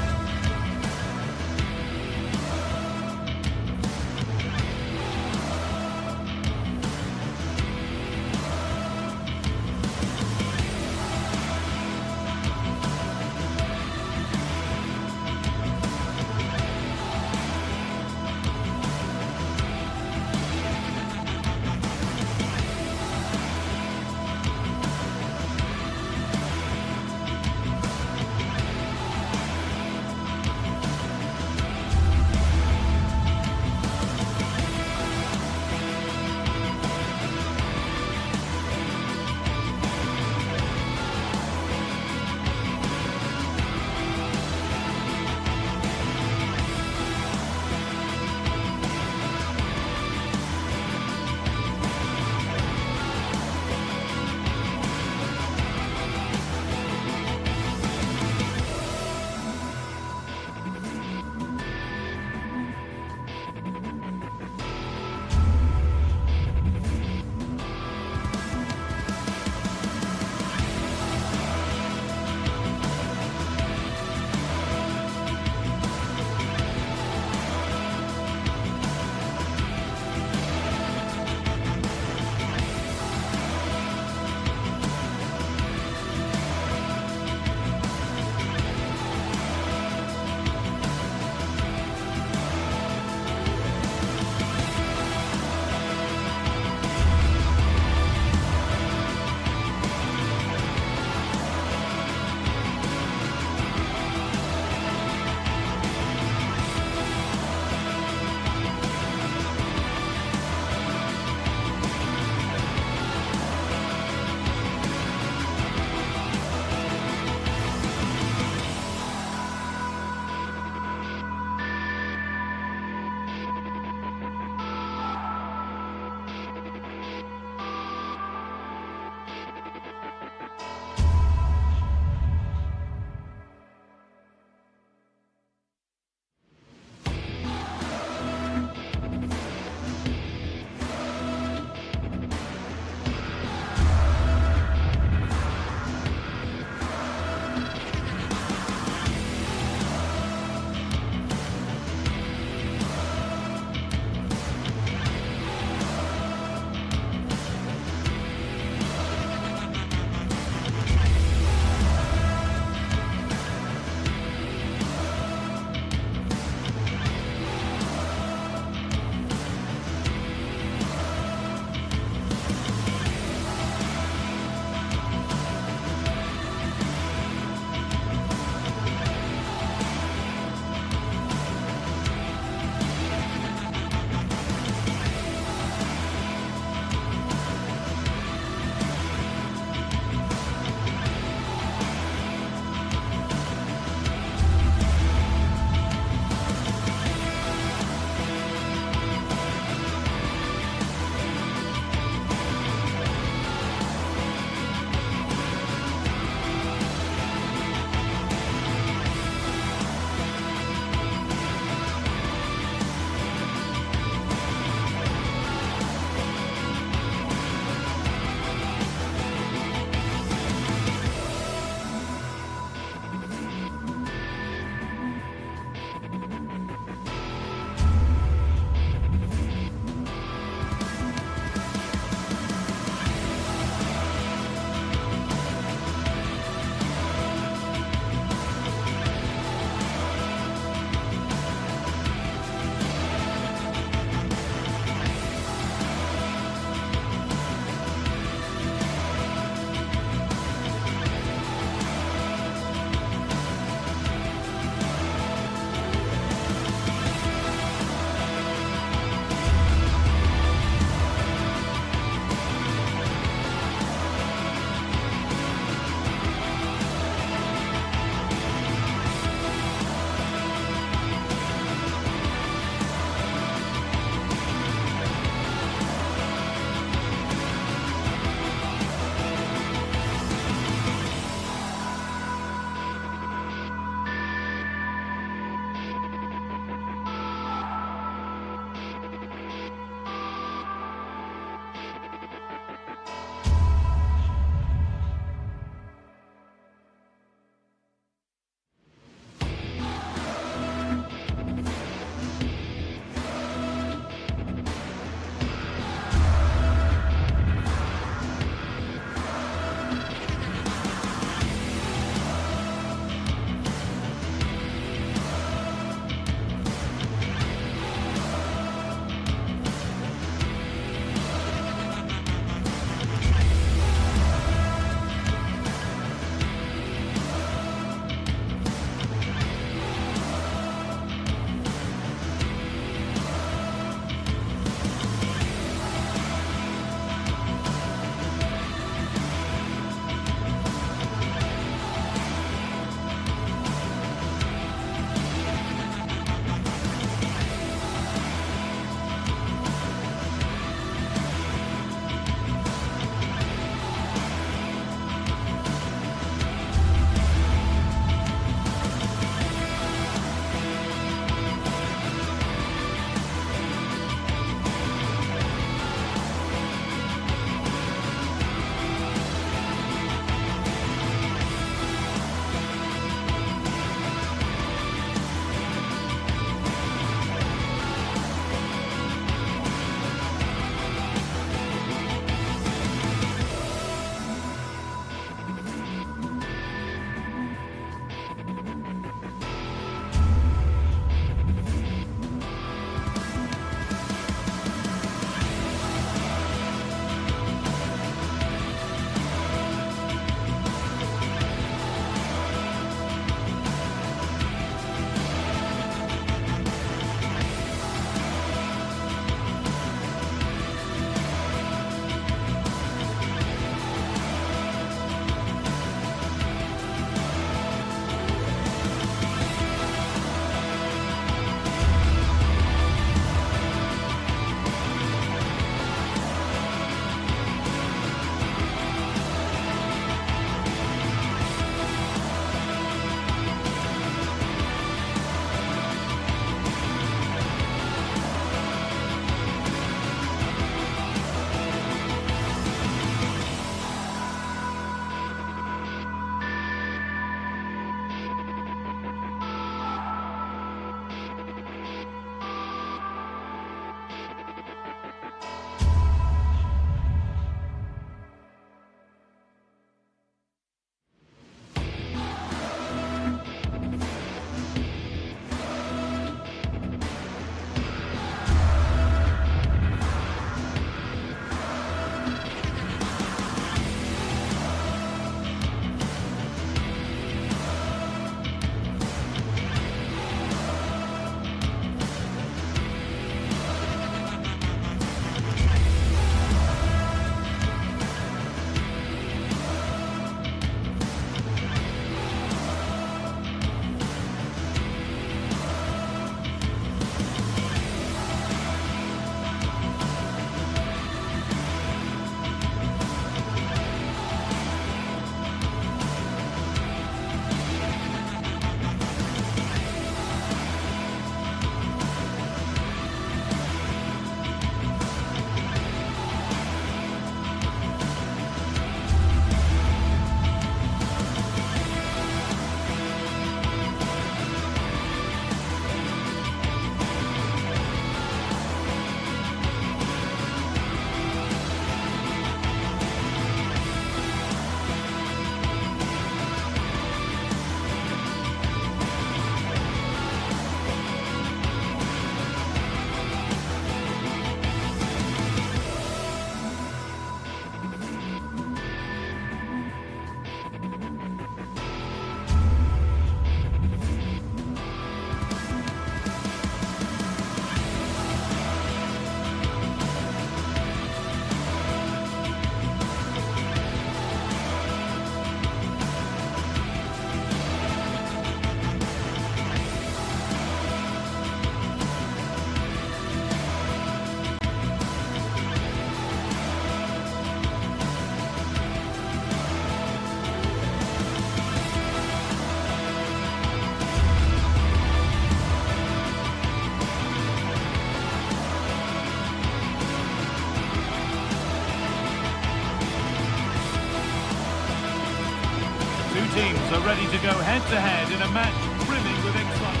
teams are ready to go head-to-head in a match brimming with excitement.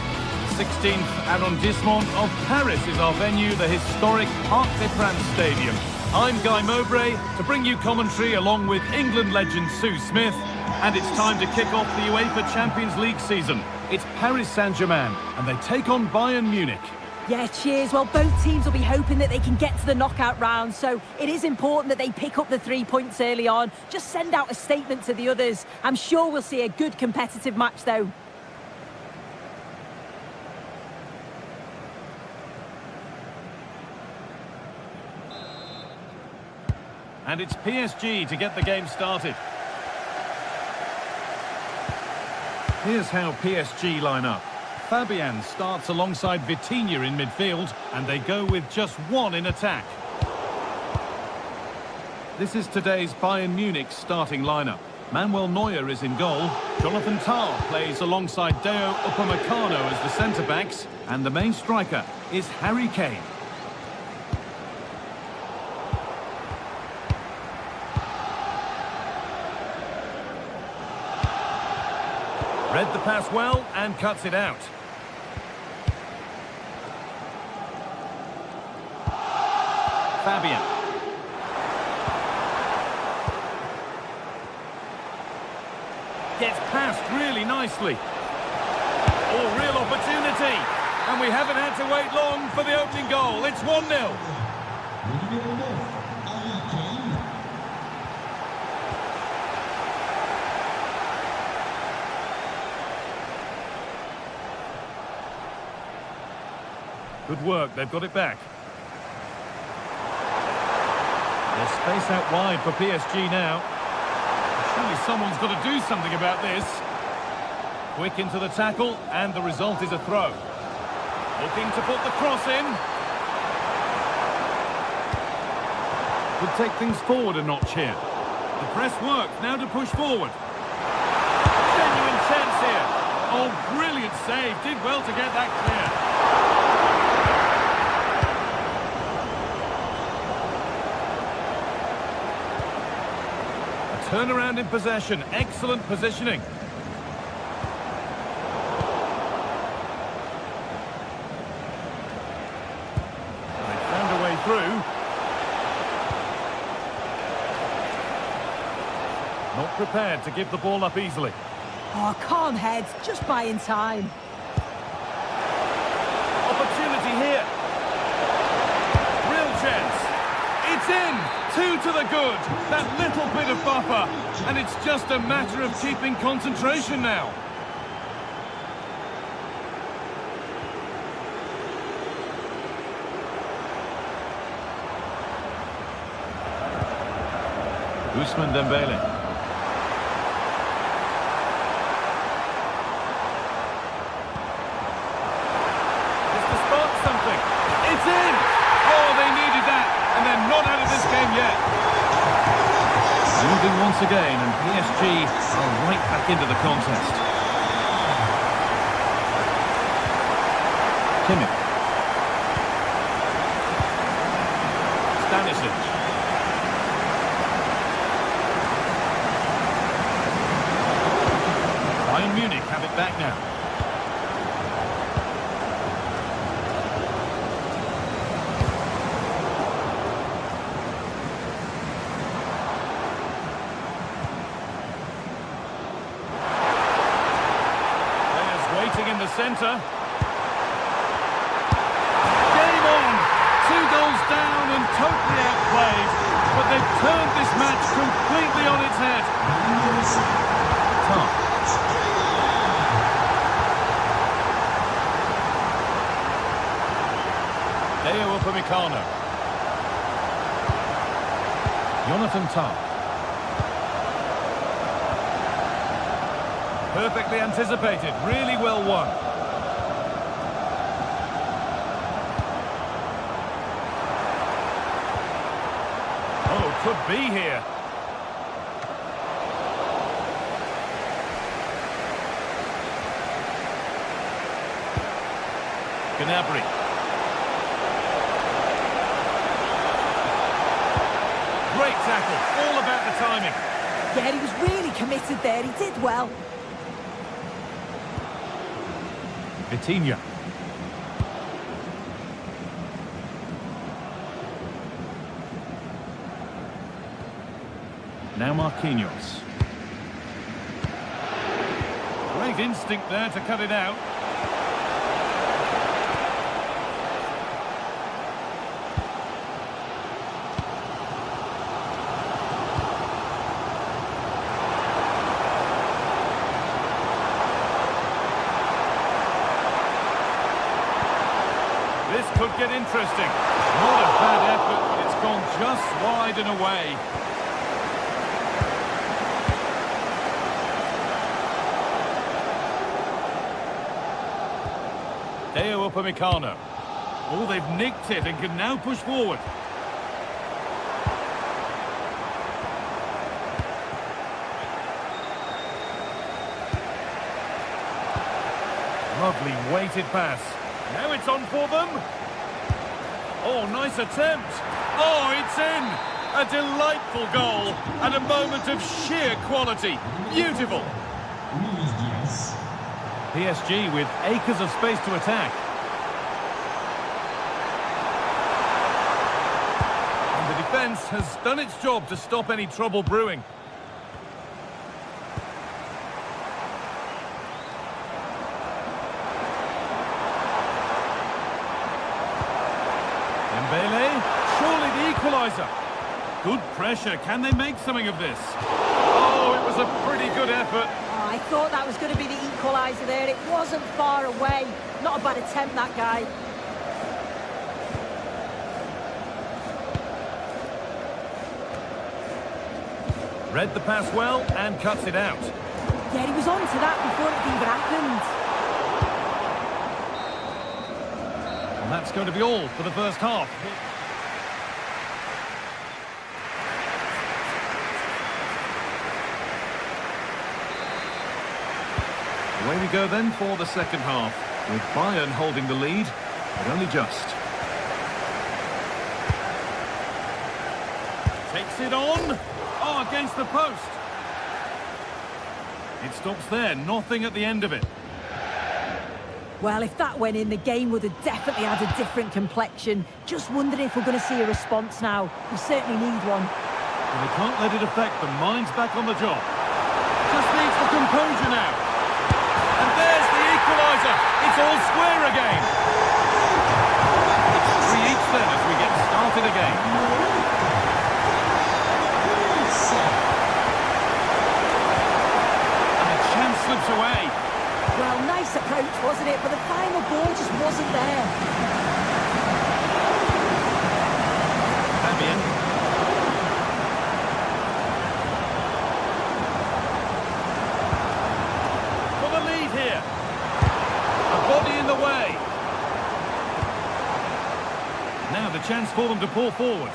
16th arrondissement of Paris is our venue, the historic Parc des Princes Stadium. I'm Guy Mowbray to bring you commentary along with England legend Sue Smith, and it's time to kick off the UEFA Champions League season. It's Paris Saint-Germain, and they take on Bayern Munich. Yeah, cheers. Well, both teams will be hoping that they can get to the knockout round, so it is important that they pick up the 3 points early on. Just send out a statement to the others. I'm sure we'll see a good competitive match, though. And it's PSG to get the game started. Here's how PSG line up. Fabian starts alongside Vitinha in midfield, and they go with just one in attack. This is today's Bayern Munich starting lineup. Manuel Neuer is in goal. Jonathan Tah plays alongside Deo Upamecano as the centre-backs, and the main striker is Harry Kane. Read the pass well and cuts it out. Fabian. Gets past really nicely. Oh, real opportunity. And we haven't had to wait long for the opening goal. It's 1-0. Good work, they've got it back. There's space out wide for PSG now. Surely someone's got to do something about this. Quick into the tackle, and the result is a throw. Looking to put the cross in. Could take things forward a notch here. The press works, now to push forward. Genuine chance here. Oh, brilliant save. Did well to get that clear. Turnaround in possession, excellent positioning. They found a way through. Not prepared to give the ball up easily. Oh, calm heads, just buying time. Opportunity here. Real chance. It's in. 2 to the good. That little bit of buffer. And it's just a matter of keeping concentration now. Ousmane Dembele. Just to spark something. It's in! Oh, they needed that. And they're not out of this game yet. Moving once again, and PSG are right back into the contest. Kimmich. Stanisic. Bayern Munich have it back now. In the centre. Game on! 2 goals down and totally outplayed. But they've turned this match completely on its head. Tough. Deo Upamecano. Jonathan Tah. Perfectly anticipated, really well won. Oh, could be here. Gnabry. Great tackle, all about the timing. Yeah, he was really committed there. He did well. Vitinha. Now Marquinhos. Great instinct there to cut it out. This could get interesting. Not a bad effort, but it's gone just wide and away. Upamecano. Oh, they've nicked it and can now push forward. Lovely weighted pass. Now it's on for them. Oh, nice attempt. Oh, it's in. A delightful goal and a moment of sheer quality. Beautiful. PSG with acres of space to attack. And the defence has done its job to stop any trouble brewing. Dembele, surely the equaliser. Good pressure. Can they make something of this? Oh, it was a pretty good effort. Oh, I thought that was going to be the equaliser there. It wasn't far away. Not a bad attempt, that guy. Read the pass well and cuts it out. Yeah, he was on to that before it even happened. And that's going to be all for the first half. Away we go then for the second half, with Bayern holding the lead, but only just. Takes it on. Oh, against the post. It stops there, nothing at the end of it. Well, if that went in, the game would have definitely had a different complexion. Just wondering if we're going to see a response now. We certainly need one. And they can't let it affect them. Mind's back on the job. Just needs the composure now. And there's the equaliser. It's all square again. It's 3 each then as we get started again. And the chance slips away. Well, nice approach, wasn't it? But the final ball just wasn't there. Fabian. For the lead here. A body in the way. Now the chance for them to pull forward.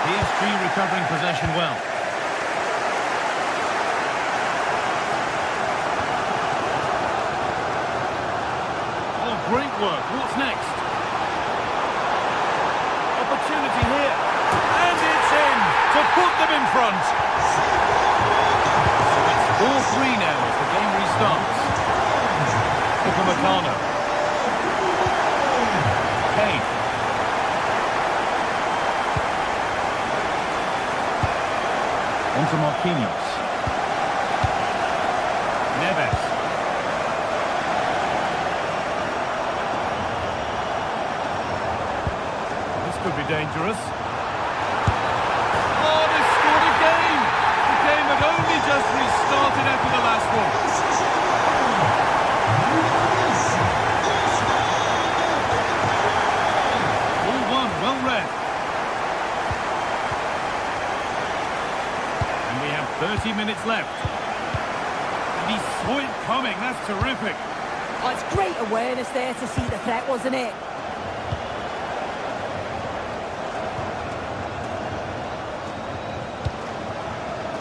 PSG recovering possession well. Great work. What's next? Opportunity here. And it's in to put them in front. So it's 4-3 now as the game restarts. Upamecano. Kane. On to Marquinhos. Neves. Could be dangerous. Oh, they scored again! The game had only just restarted after the last one. All one, well read. And we have 30 minutes left. And he saw it coming, that's terrific. Oh, it's great awareness there to see the threat, wasn't it?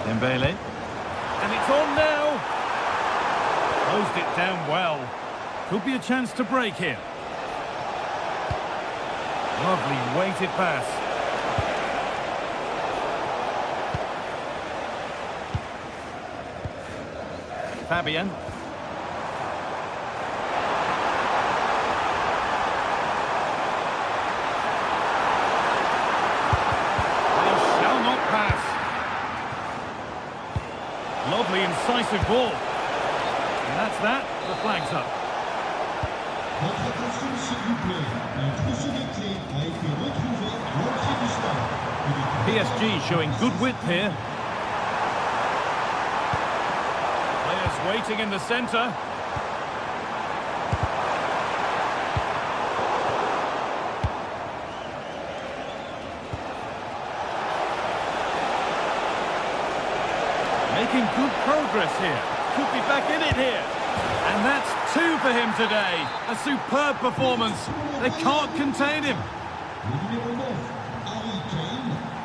Dembele. And it's on now. Closed it down well. Could be a chance to break here. Lovely weighted pass. Fabian. They shall not pass. Lovely, incisive ball. And that's that. The flag's up. Votre attention, s'il vous plaît. Un trousseau de clés a été retrouvé à l'entrée du stade. PSG showing good width here. Players waiting in the centre. Making good progress here. Could be back in it here. And that's 2 for him today. A superb performance. They can't contain him.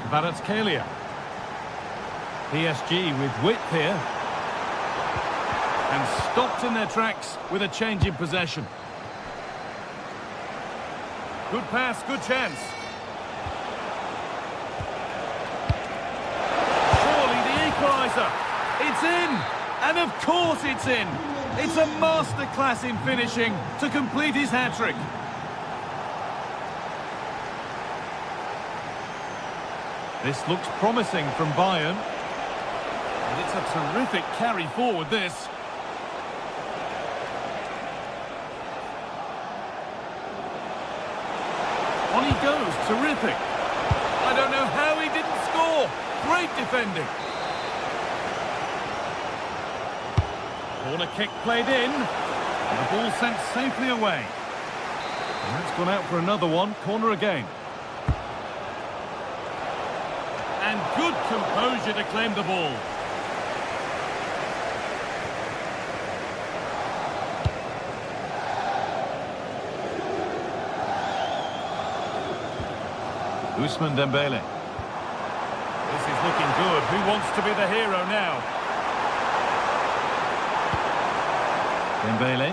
Kvaratskhelia. PSG with width here. And stopped in their tracks with a change in possession. Good pass, good chance. Surely the equaliser. It's in! And of course it's in! It's a masterclass in finishing to complete his hat-trick. This looks promising from Bayern. And it's a terrific carry forward, this. On he goes, terrific. I don't know how he didn't score. Great defending. Corner kick played in. And the ball sent safely away. And that's gone out for another one. Corner again. And good composure to claim the ball. Ousmane Dembele. This is looking good. Who wants to be the hero now? Dembele.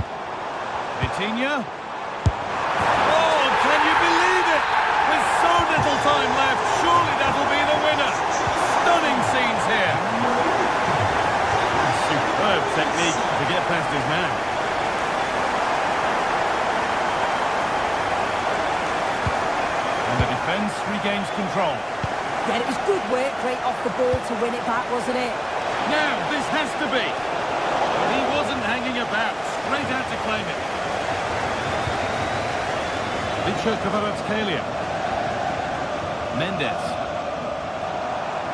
Vitinha. Oh, can you believe it? With so little time left, surely that'll be the winner. Stunning scenes here. Superb technique to get past his man. And the defence regains control. Yeah, it was good work right off the ball to win it back, wasn't it? Now, this has to be. He wasn't hanging about. Straight out to claim it. Kvaratskhelia. Mendes.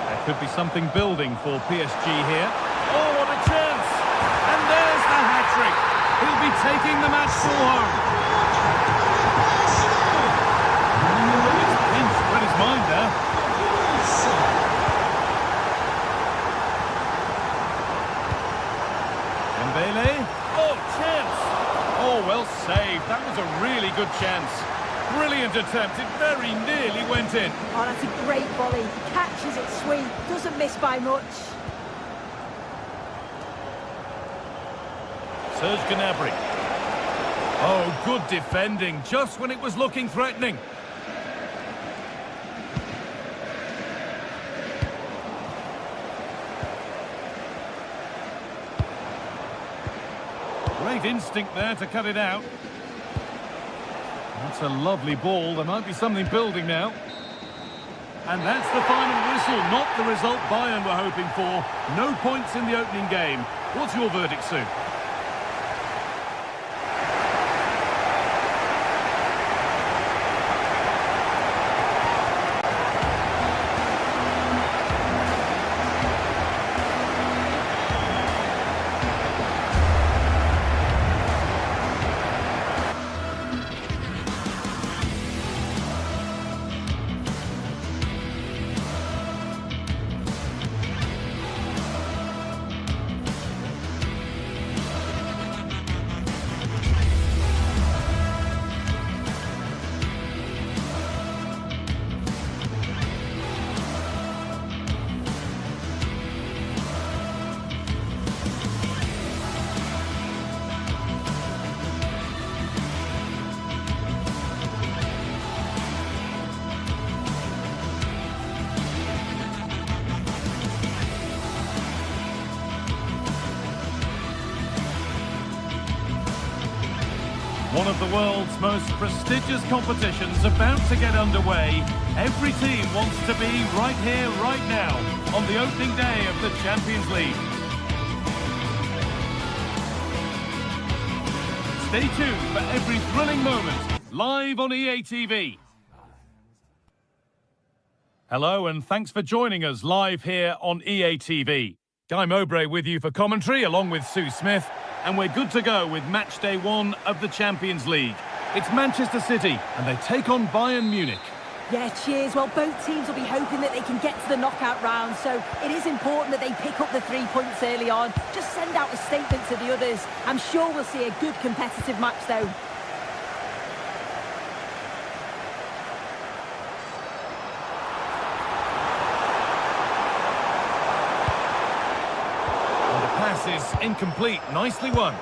There could be something building for PSG here. Oh, what a chance! And there's the hat-trick. He'll be taking the match ball home. He's pinched, read his mind there. Dembele. Oh, chance! Oh, well saved. That was a really good chance. Brilliant attempt. It very nearly went in. Oh, that's a great volley. Catches it sweet. Doesn't miss by much. Serge Gnabry. Oh, good defending. Just when it was looking threatening. Great instinct there to cut it out. That's a lovely ball. There might be something building now. And that's the final whistle, not the result Bayern were hoping for. No points in the opening game. What's your verdict, Sue? One of the world's most prestigious competitions about to get underway. Every team wants to be right here, right now, on the opening day of the Champions League. Stay tuned for every thrilling moment, live on EA TV. Hello and thanks for joining us live here on EA TV. Guy Mowbray with you for commentary, along with Sue Smith. And we're good to go with match day 1 of the Champions League. It's Manchester City, and they take on Bayern Munich. Yeah, cheers. Well, both teams will be hoping that they can get to the knockout round, so it is important that they pick up the 3 points early on. Just send out a statement to the others. I'm sure we'll see a good competitive match, though. Is incomplete. Nicely won.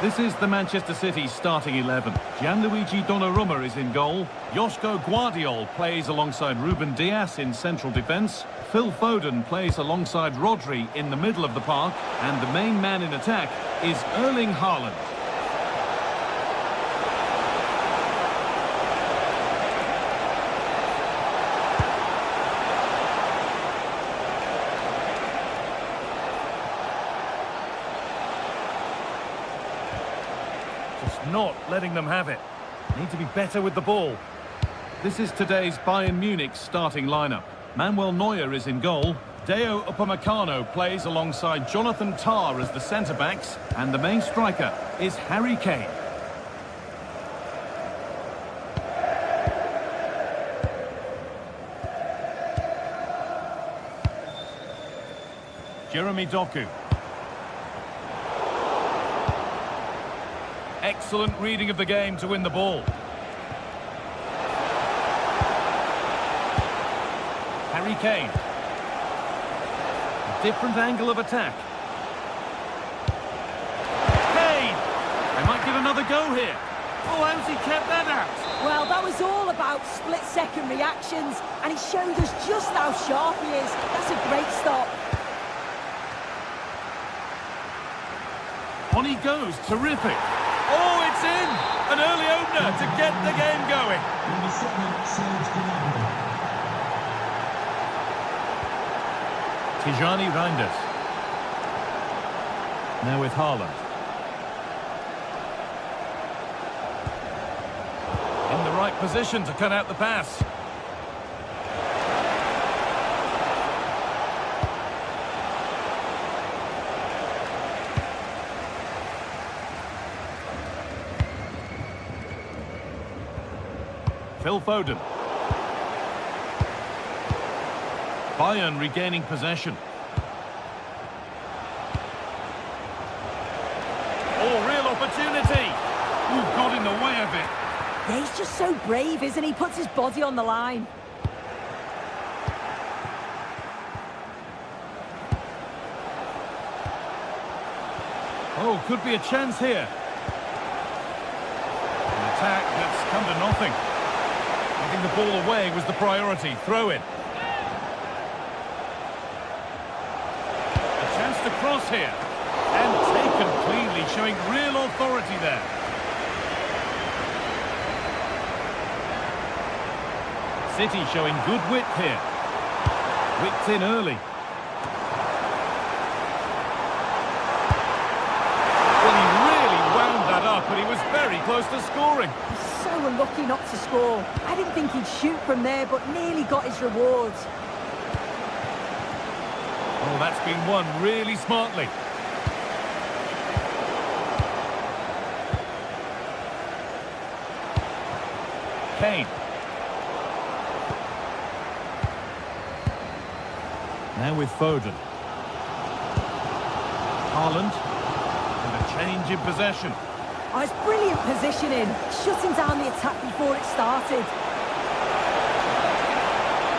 This is the Manchester City starting 11. Gianluigi Donnarumma is in goal. Joško Guardiol plays alongside Ruben Dias in central defence. Phil Foden plays alongside Rodri in the middle of the park. And the main man in attack is Erling Haaland. Not letting them have it. Need to be better with the ball. This is today's Bayern Munich starting lineup. Manuel Neuer is in goal. Deo Upamecano plays alongside Jonathan Tah as the centre-backs. And the main striker is Harry Kane. Jeremy Doku. Excellent reading of the game to win the ball. Harry Kane. A different angle of attack. Kane! They might give another go here. Oh, how's he kept that out? Well, that was all about split-second reactions, and he showed us just how sharp he is. That's a great stop. On he goes. Terrific. Oh, it's in! An early opener to get the game going. Number 7, Serge Gnabry. Tijani Reinders. Now with Haaland. In the right position to cut out the pass. Phil Foden. Bayern regaining possession. Oh, real opportunity. Ooh, got in the way of it. Yeah, he's just so brave, isn't he? Puts his body on the line. Oh, could be a chance here. Attack that's come to nothing. Getting the ball away was the priority. Throw in. A chance to cross here. And taken cleanly, showing real authority there. City showing good width here. Whipped in early. But he was very close to scoring. He's so unlucky not to score. I didn't think he'd shoot from there, but nearly got his rewards. Oh, that's been won really smartly. Kane. Now with Foden. Haaland. And a change in possession. Oh, it's brilliant positioning, shutting down the attack before it started.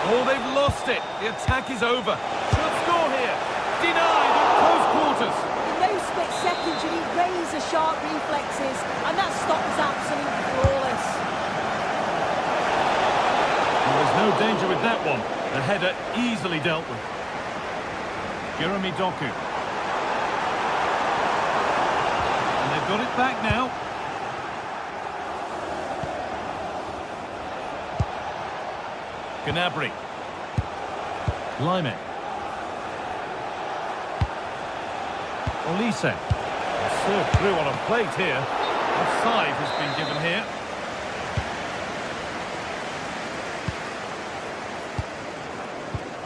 Oh, they've lost it. The attack is over. Should score here. Denied at close quarters. In those split seconds, you need razor-sharp reflexes, and that stop is absolutely flawless. Well, there's no danger with that one. The header easily dealt with. Jeremy Doku. got it back now. Gnabry. Lyman. Olise. Served through on a plate here. Offside has been given here.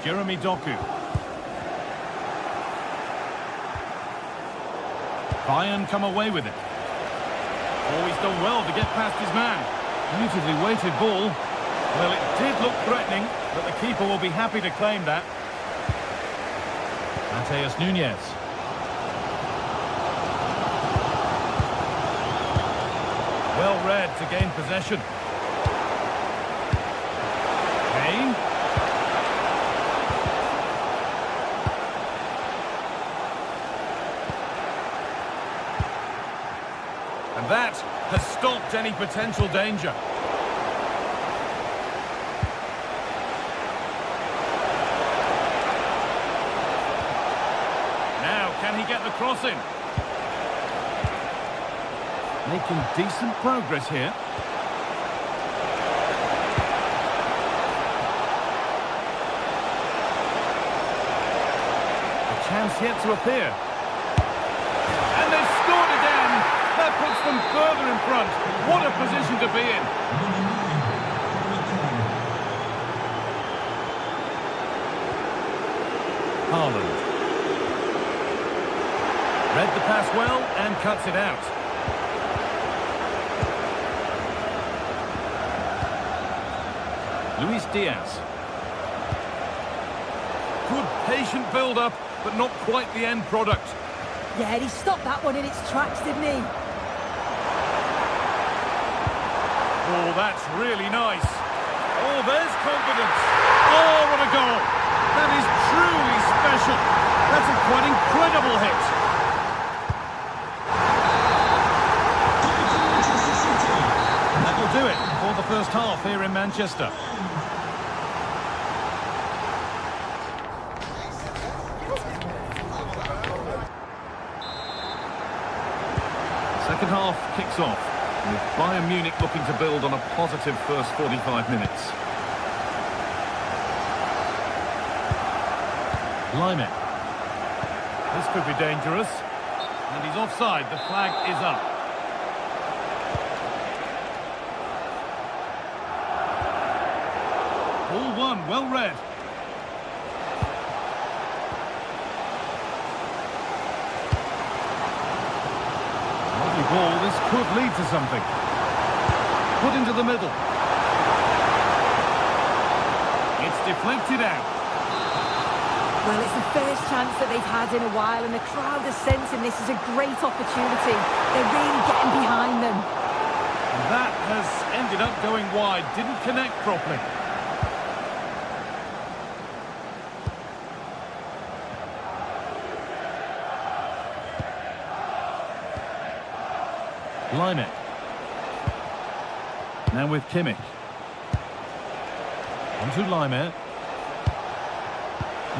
Jeremy Doku. Bayern come away with it. Oh, he's done well to get past his man. Beautifully weighted ball. Well, it did look threatening, but the keeper will be happy to claim that. Mateus Nunes. Well read to gain possession. Kane. And that has stopped any potential danger. Now, can he get the cross in? Making decent progress here. A chance yet to appear. And they've scored again! That puts them further in front. What a position to be in. Haaland. Read the pass well and cuts it out. Luis Diaz. Good patient build-up, but not quite the end product. Yeah, he stopped that one in its tracks, didn't he? Oh, that's really nice. Oh, there's confidence. Oh, what a goal. That is truly special. That's a quite incredible hit. That will do it for the first half here in Manchester. Second half kicks off, with Bayern Munich looking to build on a positive first 45 minutes. Lyman. This could be dangerous. And he's offside. The flag is up. Ball one, well read. Ball, this could lead to something. Put into the middle. It's deflected out. Well, it's the first chance that they've had in a while, and the crowd are sensing this is a great opportunity. They're really getting behind them. That has ended up going wide. Didn't connect properly. Lyman. Now with Kimmich. On to Lyman.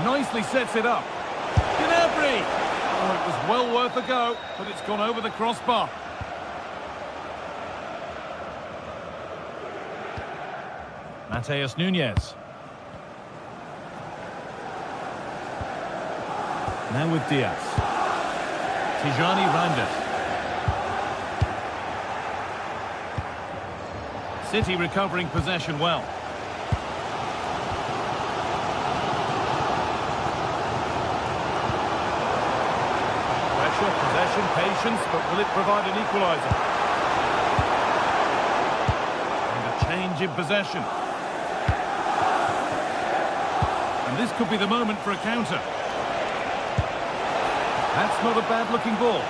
Nicely sets it up. Gnabry! Oh, it was well worth a go, but it's gone over the crossbar. Mateus Nunes. Now with Diaz. Tijani Reinders. City recovering possession well. Pressure, possession, patience, but will it provide an equaliser? And a change in possession. And this could be the moment for a counter. That's not a bad-looking ball.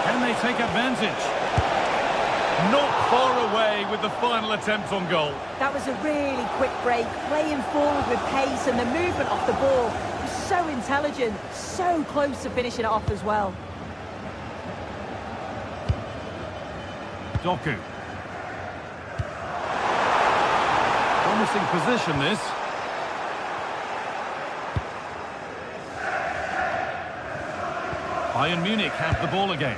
Can they take advantage? Not far away with the final attempt on goal. That was a really quick break, playing forward with pace, and the movement off the ball was so intelligent, so close to finishing it off as well. Doku. Promising position, this. Bayern Munich have the ball again.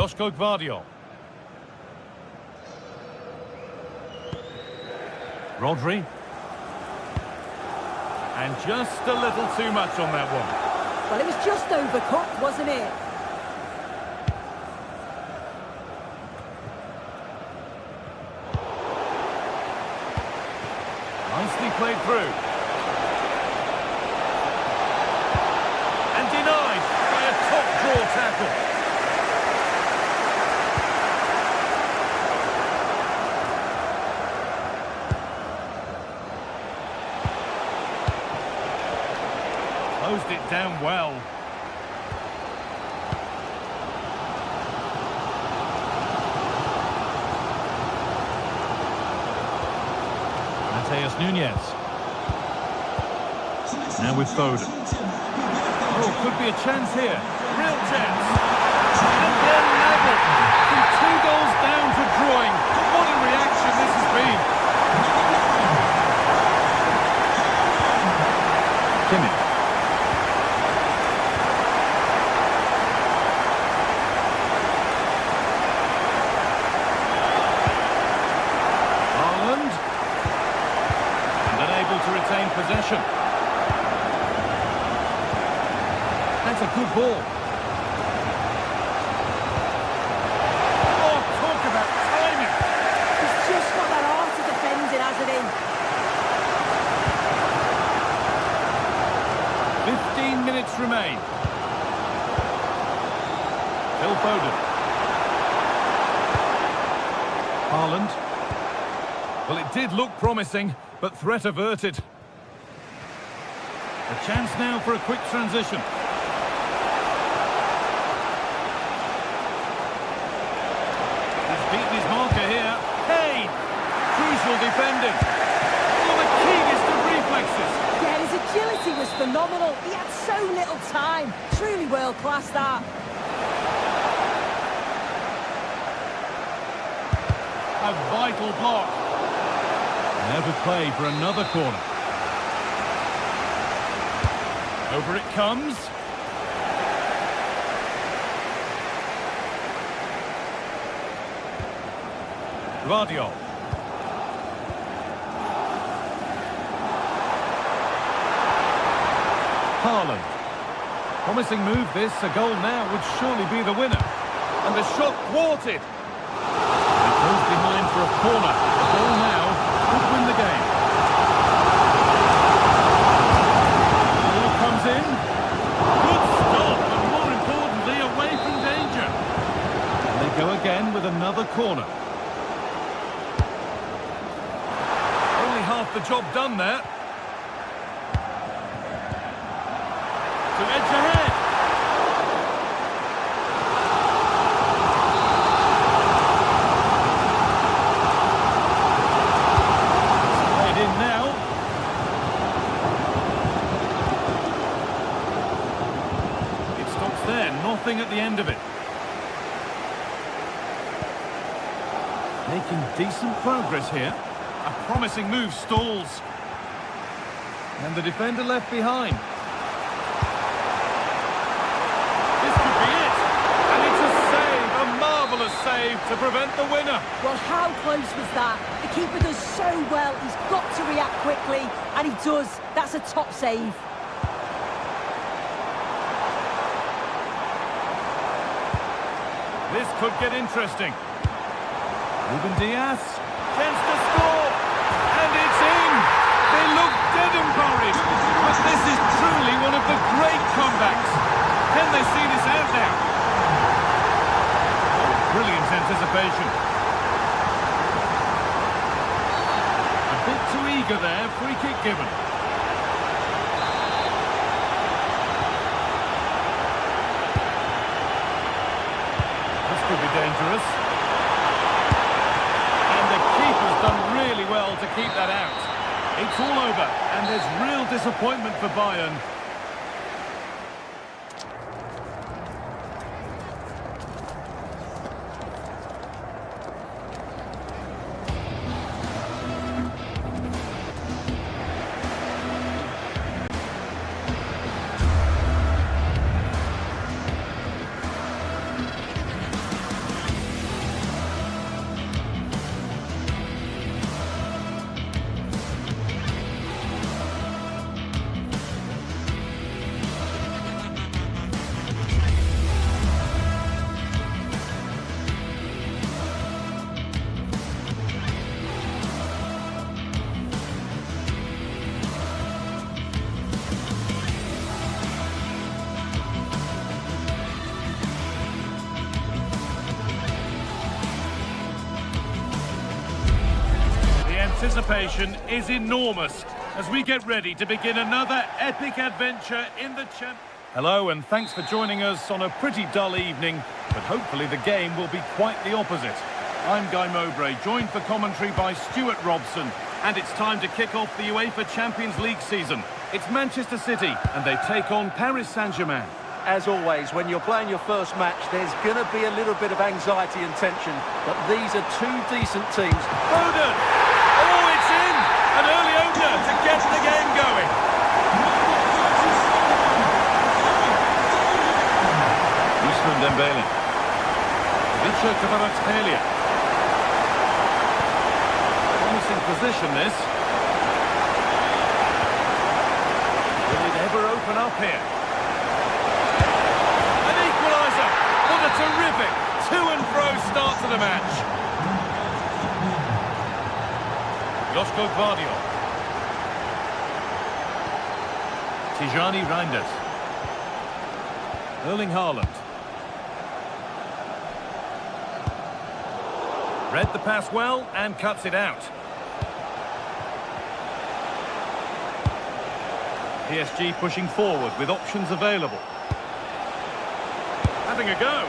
Joško Gvardiol. Rodri. And just a little too much on that one. Well, it was just overcooked, wasn't it? Nicely played through. And denied by a top draw tackle. Closed it down well. Mateus Nunes. Now with Foden. Oh, could be a chance here. Real chance. And they're level. From 2 goals down to drawing. What a reaction this has been. Kimmich. To retain possession. That's a good ball. Oh, talk about timing. He's just got that art of defending, hasn't he? 15 minutes remain. Phil Foden. Haaland. Well, it did look promising, but threat averted. A chance now for a quick transition. He's beaten his marker here. Hey! Crucial defending. Oh, the keenest of reflexes. Yeah, his agility was phenomenal. He had so little time. Truly world-class, that. A vital block. Now to play for another corner. Over it comes. Gvardiol. Haaland. Promising move this. A goal now would surely be the winner. And the shot thwarted. He goes behind for a corner. The ball now could win the game. The ball comes in. Good stop, and more importantly, away from danger. And they go again with another corner. Only half the job done there. To edge ahead. Nothing at the end of it. Making decent progress here. A promising move stalls. And the defender left behind. This could be it. And it's a save, a marvellous save to prevent the winner. Well, how close was that? The keeper does so well. He's got to react quickly, and he does. That's a top save. This could get interesting. Ruben Diaz, chance to score, and it's in. They look dead and buried, but this is truly one of the great comebacks. Can they see this out now? Oh, brilliant anticipation. A bit too eager there, free kick given. Could be dangerous. And the keeper's done really well to keep that out. It's all over, and there's real disappointment for Bayern. anticipation is enormous as we get ready to begin another epic adventure in the Hello, and thanks for joining us on a pretty dull evening, but hopefully the game will be quite the opposite. I'm Guy Mowbray, joined for commentary by Stuart Robson, and it's time to kick off the UEFA Champions League season. It's Manchester City, and they take on Paris Saint-Germain. As always, when you're playing your first match, there's going to be a little bit of anxiety and tension, but these are two decent teams. Foden! Oh, it's in! An early opener to get the game going. Ousmane Dembele. Vicha Kvaratskhelia. Promising position, this. Will it ever open up here? An equaliser! What a terrific to-and-fro start to the match. Josko Gvardiol. Tijani Reinders. Erling Haaland. Read the pass well and cuts it out. PSG pushing forward with options available. Having a go.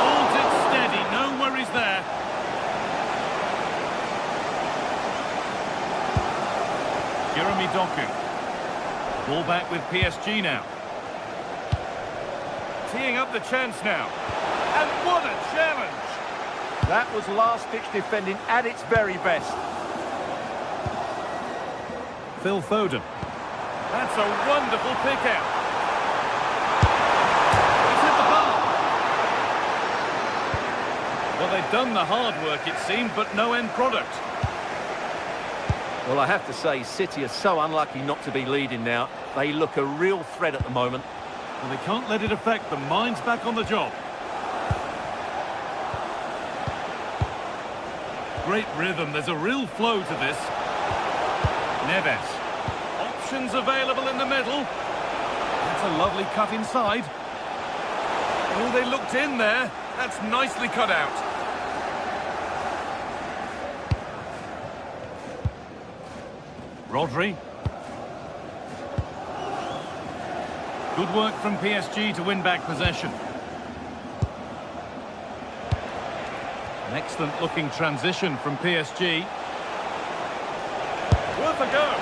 Holds it steady, no worries there. Jeremy Doku. Ball back with PSG now. Teeing up the chance now. And what a challenge! That was last-ditch defending at its very best. Phil Foden. That's a wonderful pick-out. He's hit the bar. Well, they've done the hard work, it seemed, but no end product. Well, I have to say, City are so unlucky not to be leading now. They look a real threat at the moment. And they can't let it affect them. Mind's back on the job. Great rhythm. There's a real flow to this. Neves. Options available in the middle. That's a lovely cut inside. Oh, they looked in there. That's nicely cut out. Rodri. Good work from PSG to win back possession. An excellent looking transition from PSG. Worth a go.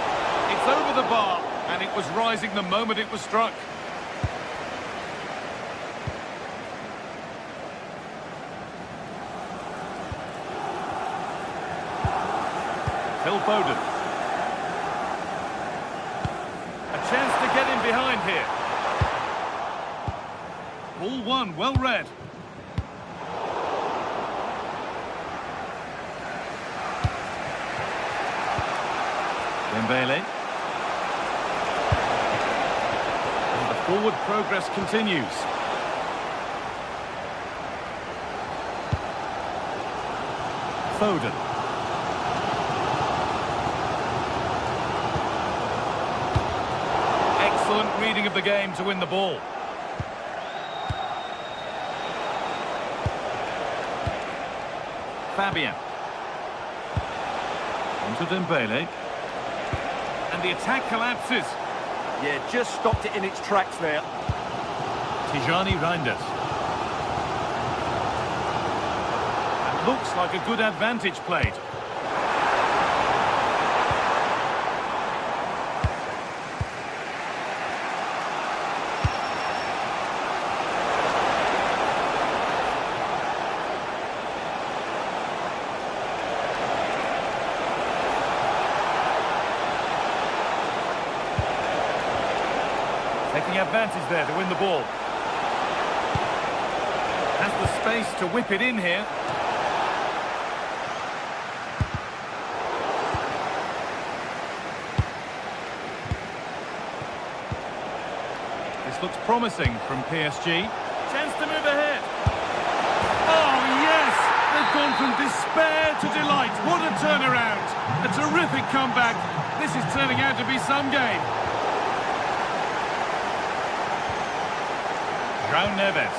It's over the bar, and it was rising the moment it was struck. Phil Foden. A chance to get in behind here. Ball one, well read. Dembele. And the forward progress continues. Foden. Excellent reading of the game to win the ball. Fabian. On to Dembele. And the attack collapses. Yeah, just stopped it in its tracks there. Tijani Reinders. That looks like a good advantage played. Taking advantage there to win the ball. Has the space to whip it in here. This looks promising from PSG. Chance to move ahead. Oh, yes! They've gone from despair to delight. What a turnaround. A terrific comeback. This is turning out to be some game. João Neves.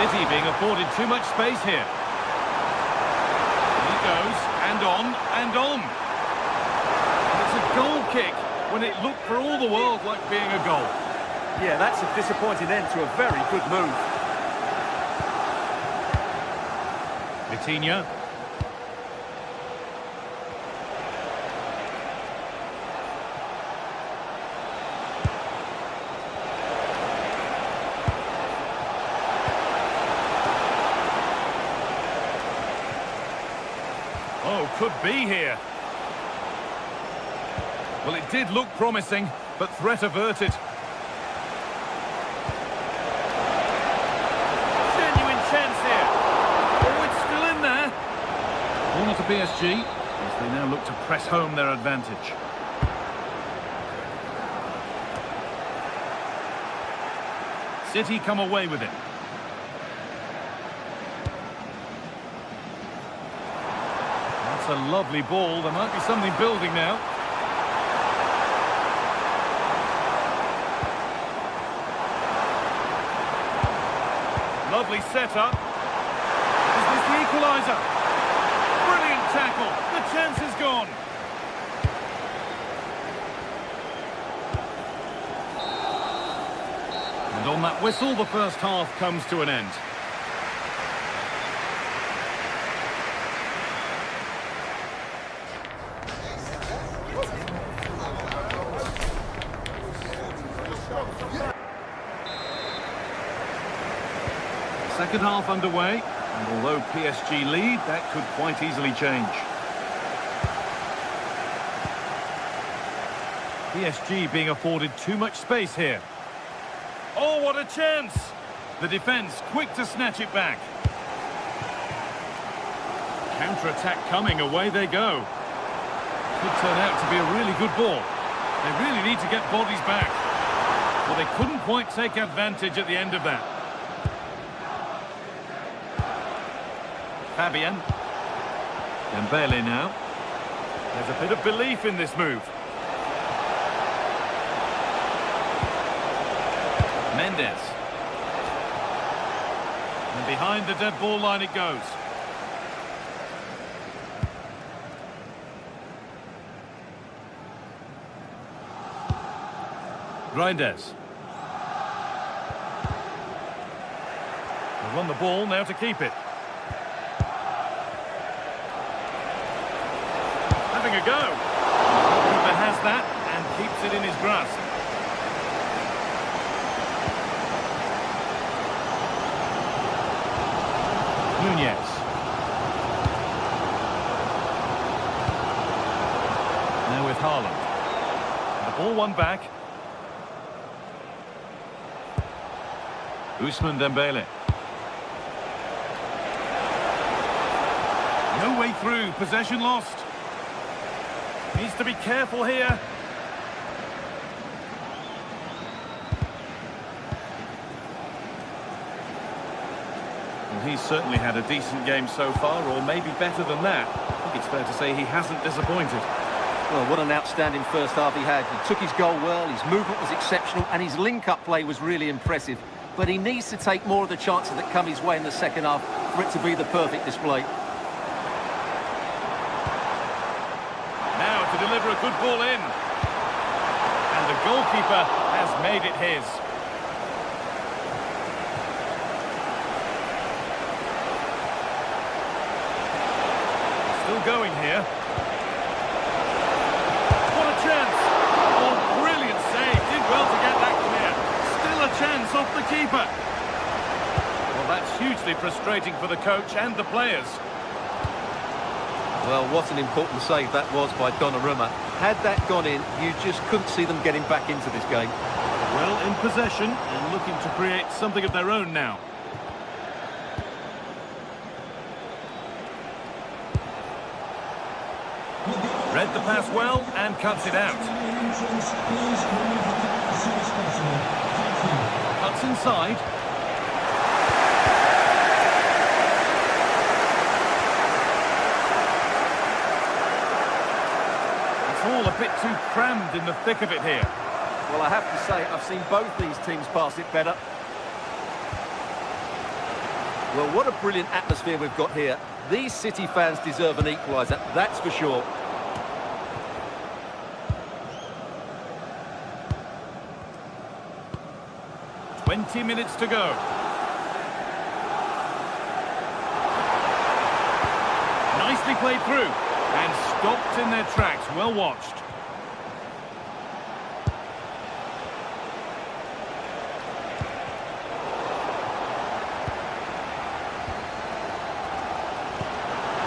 City being afforded too much space here. He goes, and on, and on. And it's a goal kick when it looked for all the world like being a goal. Yeah, that's a disappointing end to a very good move. Vitinha. Oh, could be here. Well, it did look promising, but threat averted. Genuine chance here. Oh, it's still in there. Corner to PSG, as they now look to press home their advantage. City come away with it. That's a lovely ball. There might be something building now. Lovely setup. Is this the equaliser? Brilliant tackle. The chance is gone. And on that whistle, the first half comes to an end. Second half underway, and although PSG lead, that could quite easily change. PSG being afforded too much space here. Oh, what a chance! The defence quick to snatch it back. Counter-attack coming, away they go. Could turn out to be a really good ball. They really need to get bodies back. Well, they couldn't quite take advantage at the end of that. Fabian. Dembele now. There's a bit of belief in this move. Mendes. And behind the dead ball line it goes. Reinders. They run the ball now to keep it. Having a go. The goalkeeper has that and keeps it in his grasp. Nunez. Now with Haaland. The ball won back. Ousmane Dembele. No way through, possession lost. Needs to be careful here. Well, he's certainly had a decent game so far, or maybe better than that. I think it's fair to say he hasn't disappointed. Well, what an outstanding first half he had. He took his goal well, his movement was exceptional, and his link-up play was really impressive. But he needs to take more of the chances that come his way in the second half for it to be the perfect display. Now to deliver a good ball in. And the goalkeeper has made it his. Still going here. What a chance! Oh, brilliant save. Did well to get that clear. Still a chance off the keeper. Well, that's hugely frustrating for the coach and the players. Well, what an important save that was by Donnarumma. Had that gone in, you just couldn't see them getting back into this game. Well, in possession and looking to create something of their own now. Read the pass well and cuts it out. Cuts inside. It's all a bit too crammed in the thick of it here. Well, I have to say, I've seen both these teams pass it better. Well, what a brilliant atmosphere we've got here. These City fans deserve an equaliser, that's for sure. "20 minutes to go. Nicely played through and stopped in their tracks. Well watched.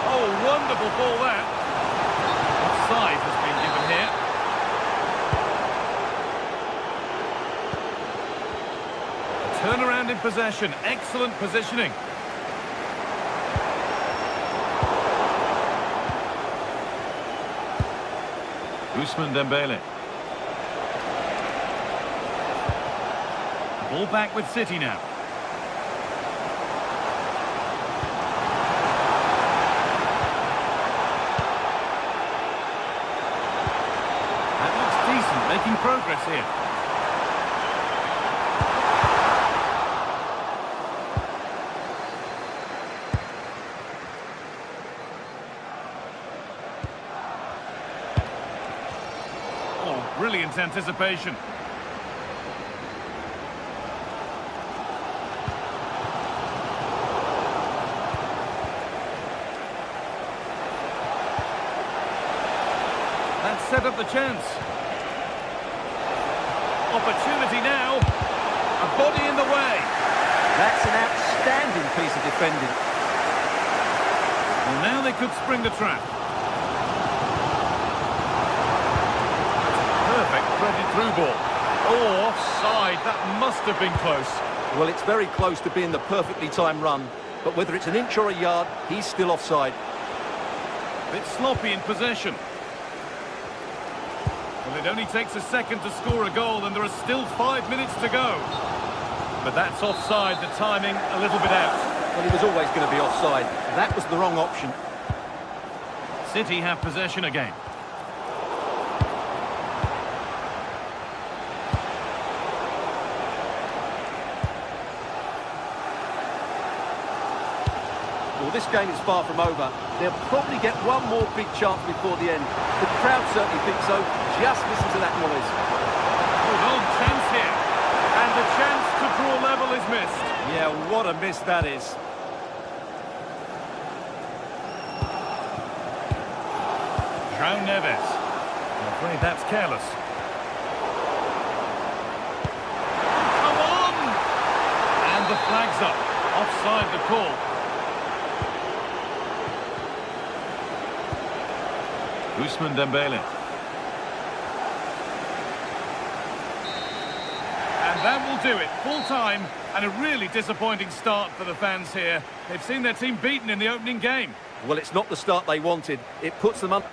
Oh, wonderful ball that. Offside has been given here. Turnaround in possession. Excellent positioning. Ousmane Dembele. Ball back with City now. That looks decent, making progress here. Brilliant anticipation. That set up the chance. Opportunity now. A body in the way. That's an outstanding piece of defending. Well, now they could spring the trap. Perfect threaded through ball. Oh, offside. That must have been close. Well, it's very close to being the perfectly timed run, but whether it's an inch or a yard, he's still offside. Bit sloppy in possession. Well, it only takes a second to score a goal, and there are still 5 minutes to go. But that's offside, the timing a little bit out. Well, he was always going to be offside. That was the wrong option. City have possession again. Well, this game is far from over. They'll probably get one more big chance before the end. The crowd certainly think so. Just listen to that noise. Hold on, chance here. And the chance to draw level is missed. Yeah, what a miss that is. João Neves. I'm afraid that's careless. Come on! And the flag's up. Offside the call. Ousmane Dembele. And that will do it. Full time and a really disappointing start for the fans here. They've seen their team beaten in the opening game. Well, it's not the start they wanted. It puts them up.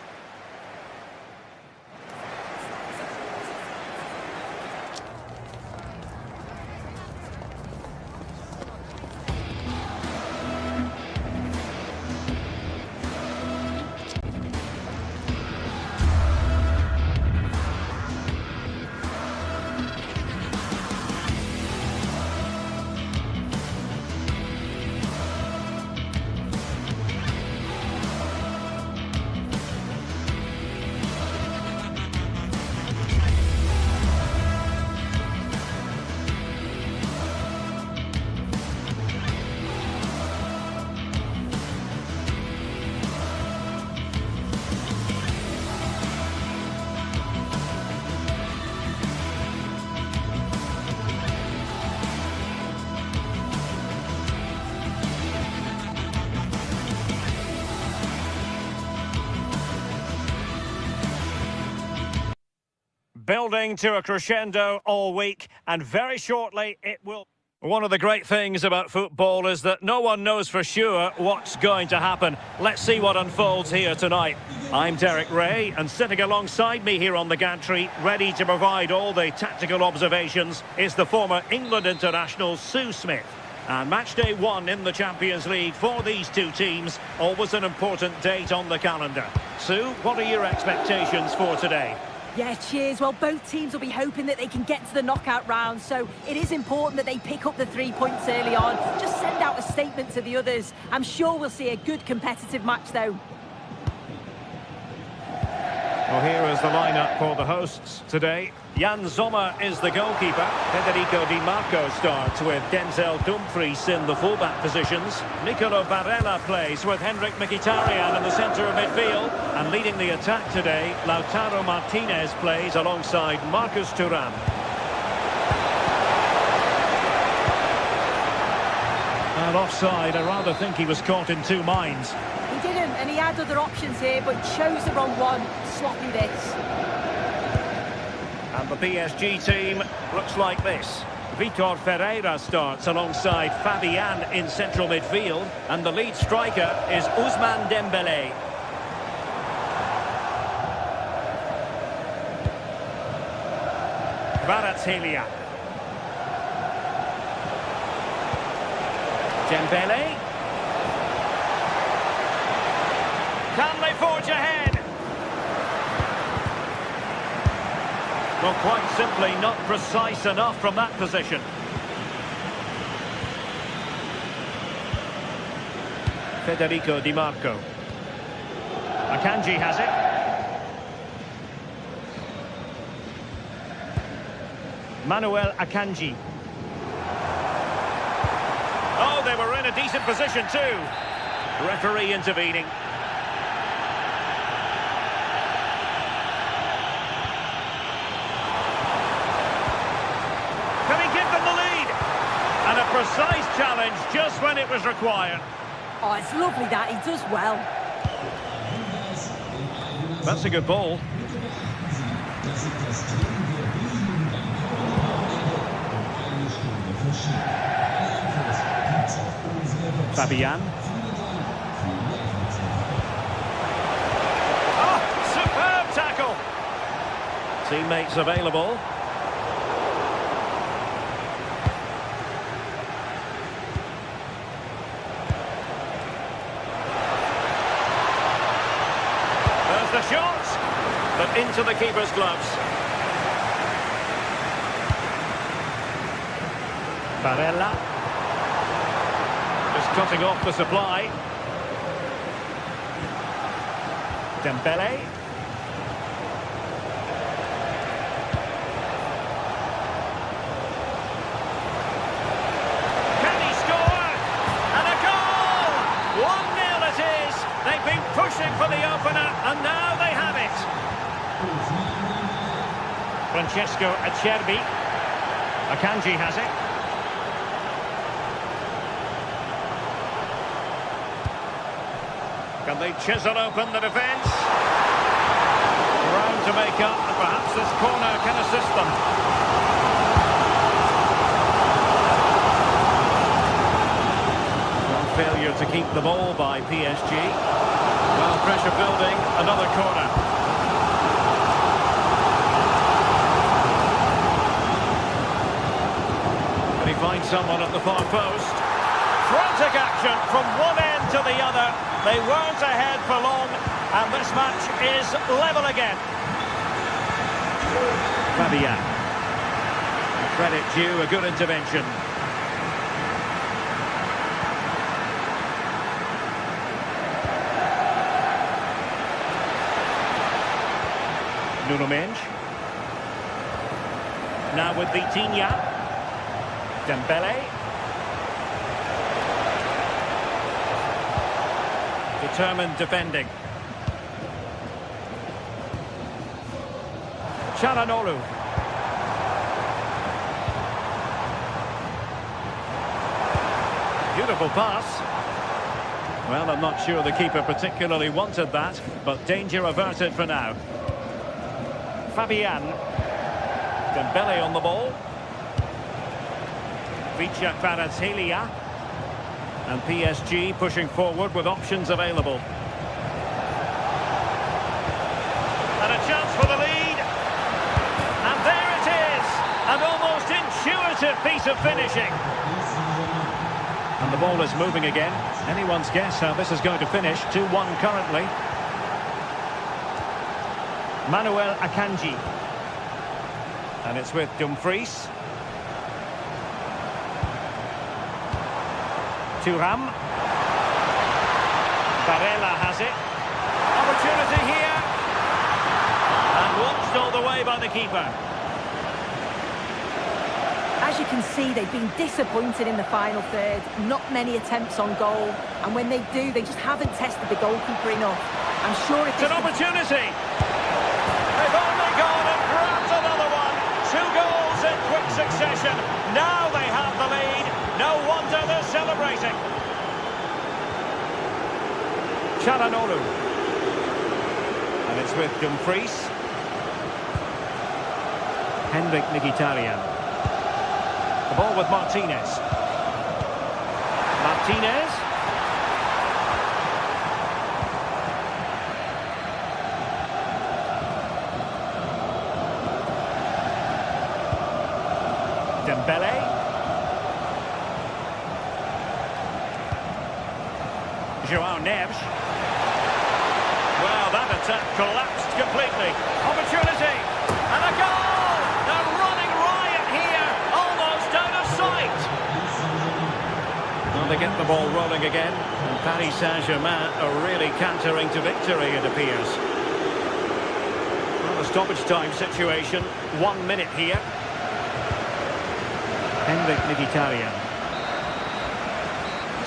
Building to a crescendo all week, and very shortly it will... One of the great things about football is that no one knows for sure what's going to happen. Let's see what unfolds here tonight. I'm Derek Ray, and sitting alongside me here on the gantry, ready to provide all the tactical observations, is the former England international Sue Smith. And match day 1 in the Champions League for these two teams, always an important date on the calendar. Sue, what are your expectations for today? Yeah, cheers. Well, both teams will be hoping that they can get to the knockout round, so it is important that they pick up the 3 points early on. Just send out a statement to the others. I'm sure we'll see a good competitive match, though. Well, here is the lineup for the hosts today. Jan Sommer is the goalkeeper. Federico Di Marco starts with Denzel Dumfries in the fullback positions. Nicolo Barella plays with Henrik Mkhitaryan in the centre of midfield. And leading the attack today, Lautaro Martinez plays alongside Marcus Thuram. And offside, I rather think he was caught in two minds. He didn't, and he had other options here, but chose the wrong one. Sloppy this. And the PSG team looks like this. Vitor Ferreira starts alongside Fabian in central midfield. And the lead striker is Ousmane Dembélé. Kvaratskhelia. Dembélé. Can they forge ahead? Well, quite simply not precise enough from that position. Federico Di Marco. Akanji has it. Manuel Akanji. Oh, they were in a decent position too. Referee intervening. And a precise challenge just when it was required. Oh, it's lovely that. He does well. That's a good ball. Fabian. Oh, superb tackle. Teammates available. The shot, but into the keeper's gloves. Barella. Just cutting off the supply. Dembélé. Can he score? And a goal! 1-0 it is. They've been pushing for the opener, and now they have it. Francesco Acerbi. Akanji has it. Can they chisel open the defence? Ground to make up, and perhaps this corner can assist them. One failure to keep the ball by PSG. Well, pressure building, another corner. Can he find someone at the far post? Frantic action from one end to the other. They weren't ahead for long, and this match is level again. Fabian. Credit due, a good intervention. Nuno Mendes. Now with Vitinha. Dembélé. Determined defending. Çalhanoğlu. Beautiful pass. Well, I'm not sure the keeper particularly wanted that, but danger averted for now. Fabian. Dembélé on the ball. Vicha Kvaratskhelia. And PSG pushing forward with options available. And a chance for the lead. And there it is. An almost intuitive piece of finishing. And the ball is moving again. Anyone's guess how this is going to finish. 2-1 currently. Manuel Akanji. And it's with Dumfries. Thuram. Barella has it. Opportunity here. And watched all the way by the keeper. As you can see, they've been disappointed in the final third. Not many attempts on goal. And when they do, they just haven't tested the goalkeeper enough. I'm sure It's an opportunity. They've only gone and grabbed another one. 2 goals in quick succession. Now they have the lead. No wonder they're celebrating. Çalhanoğlu. And it's with Dumfries. Henrik Mkhitaryan. The ball with Martinez. Martinez. Dembele. João Neves. Well, that attack collapsed completely. Opportunity. And a goal! They're running riot here. Almost out of sight. Well, they get the ball rolling again. And Paris Saint-Germain are really cantering to victory, it appears. Well, the stoppage time situation. 1 minute here. Henrik Mkhitaryan.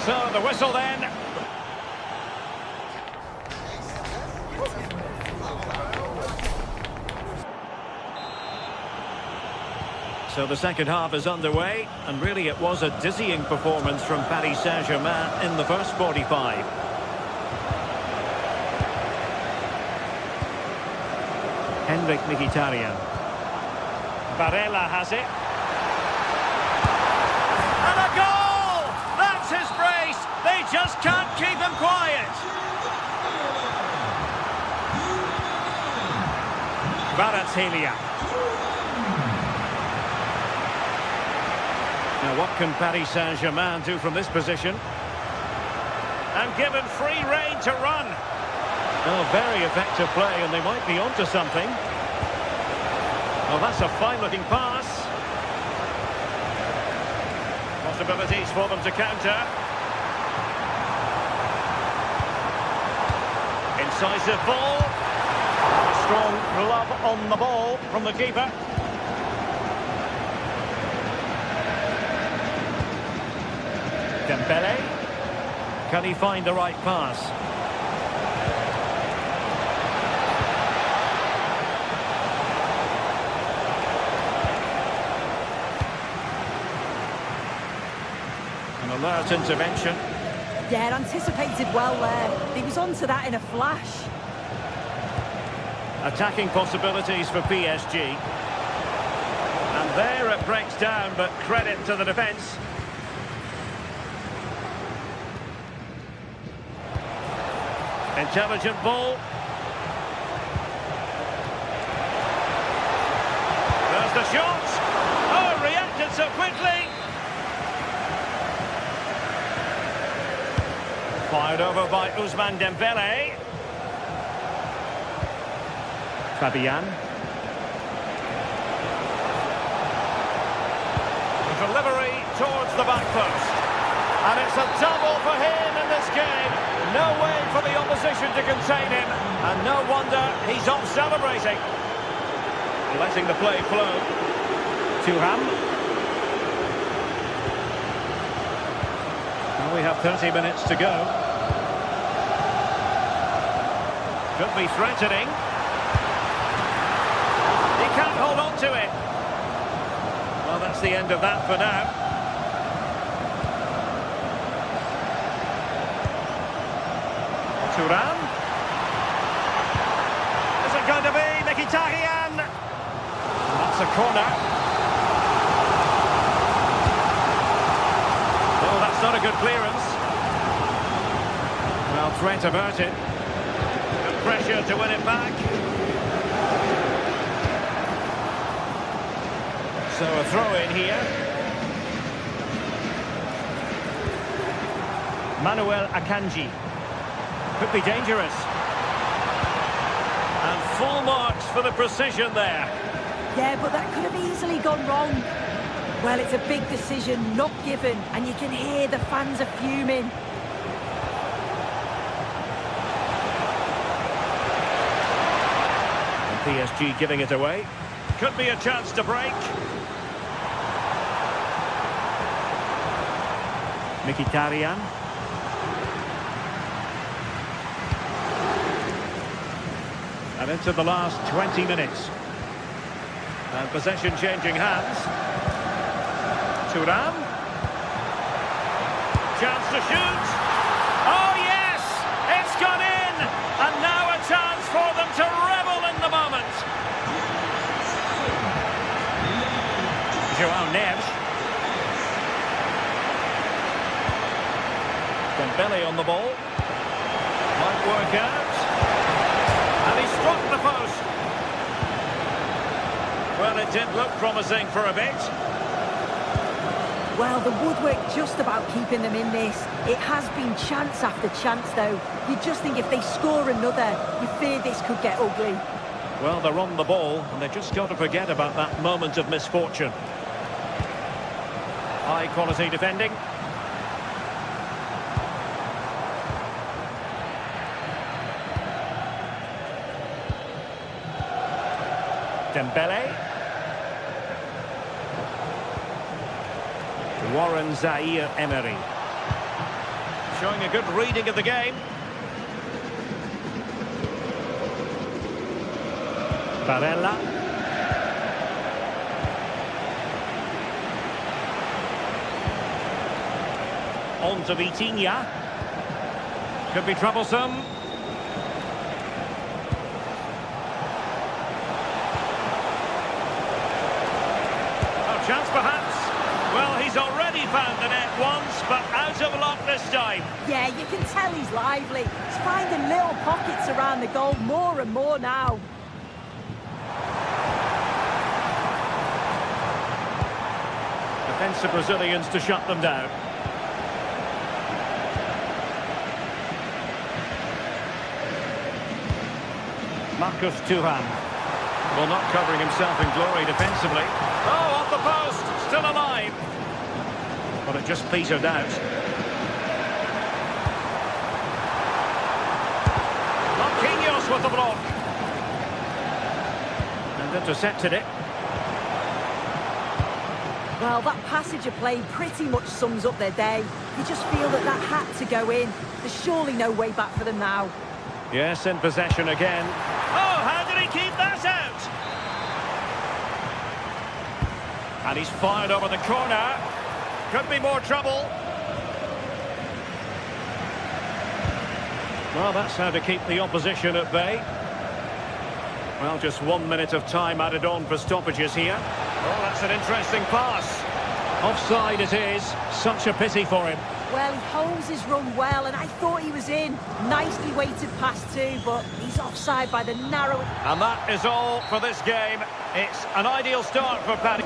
So the whistle then. So the second half is underway, and really it was a dizzying performance from Paris Saint-Germain in the first 45. Henrik Mkhitaryan. Barella has it. And a goal! That's his brace! They just can't keep him quiet! Kvaratskhelia. Now what can Paris Saint-Germain do from this position? And given free rein to run. Oh, very effective play, and they might be onto something. Well, that's a fine-looking pass. Possibilities for them to counter. Incisive ball. A strong glove on the ball from the keeper. Dembele. Can he find the right pass? An alert intervention. Yeah, anticipated well there. He was onto that in a flash. Attacking possibilities for PSG. And there it breaks down, but credit to the defence. Intelligent ball. There's the shot. Oh, reacted so quickly. Fired over by Ousmane Dembele. Fabian. Delivery towards the back post. And it's a double for him in this game. No way for the opposition to contain him. And no wonder he's off celebrating. Letting the play flow. Thuram. Well, we have 30 minutes to go. Could be threatening. He can't hold on to it. Well, that's the end of that for now. Thuram. Is it going to be Mkhitaryan? That's a corner. Oh, that's not a good clearance. Well, threat averted. Good pressure to win it back. So a throw in here. Manuel Akanji. Could be dangerous. And Full marks for the precision there. Yeah, but that could have easily gone wrong. Well, it's a big decision, not given, and you can hear the fans are fuming. And PSG giving it away. Could be a chance to break. Mkhitaryan. And into the last 20 minutes. And possession changing hands. Thuram. Chance to shoot. Oh yes! It's gone in! And now a chance for them to revel in the moment. Joao Neves. Dembele on the ball. Might work out. And he struck the post. Well, it did look promising for a bit. Well, the woodwork just about keeping them in this. It has been chance after chance, though. You just think if they score another, you fear this could get ugly. Well, they're on the ball, and they've just got to forget about that moment of misfortune. High-quality defending. Dembele. Warren Zaire-Emery. Showing a good reading of the game. Barella. On to Vitinha. Could be troublesome. Oh, chance perhaps. Well, he's already found the net once, but out of luck this time. Yeah, you can tell he's lively. He's finding little pockets around the goal more and more now. Defensive Brazilians to shut them down. Marcus Thuram. Well, not covering himself in glory defensively. Oh, off the post, still alive. But it just petered out. Marquinhos with the block. And intercepted it. Well, that passage of play pretty much sums up their day. You just feel that that had to go in. There's surely no way back for them now. Yes, in possession again. Oh, how did he keep that out? And he's fired over the corner. Could be more trouble. Well, that's how to keep the opposition at bay. Well, just 1 minute of time added on for stoppages here. Oh, that's an interesting pass. Offside it is. Such a pity for him. Well, he holds his run well, and I thought he was in. Nicely weighted pass too, but he's offside by the narrow... And that is all for this game. It's an ideal start for Paddy.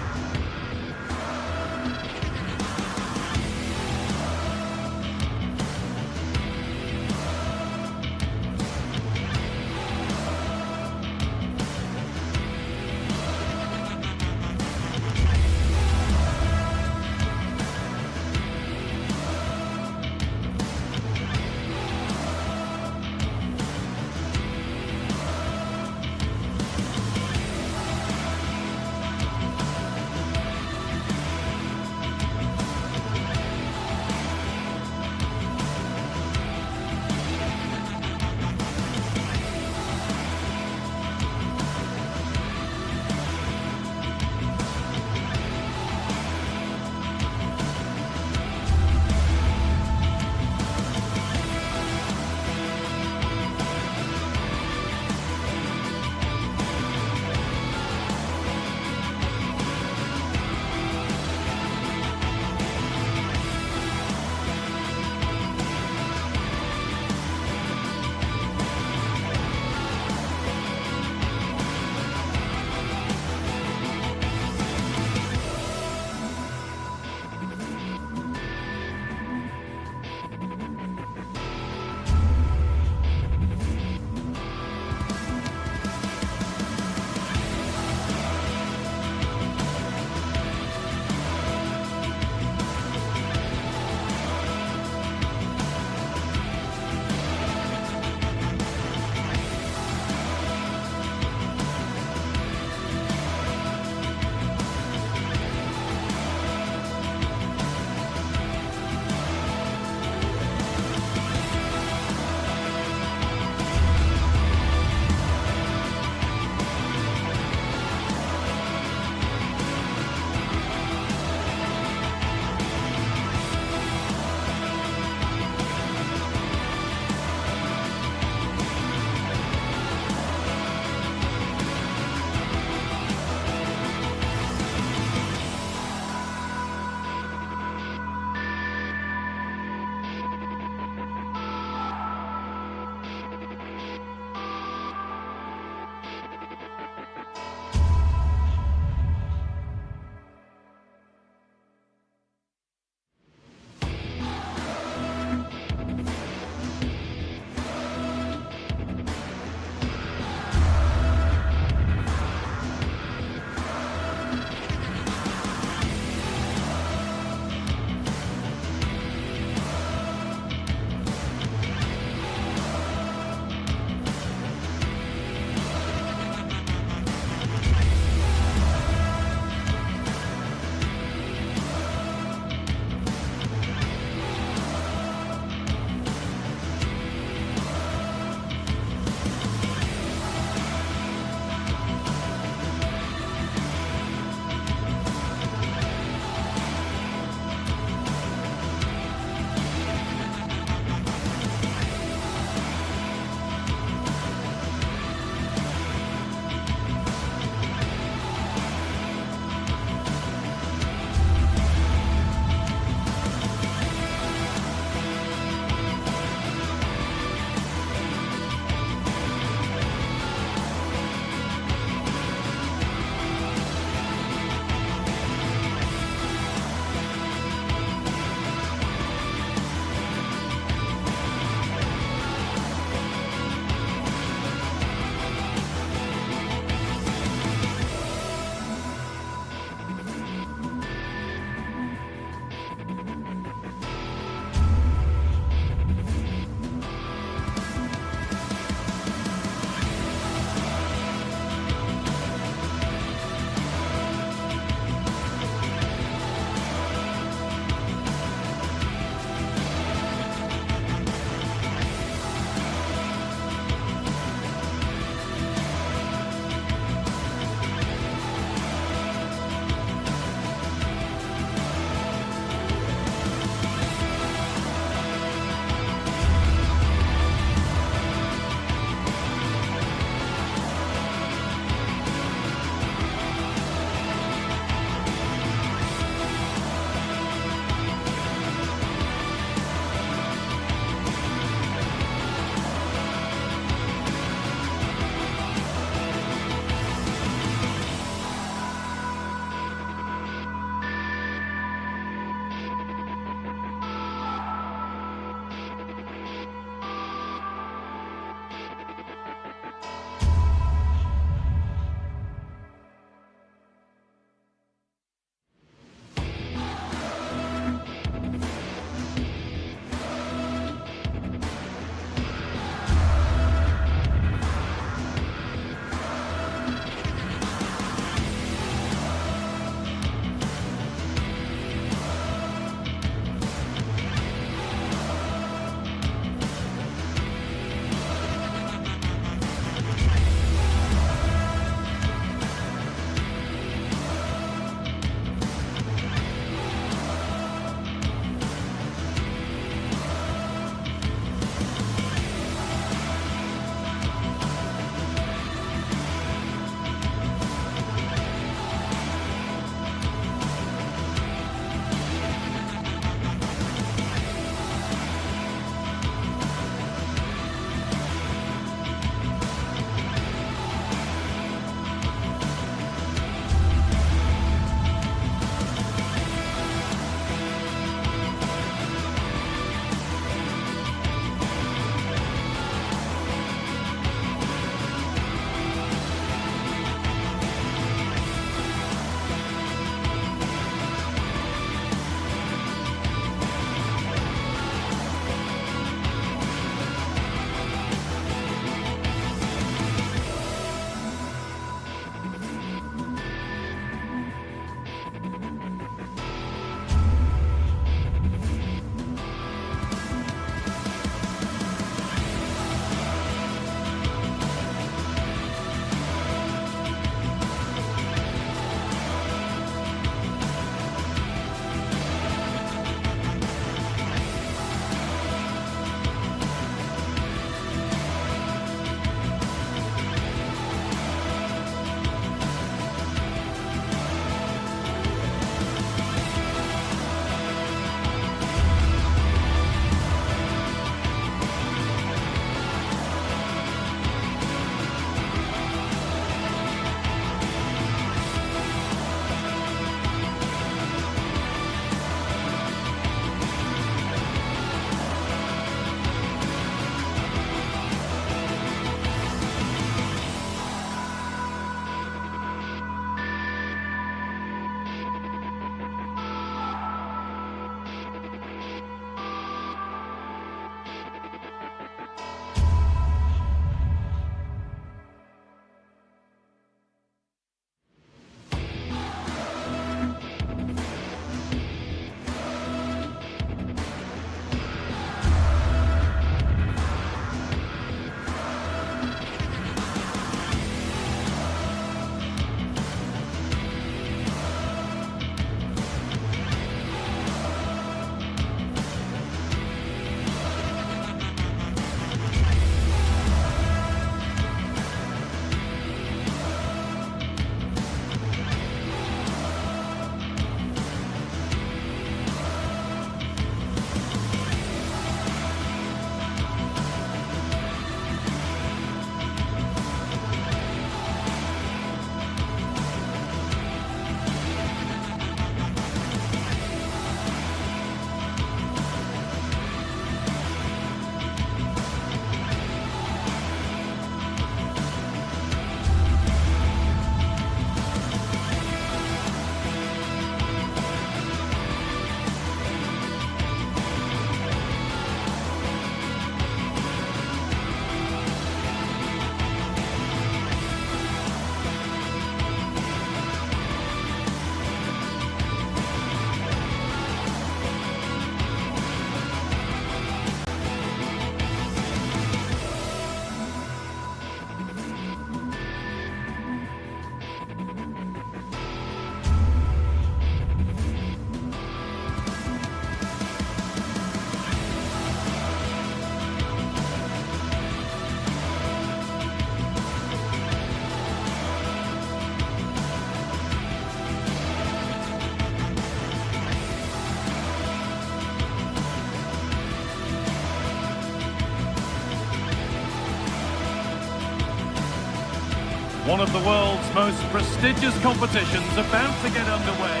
One of the world's most prestigious competitions about to get underway.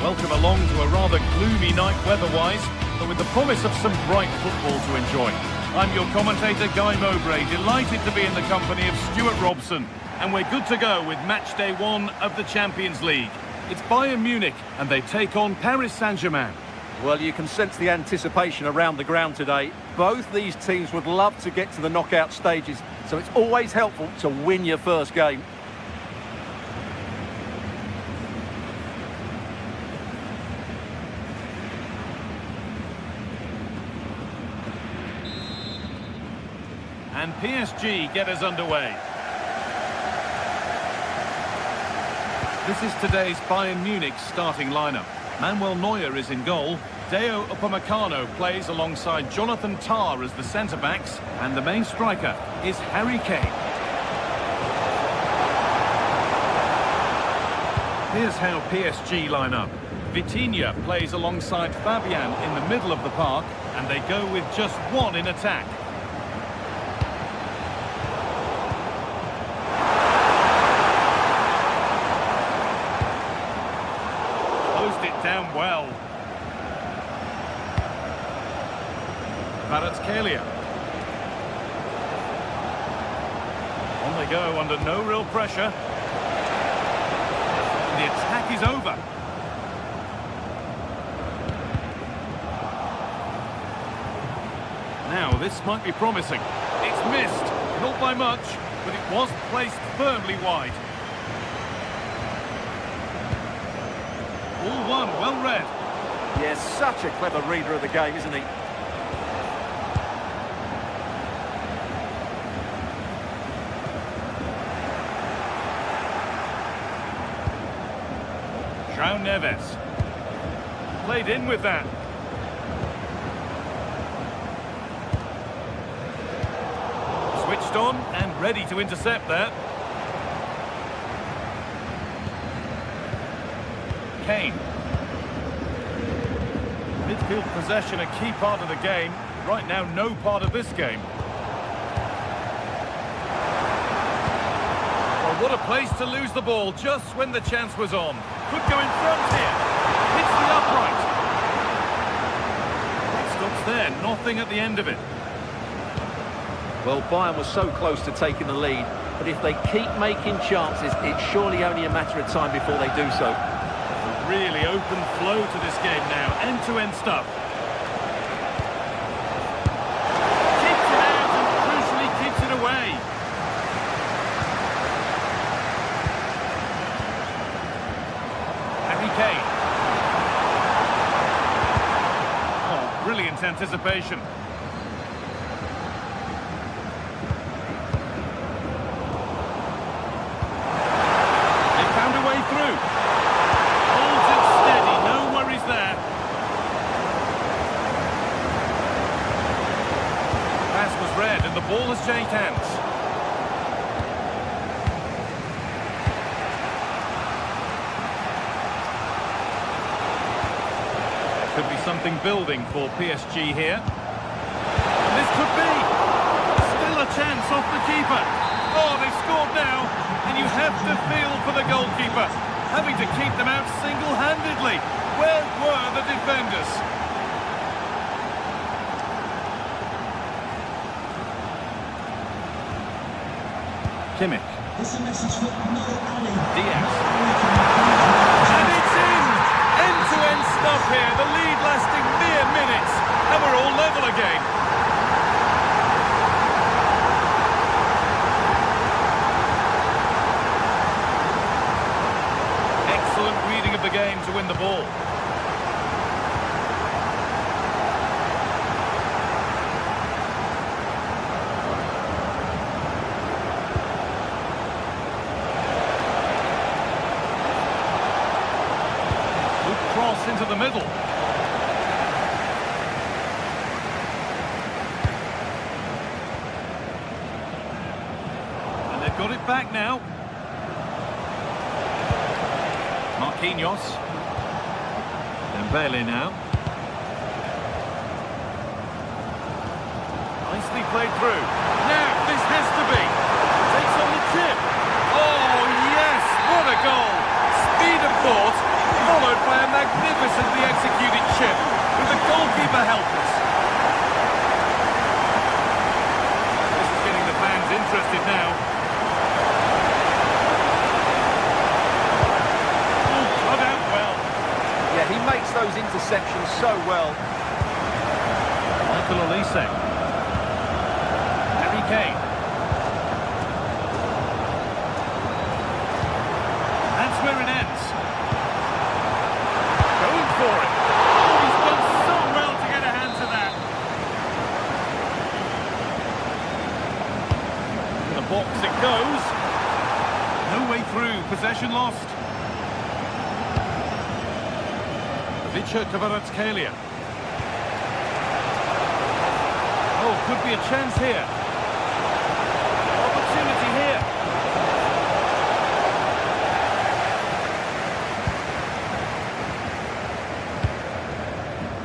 Welcome along to a rather gloomy night weather-wise, but with the promise of some bright football to enjoy. I'm your commentator, Guy Mowbray, delighted to be in the company of Stuart Robson. And we're good to go with match day 1 of the Champions League. It's Bayern Munich, and they take on Paris Saint-Germain. Well, you can sense the anticipation around the ground today. Both these teams would love to get to the knockout stages, so it's always helpful to win your first game. And PSG get us underway. This is today's Bayern Munich starting lineup. Manuel Neuer is in goal. Deo Upamecano plays alongside Jonathan Tah as the centre-backs. And the main striker is Harry Kane. Here's how PSG line up. Vitinha plays alongside Fabian in the middle of the park. And they go with just one in attack. It down well. Kvaratskhelia. On they go under no real pressure. And the attack is over. Now this might be promising. It's missed, not by much, but it was placed firmly wide. All one, well read. Yes, such a clever reader of the game, isn't he? João Neves. Played in with that. Switched on and ready to intercept that. Kane. Midfield possession, a key part of the game. Right now, no part of this game. Well, what a place to lose the ball just when the chance was on. Could go in front here. Hits the upright. It stops there, nothing at the end of it. Well, Bayern was so close to taking the lead, but if they keep making chances, it's surely only a matter of time before they do so. Really open flow to this game now. End-to-end stuff. Keeps it out and crucially keeps it away. Harry Kane. Oh, brilliant anticipation. They found a way through. Red, and the ball has changed hands. There could be something building for PSG here. And this could be. Still a chance off the keeper. Oh, they've scored now, and you have to feel for the goalkeeper, having to keep them out single-handedly. Where were the defenders? Kimmich. Diaz. And it's in! End-to-end stuff here. The lead lasting mere minutes. And we're all level again. Excellent reading of the game to win the ball. Cross into the middle. And they've got it back now. Marquinhos. Dembele now. Nicely played through. Now, this has to be. Takes on the tip. Oh, goal. Speed of thought, followed by a magnificently executed chip, with the goalkeeper helpless. This is getting the fans interested now. Oh, cut out well. Yeah, he makes those interceptions so well. Michael Olise. Harry Kane. That's where it ends. Going for it. Oh, he's done so well to get a hand to that. In the box it goes. No way through. Possession lost. Vicha Kvaratskhelia. Oh, could be a chance here. Opportunity here.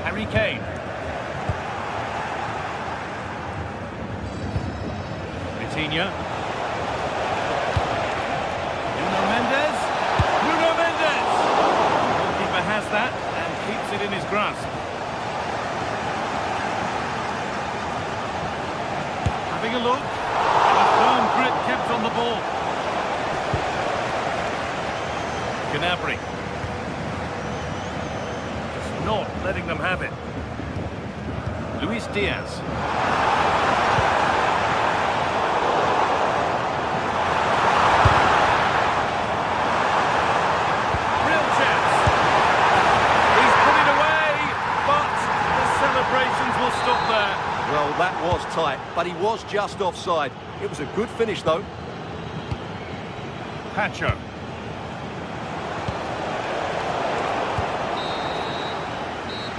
Harry Kane. Vitinha. Nuno Mendes. Nuno Mendes! The goalkeeper has that and keeps it in his grasp. Having a look. And a firm grip kept on the ball. Gnabry. Just not letting them have it. Luis Diaz. Real chance. He's put it away, but the celebrations will stop there. Well, that was tight, but he was just offside. It was a good finish, though. Pacho.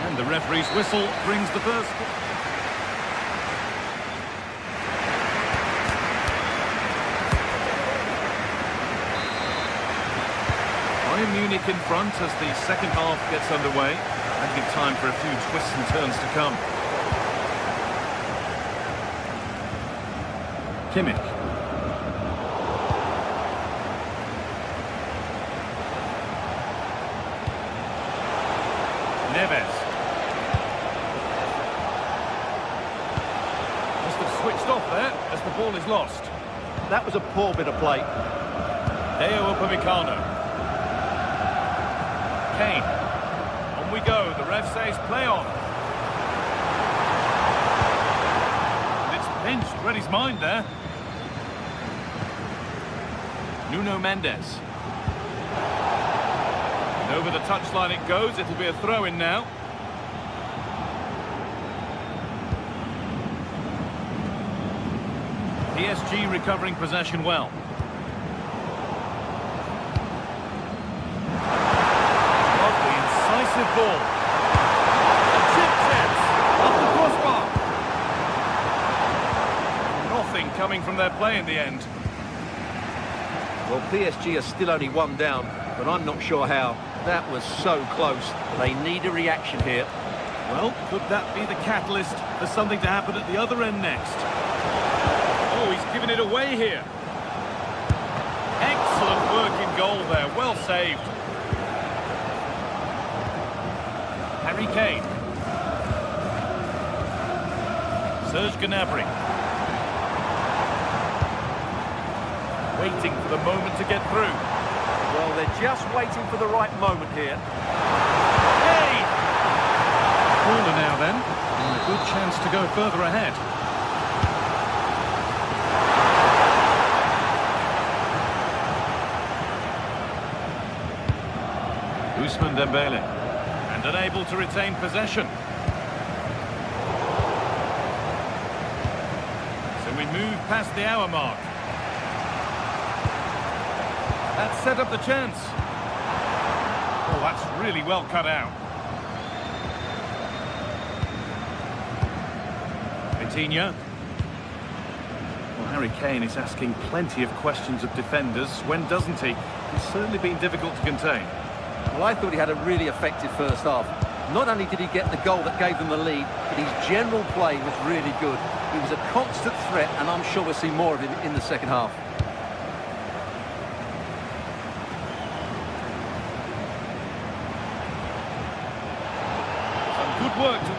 And the referee's whistle brings the first. Bayern Munich in front as the second half gets underway. Plenty of time for a few twists and turns to come. Kimmich. Neves. Must have switched off there as the ball is lost. That was a poor bit of play. Deo Upamecano. Kane. On we go. The ref says play on. And it's pinched. Read his mind there. Nuno Mendes. And over the touchline it goes. It'll be a throw-in now. PSG recovering possession well. Lovely, incisive ball. Chip tips off the crossbar. Nothing coming from their play in the end. Well, PSG are still only one down, but I'm not sure how. That was so close. They need a reaction here. Well, could that be the catalyst for something to happen at the other end next? Oh, he's given it away here. Excellent work in goal there. Well saved. Harry Kane. Serge Gnabry. Waiting for the moment to get through. Well, they're just waiting for the right moment here. Hey! Corner now then, and a good chance to go further ahead. Ousmane Dembele, and unable to retain possession. So we move past the hour mark. That set up the chance. Oh, that's really well cut out. Vitinha. Well, Harry Kane is asking plenty of questions of defenders. When doesn't he? He's certainly been difficult to contain. Well, I thought he had a really effective first half. Not only did he get the goal that gave them the lead, but his general play was really good. He was a constant threat, and I'm sure we'll see more of him in the second half.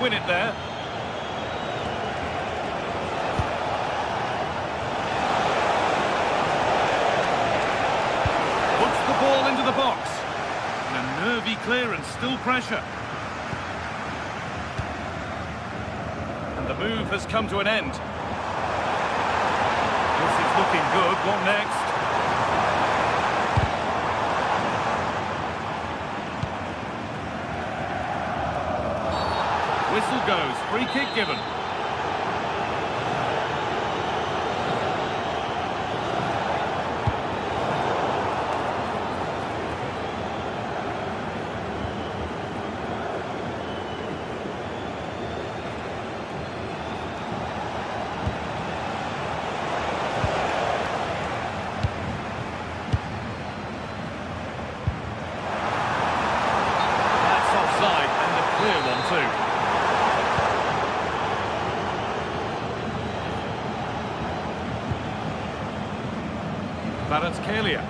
win it there. Puts the ball into the box. And a nervy clearance, still pressure. And the move has come to an end. This is looking good. What next? Whistle goes, free kick given. That's offside, and a clear one too. Kelia.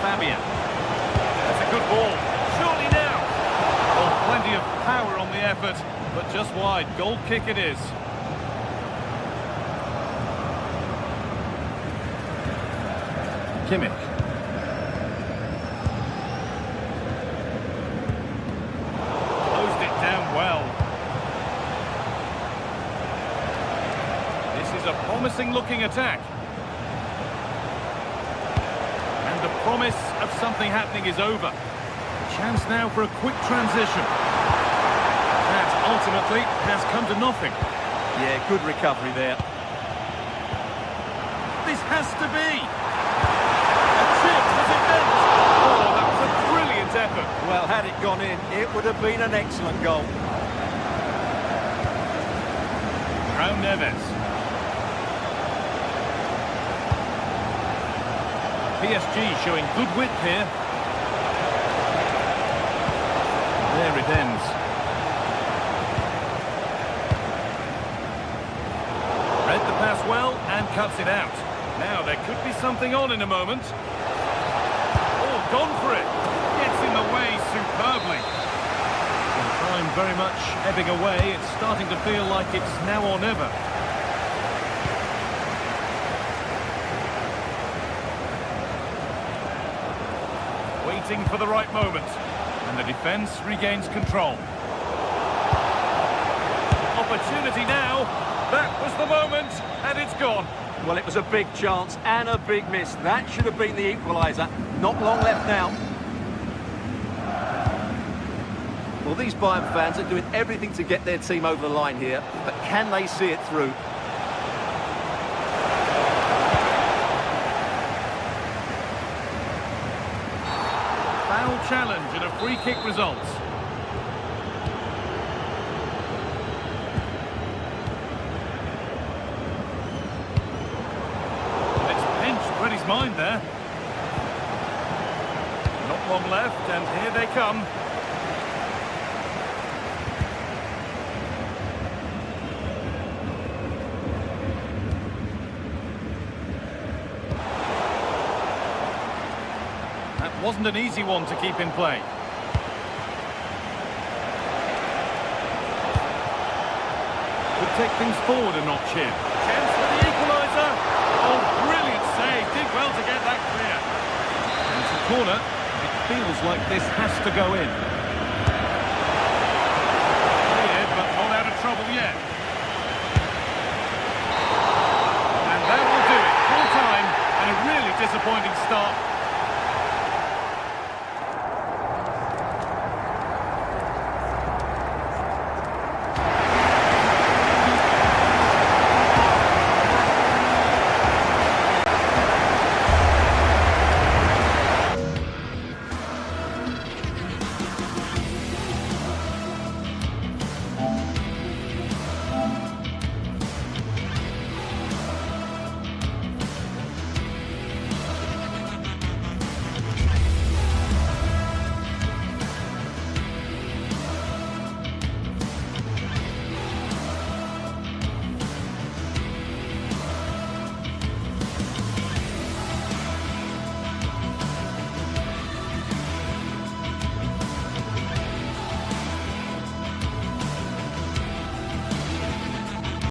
Fabian. That's a good ball. Surely now. Oh, plenty of power on the effort, but just wide. Goal kick it is. Kimmich. Closed it down well. This is a promising looking attack. The promise of something happening is over. Chance now for a quick transition. That ultimately has come to nothing. Yeah, good recovery there. This has to be. A chip, has it been? Oh, that was a brilliant effort. Well, had it gone in, it would have been an excellent goal. Raul Neves. PSG showing good width here. There it ends. Read the pass well and cuts it out. Now there could be something on in a moment. Oh, gone for it. Gets in the way superbly. And time very much ebbing away. It's starting to feel like it's now or never. Waiting for the right moment, and the defence regains control. Opportunity now. That was the moment, and it's gone. Well, it was a big chance and a big miss. That should have been the equaliser. Not long left now. Well, these Bayern fans are doing everything to get their team over the line here, but can they see it through? Foul challenge and a free kick results. And it's pinched Freddie's mind there. Not long left, and here they come. Wasn't an easy one to keep in play. Could take things forward a notch here. Chance for the equaliser. Oh, brilliant save. Did well to get that clear. And it's a corner. It feels like this has to go in.